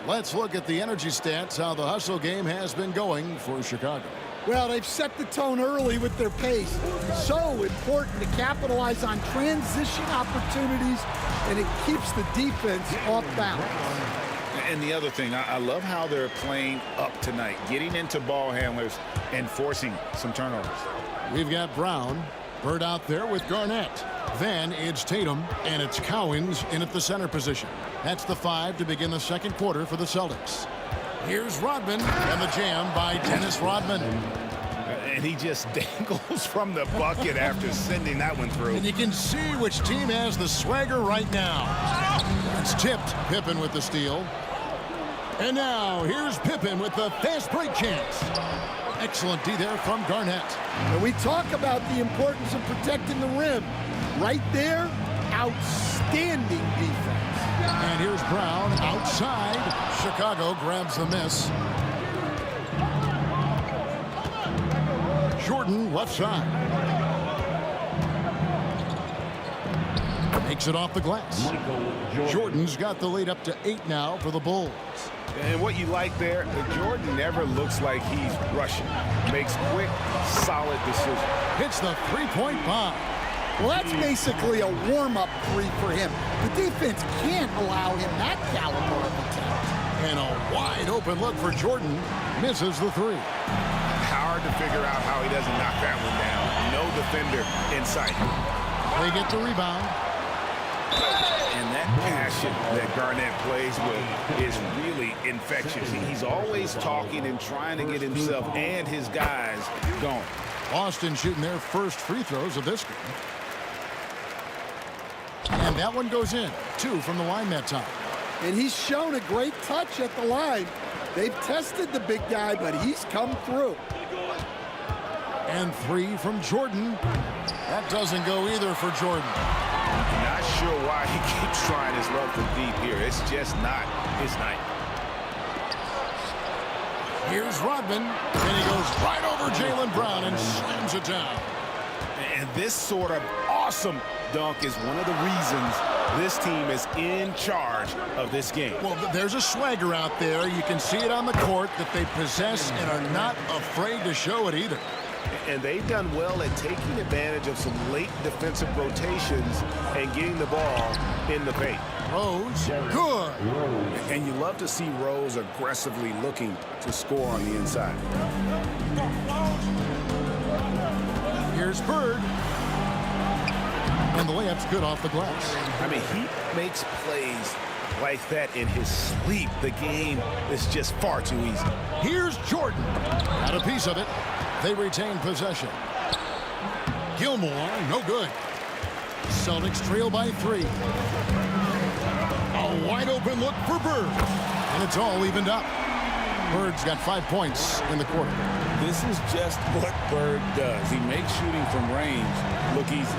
Let's look at the energy stats, how the hustle game has been going for Chicago. Well, they've set the tone early with their pace. So important to capitalize on transition opportunities, and it keeps the defense off balance. And the other thing, I love how they're playing up tonight, getting into ball handlers and forcing some turnovers. We've got Brown. Bird out there with Garnett. Then it's Tatum, and it's Cowens in at the center position. That's the 5 to begin the second quarter for the Celtics. Here's Rodman, and the jam by Dennis Rodman. And he just dangles from the bucket after sending that one through. And you can see which team has the swagger right now. It's tipped. Pippen with the steal. And now here's Pippen with the fast break chance. Excellent D there from Garnett. And we talk about the importance of protecting the rim. Right there, outstanding defense. And here's Brown outside. Chicago grabs the miss. Jordan left side. Makes it off the glass. Jordan's got the lead up to 8 now for the Bulls. And what you like there, Jordan never looks like he's rushing. Makes quick, solid decisions. Hits the three-point bomb. Well, that's basically a warm-up three for him. The defense can't allow him that caliber of attempt. And a wide-open look for Jordan. Misses the 3. Hard to figure out how he doesn't knock that one down. No defender in sight. They get the rebound. And that passion that Garnett plays with is really infectious. He's always talking and trying to get himself and his guys going. Boston shooting their first free throws of this game. And that one goes in. 2 from the line that time. And he's shown a great touch at the line. They've tested the big guy, but he's come through. And 3 from Jordan. That doesn't go either for Jordan. Not sure why he keeps trying his luck from deep here. It's just not his night. Here's Rodman. And he goes right over Jaylen Brown and slams it down. And this sort of awesome dunk is one of the reasons this team is in charge of this game. Well, there's a swagger out there. You can see it on the court that they possess and are not afraid to show it either. And they've done well at taking advantage of some late defensive rotations and getting the ball in the paint. Rose, good. And you love to see Rose aggressively looking to score on the inside. Here's Bird. And the layup's good off the glass. I mean, he makes plays like that in his sleep. The game is just far too easy. Here's Jordan. Got a piece of it. They retain possession. Gilmore, no good. Celtics trail by 3. A wide open look for Bird. And it's all evened up. Bird's got 5 points in the quarter. This is just what Bird does. He makes shooting from range look easy.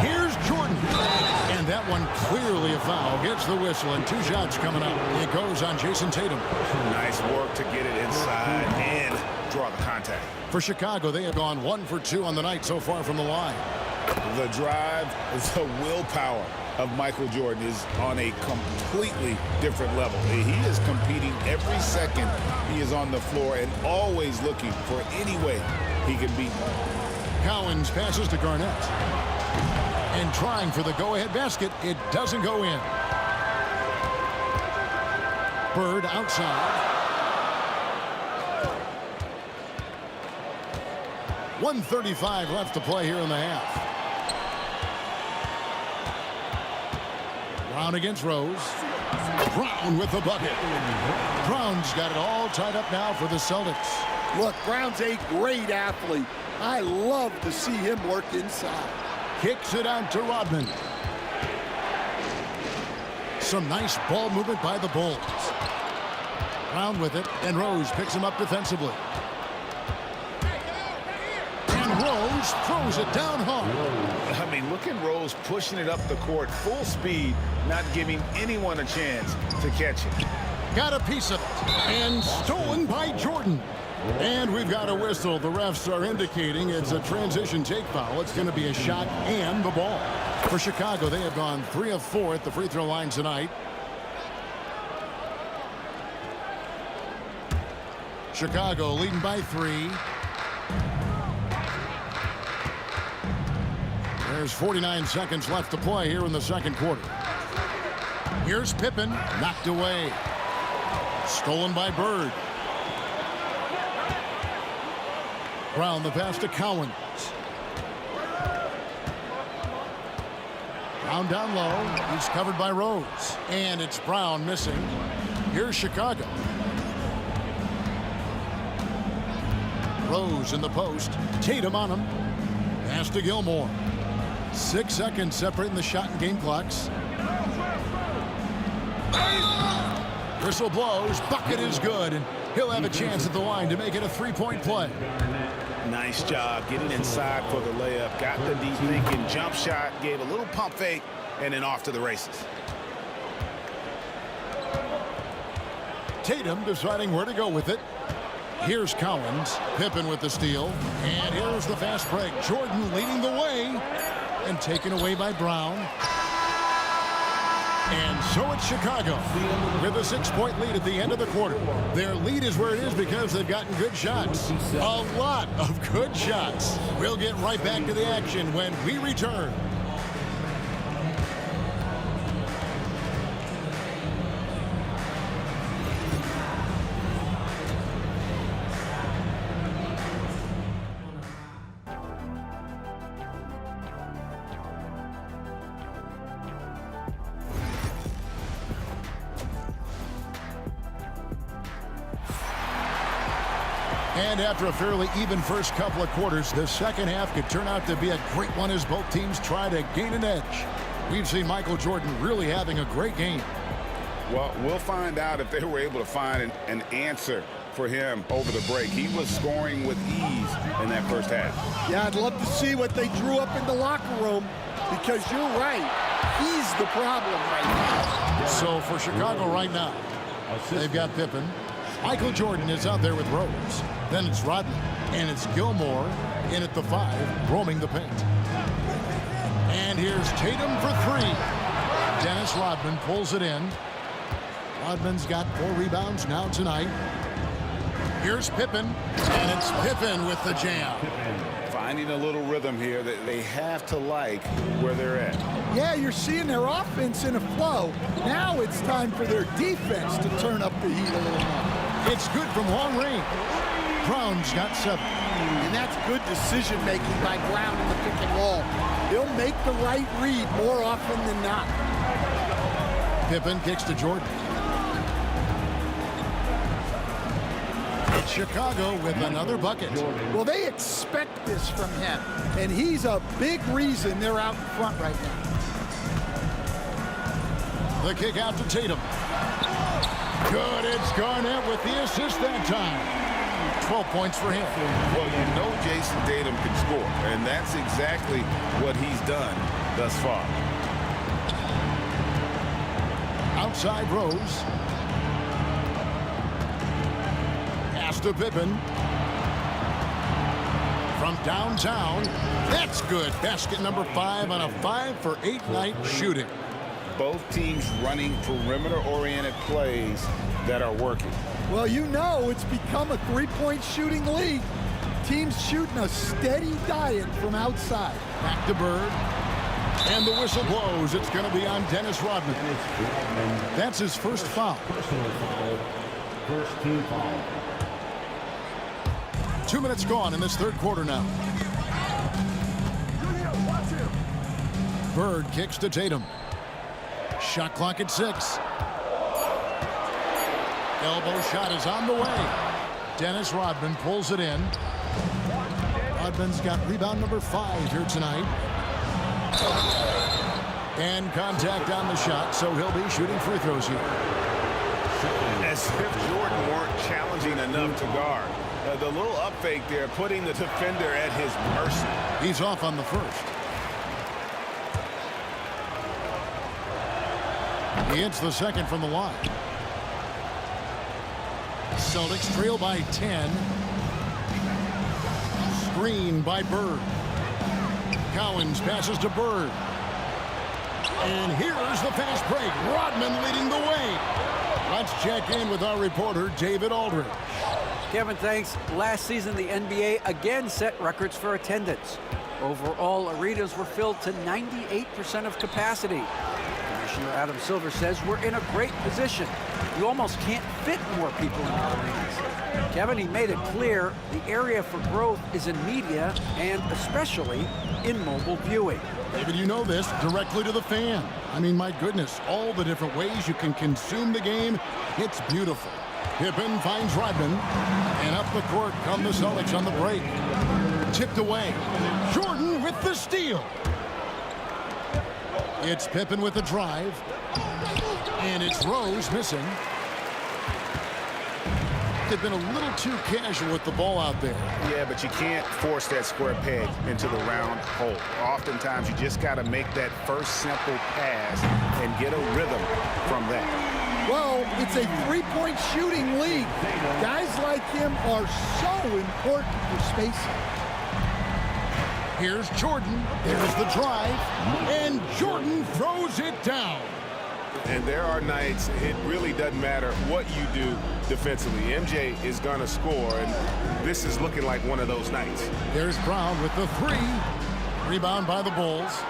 Here's Jordan. And that one clearly a foul. Gets the whistle and 2 shots coming up. It goes on Jason Tatum. Nice work to get it inside and draw the contact. For Chicago, they have gone 1 for 2 on the night so far from the line. The drive, the willpower of Michael Jordan is on a completely different level. He is competing every second he is on the floor and always looking for any way he can beat them. Cowens passes to Garnett. And trying for the go-ahead basket. It doesn't go in. Bird outside. 1:35 left to play here in the half. Brown against Rose. Brown with the bucket. Brown's got it all tied up now for the Celtics. Look, Brown's a great athlete. I love to see him work inside. Kicks it out to Rodman. Some nice ball movement by the Bulls. Brown with it, and Rose picks him up defensively. And Rose throws it down hard. I mean, look at Rose pushing it up the court full speed, not giving anyone a chance to catch it. Got a piece of it, and stolen by Jordan. And we've got a whistle. The refs are indicating it's a transition take foul. It's going to be a shot and the ball. For Chicago, they have gone 3 of 4 at the free throw line tonight. Chicago leading by 3. There's 49 seconds left to play here in the second quarter. Here's Pippen, knocked away. Stolen by Bird. Brown the pass to Cowens. Brown down low. He's covered by Rose. And it's Brown missing. Here's Chicago. Rose in the post. Tatum on him. Pass to Gilmore. 6 seconds separating the shot and game clocks. Whistle blows. Bucket is good. And he'll have a chance at the line to make it a three-point play. Nice job getting inside for the layup. Got the deep thinking jump shot. Gave a little pump fake. And then off to the races. Tatum deciding where to go with it. Here's Cowens. Pippen with the steal. And here's the fast break. Jordan leading the way. And taken away by Brown. And so it's Chicago with a 6-point lead at the end of the quarter. Their lead is where it is because they've gotten good shots. A lot of good shots. We'll get right back to the action when we return. And after a fairly even first couple of quarters, the second half could turn out to be a great one as both teams try to gain an edge. We've seen Michael Jordan really having a great game. Well, we'll find out if they were able to find an answer for him over the break. He was scoring with ease in that first half. Yeah, I'd love to see what they drew up in the locker room because you're right. He's the problem right now. So for Chicago right now, they've got Pippen. Michael Jordan is out there with Rose. Then it's Rodman. And it's Gilmore in at the 5, roaming the paint. And here's Tatum for 3. Dennis Rodman pulls it in. Rodman's got 4 rebounds now tonight. Here's Pippen. And it's Pippen with the jam. Finding a little rhythm here that they have to like where they're at. Yeah, you're seeing their offense in a flow. Now it's time for their defense to turn up the heat a little more. It's good from long range. Brown's got 7. And that's good decision-making by Brown in the pick and roll. He'll make the right read more often than not. Pippen kicks to Jordan. It's Chicago with another bucket. Well, they expect this from him, and he's a big reason they're out in front right now. The kick out to Tatum. Good, it's Garnett with the assist that time. 12 points for him. Well, you know Jason Tatum can score, and that's exactly what he's done thus far. Outside Rose. Pass to Pippen. From downtown. That's good. Basket number 5 on a 5-for-8 night shooting. Both teams running perimeter-oriented plays that are working. Well, you know it's become a three-point shooting league. Teams shooting a steady diet from outside. Back to Bird. And the whistle blows. It's going to be on Dennis Rodman. That's his first foul. First team foul. 2 minutes gone in this third quarter now. Bird kicks to Tatum. Shot clock at 6. Elbow shot is on the way. Dennis Rodman pulls it in. Rodman's got rebound number 5 here tonight. And contact on the shot, so he'll be shooting free throws here. As if Jordan weren't challenging enough to guard. The little up fake there, putting the defender at his mercy. He's off on the first. He hits the second from the line. Celtics trail by 10. Screen by Bird. Cowens passes to Bird. And here's the fast break. Rodman leading the way. Let's check in with our reporter, David Aldridge. Kevin, thanks. Last season, the NBA again set records for attendance. Overall, arenas were filled to 98% of capacity. The Commissioner Adam Silver says we're in a great position. You almost can't fit more people in our arenas. Kevin, he made it clear the area for growth is in media and especially in mobile viewing. David, you know this, directly to the fan. I mean, my goodness, all the different ways you can consume the game. It's beautiful. Pippen finds Rodman, and up the court come the Celtics on the break. Tipped away. Jordan with the steal. It's Pippen with the drive, and it's Rose missing. They've been a little too casual with the ball out there. Yeah, but you can't force that square peg into the round hole. Oftentimes, you just got to make that first simple pass and get a rhythm from that. Well, it's a three-point shooting league. Guys like him are so important for spacing. Here's Jordan. There's the drive, and Jordan throws it down. And there are nights it really doesn't matter what you do defensively. MJ is going to score, and this is looking like one of those nights. There's Brown with the three. Rebound by the Bulls.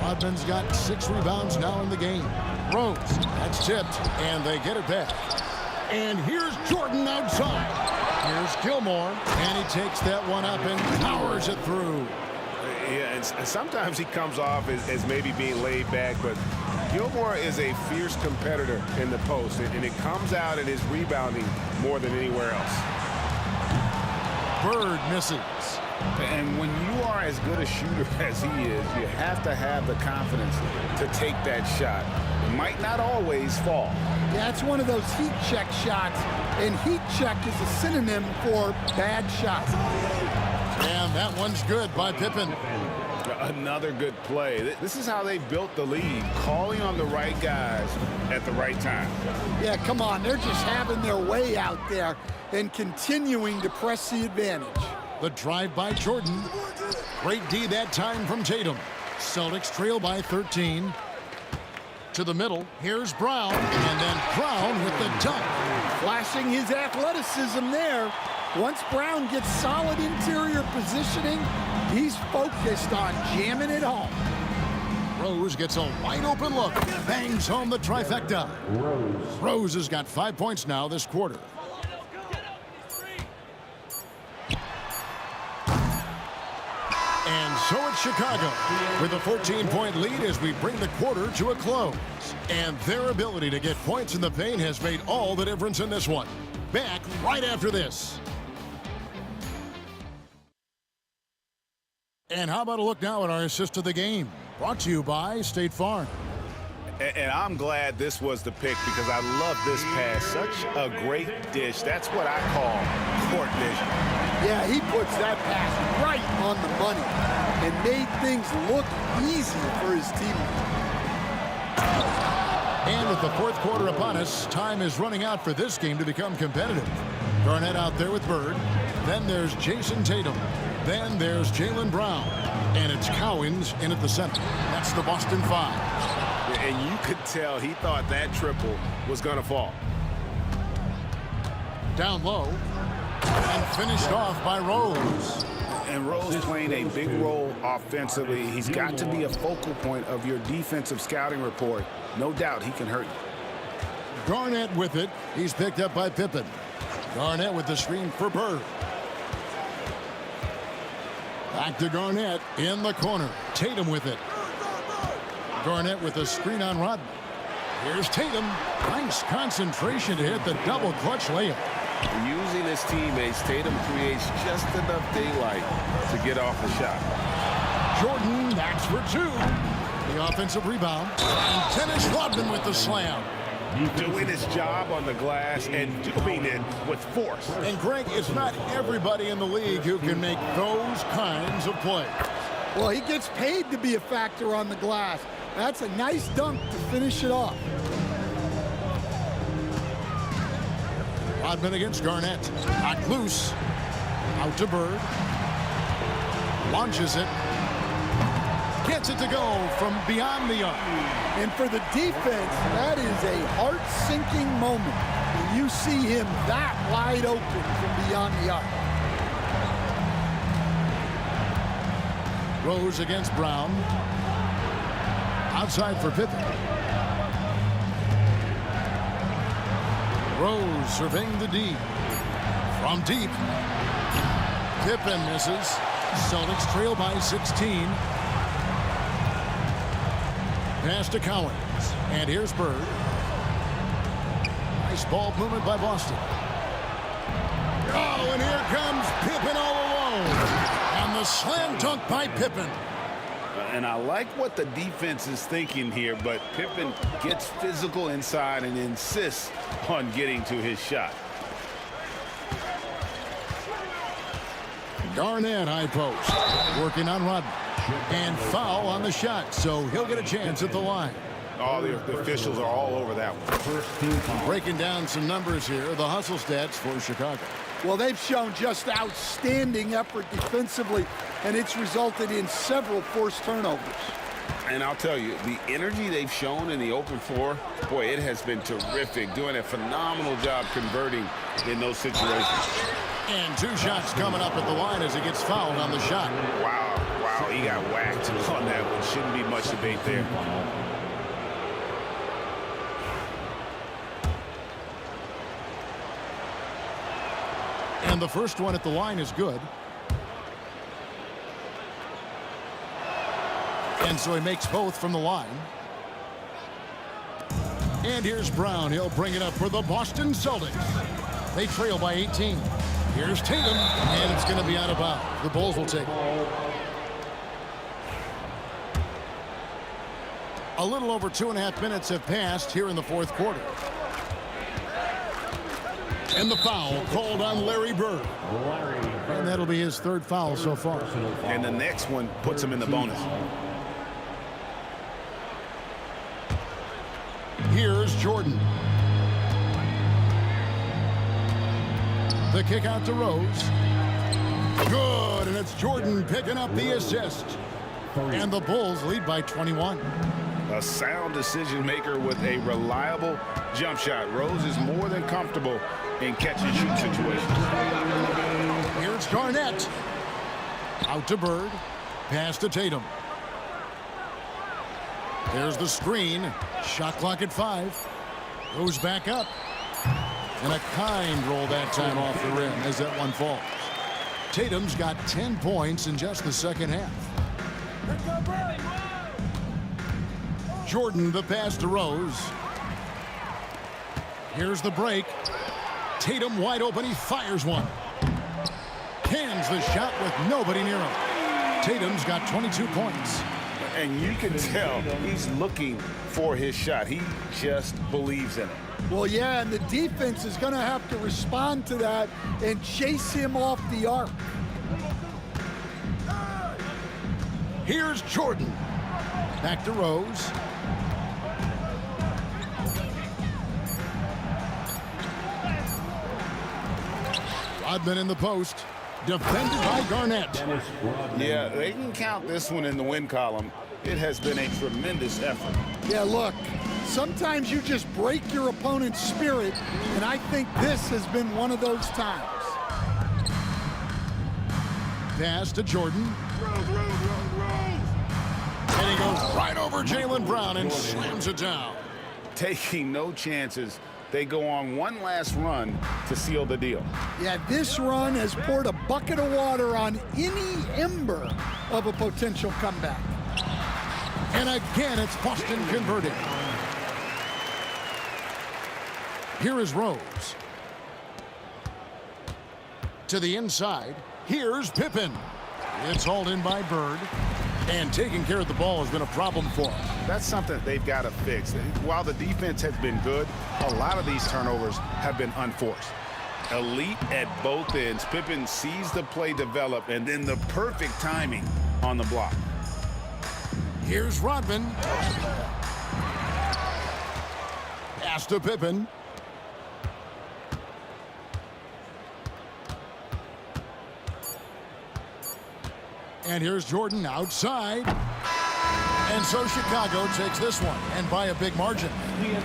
Rodman's got 6 rebounds now in the game. Rose, that's tipped, and they get it back. And here's Jordan outside. Here's Gilmore, and he takes that one up and powers it through. Yeah, and sometimes he comes off as maybe being laid back, but Gilmore is a fierce competitor in the post, and it comes out in his rebounding more than anywhere else. Bird misses. And when you are as good a shooter as he is, you have to have the confidence to take that shot. It might not always fall. Yeah, it's one of those heat check shots, and heat check is a synonym for bad shots. And that one's good by Pippen. Another good play. This is how they built the lead, calling on the right guys at the right time. Yeah, come on. They're just having their way out there and continuing to press the advantage. The drive by Jordan. Great D that time from Tatum. Celtics trail by 13. To the middle. Here's Brown. And then Brown with the dunk. Flashing his athleticism there. Once Brown gets solid interior positioning, he's focused on jamming it home. Rose gets a wide open look. Bangs home the trifecta. Rose has got 5 points now this quarter. And so it's Chicago with a 14-point lead as we bring the quarter to a close. And their ability to get points in the paint has made all the difference in this one. Back right after this. And how about a look now at our assist of the game? Brought to you by State Farm. And I'm glad this was the pick because I love this pass. Such a great dish. That's what I call court vision. Yeah, he puts that pass right on the money and made things look easy for his teammates. And with the fourth quarter upon us, time is running out for this game to become competitive. Garnett out there with Bird. Then there's Jason Tatum. Then there's Jaylen Brown. And it's Cowens in at the center. That's the Boston Five. And you could tell he thought that triple was going to fall. Down low. And finished off by Rose. And Rose playing a big role offensively. He's got to be a focal point of your defensive scouting report. No doubt he can hurt you. Garnett with it. He's picked up by Pippen. Garnett with the screen for Bird. Back to Garnett in the corner. Tatum with it. Garnett with a screen on Rodman. Here's Tatum. Nice concentration to hit the double clutch layup. Using his teammates, Tatum creates just enough daylight to get off the shot. Jordan, that's for 2. The offensive rebound. And Dennis Rodman with the slam. Doing his job on the glass and doing it with force. And Greg, it's not everybody in the league who can make those kinds of plays. Well, he gets paid to be a factor on the glass. That's a nice dunk to finish it off. Rodman against Garnett. Knocked loose. Out to Bird. Launches it. Gets it to go from beyond the arc. And for the defense, that is a heart-sinking moment when you see him that wide open from beyond the arc. Rose against Brown. Outside for Pippen. Rose surveying the D. From deep. Pippen misses. Celtics trail by 16. Pass to Cowens. And here's Bird. Nice ball movement by Boston. Oh, and here comes Pippen all alone. And the slam dunk by Pippen. And I like what the defense is thinking here, but Pippen gets physical inside and insists on getting to his shot. Garnett high post. Working on Rodman. And foul on the shot, so he'll get a chance at the line. All the officials are all over that one. Breaking down some numbers here, the hustle stats for Chicago. Well, they've shown just outstanding effort defensively, and it's resulted in several forced turnovers. And I'll tell you, the energy they've shown in the open floor, boy, it has been terrific, doing a phenomenal job converting in those situations. And 2 shots coming up at the line as he gets fouled on the shot. Wow, he got whacked on that one. Shouldn't be much debate there. And the first one at the line is good. And so he makes both from the line. And here's Brown. He'll bring it up for the Boston Celtics. They trail by 18. Here's Tatum, and it's going to be out of bounds. The Bulls will take it. A little over 2.5 minutes have passed here in the fourth quarter. And the foul called on Larry Bird. And that'll be his 3rd foul so far. And the next one puts him in the bonus. Here's Jordan. The kick out to Rose. Good, and it's Jordan picking up the assist. And the Bulls lead by 21. A sound decision maker with a reliable jump shot. Rose is more than comfortable in catch-and-shoot situations. Here's Garnett. Out to Bird. Pass to Tatum. There's the screen. Shot clock at 5. Goes back up. And a kind roll that time off the rim as that one falls. Tatum's got 10 points in just the second half. Jordan, the pass to Rose. Here's the break. Tatum wide open. He fires one. Cans the shot with nobody near him. Tatum's got 22 points. And you can tell he's looking for his shot. He just believes in it. Well, yeah, and the defense is going to have to respond to that and chase him off the arc. Here's Jordan. Back to Rose. Rodman in the post. Defended by Garnett. Yeah, they can count this one in the win column. It has been a tremendous effort. Yeah, look, sometimes you just break your opponent's spirit, and I think this has been one of those times. Pass to Jordan. And he goes right over Jaylen Brown and slams it down. Taking no chances. They go on one last run to seal the deal. Yeah, this run has poured a bucket of water on any ember of a potential comeback. And again, it's Boston converting. Here is Rose. To the inside. Here's Pippen. It's hauled in by Bird. And taking care of the ball has been a problem for him. That's something they've got to fix. While the defense has been good, a lot of these turnovers have been unforced. Elite at both ends. Pippen sees the play develop, and then the perfect timing on the block. Here's Rodman. Pass to Pippen. And here's Jordan outside. And So Chicago takes this one, and by a big margin.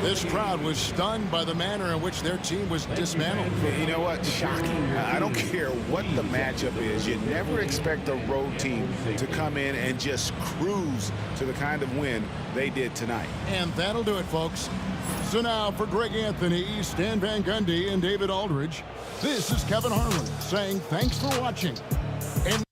This crowd was stunned by the manner in which their team was dismantled. You know what? Shocking. I don't care what the matchup is. You never expect a road team to come in and just cruise to the kind of win they did tonight. And that'll do it, folks. So now for Greg Anthony, Stan Van Gundy, and David Aldridge, this is Kevin Harlan saying thanks for watching. And